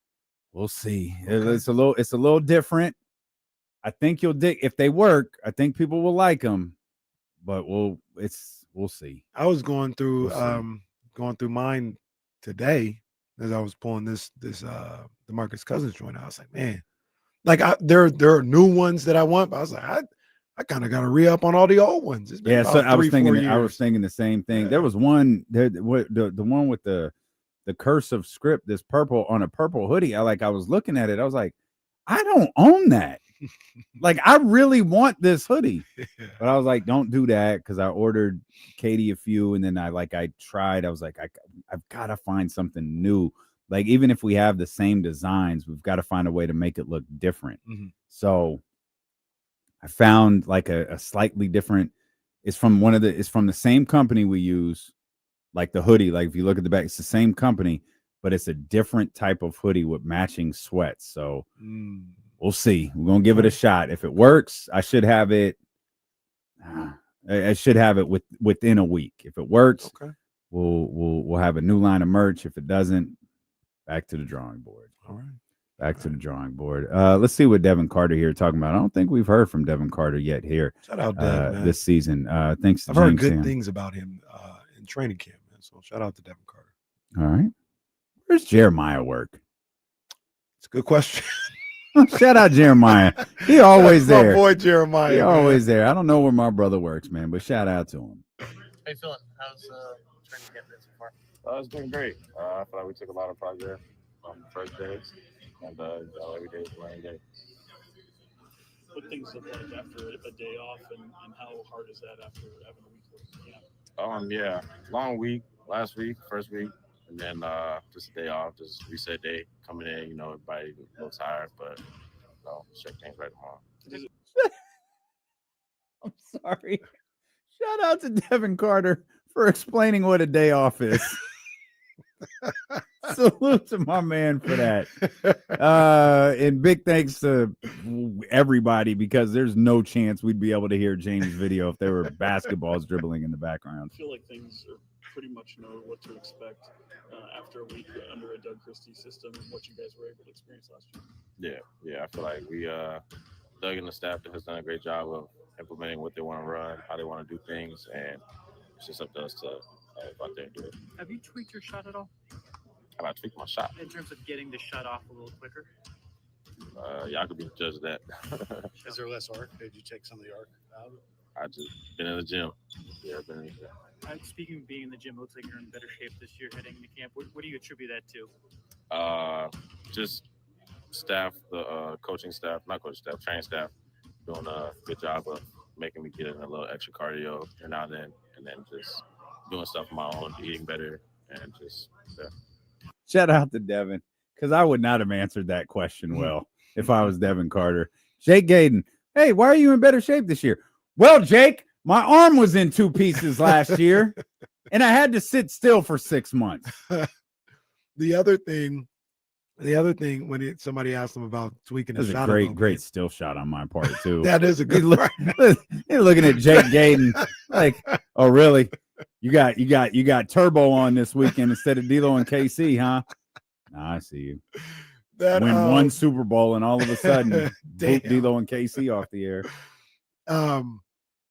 We'll see. Okay. It's a little different. I think you'll dig if they work. I think people will like them, but we'll see. I was going through mine today as I was pulling this DeMarcus Cousins joint. I was like, man, like there are new ones that I want, but I was like, I kind of got to re-up on all the old ones. It's been So I was 3-4 years. I was thinking the same thing. Yeah. There was one the one with the cursive script, this purple on a purple hoodie. I was looking at it. I was like, I don't own that. Like, I really want this hoodie, but I was like, don't do that, because I ordered Katie a few, and then I tried. I was like, I've got to find something new. Like, even if we have the same designs, we've got to find a way to make it look different. Mm-hmm. So I found like a slightly different. It's from the same company we use, like the hoodie. Like, if you look at the back, it's the same company, but it's a different type of hoodie with matching sweats. So. We'll see. We're gonna give it a shot. If it works, I should have it. I should have it within a week. If it works, okay, we'll have a new line of merch. If it doesn't, back to the drawing board. All right, back to the drawing board. Let's see what Devin Carter here talking about. I don't think we've heard from Devin Carter yet here. Shout out Devin, man. This season. Thanks to I've heard James good Sam. things about him in training camp, man. So shout out to Devin Carter. All right, where's Jeremiah work? It's a good question. Shout out Jeremiah. He always That's there. My boy Jeremiah. He man. always there. I don't know where my brother works, man, but shout out to him. How you feeling? How's training camp been so far? It's been great. I feel like we took a lot of progress on the first days, and every day is a learning day. What things look like after a day off, and how hard is that after having a week of camp? Yeah, long week, last week, first week, and then just a day off, just reset day, coming in, everybody a little tired, but check things right tomorrow. I'm sorry. Shout out to Devin Carter for explaining what a day off is. Salute to my man for that. And big thanks to everybody, because there's no chance we'd be able to hear James' video if there were basketballs dribbling in the background. I feel like things are pretty much know what to expect after a week under a Doug Christie system and what you guys were able to experience last year. Yeah, I feel like we Doug and the staff has done a great job of implementing what they want to run, how they want to do things, and it's just up to us to go out there and do it. Have you tweaked your shot at all? Have I tweaked my shot? In terms of getting the shot off a little quicker? Y'all could be the judge of that. Is there less arc? Did you take some of the arc out? I just been in the gym. Yeah, been in the gym. Speaking of being in the gym, it looks like you're in better shape this year heading into camp. What do you attribute that to? Just staff, the training staff, doing a good job of making me get in a little extra cardio and now then, and then just doing stuff on my own, eating better, and just Shout out to Devin, because I would not have answered that question well if I was Devin Carter. Jake Gaden, hey, why are you in better shape this year? Well, Jake, my arm was in two pieces last year, and I had to sit still for 6 months. The other thing, when somebody asked him about tweaking his shot, Great still shot on my part too. That is a good. You're looking at Jake Gaden like, oh really? You got Turbo on this weekend instead of D'Lo and KC, huh? Nah, I see you. Win one Super Bowl and all of a sudden boot D'Lo and KC off the air.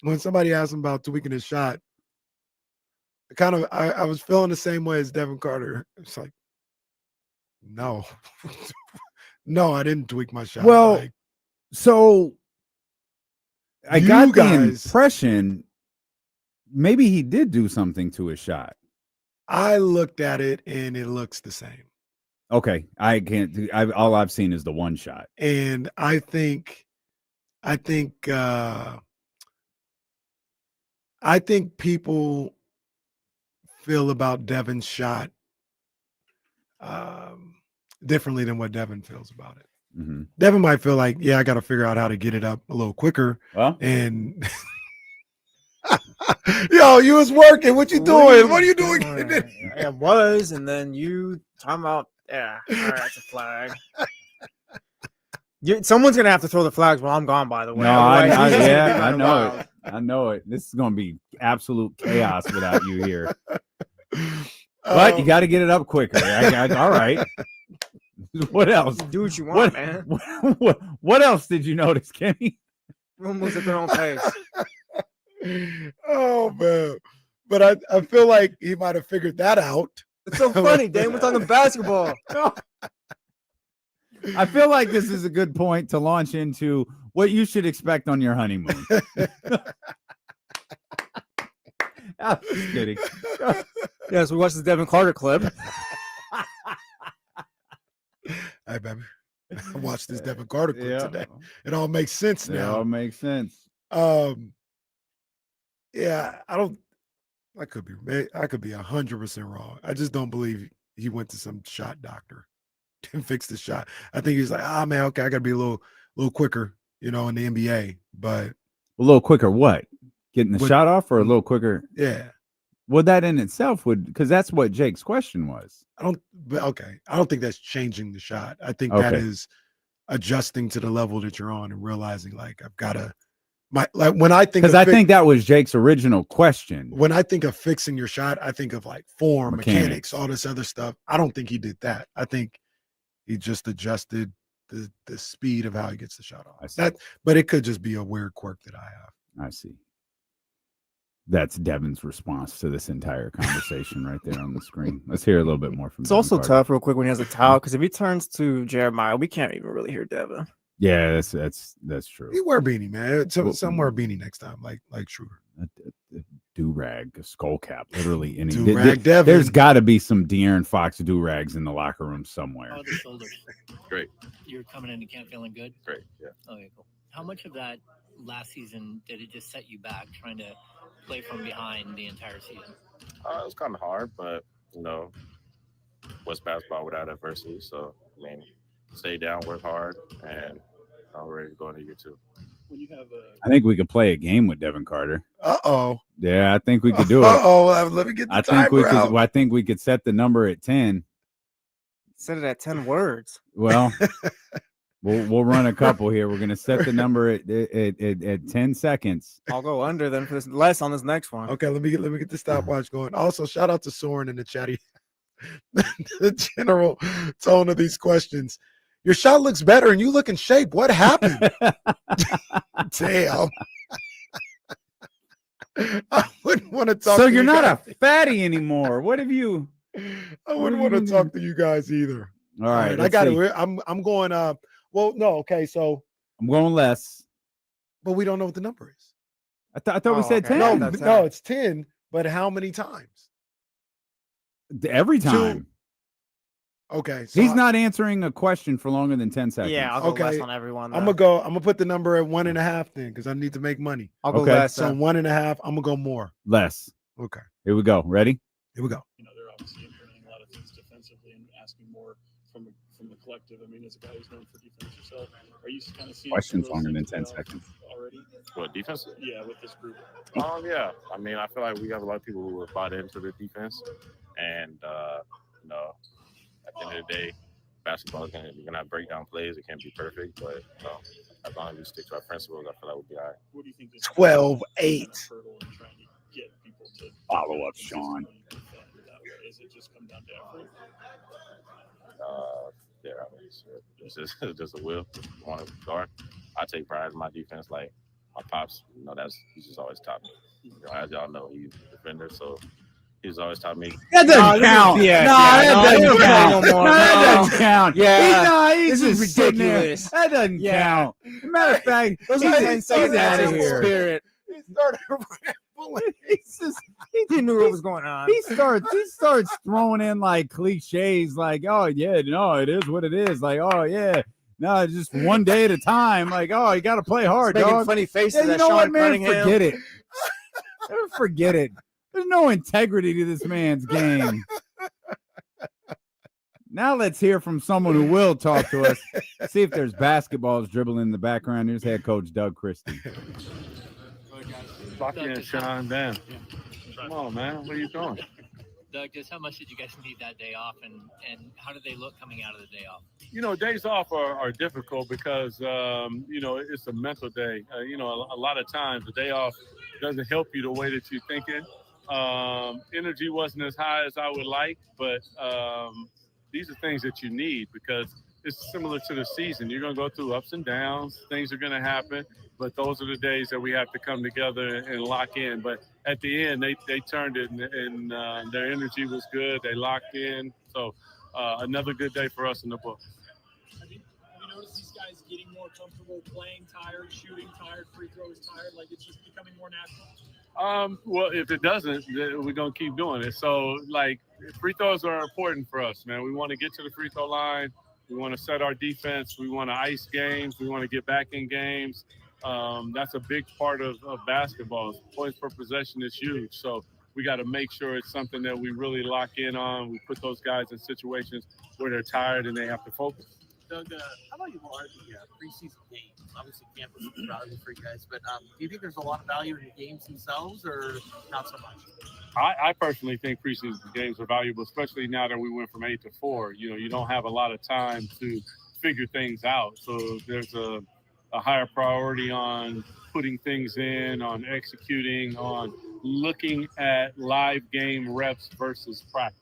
When somebody asked him about tweaking his shot, I was feeling the same way as Devin Carter. It's like, no, no, I didn't tweak my shot. Well, so I got the impression maybe he did do something to his shot. I looked at it and it looks the same. Okay, I can't. All I've seen is the one shot, and I think people feel about Devin's shot differently than what Devin feels about it. Mm-hmm. Devin might feel like, yeah, I got to figure out how to get it up a little quicker. Well, and yo, you was working. What you doing? What are you doing? I was, and then you talking about, yeah, all right, that's a flag. Someone's gonna have to throw the flags while I'm gone. By the way, no, I know it. I know it. This is gonna be absolute chaos without you here. But you got to get it up quicker. All right. What else? Do what you want, man. What else did you notice, Kenny? Everyone moves at their own pace. Oh man, but I feel like he might have figured that out. It's so funny, Dane. We're talking basketball. I feel like this is a good point to launch into what you should expect on your honeymoon. I'm just kidding. Yes, we watched the Devin Carter clip. Hey, baby, I watched this Devin Carter clip today. It all makes sense now. It all makes sense. Yeah, I could be 100% wrong. I just don't believe he went to some shot doctor and fixed the shot. I think he's like, man, okay, I got to be a little quicker, in the NBA. But a little quicker, what? Getting the shot off, or a little quicker? Yeah. Well, that in itself would, because that's what Jake's question was. I don't think that's changing the shot. I think that is adjusting to the level that you're on and realizing, like, I've got to. When I think, because I think that was Jake's original question. When I think of fixing your shot, I think of like form, mechanics, all this other stuff. I don't think he did that. I think he just adjusted the speed of how he gets the shot off. But it could just be a weird quirk that I have. I see. That's Devin's response to this entire conversation right there on the screen. Let's hear a little bit more from It's Devin also Carter. tough, real quick, when he has a towel, because if he turns to Jeremiah, we can't even really hear Devin. Yeah, that's true. You wear a beanie, man. Some wear a beanie next time, like Schroeder. A do-rag, a skull cap, literally any. Do-rag Devin. There's got to be some De'Aaron Fox do-rags in the locker room somewhere. How are the shoulders? Great. You're coming into camp feeling good? Great, yeah. Okay, cool. How much of that last season did it just set you back trying to play from behind the entire season? It was kind of hard, but, what's basketball without adversity? So, stay down, work hard, and I'm ready to go into year 2. When you have I think we could play a game with Devin Carter. Uh-oh. Yeah, I think we could do it. Uh-oh. Let me get the timer out. I think we could set the number at 10. Set it at 10 words. Well, we'll run a couple here. We're gonna set the number at 10 seconds. I'll go under then for this less on this next one. Okay, let me get the stopwatch going. Also, shout out to Soren in the chatty. The general tone of these questions. Your shot looks better and you look in shape. What happened? Damn. I wouldn't want to talk So to you're you not guys. a fatty anymore. What have you? I wouldn't want to talk to you guys either. All right, I got let's it. see. I'm going well, no, okay, so I'm going less. but we don't know what the number is. I thought we said 10. No, it's 10, but how many times? Every time. Okay. So He's not answering a question for longer than 10 seconds. Yeah, I'll go less on everyone. I'm gonna put the number at 1.5 then because I need to make money. I'll go Okay. less. So 1.5, I'm gonna go more. Less. Okay. Here we go. Ready? Here we go. they're obviously implementing a lot of things defensively and asking more from the collective. I mean, as a guy who's known for defense yourself, are you kind of seeing Questions some of those longer than things 10 play out seconds. already? What, defense? Yeah, with this group. Yeah. I mean, I feel like we have a lot of people who have bought into the defense, and at the end of the day, basketball we're gonna break down plays. It can't be perfect, but as long as we stick to our principles, I feel like we'll be all right. What do you think? 12-8. Get people to follow up, Sean. Is it just come down to effort? Yeah, I mean, it's just a will. Want to guard. I take pride in my defense. Like my pops, he's just always taught me. As y'all know, he's a defender, so he's always taught me. That doesn't count. That doesn't count. That doesn't count. Yeah. He's This is just sitting there. ridiculous. That doesn't count. Matter of fact, Those he's are 10 seconds out of in here. spirit. He started rambling. He knew what was going on. He starts throwing in like cliches, like, oh yeah, no, it is what it is. Like, oh yeah, no, just one day at a time. Like, oh, you got to play hard, Making dog. funny faces Yeah, you at know Sean what, man? Cunningham. Forget it. Forget it. There's no integrity to this man's game. Now let's hear from someone who will talk to us. See if there's basketballs dribbling in the background. Here's head coach Doug Christie. Lock in, Sean. Damn. Come on, man. What are you doing? Doug, just how much did you guys need that day off, and how did they look coming out of the day off? Days off are difficult because, it's a mental day. A lot of times the day off doesn't help you the way that you're thinking. Energy wasn't as high as I would like, but these are things that you need because it's similar to the season. You're going to go through ups and downs. Things are going to happen. But those are the days that we have to come together and lock in. But at the end, they turned it, and their energy was good. They locked in. So another good day for us in the book. Have you noticed these guys getting more comfortable playing tired, shooting tired, free throws tired? Like it's just becoming more natural? Well, if it doesn't, then we're going to keep doing it. So, free throws are important for us, man. We want to get to the free throw line. We want to set our defense. We want to ice games. We want to get back in games. That's a big part of basketball. Points per possession is huge. So we got to make sure it's something that we really lock in on. We put those guys in situations where they're tired and they have to focus. Doug, how about you are the preseason games? Obviously, camp was valuable for you guys, but do you think there's a lot of value in the games themselves or not so much? I personally think preseason games are valuable, especially now that we went from 8 to 4. You don't have a lot of time to figure things out. So there's a higher priority on putting things in, on executing, on looking at live game reps versus practice.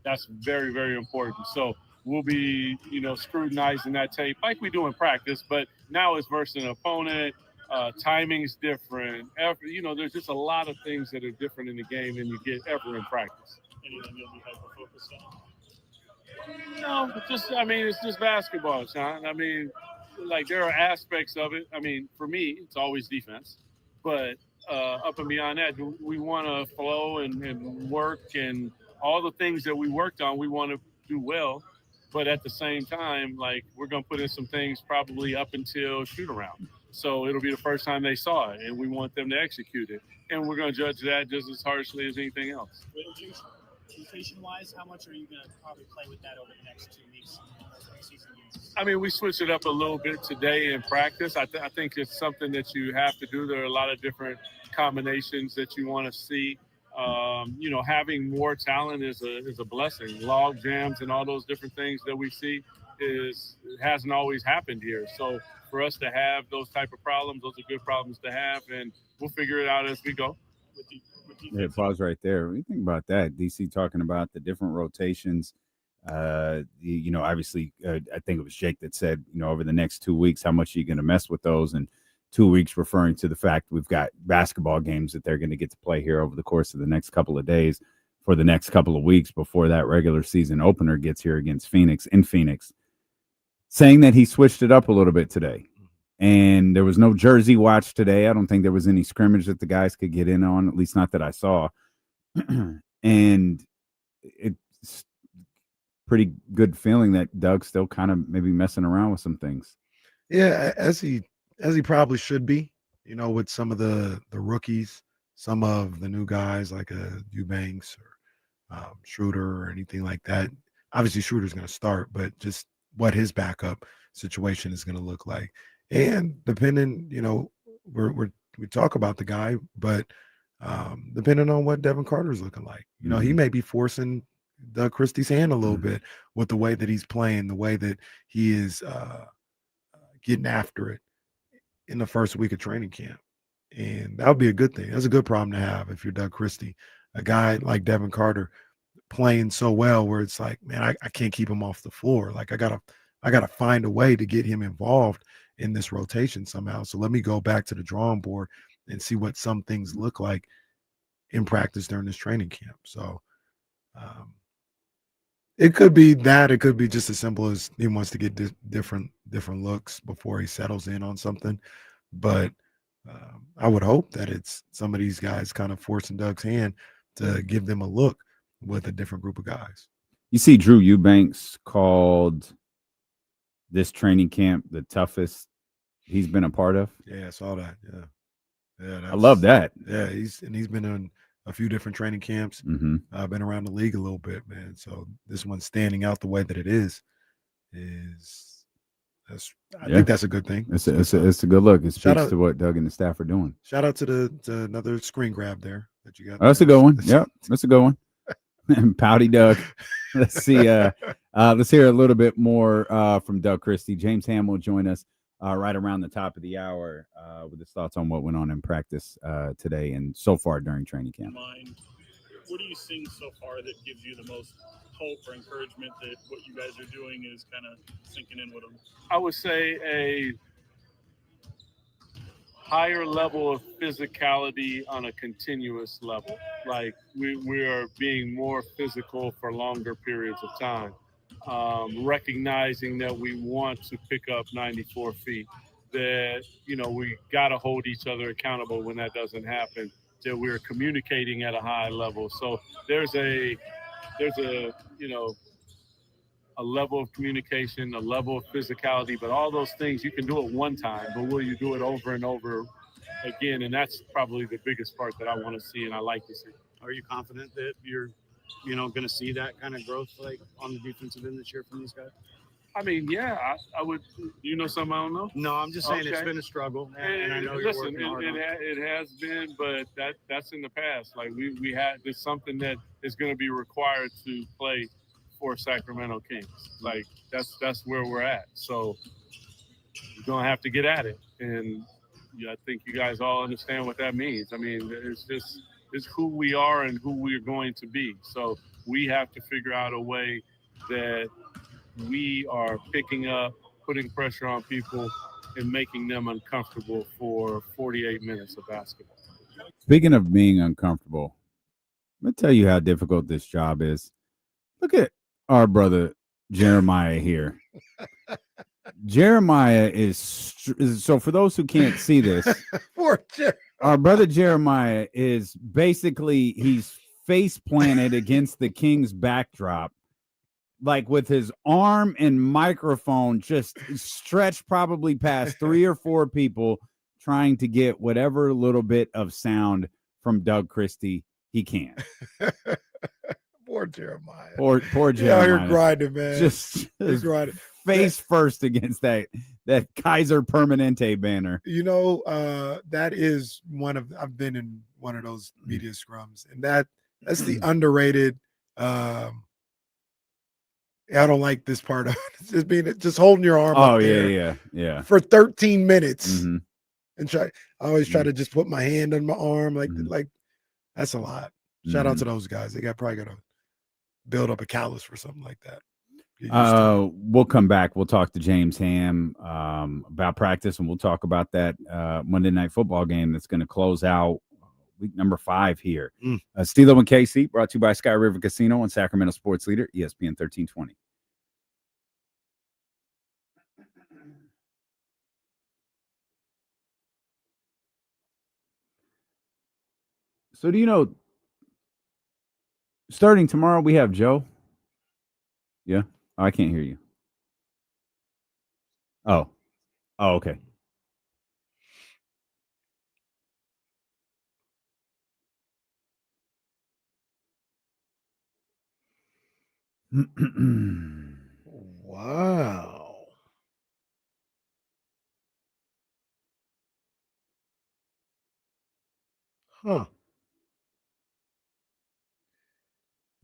That's very, very important. So we'll be, scrutinizing that tape like we do in practice, but now it's versus an opponent. Timing's different. There's just a lot of things that are different in the game than you get ever in practice. Anything you'll be hyper-focused on? No, it's just basketball, Sean. There are aspects of it. For me, it's always defense. But up and beyond that, we want to flow and work, and all the things that we worked on, we want to do well. But at the same time, we're going to put in some things probably up until shoot around. So it'll be the first time they saw it, and we want them to execute it. And we're going to judge that just as harshly as anything else. Rotation-wise, how much are you going to probably play with that over the next 2 weeks? We switched it up a little bit today in practice. I think it's something that you have to do. There are a lot of different combinations that you want to see. Having more talent is a blessing. Log jams and all those different things that we see hasn't always happened here. So for us to have those type of problems, those are good problems to have, and we'll figure it out as we go. Yeah, pause right there. What do you think about that? DC talking about the different rotations. Obviously, I think it was Jake that said, over the next 2 weeks, how much are you going to mess with those? And 2 weeks referring to the fact we've got basketball games that they're going to get to play here over the course of the next couple of days for the next couple of weeks before that regular season opener gets here against Phoenix, saying that he switched it up a little bit today. And there was no jersey watch today. I don't think there was any scrimmage that the guys could get in on, at least not that I saw. And it's pretty good feeling that Doug's still kind of maybe messing around with some things. Yeah, as he probably should be, with some of the rookies, some of the new guys like Eubanks or Schroeder or anything like that. Obviously, Schroeder's going to start, but just what his backup situation is going to look like. And depending, we talk about the guy, but depending on what Devin Carter's looking like, he may be forcing Doug Christie's hand a little bit with the way that he's playing, the way that he is getting after it in the first week of training camp. And that would be a good thing. That's a good problem to have if you're Doug Christie, a guy like Devin Carter playing so well where it's like, man, I can't keep him off the floor. Like I gotta find a way to get him involved in this rotation somehow. So let me go back to the drawing board and see what some things look like in practice during this training camp. So it could be that. It could be just as simple as he wants to get different looks before he settles in on something. But I would hope that it's some of these guys kind of forcing Doug's hand to give them a look with a different group of guys. You see Drew Eubanks called this training camp the toughest he's been a part of. Yeah, I saw that. Yeah, I love that. Yeah, he's been in a few different training camps. I've been around the league a little bit, man. So this one standing out the way that it is I think that's a good thing. It's a good look. It speaks to what Doug and the staff are doing. Shout out to another screen grab there that you got. Oh, that's a good one. Yep, that's a good one. Pouty Doug. Let's see. Let's hear a little bit more from Doug Christie. James Ham will join us right around the top of the hour with his thoughts on what went on in practice today and so far during training camp. What are you seeing so far that gives you the most hope or encouragement that what you guys are doing is kind of sinking in with them? I would say a higher level of physicality on a continuous level. Like we are being more physical for longer periods of time, recognizing that we want to pick up 94 feet, that, we got to hold each other accountable when that doesn't happen, that we're communicating at a high level. So there's a level of communication, a level of physicality, but all those things you can do it one time, but will you do it over and over again? And that's probably the biggest part that I want to see and I like to see. Are you confident that you're, going to see that kind of growth like on the defensive end this year from these guys? I mean, yeah, I would. You know something I don't know? No, I'm just saying It's been a struggle, and I know you're working hard on it. It has been, but that's in the past. Like we had, there's something that is going to be required to play for Sacramento Kings. Like that's where we're at. So you're gonna have to get at it, and I think you guys all understand what that means. I mean, it's who we are and who we're going to be. So we have to figure out a way that we are picking up, putting pressure on people, and making them uncomfortable for 48 minutes of basketball. Speaking of being uncomfortable, let me tell you how difficult this job is. Look at our brother Jeremiah here. Jeremiah is so for those who can't see this, our brother Jeremiah is basically he's face planted against the Kings backdrop, like with his arm and microphone just stretched probably past 3 or 4 people, trying to get whatever little bit of sound from Doug Christie he can. Poor Jeremiah. Poor Jeremiah. Yeah, you're grinding, man. Just grinding. Face first against that Kaiser Permanente banner. You know, that is I've been in one of those media scrums, and that's the underrated. I don't like this part of it. Just holding your arm. Oh up there yeah. For 13 minutes, Mhm. and I always try to just put my hand on my arm, like that's a lot. Shout out to those guys. They probably got to build up a callus for something like that. We'll come back. We'll talk to James Ham about practice, and we'll talk about that Monday Night Football game that's going to close out week number 5 here. Stilo and KC, brought to you by Sky River Casino and Sacramento Sports Leader, ESPN 1320. So do you know, starting tomorrow, we have Joe? Yeah? Oh, I can't hear you. Oh, okay. Wow. Huh.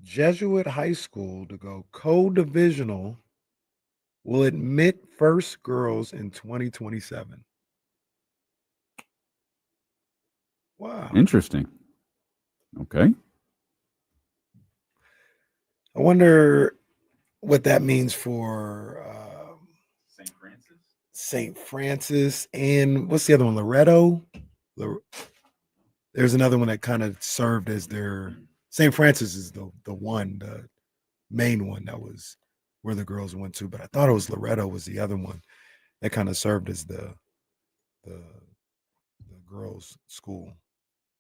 Jesuit High School to go co-divisional will admit first girls in 2027. Wow. Interesting. Okay. I wonder what that means for St. Francis and what's the other one? Loretto? There's another one that kind of served as their St. Francis is the main one that was where the girls went to, but I thought it was Loretto was the other one that kind of served as the girls' school.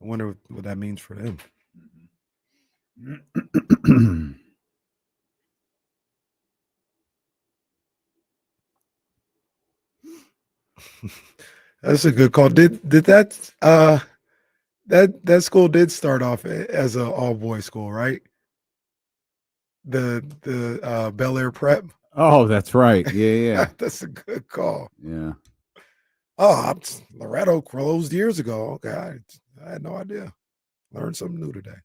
I wonder what that means for them. That's a good call. Did that that school did start off as an all boys school, right? The Bel Air Prep. Oh, that's right. Yeah. That's a good call. Yeah. Oh, Loretto closed years ago. Okay, I had no idea. Learned something new today.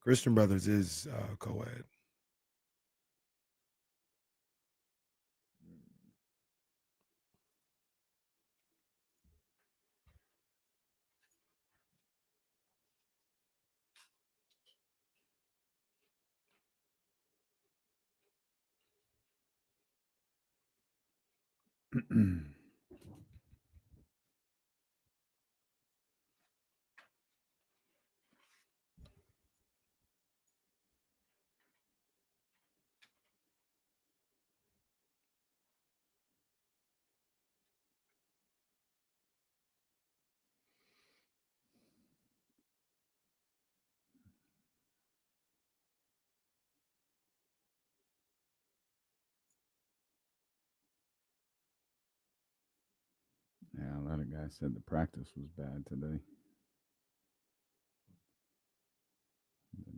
Christian Brothers is co-ed. Yeah, a lot of guys said the practice was bad today.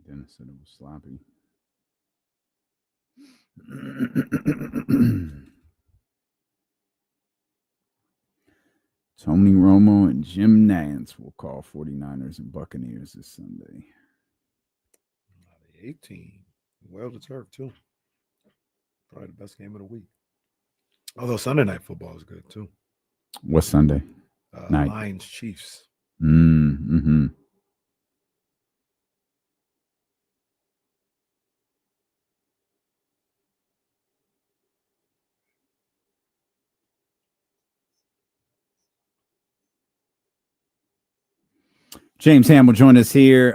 Dennis said it was sloppy. Tony Romo and Jim Nantz will call 49ers and Buccaneers this Sunday. 18. Well deserved, too. Probably the best game of the week. Although Sunday Night Football is good, too. What's Sunday night? Lions Chiefs. Mm-hmm. James Ham will join us here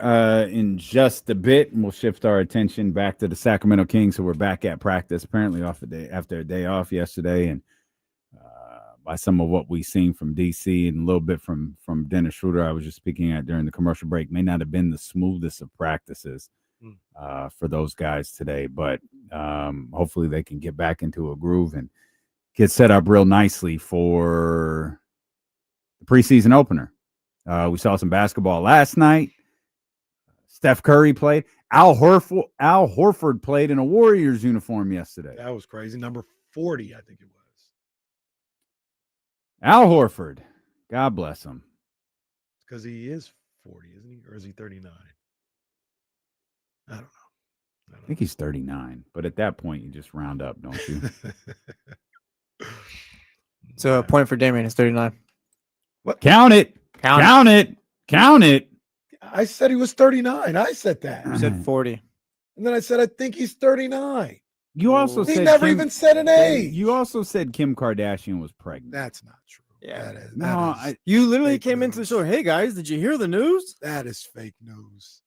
in just a bit, and we'll shift our attention back to the Sacramento Kings, who were back at practice, apparently after a day off yesterday, and by some of what we've seen from DC and a little bit from Dennis Schroeder, I was just speaking at during the commercial break, may not have been the smoothest of practices for those guys today, but hopefully they can get back into a groove and get set up real nicely for the preseason opener. We saw some basketball last night. Steph Curry played. Al Horford played in a Warriors uniform yesterday. That was crazy. Number 40, I think it was. Al Horford. God bless him. Because he is 40, isn't he? Or is he 39? I don't know. I think he's 39. But at that point, you just round up, don't you? So a point for Damian is 39. What? Count it. Count it. I said he was 39. I said that. You said 40. And then I said, I think he's 39. You also he said never even said an age. You also said Kim Kardashian was pregnant. That's not true. Yeah. You literally came into the show. Hey guys, did you hear the news? That is fake news.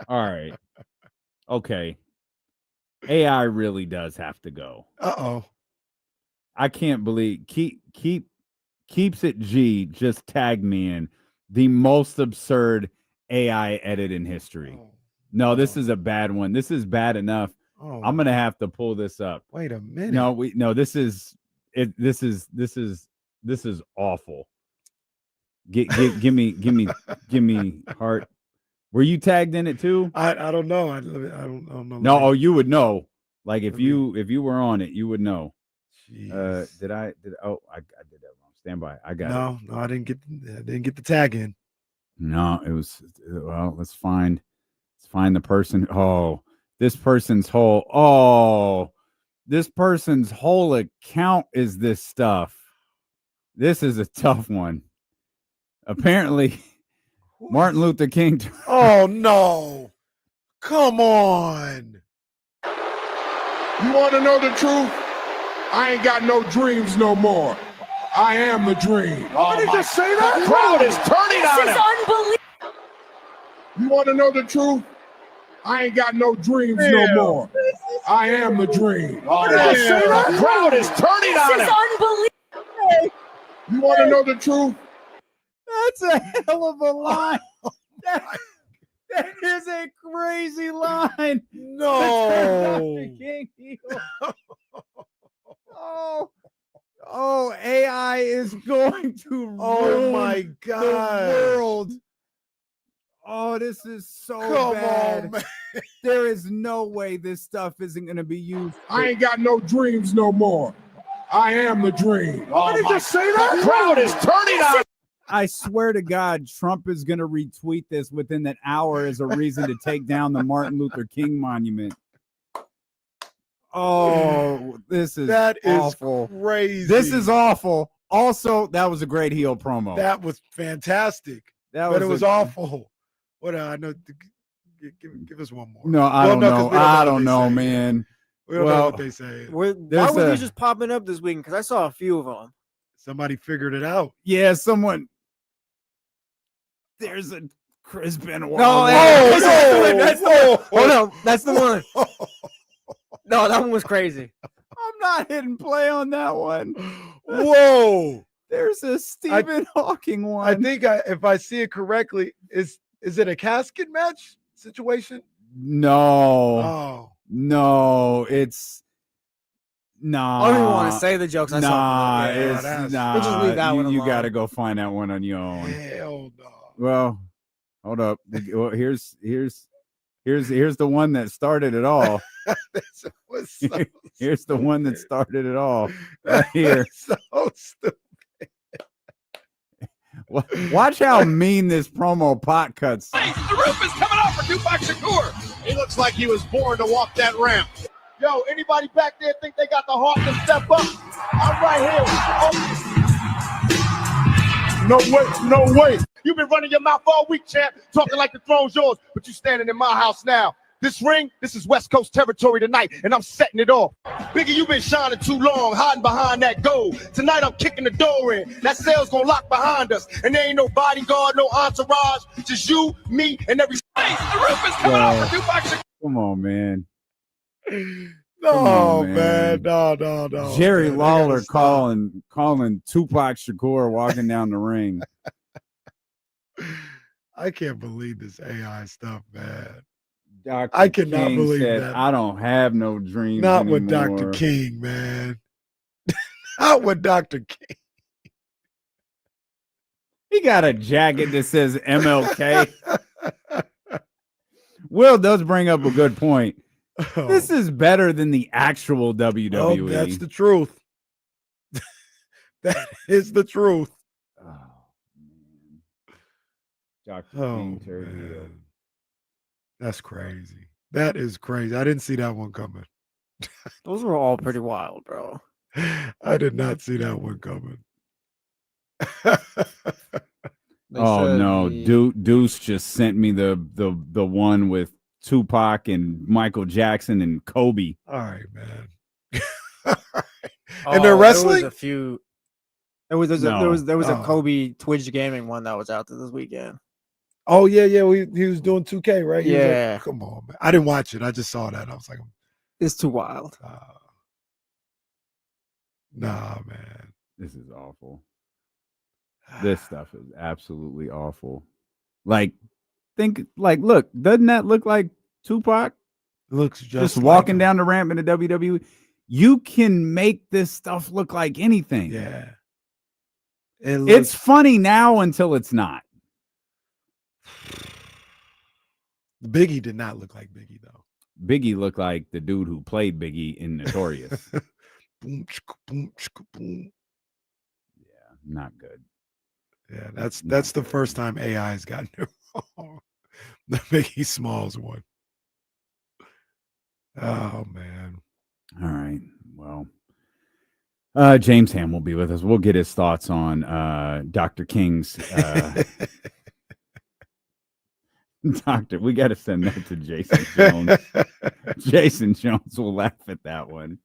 All right. Okay. AI really does have to go. Uh-oh. I can't believe Keeps It G just tagged me in the most absurd AI edit in history. No, this is a bad one. This is bad enough. I'm gonna have to pull this up. Wait a minute. No, this is it. This is awful. Give me heart. Were you tagged in it too? I don't know. I don't know. No, you would know. Like if you were on it, you would know. Did I did that wrong? Stand by. I got it. No, I didn't get the tag in. No, it was let's find the person. This person's whole account is this stuff. This is a tough one. Apparently, Martin Luther King. Oh no. Come on. You want to know the truth? I ain't got no dreams no more. I am the dream. What did you say that? The crowd is turning on him. This is unbelievable. You want to know the truth? I ain't got no dreams no more. I am the dream. What did you say that? The crowd is turning on him. This is unbelievable. You want to know the truth? That's a hell of a line. That is a crazy line. No. Oh, AI is going to ruin my God. the world. Oh, this is so bad. Man. There is no way this stuff isn't going to be used. I ain't got no dreams no more. I am the dream. What did you say that? The crowd is turning on him. I swear to God, Trump is going to retweet this within an hour as a reason to take down the Martin Luther King monument. Oh, this is awful. Crazy. This is awful. Also, that was a great heel promo. That was fantastic. But it was awful. What I know. Give us one more. No, I don't know. I don't know, man. We don't know what they say. Why were these just popping up this week? Because I saw a few of them. Somebody figured it out. Yeah, someone. There's a Chris Benoit. No, that's the one. No, that one was crazy. I'm not hitting play on that one. Whoa. There's a Stephen Hawking one. I think if I see it correctly, is it a casket match situation? No. No, it's I don't even want to say the jokes. I saw. We'll just leave that one alone. You got to go find that one on your own. Hell no. Well, hold up. Well, here's the one that started it all. Here's the one that started it all. Right here. So stupid. Watch how mean this promo pot cuts. The roof is coming off for Tupac Shakur. He looks like he was born to walk that ramp. Yo, anybody back there think they got the heart to step up? I'm right here. No way. You've been running your mouth all week, champ, talking like the throne's yours, but you standing in my house now. This ring, this is West Coast territory tonight, and I'm setting it off. Biggie, you been shining too long, hiding behind that gold. Tonight I'm kicking the door in. That cell's gonna lock behind us, and there ain't no bodyguard, no entourage, just you, me, and every. The roof is coming off for Tupac. Come on, man. No, man. No. Jerry man. Lawler calling Tupac Shakur walking down the ring. I can't believe this AI stuff, man. Dr. I cannot King believe said, that. I don't have no dreams Not anymore. with Dr. King, man. Not with Dr. King. He got a jacket that says MLK. Will does bring up a good point. This is better than the actual WWE. Oh, that's the truth. That is the truth. Dr. Oh, King turned heel. man. That's crazy. That is crazy. I didn't see that one coming. Those were all pretty wild, bro. I did not see that one coming. Oh no, Deuce just sent me the one with Tupac and Michael Jackson and Kobe. All right, man. And they're wrestling. There was a few. There was a Kobe Twitch gaming one that was out this weekend. Oh yeah. He was doing 2K, right? He was like, Yeah. come on, man. I didn't watch it. I just saw that. I was like, It's too wild. nah, man. This is awful. This stuff is absolutely awful. Look, doesn't that look like Tupac? Looks just walking down the ramp in the WWE. You can make this stuff look like anything. Yeah. It's funny now until it's not. Biggie did not look like Biggie, though. Biggie looked like the dude who played Biggie in Notorious. Boom, chicka, boom, chicka, boom. Yeah, not good. Yeah, that's the first time AI has gotten it wrong. The Biggie Smalls one. Oh, man. All right. Well, James Ham will be with us. We'll get his thoughts on Dr. King's Doctor. We got to send that to Jason Jones. Jason Jones will laugh at that one.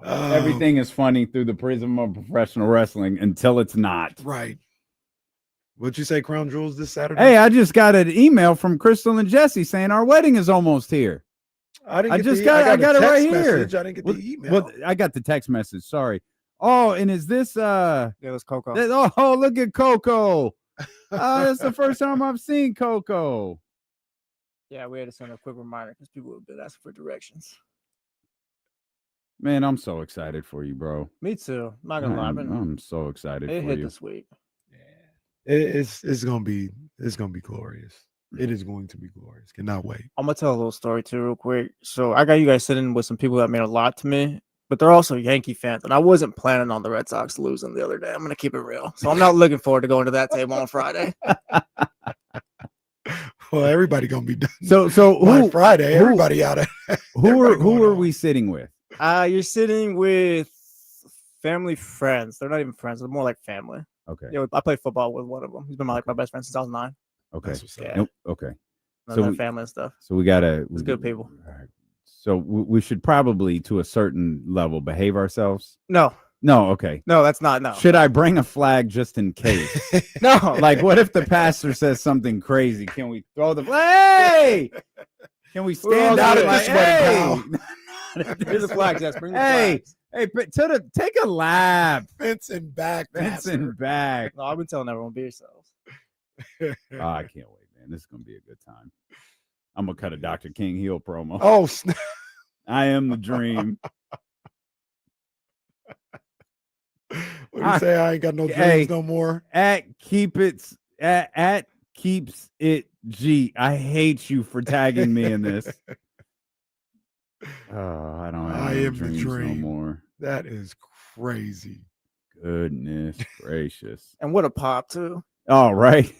Everything is funny through the prism of professional wrestling until it's not. Right. What'd you say, Crown Jewels, this Saturday? Hey, I just got an email from Crystal and Jesse saying our wedding is almost here. I got it right here. I didn't get the email. Well, I got the text message. Sorry. Oh, and is this it was Coco. Oh, look at Coco. That's the first time I've seen Coco. Yeah, we had to send a quick reminder because people have been asking for directions. Man, I'm so excited for you, bro. Me too. Not gonna lie, I'm so excited it for hit you. this week. It's gonna be glorious. It is going to be glorious. Cannot wait. I'm gonna tell a little story too, real quick. So I got you guys sitting with some people that mean a lot to me, but they're also Yankee fans, and I wasn't planning on the Red Sox losing the other day. I'm gonna keep it real. So I'm not looking forward to going to that table on Friday. Well, everybody gonna be done. So by Friday, everybody out of who are we sitting with? You're sitting with family friends. They're not even friends. They're more like family. Okay. Yeah, I play football with one of them. He's been my best friend since I was 9. Okay. Yeah. Nope. Okay. So their family and stuff. So we gotta. It's good people. Right. So we should probably, to a certain level, behave ourselves. No. Okay. No, that's not. No. Should I bring a flag just in case? No. Like, what if the pastor says something crazy? Can we throw the flag? Hey! Can we stand out at this wedding? Here's the flag, Jess. Bring the flags. Hey, take a lap. Fencing back. Fencing back. No, I've been telling everyone, be yourselves. I can't wait, man. This is gonna be a good time. I'm gonna cut a Dr. King heel promo. Oh, I am the dream. What do you say? I ain't got no dreams no more. Keeps it G. I hate you for tagging me in this. Oh, I don't have any dreams no more. That is crazy. Goodness gracious. And what a pop, too. Oh, right.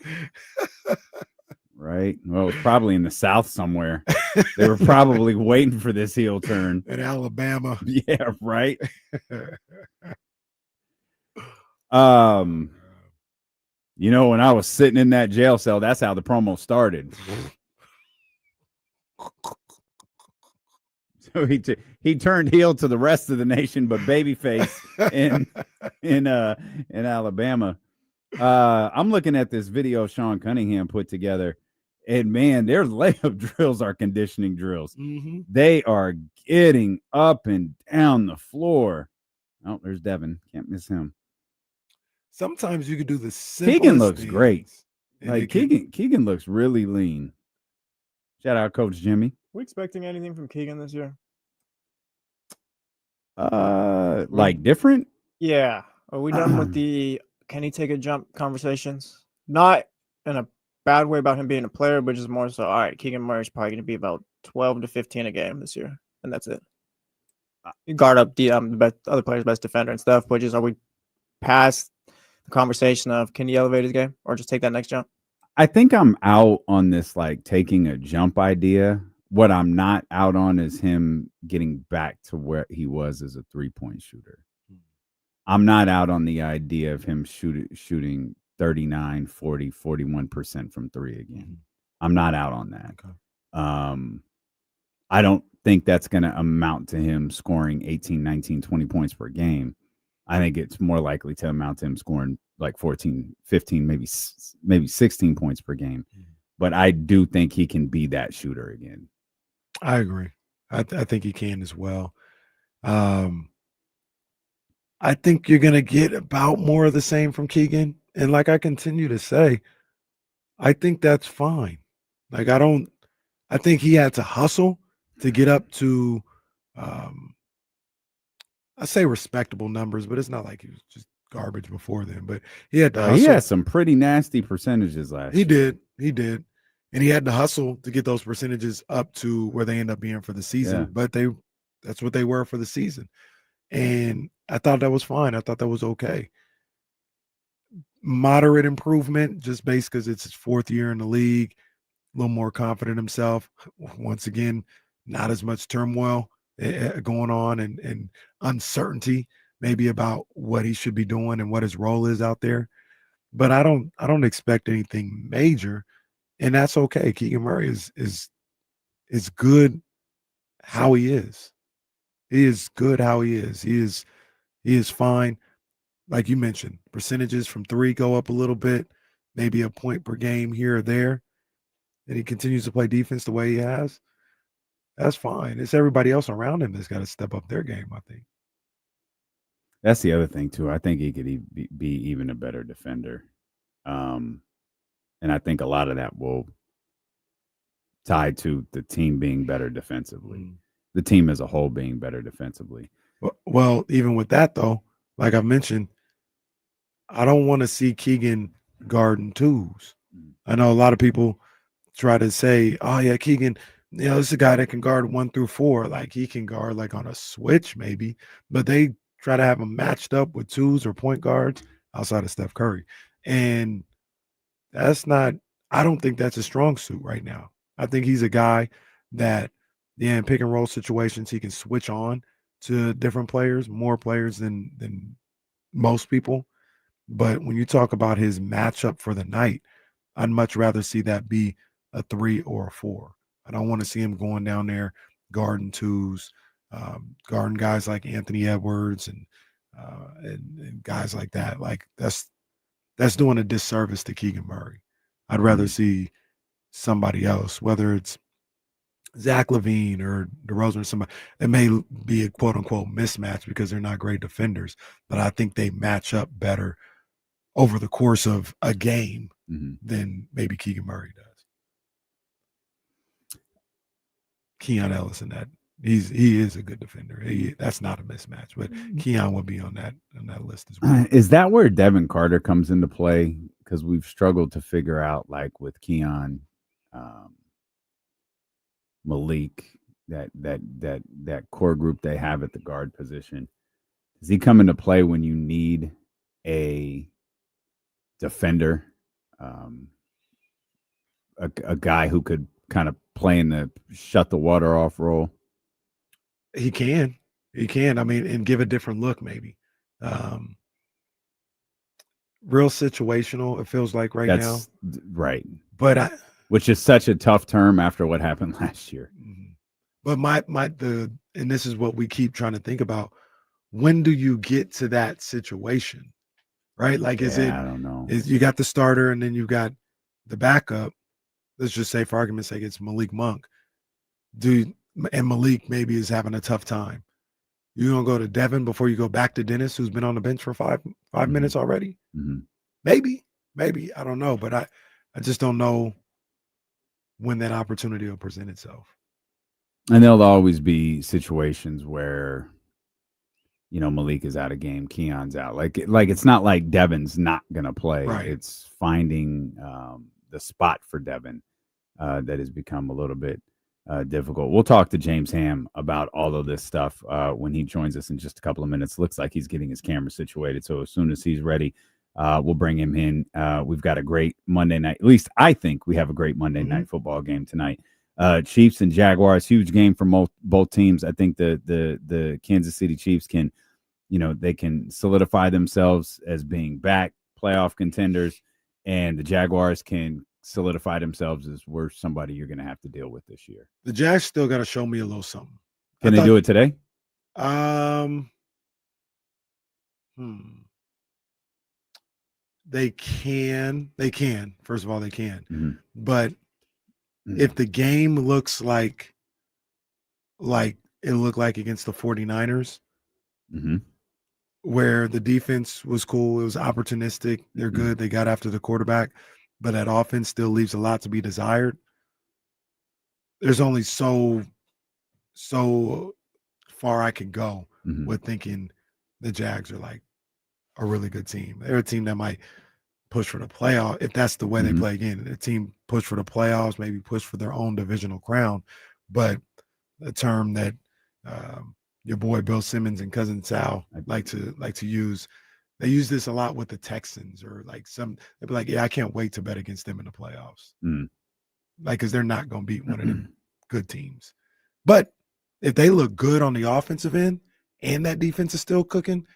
Right. Well, it's probably in the South somewhere. They were probably waiting for this heel turn. In Alabama. Yeah, right. You know, when I was sitting in that jail cell, that's how the promo started. So he turned heel to the rest of the nation, but babyface in Alabama. I'm looking at this video Sean Cunningham put together, and man, their layup drills are conditioning drills. Mm-hmm. They are getting up and down the floor. Oh, there's Devin. Can't miss him. Sometimes you could do the simplest Keegan looks things, great. and Like it can- Keegan looks really lean. Shout out Coach Jimmy. we expecting anything from Keegan this year? Like different? Yeah. Are we done with the can he take a jump conversations? Not in a bad way about him being a player, but just more so, all right, Keegan Murray's probably going to be about 12 to 15 a game this year, and that's it. You guard up the best, other players' best defender and stuff, but just are we past the conversation of can he elevate his game or just take that next jump? I think I'm out on this like taking a jump idea. What I'm not out on is him getting back to where he was as a 3-point shooter. I'm not out on the idea of him shooting 39, 40, 41% from three again. I'm not out on that. Okay. I don't think that's going to amount to him scoring 18, 19, 20 points per game. I think it's more likely to amount to him scoring like 14, 15, maybe 16 points per game. But I do think he can be that shooter again. I agree. I think he can as well. I think you're going to get about more of the same from Keegan. And like I continue to say, I think that's fine. Like I think he had to hustle to get up to, I say respectable numbers, but it's not like he was just garbage before then. But he had to hustle. He had some pretty nasty percentages last year. He did. And he had to hustle to get those percentages up to where they end up being for the season. Yeah. But that's what they were for the season. And I thought that was fine. I thought that was okay. Moderate improvement, just based because it's his fourth year in the league, a little more confident himself. Once again, not as much turmoil going on and uncertainty maybe about what he should be doing and what his role is out there. But I don't expect anything major, and that's okay. Keegan Murray is good how he is. He is good how he is. He is fine. Like you mentioned, percentages from three go up a little bit, maybe a point per game here or there, and he continues to play defense the way he has. That's fine. It's everybody else around him that's got to step up their game, I think. That's the other thing, too. I think he could be even a better defender. And I think a lot of that will tie to the team being better defensively, the team as a whole being better defensively. Well, even with that, though, like I mentioned, I don't want to see Keegan guarding twos. I know a lot of people try to say, oh, yeah, Keegan, this is a guy that can guard 1 through 4. Like he can guard like on a switch maybe, but they try to have him matched up with twos or point guards outside of Steph Curry. And that's not – I don't think that's a strong suit right now. I think he's a guy that, in pick and roll situations, he can switch on to different players, more players than most people. But when you talk about his matchup for the night, I'd much rather see that be a 3 or a 4. I don't want to see him going down there guarding twos, guarding guys like Anthony Edwards and guys like that. Like that's doing a disservice to Keegan Murray. I'd rather see somebody else, whether it's Zach LaVine or DeRozan or somebody. It may be a quote unquote mismatch because they're not great defenders, but I think they match up better over the course of a game than maybe Keegan Murray does. Keon Ellis in that he is a good defender. That's not a mismatch, but Keon would be on that list as well. Is that where Devin Carter comes into play? Because we've struggled to figure out, like with Keon, Malik, that core group they have at the guard position. Does he come into play when you need a defender, a guy who could kind of play in the shut the water off role? He can. I mean, and give a different look maybe. Real situational, it feels like right now. Right. But which is such a tough term after what happened last year. But and this is what we keep trying to think about. When do you get to that situation? Right? Like, I don't know. You got the starter and then you got the backup. Let's just say, for argument's sake, it's Malik Monk. And Malik maybe is having a tough time. You gonna go to Devin before you go back to Dennis, who's been on the bench for five minutes already? Maybe. I don't know, but I just don't know when that opportunity will present itself. And there'll always be situations where, Malik is out of game, Keon's out. Like it's not like Devin's not gonna play. Right. It's finding the spot for Devin that has become a little bit difficult. We'll talk to James Ham about all of this stuff when he joins us in just a couple of minutes. Looks like he's getting his camera situated. So as soon as he's ready, we'll bring him in. We've got a great Monday night. At least I think we have a great Monday night football game tonight. Chiefs and Jaguars, huge game for both teams. I think the Kansas City Chiefs can, they can solidify themselves as being back playoff contenders, and the Jaguars can solidify themselves as we're somebody you're going to have to deal with this year. The Jags still got to show me a little something. Can they do it today? They can. First of all, they can. But if the game looks like it looked like against the 49ers, where the defense was cool, it was opportunistic, they're good, they got after the quarterback, but that offense still leaves a lot to be desired. There's only so far I can go with thinking the Jags are like a really good team. They're a team that might push for the playoff if that's the way they play again. A team push for the playoffs, maybe push for their own divisional crown. But a term that your boy Bill Simmons and cousin Sal like to use. They use this a lot with the Texans, or like they'd be like, yeah, I can't wait to bet against them in the playoffs. Like, because they're not going to beat one of them good teams. But if they look good on the offensive end and that defense is still cooking,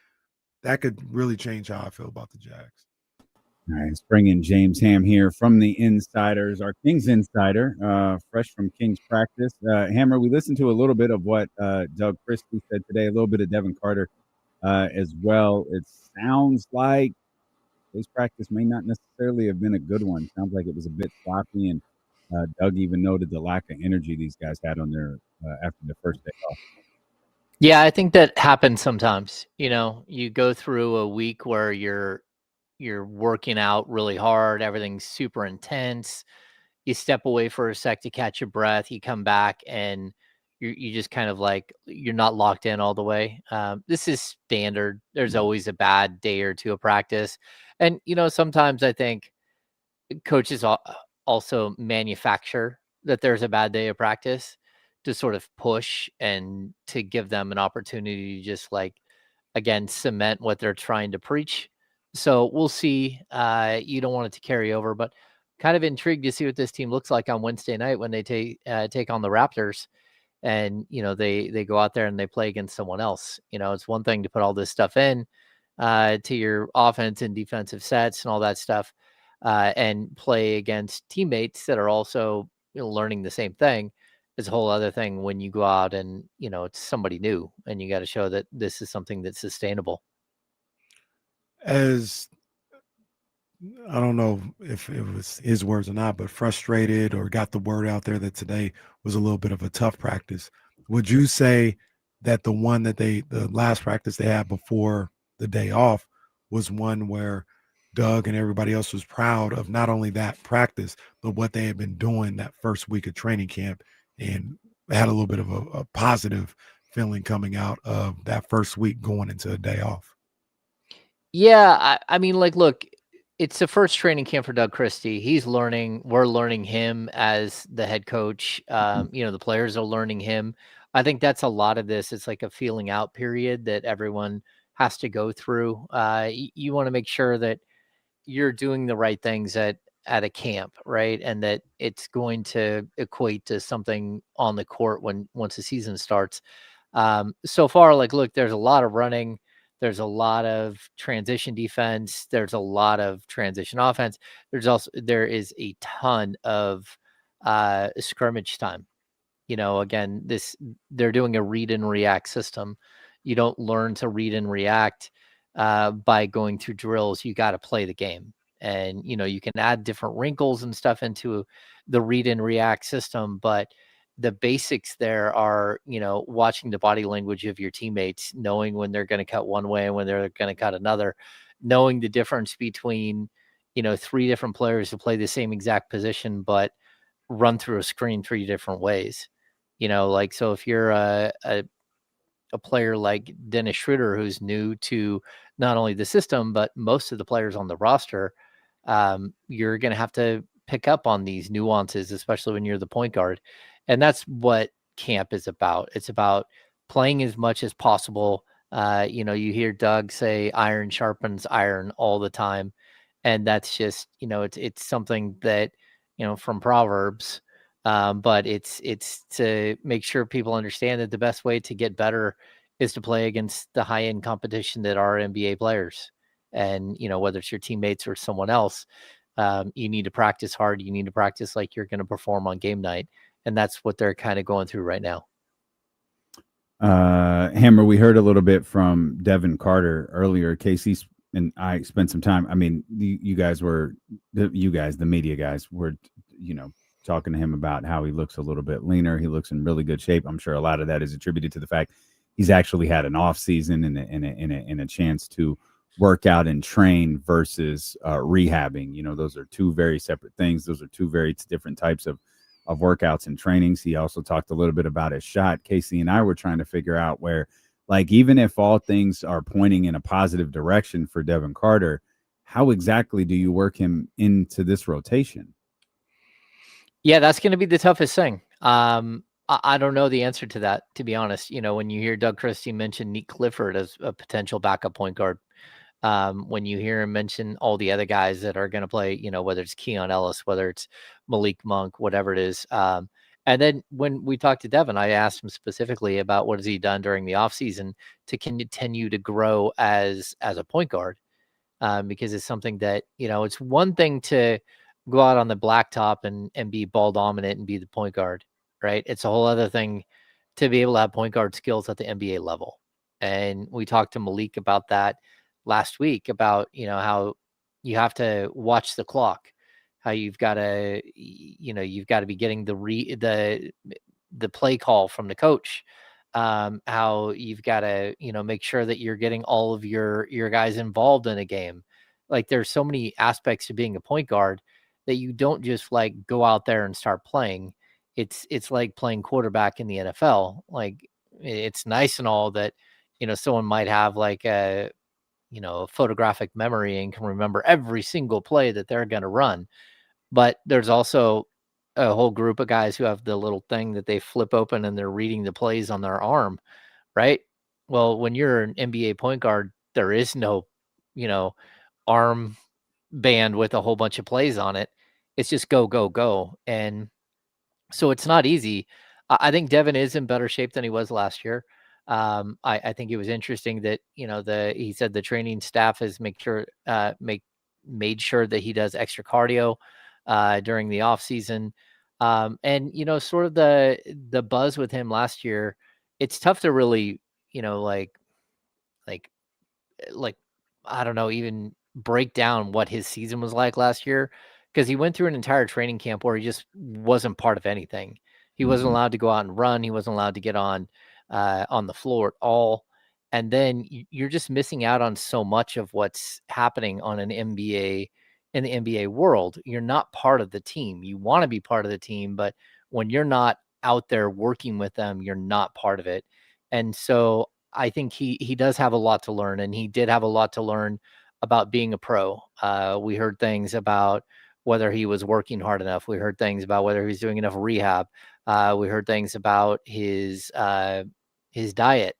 that could really change how I feel about the Jags. All right, let's bring in James Ham here from the Insiders, our Kings Insider, fresh from Kings practice. Hammer, we listened to a little bit of what Doug Christie said today, a little bit of Devin Carter as well. It sounds like his practice may not necessarily have been a good one. Sounds like it was a bit sloppy, and Doug even noted the lack of energy these guys had on their after the first day off. Yeah, I think that happens sometimes. You go through a week where you're working out really hard, everything's super intense. You step away for a sec to catch your breath, you come back and you just kind of like, you're not locked in all the way. This is standard. There's always a bad day or two of practice. And, sometimes I think coaches also manufacture that there's a bad day of practice to sort of push and to give them an opportunity to just again, cement what they're trying to preach. So we'll see. You don't want it to carry over, but kind of intrigued to see what this team looks like on Wednesday night when they take on the Raptors. And, they go out there and they play against someone else. It's one thing to put all this stuff in to your offense and defensive sets and all that stuff and play against teammates that are also learning the same thing. It's a whole other thing when you go out and, it's somebody new and you got to show that this is something that's sustainable. As I don't know if it was his words or not, but frustrated or got the word out there that today was a little bit of a tough practice. Would you say that the last practice they had before the day off was one where Doug and everybody else was proud of not only that practice, but what they had been doing that first week of training camp, and had a little bit of a positive feeling coming out of that first week going into a day off? Yeah, I mean, look, it's the first training camp for Doug Christie. He's learning. We're learning him as the head coach. The players are learning him. I think that's a lot of this. It's like a feeling out period that everyone has to go through. You want to make sure that you're doing the right things at a camp, right? And that it's going to equate to something on the court once the season starts. So far, look, there's a lot of running. There's a lot of transition defense. There's a lot of transition offense. There is a ton of scrimmage time. Again, they're doing a read and react system. You don't learn to read and react by going through drills. You got to play the game. And, you can add different wrinkles and stuff into the read and react system, but the basics there are, watching the body language of your teammates, knowing when they're going to cut one way and when they're going to cut another, knowing the difference between, 3 different players who play the same exact position, but run through a screen 3 different ways. So if you're a player like Dennis Schroeder, who's new to not only the system, but most of the players on the roster, you're going to have to pick up on these nuances, especially when you're the point guard. And that's what camp is about. It's about playing as much as possible. You hear Doug say iron sharpens iron all the time. And that's just, it's something that, from Proverbs, but it's to make sure people understand that the best way to get better is to play against the high-end competition that are NBA players. And, whether it's your teammates or someone else, you need to practice hard. You need to practice like you're going to perform on game night. And that's what they're kind of going through right now. Hammer, we heard a little bit from Devin Carter earlier. Casey and I spent some time. I mean, you guys, the media guys, were, talking to him about how he looks a little bit leaner. He looks in really good shape. I'm sure a lot of that is attributed to the fact he's actually had an off season and a chance to work out and train versus rehabbing. Those are 2 very separate things. Those are 2 very different types of workouts and trainings. He also talked a little bit about his shot. Casey and I were trying to figure out where, like, even if all things are pointing in a positive direction for Devin Carter, how exactly do you work him into this rotation? Yeah, that's going to be the toughest thing. I don't know the answer to that, to be honest. When you hear Doug Christie mention Nick Clifford as a potential backup point guard, when you hear him mention all the other guys that are going to play, whether it's Keon Ellis, whether it's Malik Monk, whatever it is. And then when we talked to Devin, I asked him specifically about what has he done during the offseason to continue to grow as a point guard, because it's something that, it's one thing to go out on the blacktop and be ball dominant and be the point guard, right? It's a whole other thing to be able to have point guard skills at the NBA level. And we talked to Malik about that last week, about, how you have to watch the clock, how you've got to, you've got to be getting the play call from the coach, how you've got to, make sure that you're getting all of your guys involved in a game. Like, there's so many aspects to being a point guard that you don't just like go out there and start playing. It's like playing quarterback in the NFL. Like, it's nice and all that, someone might have like a photographic memory and can remember every single play that they're going to run. But there's also a whole group of guys who have the little thing that they flip open and they're reading the plays on their arm, right? Well, when you're an NBA point guard, there is no, arm band with a whole bunch of plays on it. It's just go, go, go. And so it's not easy. I think Devin is in better shape than he was last year. I think it was interesting that, he said the training staff has made sure that he does extra cardio during the off season. And, sort of the buzz with him last year, it's tough to really, like, I don't know, even break down what his season was like last year, because he went through an entire training camp where he just wasn't part of anything. He wasn't allowed to go out and run. He wasn't allowed to get on the floor at all. And then you're just missing out on so much of what's happening on in the NBA world. You're not part of the team. You want to be part of the team, but when you're not out there working with them, you're not part of it. And so I think he does have a lot to learn, and he did have a lot to learn about being a pro. We heard things about whether he was working hard enough. We heard things about whether he was doing enough rehab. We heard things about his diet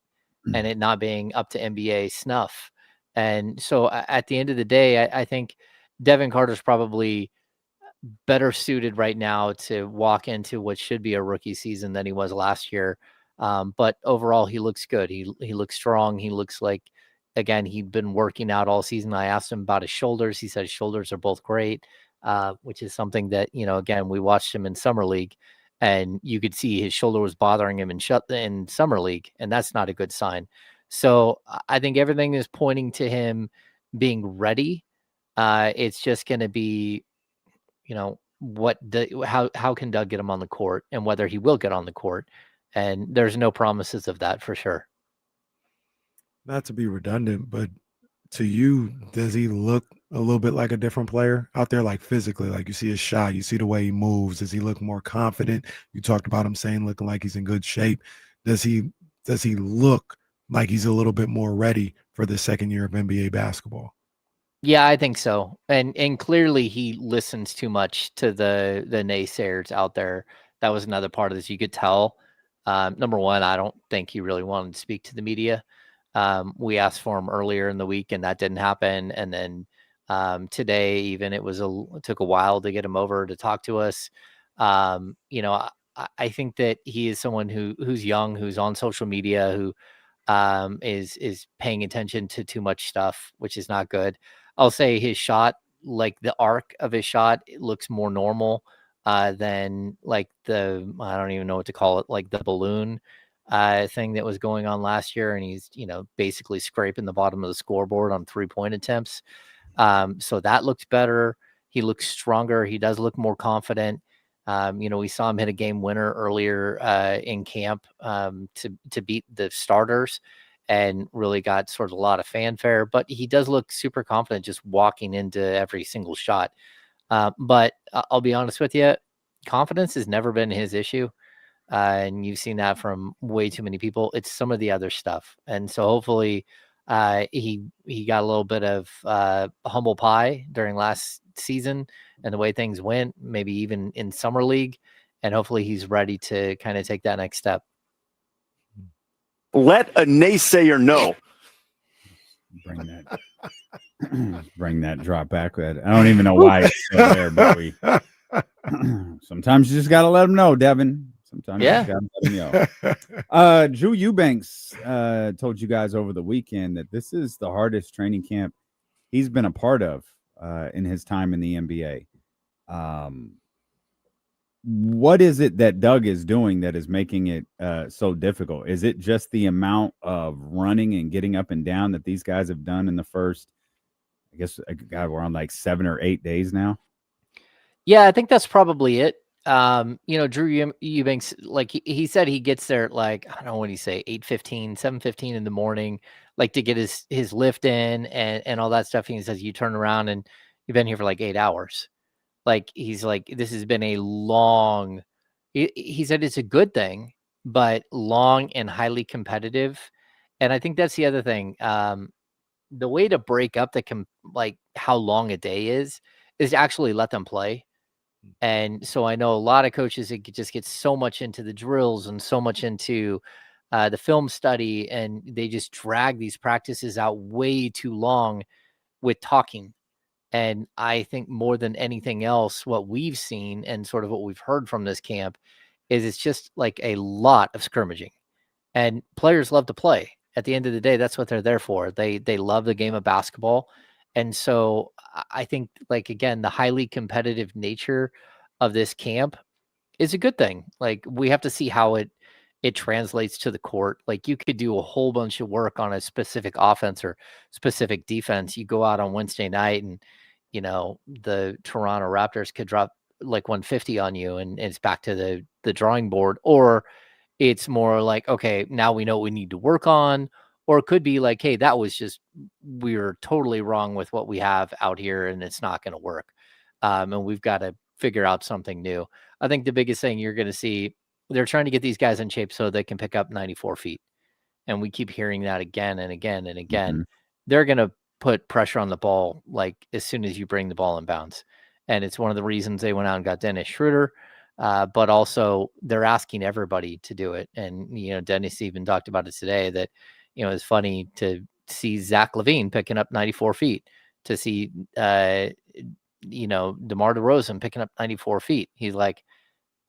and it not being up to NBA snuff. And so at the end of the day, I think Devin Carter's probably better suited right now to walk into what should be a rookie season than he was last year. But overall, he looks good. He looks strong. He looks like, Again, he'd been working out all season. I asked him about his shoulders. He said his shoulders are both great, which is something that, again, we watched him in summer league and you could see his shoulder was bothering him in summer league. And that's not a good sign. So I think everything is pointing to him being ready. It's just going to be, how can Doug get him on the court and whether he will get on the court. And there's no promises of that for sure. Not to be redundant, but to you, does he look a little bit like a different player out there, like physically? Like you see his shot, you see the way he moves. Does he look more confident? You talked about him saying looking like he's in good shape. Does he look like he's a little bit more ready for the second year of NBA basketball? Yeah, I think so. And clearly he listens too much to the naysayers out there. That was another part of this. You could tell. Number one, I don't think he really wanted to speak to the media. We asked for him earlier in the week and that didn't happen. And then today, even it took a while to get him over to talk to us. I think that he is someone who's young, who's on social media, who is paying attention to too much stuff, which is not good. I'll say his shot, like the arc of his shot, it looks more normal than like I don't even know what to call it, like the balloon thing that was going on last year. And he's, basically scraping the bottom of the scoreboard on 3-point attempts. So that looks better. He looks stronger. He does look more confident. We saw him hit a game winner earlier in camp to beat the starters and really got sort of a lot of fanfare, but he does look super confident just walking into every single shot. But I'll be honest with you, confidence has never been his issue. And you've seen that from way too many people. It's some of the other stuff. And so hopefully he got a little bit of humble pie during last season and the way things went, maybe even in summer league. And hopefully he's ready to kind of take that next step. Let a naysayer know. Bring that drop back. I don't even know why it's still there, but sometimes you just got to let them know, Devin. Sometimes you got to let them know. Drew Eubanks told you guys over the weekend that this is the hardest training camp he's been a part of in his time in the NBA. What is it that Doug is doing that is making it so difficult? Is it just the amount of running and getting up and down that these guys have done in the first, I guess, we're on like 7 or 8 days now? Yeah, I think that's probably it. Drew Eubanks, like he said, he gets there at like, I don't know what he say, 8:15, 7:15 in the morning, like to get his lift in and all that stuff. And he says, you turn around and you've been here for like 8 hours. Like, he's like, this has been a long, he said it's a good thing, but long and highly competitive. And I think that's the other thing. The way to break up like how long a day is actually let them play. And so I know a lot of coaches that just get so much into the drills and so much into the film study, and they just drag these practices out way too long with talking. And I think more than anything else, what we've seen and sort of what we've heard from this camp is it's just like a lot of scrimmaging. And players love to play. At the end of the day, that's what they're there for. They love the game of basketball. And so I think, like, again, the highly competitive nature of this camp is a good thing. Like, we have to see how it translates to the court. Like, you could do a whole bunch of work on a specific offense or specific defense. You go out on Wednesday night and, the Toronto Raptors could drop like 150 on you and it's back to the drawing board. Or it's more like, okay, now we know what we need to work on. Or it could be like, hey, that was just, we're totally wrong with what we have out here and it's not going to work. And we've got to figure out something new. I think the biggest thing you're going to see, they're trying to get these guys in shape so they can pick up 94 feet. And we keep hearing that again and again and again. Mm-hmm. They're going to put pressure on the ball, like as soon as you bring the ball in bounds. And it's one of the reasons they went out and got Dennis Schroeder. But also they're asking everybody to do it. And, Dennis even talked about it today that, it's funny to see Zach LaVine picking up 94 feet, to see, DeMar DeRozan picking up 94 feet. He's like,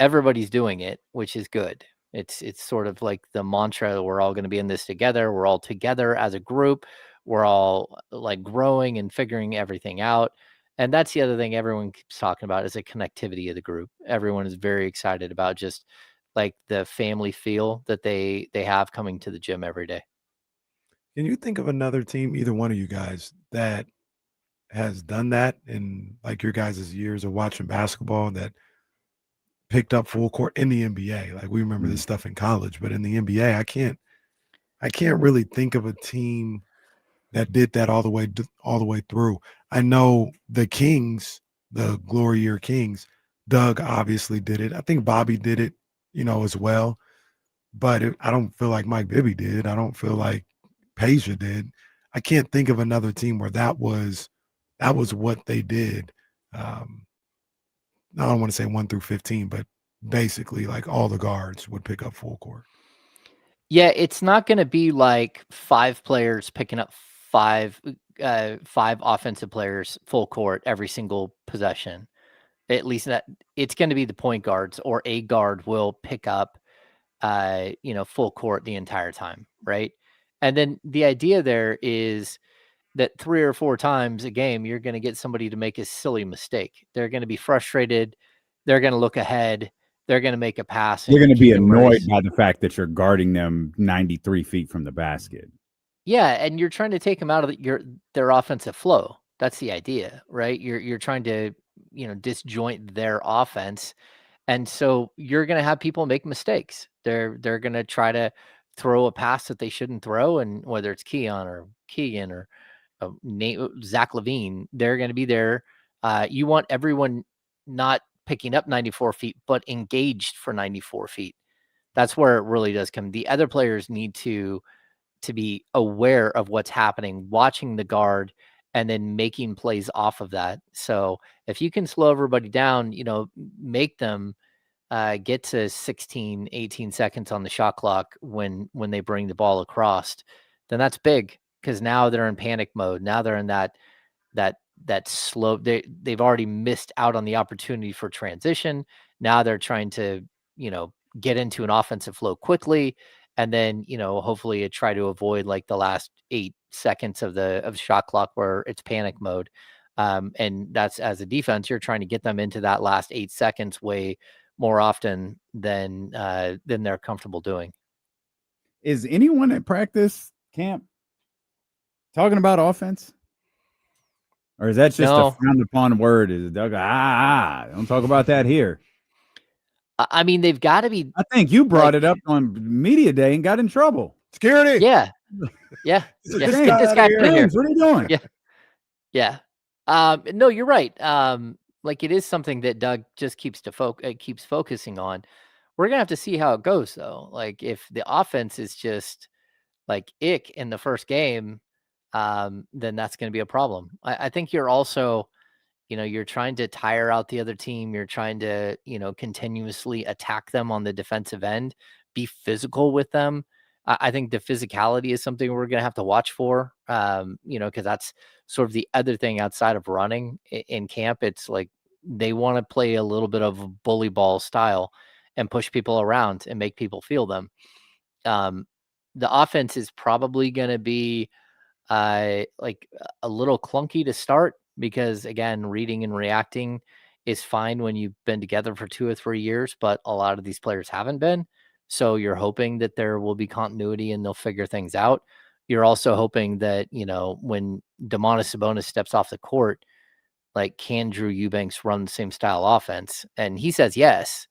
everybody's doing it, which is good. It's sort of like the mantra, we're all going to be in this together. We're all together as a group. We're all like growing and figuring everything out. And that's the other thing everyone keeps talking about is the connectivity of the group. Everyone is very excited about just like the family feel that they have coming to the gym every day. Can you think of another team, either one of you guys, that has done that in like your guys' years of watching basketball that picked up full court in the NBA? Like we remember this stuff in college, but in the NBA, I can't really think of a team that did that all the way through. I know the Kings, the Glory Year Kings, Doug obviously did it. I think Bobby did it, as well. But I don't feel like Mike Bibby did. I don't feel like Peja did. I can't think of another team where that was what they did. I don't want to say 1 through 15, but basically like all the guards would pick up full court. Yeah, it's not going to be like 5 players picking up five offensive players full court every single possession. At least that it's going to be the point guards, or a guard will pick up, full court the entire time, right? And then the idea there is that 3 or 4 times a game, you're going to get somebody to make a silly mistake. They're going to be frustrated. They're going to look ahead. They're going to make a pass. You're going to be annoyed by the fact that you're guarding them 93 feet from the basket. Yeah, and you're trying to take them out of their offensive flow. That's the idea, right? You're trying to, disjoint their offense. And so you're going to have people make mistakes. They're going to try to throw a pass that they shouldn't throw, and whether it's Keon or Keegan or Zach LaVine, they're going to be there. You want everyone not picking up 94 feet, but engaged for 94 feet. That's where it really does come. The other players need to be aware of what's happening, watching the guard, and then making plays off of that. So if you can slow everybody down, make them get to 16, 18 seconds on the shot clock when they bring the ball across, then that's big, because now they're in panic mode. Now they're in that slow. They've already missed out on the opportunity for transition. Now they're trying to, get into an offensive flow quickly, and then, hopefully try to avoid like the last 8 seconds of shot clock where it's panic mode. And that's, as a defense, you're trying to get them into that last 8 seconds way more often than they're comfortable doing. Is anyone at practice camp talking about offense? Or is that just a frowned upon word? Is it Doug? Don't talk about that here. I mean, they've got to be. I think you brought it up on media day and got in trouble. Security. Yeah. Get this guy out of here. What are you doing? Yeah. No, you're right. Like it is something that Doug just keeps focusing on. We're gonna have to see how it goes, though. Like if the offense is just like ick in the first game, then that's going to be a problem. I think you're also, you're trying to tire out the other team. You're trying to, continuously attack them on the defensive end, be physical with them. I think the physicality is something we're going to have to watch for, because that's sort of the other thing outside of running in camp. It's like they want to play a little bit of bully ball style and push people around and make people feel them. The offense is probably going to be like a little clunky to start, because again, reading and reacting is fine when you've been together for 2 or 3 years, but a lot of these players haven't been. So you're hoping that there will be continuity and they'll figure things out. You're also hoping that, when Domantas Sabonis steps off the court, like, can Drew Eubanks run the same style offense? And he says yes.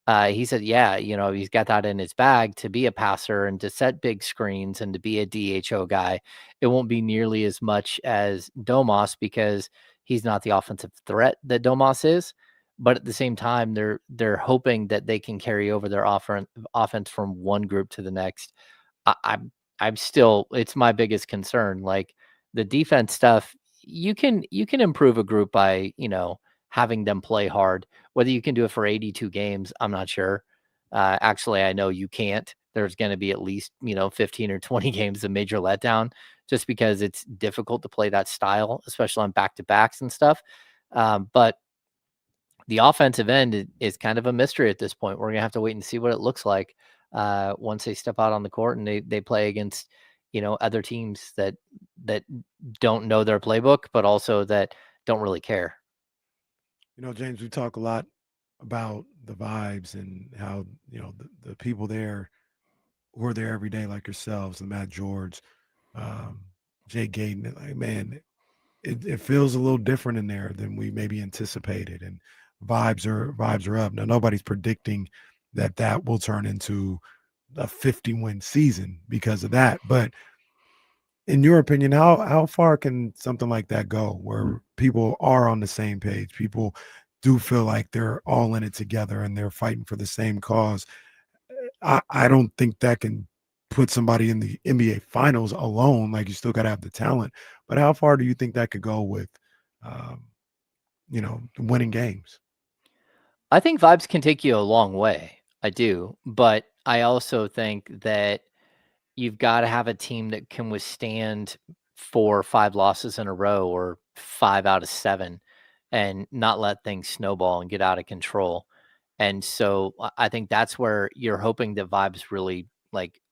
He said, yeah, he's got that in his bag to be a passer and to set big screens and to be a DHO guy. It won't be nearly as much as Domas, because he's not the offensive threat that Domas is. But at the same time, they're hoping that they can carry over their offense from one group to the next. I'm still, it's my biggest concern. Like the defense stuff, you can improve a group by, having them play hard. Whether you can do it for 82 games, I'm not sure. Actually, I know you can't. There's going to be at least, 15 or 20 games of major letdown, just because it's difficult to play that style, especially on back-to-backs and stuff. But the offensive end is kind of a mystery at this point. We're going to have to wait and see what it looks like once they step out on the court and they play against, other teams that don't know their playbook, but also that don't really care. James, we talk a lot about the vibes and how, the people there who are there every day, like yourselves, and Matt George, Jay Gayden. Like, man, it feels a little different in there than we maybe anticipated, and vibes are up. Now, nobody's predicting that will turn into a 50-win season because of that, but in your opinion, how far can something like that go, where people are on the same page, people do feel like they're all in it together and they're fighting for the same cause? I don't think that can put somebody in the NBA finals alone. Like, you still got to have the talent, but how far do you think that could go with, winning games? I think vibes can take you a long way. I do, but I also think that you've got to have a team that can withstand 4 or 5 losses in a row, or 5 out of 7, and not let things snowball and get out of control. And so I think that's where you're hoping that vibes really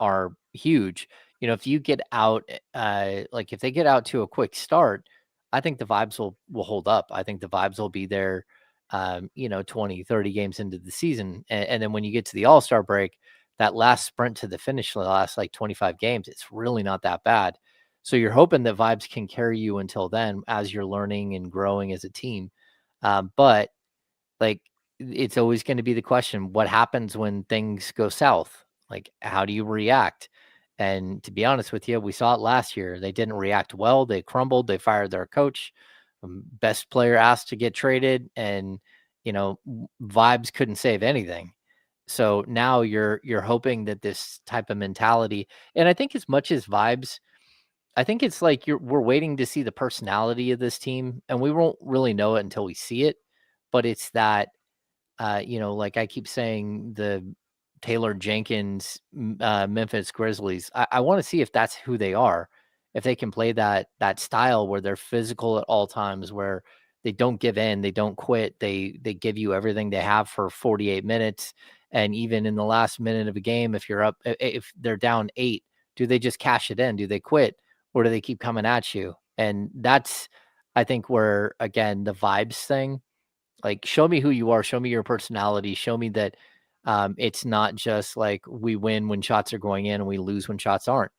are huge. If you get out, if they get out to a quick start, I think the vibes will hold up. I think the vibes will be there, 20, 30 games into the season. And then when you get to the All-Star break, that last sprint to the finish, the last 25 games, it's really not that bad. So you're hoping that vibes can carry you until then as you're learning and growing as a team. But it's always going to be the question, what happens when things go south? How do you react? And to be honest with you, we saw it last year. They didn't react well. They crumbled. They fired their coach. Best player asked to get traded, and vibes couldn't save anything. So now you're hoping that this type of mentality, and I think as much as vibes, I think it's we're waiting to see the personality of this team, and we won't really know it until we see it. But it's that, like I keep saying, the Taylor Jenkins, Memphis Grizzlies. I want to see if that's who they are, if they can play that style where they're physical at all times, where they don't give in, they don't quit, they give you everything they have for 48 minutes. And even in the last minute of a game, if they're down 8, do they just cash it in? Do they quit, or do they keep coming at you? And that's, I think, where, again, the vibes thing, show me who you are, show me your personality, show me that it's not just we win when shots are going in and we lose when shots aren't,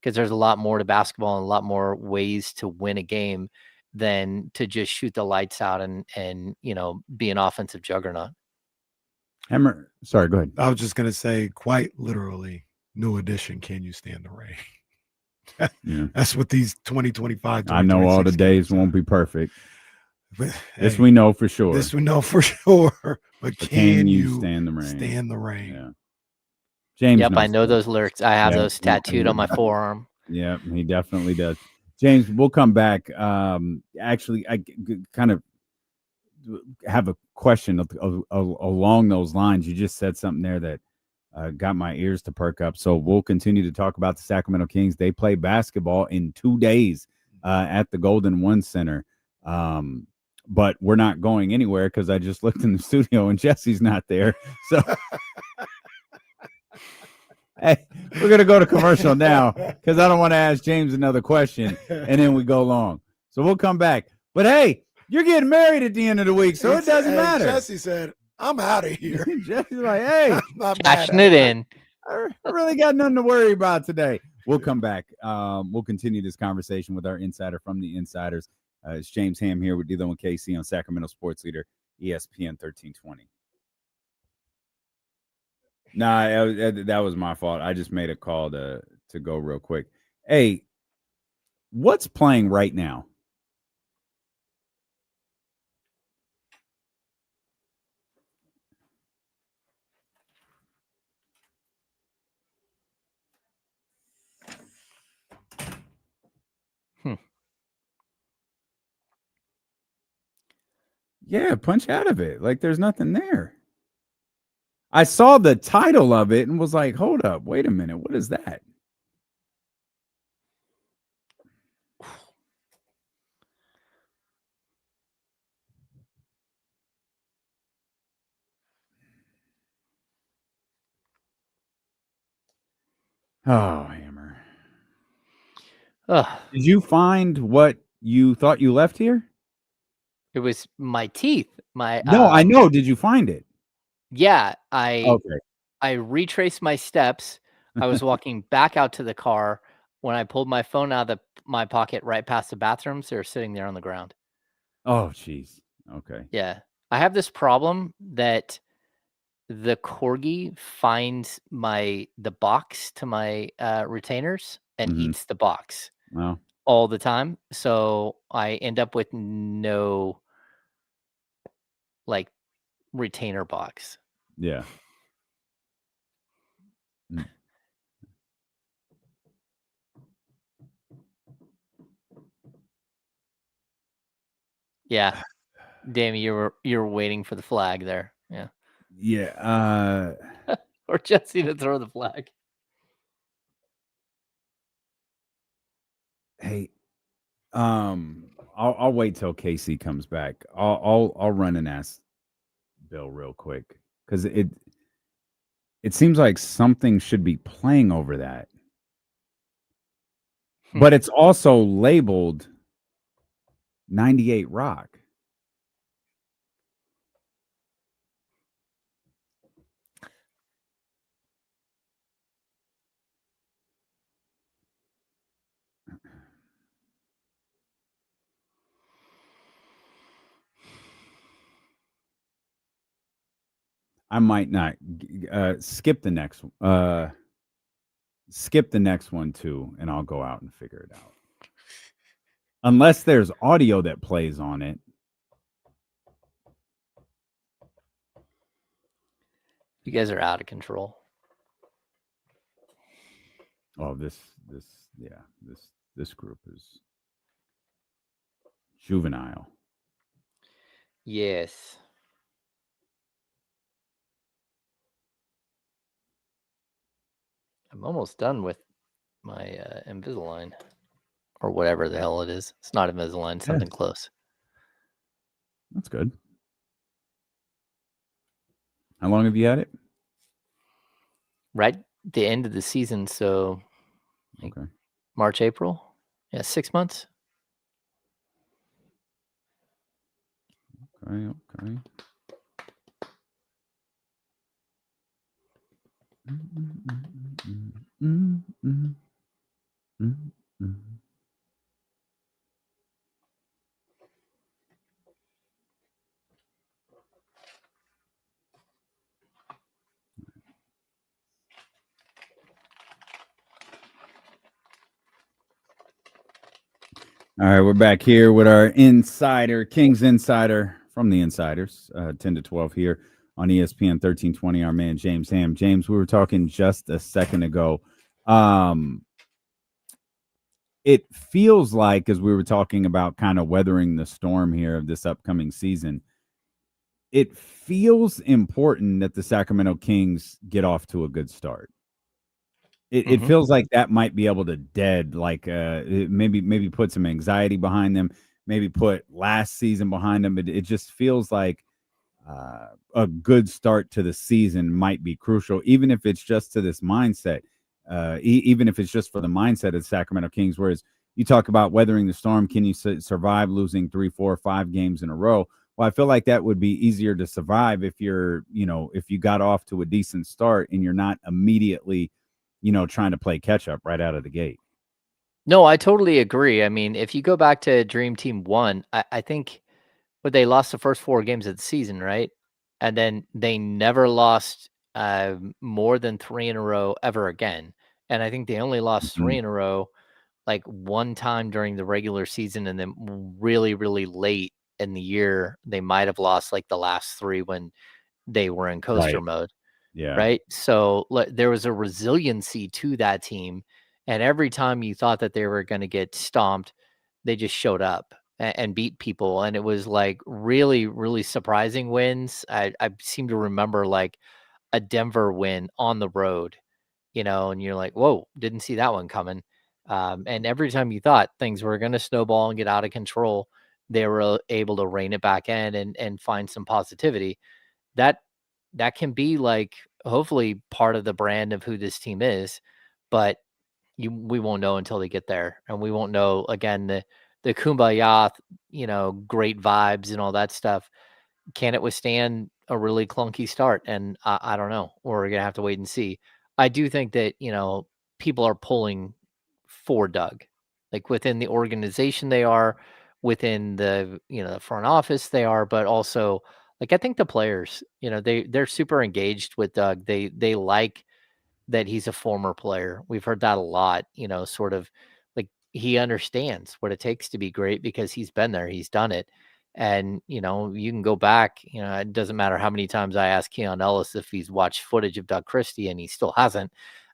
because there's a lot more to basketball and a lot more ways to win a game than to just shoot the lights out and be an offensive juggernaut. Hammer, sorry, go ahead. I was just going to say, quite literally, new edition, can you stand the rain? Yeah. That's what these 2025. I know all the days won't be perfect. But, this we know for sure. This we know for sure. But can you stand the rain? Stand the rain? Yeah. James. Yep, I know those lyrics. I have those tattooed on my forearm. Yeah, he definitely does. James, we'll come back. Actually, I kind of have a question along those lines. You just said something there that got my ears to perk up. So we'll continue to talk about the Sacramento Kings. They play basketball in 2 days at the Golden One Center. But we're not going anywhere because I just looked in the studio and Jesse's not there. So hey, we're going to go to commercial now because I don't want to ask James another question and then we go long. So we'll come back. But hey, you're getting married at the end of the week, so it doesn't matter. Jesse said, I'm out of here. Jesse's like, hey, cashing it in. I really got nothing to worry about today. We'll come back. We'll continue this conversation with our insider from the Insiders. It's James Ham here with D'Lo and KC on Sacramento Sports Leader, ESPN 1320. Nah, that was my fault. I just made a call to go real quick. Hey, what's playing right now? Yeah, punch out of it. There's nothing there. I saw the title of it and was like, hold up, wait a minute. What is that? Oh, Hammer. Ugh. Did you find what you thought you left here? It was my teeth. My No, I know. Did you find it? Yeah, I Okay. retraced my steps. I was walking back out to the car when I pulled my phone out of my pocket right past the bathrooms. They were sitting there on the ground. Oh, jeez. Okay. Yeah. I have this problem that the corgi finds the box to my retainers and Mhm. eats the box Well, all the time. So I end up with no like retainer box. yeah. Mm. Yeah. Damn, you were waiting for the flag there. Yeah. Yeah. Or Jesse to throw the flag. Hey, I'll wait till Casey comes back. I'll run and ask Bill real quick because it seems like something should be playing over that, but it's also labeled 98 Rock. I might not skip the next one too, and I'll go out and figure it out. Unless there's audio that plays on it. You guys are out of control. Oh, this group is juvenile. Yes. I'm almost done with my Invisalign or whatever the hell it is. It's not Invisalign, something close. That's good. How long have you had it? Right at the end of the season, so okay. March, April. Yeah, 6 months. Okay. All right, we're back here with our insider, Kings Insider from the Insiders, 10 to 12 here on ESPN 1320, our man James Ham. James, we were talking just a second ago. It feels like, as we were talking about kind of weathering the storm here of this upcoming season, it feels important that the Sacramento Kings get off to a good start. It feels like that might be able to maybe put some anxiety behind them, maybe put last season behind them. It just feels like a good start to the season might be crucial, even if it's just to this mindset, even if it's just for the mindset of the Sacramento Kings. Whereas you talk about weathering the storm, can you survive losing 3, 4, 5 games in a row? Well, I feel like that would be easier to survive if if you got off to a decent start and you're not immediately trying to play catch up right out of the gate. No, I totally agree. I mean, if you go back to Dream Team 1, I think they lost the first 4 games of the season, right? And then they never lost more than 3 in a row ever again. And I think they only lost 3 in a row like one time during the regular season, and then really, really late in the year, they might have lost like the last 3 when they were in coaster mode. Yeah. Right. So there was a resiliency to that team. And every time you thought that they were going to get stomped, they just showed up and beat people. And it was like really, really surprising wins. I seem to remember like a Denver win on the road, and you're like, whoa, didn't see that one coming. And every time you thought things were going to snowball and get out of control, they were able to rein it back in and find some positivity. That can be like hopefully part of the brand of who this team is. But we won't know until they get there, and we won't know again the kumbaya, great vibes and all that stuff. Can it withstand a really clunky start? And I don't know. We're gonna have to wait and see. I do think that people are pulling for Doug, like within the organization they are, within the the front office they are, but also like I think the players, they're super engaged with Doug. They like that he's a former player. We've heard that a lot, sort of like he understands what it takes to be great because he's been there, he's done it. And, you can go back, it doesn't matter how many times I ask Keon Ellis if he's watched footage of Doug Christie and he still hasn't.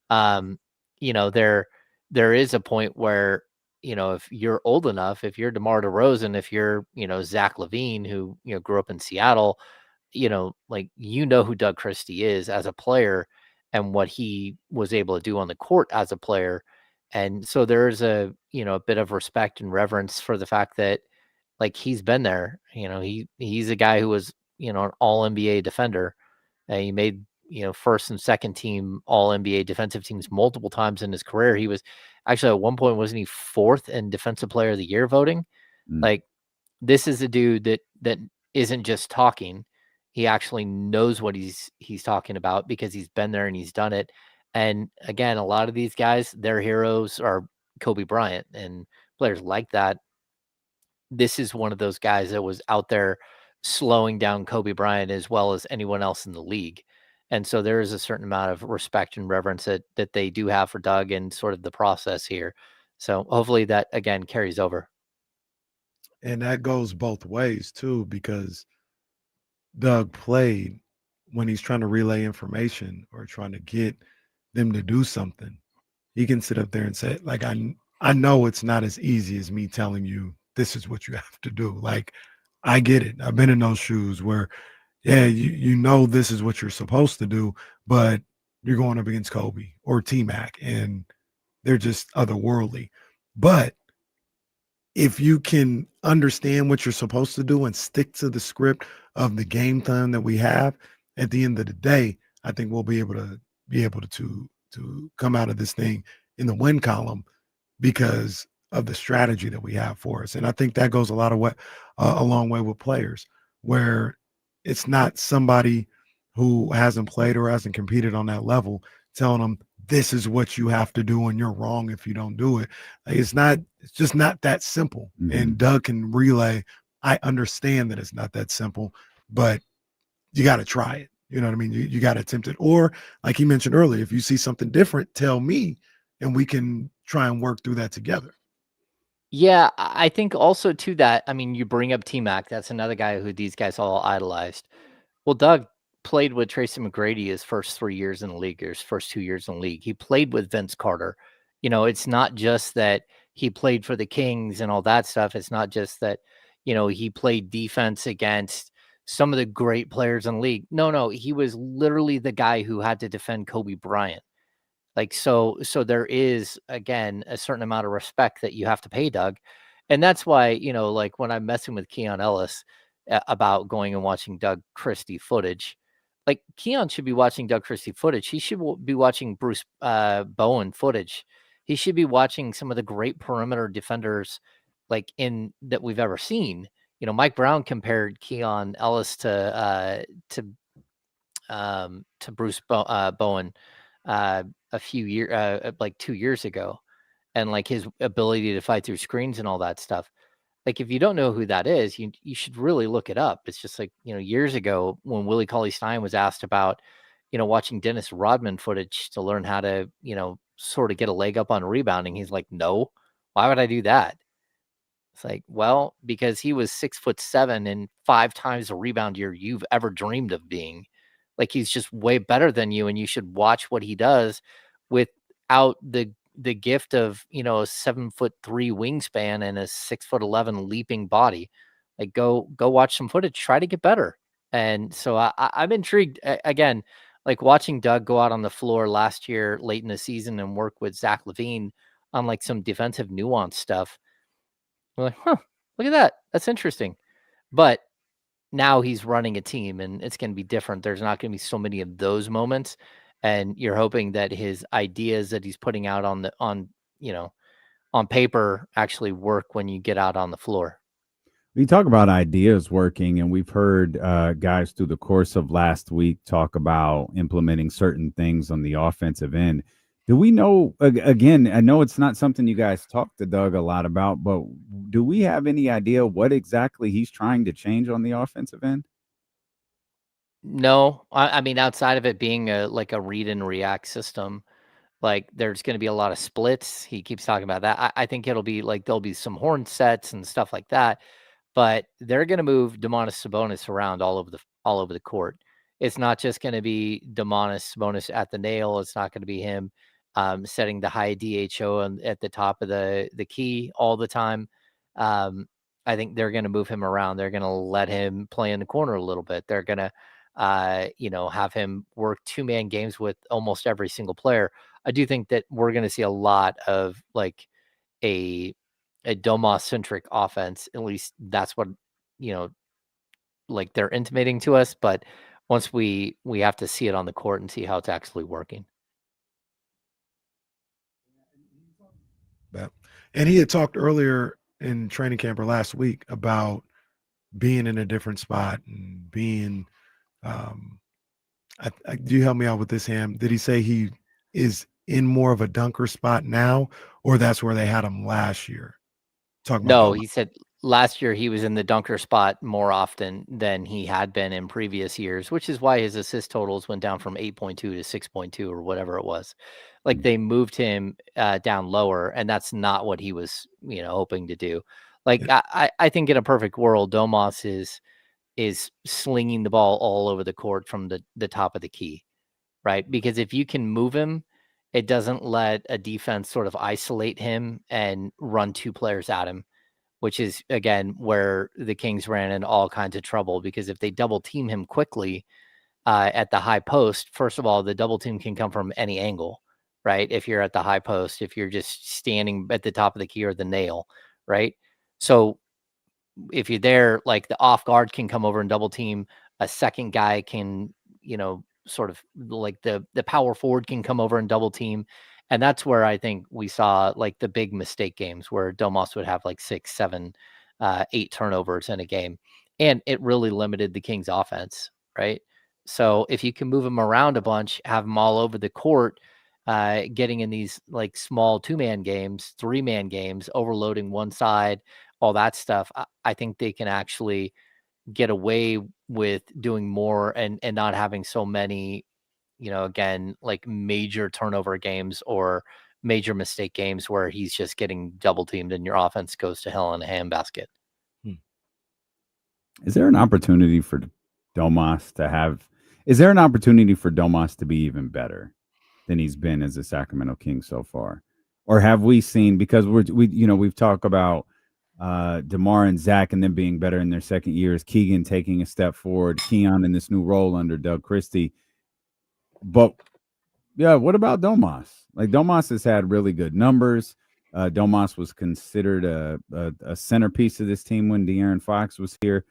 There is a point where, if you're old enough, if you're DeMar DeRozan, if you're, Zach LaVine, who, grew up in Seattle, who Doug Christie is as a player and what he was able to do on the court as a player. And so there's a bit of respect and reverence for the fact that like he's been there. He's a guy who was, an all NBA defender. He made, first and second team all NBA defensive teams multiple times in his career. He was actually at one point, wasn't he fourth in defensive player of the year voting? Like this is a dude that isn't just talking. He actually knows what he's talking about because he's been there and he's done it. And again, a lot of these guys, their heroes are Kobe Bryant and players like that. This is one of those guys that was out there slowing down Kobe Bryant as well as anyone else in the league. And so there is a certain amount of respect and reverence that they do have for Doug and sort of the process here. So hopefully that again carries over. And that goes both ways too, because Doug played when he's trying to relay information or trying to get them to do something. He can sit up there and say, like, I know it's not as easy as me telling you this is what you have to do. Like, I get it. I've been in those shoes where, yeah, you know this is what you're supposed to do, but you're going up against Kobe or T-Mac, and they're just otherworldly. But if you can understand what you're supposed to do and stick to the script of the game plan that we have, at the end of the day, I think we'll be able to come out of this thing in the win column because of the strategy that we have for us. And I think that goes a long way with players, where it's not somebody who hasn't played or hasn't competed on that level telling them this is what you have to do and you're wrong if you don't do it. Like, it's just not that simple. And Doug can relay, I understand that it's not that simple, but you got to try it. You know what I mean? You got to attempt it. Or like he mentioned earlier, if you see something different, tell me and we can try and work through that together. Yeah, I think also to that, I mean, you bring up T-Mac. That's another guy who these guys all idolized. Well, Doug played with Tracy McGrady his first 3 years in the league, or his first 2 years in the league. He played with Vince Carter. It's not just that he played for the Kings and all that stuff. It's not just that, he played defense against some of the great players in the league. No, he was literally the guy who had to defend Kobe Bryant. Like, so there is, again, a certain amount of respect that you have to pay Doug. And that's why, like when I'm messing with Keon Ellis about going and watching Doug Christie footage, like Keon should be watching Doug Christie footage. He should be watching Bruce Bowen footage. He should be watching some of the great perimeter defenders like that we've ever seen. Mike Brown compared Keon Ellis to Bruce Bowen a few years, like 2 years ago, and like his ability to fight through screens and all that stuff. Like, if you don't know who that is, you should really look it up. It's just like, years ago when Willie Cauley-Stein was asked about, watching Dennis Rodman footage to learn how to, sort of get a leg up on rebounding. He's like, no, why would I do that? It's like, well, because he was 6'7" and 5 times the rebounder you've ever dreamed of being. Like, he's just way better than you, and you should watch what he does without the gift of, a 7'3" wingspan and a 6'11" leaping body. Like, go watch some footage, try to get better. And so I'm intrigued again, like watching Doug go out on the floor last year, late in the season, and work with Zach LaVine on like some defensive nuance stuff. We're like, look at that. That's interesting. But now he's running a team and it's going to be different. There's not going to be so many of those moments. and you're hoping that his ideas that he's putting out on paper actually work when you get out on the floor. We talk about ideas working, and we've heard guys through the course of last week talk about implementing certain things on the offensive end. Do we know, again, I know it's not something you guys talk to Doug a lot about, but do we have any idea what exactly he's trying to change on the offensive end? No, I mean, outside of it being a read and react system, like there's going to be a lot of splits. He keeps talking about that. I think it'll be like there'll be some horn sets and stuff like that, but they're going to move Domantas Sabonis around all over the court. It's not just going to be Domantas Sabonis at the nail. It's not going to be him setting the high DHO at the top of the key all the time. I think they're going to move him around. They're going to let him play in the corner a little bit. They're going to have him work 2-man games with almost every single player. I do think that we're going to see a lot of like a Domas centric offense. At least that's what, like they're intimating to us. But once we have to see it on the court and see how it's actually working. And he had talked earlier in training camp or last week about being in a different spot and being do you help me out with this, Ham? Did he say he is in more of a dunker spot now, or that's where they had him last year? No, he said last year he was in the dunker spot more often than he had been in previous years, which is why his assist totals went down from 8.2 to 6.2 or whatever it was. Like they moved him down lower, and that's not what he was, hoping to do. Like I think in a perfect world, Domas is slinging the ball all over the court from the top of the key, right? Because if you can move him, it doesn't let a defense sort of isolate him and run 2 players at him, which is, again, where the Kings ran into all kinds of trouble. Because if they double team him quickly at the high post, first of all, the double team can come from any angle, right? If you're at the high post, if you're just standing at the top of the key or the nail, right? So if you're there, like the off guard can come over and double team. A second guy can, sort of like the power forward can come over and double team. And that's where I think we saw like the big mistake games where Domas would have like 6, 7, 8 turnovers in a game. And it really limited the Kings offense, right? So if you can move them around a bunch, have them all over the court, getting in these like small 2-man games, 3-man games, overloading one side, all that stuff, I think they can actually get away with doing more and not having so many, again, like major turnover games or major mistake games where he's just getting double teamed and your offense goes to hell in a handbasket. Is there an opportunity for Domas to be even better than he's been as a Sacramento King so far? Or have we seen, because we've talked about DeMar and Zach and them being better in their second years, Keegan taking a step forward, Keon in this new role under Doug Christie. But yeah, what about Domas? Like Domas has had really good numbers. Domas was considered a centerpiece of this team when De'Aaron Fox was here.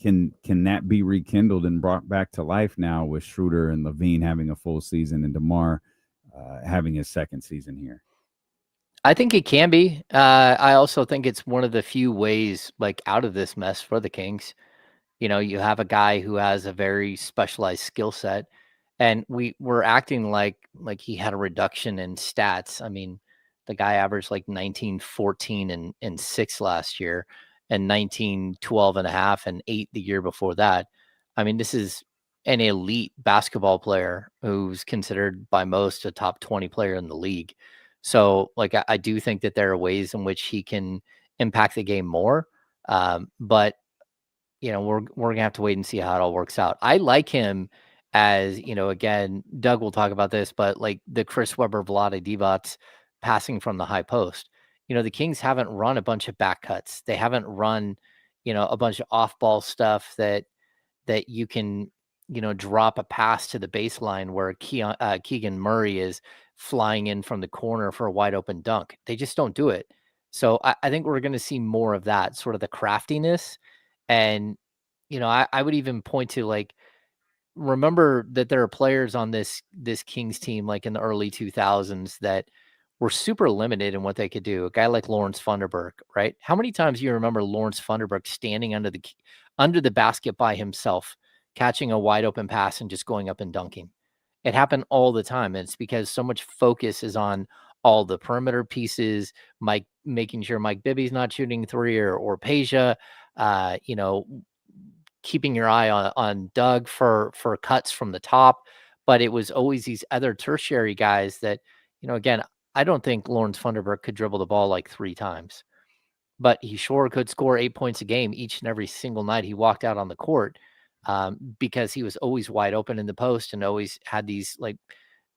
Can that be rekindled and brought back to life now with Schroeder and Levine having a full season and DeMar having his second season here? I think it can be. I also think it's one of the few ways like out of this mess for the Kings. You have a guy who has a very specialized skill set, and we're acting like he had a reduction in stats. I mean, the guy averaged like 19, 14, and 6 last year, and 19, 12 and a half, and 8 the year before that. I mean, this is an elite basketball player who's considered by most a top 20 player in the league. So, like, I do think that there are ways in which he can impact the game more. But, we're going to have to wait and see how it all works out. I like him as, again, Doug will talk about this, but like the Chris Webber, Vlade Divac passing from the high post. The Kings haven't run a bunch of back cuts. They haven't run, a bunch of off-ball stuff that you can, drop a pass to the baseline where Keegan Murray is flying in from the corner for a wide open dunk. They just don't do it. So I think we're going to see more of that, sort of the craftiness. And, I would even point to like remember that there are players on this Kings team, like in the early 2000s, that were super limited in what they could do. A guy like Lawrence Funderburk, right? How many times do you remember Lawrence Funderburk standing under the basket by himself, catching a wide open pass and just going up and dunking? It happened all the time. And it's because so much focus is on all the perimeter pieces, making sure Mike Bibby's not shooting three or Peja, keeping your eye on Doug for cuts from the top. But it was always these other tertiary guys that, again, I don't think Lawrence Funderburk could dribble the ball like 3 times, but he sure could score 8 points a game each and every single night he walked out on the court, because he was always wide open in the post and always had these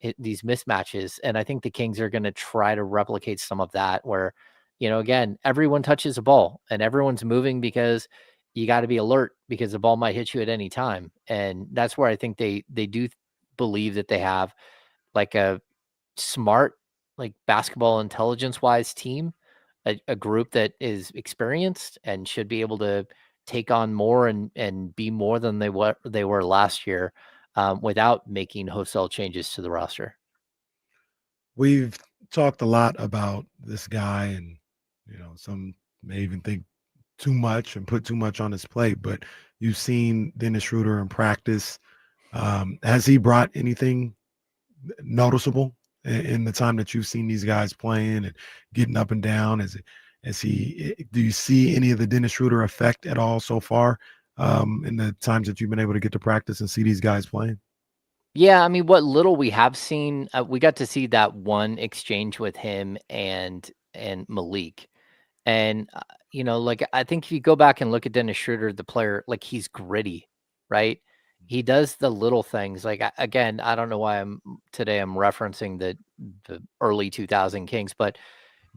mismatches. And I think the Kings are going to try to replicate some of that where, again, everyone touches a ball and everyone's moving because you got to be alert because the ball might hit you at any time. And that's where I think they do believe that they have like a smart, like basketball intelligence wise team, a group that is experienced and should be able to take on more and be more than they were last year, without making wholesale changes to the roster. We've talked a lot about this guy, and some may even think too much and put too much on his plate, but you've seen Dennis Schroeder in practice. Has he brought anything noticeable in the time that you've seen these guys playing and getting up and down? Do you see any of the Dennis Schroeder effect at all so far, in the times that you've been able to get to practice and see these guys playing? Yeah, I mean, what little we have seen, we got to see that one exchange with him and Malik. And, I think if you go back and look at Dennis Schroeder, the player, like he's gritty, right? He does the little things. Like, again, I don't know why I'm referencing the early 2000 Kings, but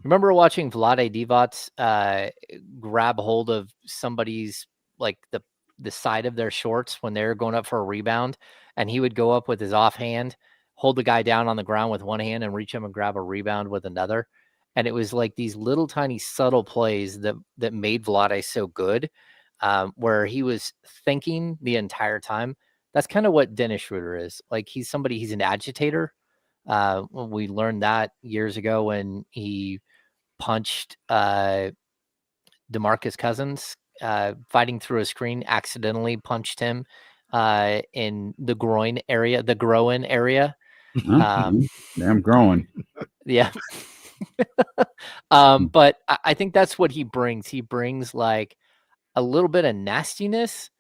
remember watching Vlade Divac grab hold of somebody's, like the side of their shorts when they're going up for a rebound, and he would go up with his offhand, hold the guy down on the ground with one hand and reach him and grab a rebound with another. And it was like these little tiny subtle plays that made Vlade so good, where he was thinking the entire time. That's kind of what Dennis Schroeder is. Like he's an agitator. We learned that years ago when he punched DeMarcus Cousins, fighting through a screen, accidentally punched him in the groin area. I'm growing. Yeah. But I think that's what he brings. He brings like a little bit of nastiness,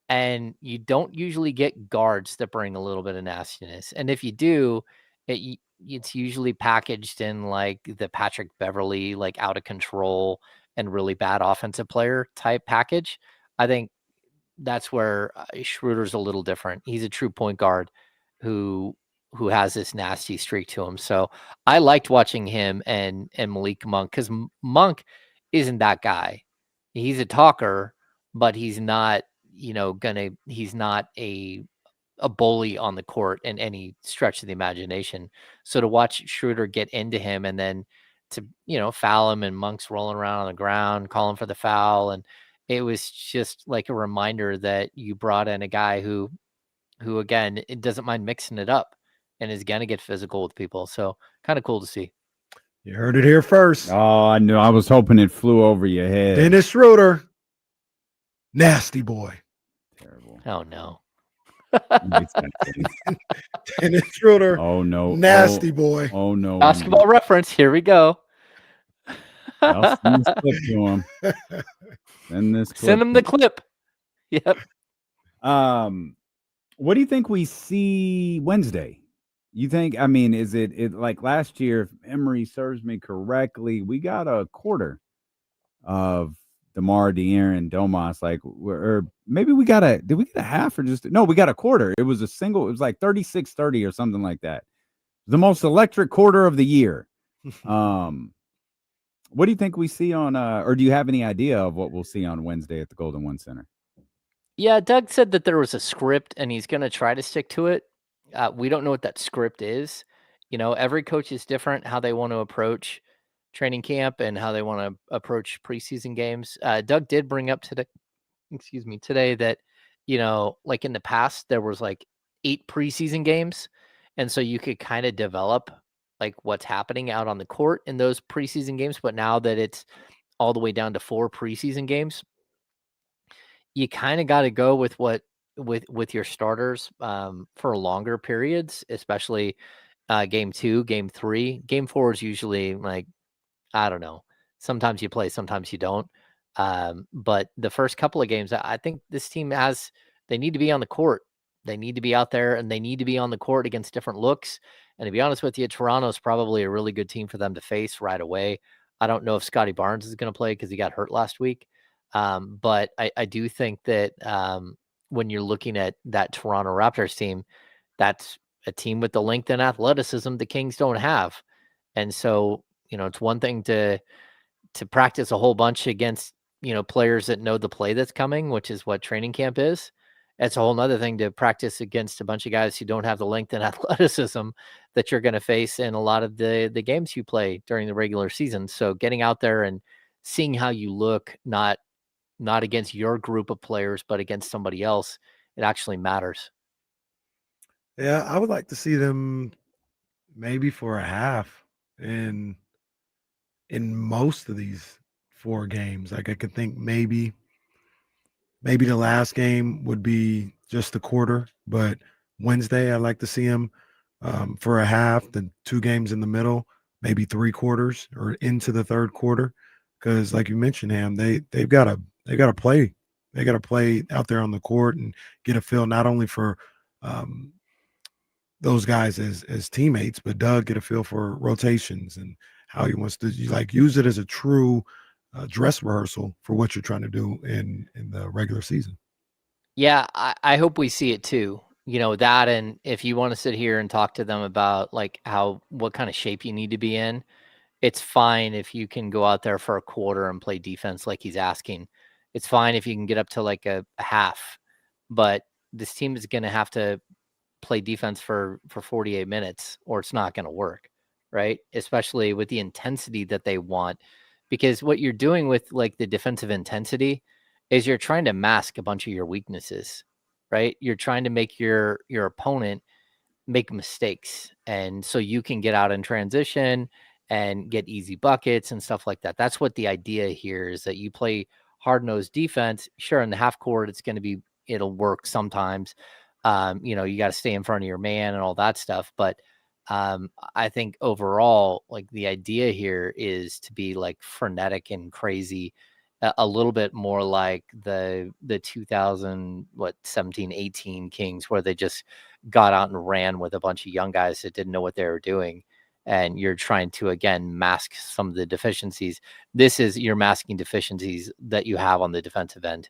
and you don't usually get guards that bring a little bit of nastiness. And if you do, it's usually packaged in like the Patrick Beverley, like out of control and really bad offensive player type package. I think that's where Schroeder's a little different. He's a true point guard who has this nasty streak to him. So I liked watching him and Malik Monk, because Monk isn't that guy. He's a talker, but he's not, he's not a bully on the court in any stretch of the imagination. So to watch Schroeder get into him and then to, foul him, and Monk's rolling around on the ground, calling for the foul. And it was just like a reminder that you brought in a guy who again, it doesn't mind mixing it up and is going to get physical with people. So kind of cool to see. You heard it here first. Oh, I knew. I was hoping it flew over your head. Dennis Schroeder, nasty boy. Terrible. Oh, no. Dennis Schroeder. Oh, no. Nasty boy. Oh, no. Basketball reference. Here we go. I'll send this clip to him. Send him the clip. Yep. What do you think we see Wednesday? You think, is it like last year, if memory serves me correctly, we got a quarter of DeMar, De'Aaron, Domas, or maybe did we get a half or no, we got a quarter. It was it was like 36-30 or something like that. The most electric quarter of the year. What do you think we see on, or do you have any idea of what we'll see on Wednesday at the Golden One Center? Yeah, Doug said that there was a script and he's going to try to stick to it. We don't know what that script is. Every coach is different, how they want to approach training camp and how they want to approach preseason games. Doug did bring up today that like in the past, there was like 8 preseason games. And so you could kind of develop like what's happening out on the court in those preseason games. But now that it's all the way down to 4 preseason games, you kind of got to go with with your starters for longer periods, especially game 2, game 3. Game 4 is usually like, I don't know. Sometimes you play, sometimes you don't. But the first couple of games, I think this team they need to be on the court. They need to be out there, and they need to be on the court against different looks. And to be honest with you, Toronto's probably a really good team for them to face right away. I don't know if Scotty Barnes is going to play because he got hurt last week. But I do think that when you're looking at that Toronto Raptors team, that's a team with the length and athleticism the Kings don't have. And so, it's one thing to practice a whole bunch against, players that know the play that's coming, which is what training camp is. It's a whole nother thing to practice against a bunch of guys who don't have the length and athleticism that you're going to face in a lot of the games you play during the regular season. So getting out there and seeing how you look, not against your group of players, but against somebody else, it actually matters. Yeah, I would like to see them maybe for a half in most of these 4 games. Like I could think maybe the last game would be just a quarter, but Wednesday I'd like to see them for a half, the 2 games in the middle, maybe 3 quarters or into the third quarter. Because like you mentioned, Ham, they've got to play. They got to play out there on the court and get a feel not only for those guys as teammates, but Doug get a feel for rotations and how he wants to use it as a true dress rehearsal for what you're trying to do in the regular season. Yeah, I hope we see it too. That, and if you want to sit here and talk to them about like what kind of shape you need to be in, it's fine if you can go out there for a quarter and play defense like he's asking. It's fine if you can get up to like a half, but this team is going to have to play defense for 48 minutes or it's not going to work, right? Especially with the intensity that they want, because what you're doing with like the defensive intensity is you're trying to mask a bunch of your weaknesses, right? You're trying to make your opponent make mistakes. And so you can get out in transition and get easy buckets and stuff like that. That's what the idea here is, that you play hard-nosed defense. Sure, in the half court, it'll work sometimes. You got to stay in front of your man and all that stuff. But I think overall, like the idea here is to be like frenetic and crazy, a little bit more like the 2017, 18 Kings, where they just got out and ran with a bunch of young guys that didn't know what they were doing. And you're trying to, again, mask some of the deficiencies. You're masking deficiencies that you have on the defensive end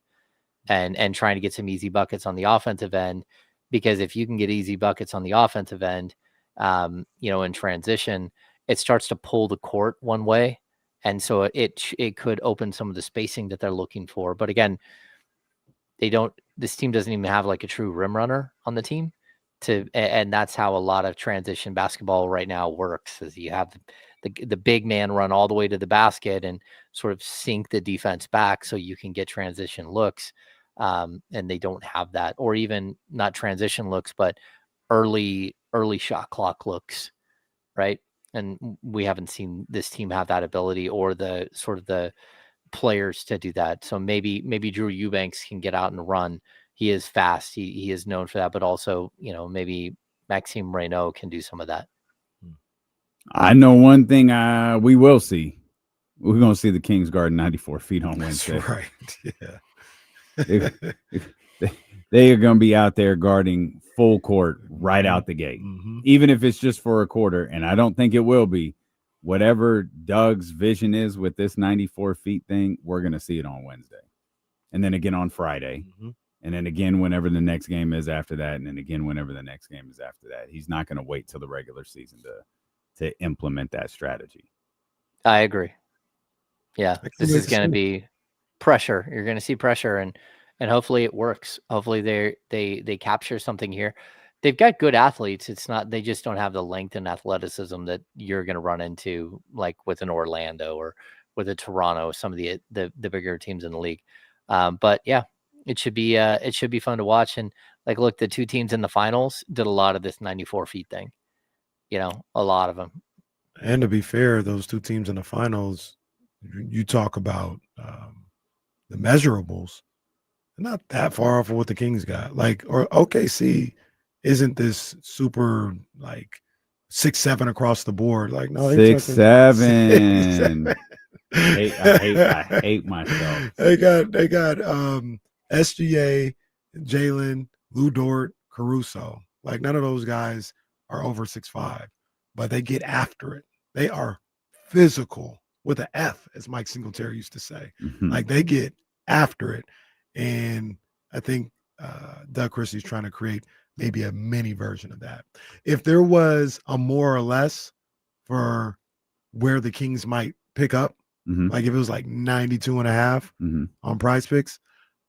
and trying to get some easy buckets on the offensive end. Because if you can get easy buckets on the offensive end, in transition, it starts to pull the court one way. And so it could open some of the spacing that they're looking for. But again, this team doesn't even have like a true rim runner on the team. And that's how a lot of transition basketball right now works, is you have the big man run all the way to the basket and sort of sink the defense back so you can get transition looks. And they don't have that, or even not transition looks, but early shot clock looks, right? And we haven't seen this team have that ability or the sort of the players to do that. So maybe Drew Eubanks can get out and run. He is fast. He is known for that, but also, maybe Maxime Reynaud can do some of that. I know one thing we will see. We're going to see the Kings guard 94 feet on Wednesday. That's right. Yeah. They are going to be out there guarding full court right out the gate, even if it's just for a quarter. And I don't think it will be. Whatever Doug's vision is with this 94 feet thing, we're going to see it on Wednesday. And then again on Friday. And then again whenever the next game is after that. And then again whenever the next game is after that. He's not going to wait till the regular season to implement that strategy. I agree. Yeah, this is going to be pressure. You're going to see pressure, and hopefully it works. Hopefully they capture something here. They've got good athletes. It's not, they just don't have the length and athleticism that you're going to run into like with an Orlando or with a Toronto, some of the bigger teams in the league. But yeah, It should be fun to watch. And like, look, the two teams in the finals did a lot of this 94 feet thing. You know, a lot of them. And to be fair, those two teams in the finals, you talk about the measurables, they're not that far off of what the Kings got. Like, or OKC isn't this super like 6'7" across the board. Like, no, 6'7". I hate myself. They got SGA, Jalen, Lou Dort, Caruso. Like, none of those guys are over 6'5", but they get after it. They are physical with an F, as Mike Singletary used to say. Mm-hmm. Like, they get after it. And I think Doug Christie's trying to create maybe a mini version of that. If there was a more or less for where the Kings might pick up, mm-hmm. like if it was like 92.5 on Prize Picks,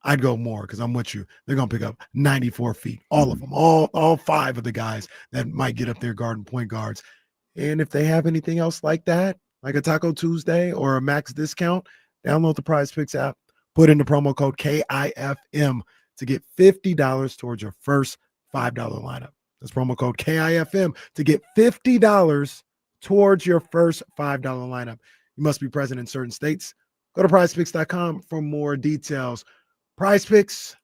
I'd go more because I'm with you. They're going to pick up 94 feet, all of them, all five of the guys that might get up there guarding point guards. And if they have anything else like that, like a Taco Tuesday or a max discount, download the Prize Picks app, put in the promo code KIFM to get $50 towards your first $5 lineup. That's promo code KIFM to get $50 towards your first $5 lineup. You must be present in certain states. Go to prizepicks.com for more details. Prize Picks,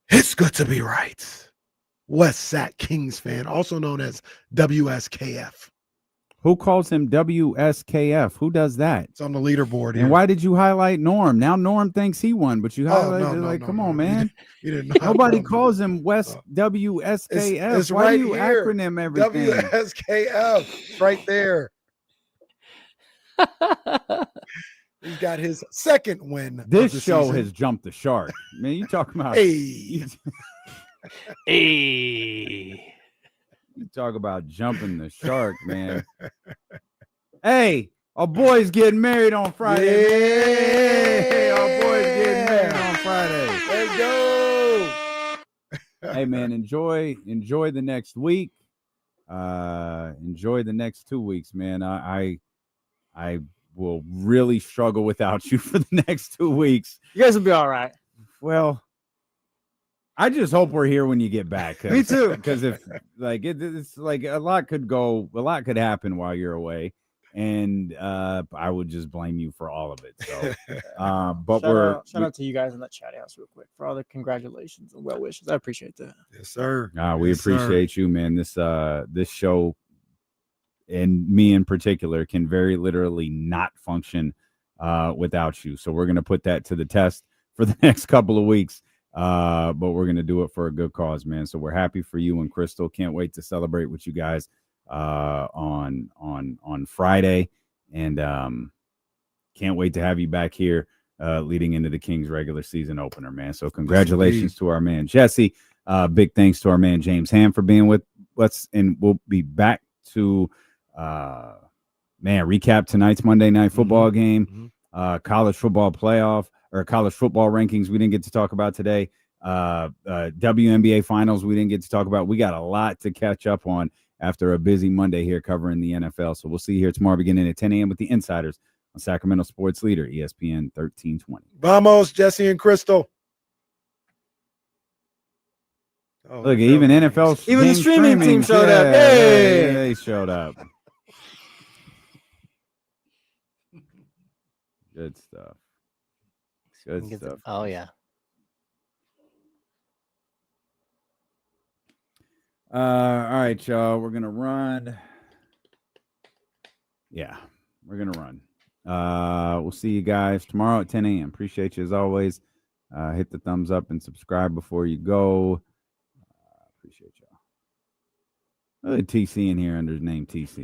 it's good to be right. West Sac Kings fan, also known as WSKF. Who calls him WSKF? Who does that? It's on the leaderboard here. And why did you highlight Norm? Now Norm thinks he won, but you highlighted come on, man. You didn't know. Nobody calls him WSKF. It's Why right do you here. acronym everything? WSKF, right there. He's got his second win. This show has jumped the shark. Man, you talking about hey. Hey. You talk about jumping the shark, man. Hey, our boy's getting married on Friday. Yeah. Hey, our boy's getting married on Friday. Let's go. Hey, man, enjoy the next week. Enjoy the next 2 weeks, man. I will really struggle without you for the next 2 weeks. You guys will be all right. Well, I just hope we're here when you get back. Me too. Because if like it's like a lot could happen while you're away, and I would just blame you for all of it. So, but shout out to you guys in that chat house real quick for all the congratulations and well wishes. I appreciate that. Yes, sir. We appreciate you, man. This show, and me in particular, can very literally not function without you. So we're gonna put that to the test for the next couple of weeks. But we're going to do it for a good cause, man. So we're happy for you and Crystal. Can't wait to celebrate with you guys on Friday. And can't wait to have you back here leading into the Kings regular season opener, man. So congratulations to our man, Jesse. Big thanks to our man, James Ham, for being with us. And we'll be back to, recap tonight's Monday Night Football game, college football playoff. Or college football rankings we didn't get to talk about today. WNBA finals we didn't get to talk about. We got a lot to catch up on after a busy Monday here covering the NFL. So we'll see you here tomorrow beginning at 10 a.m. with the Insiders on Sacramento Sports Leader, ESPN 1320. Vamos, Jesse and Crystal. Oh, look, even NFL, even the streaming team showed up. Hey, they showed up. Good stuff. Good stuff. Oh, yeah. All right, y'all. We're going to run. Yeah, we're going to run. We'll see you guys tomorrow at 10 a.m. Appreciate you as always. Hit the thumbs up and subscribe before you go. Appreciate y'all. TC in here under his name, TC.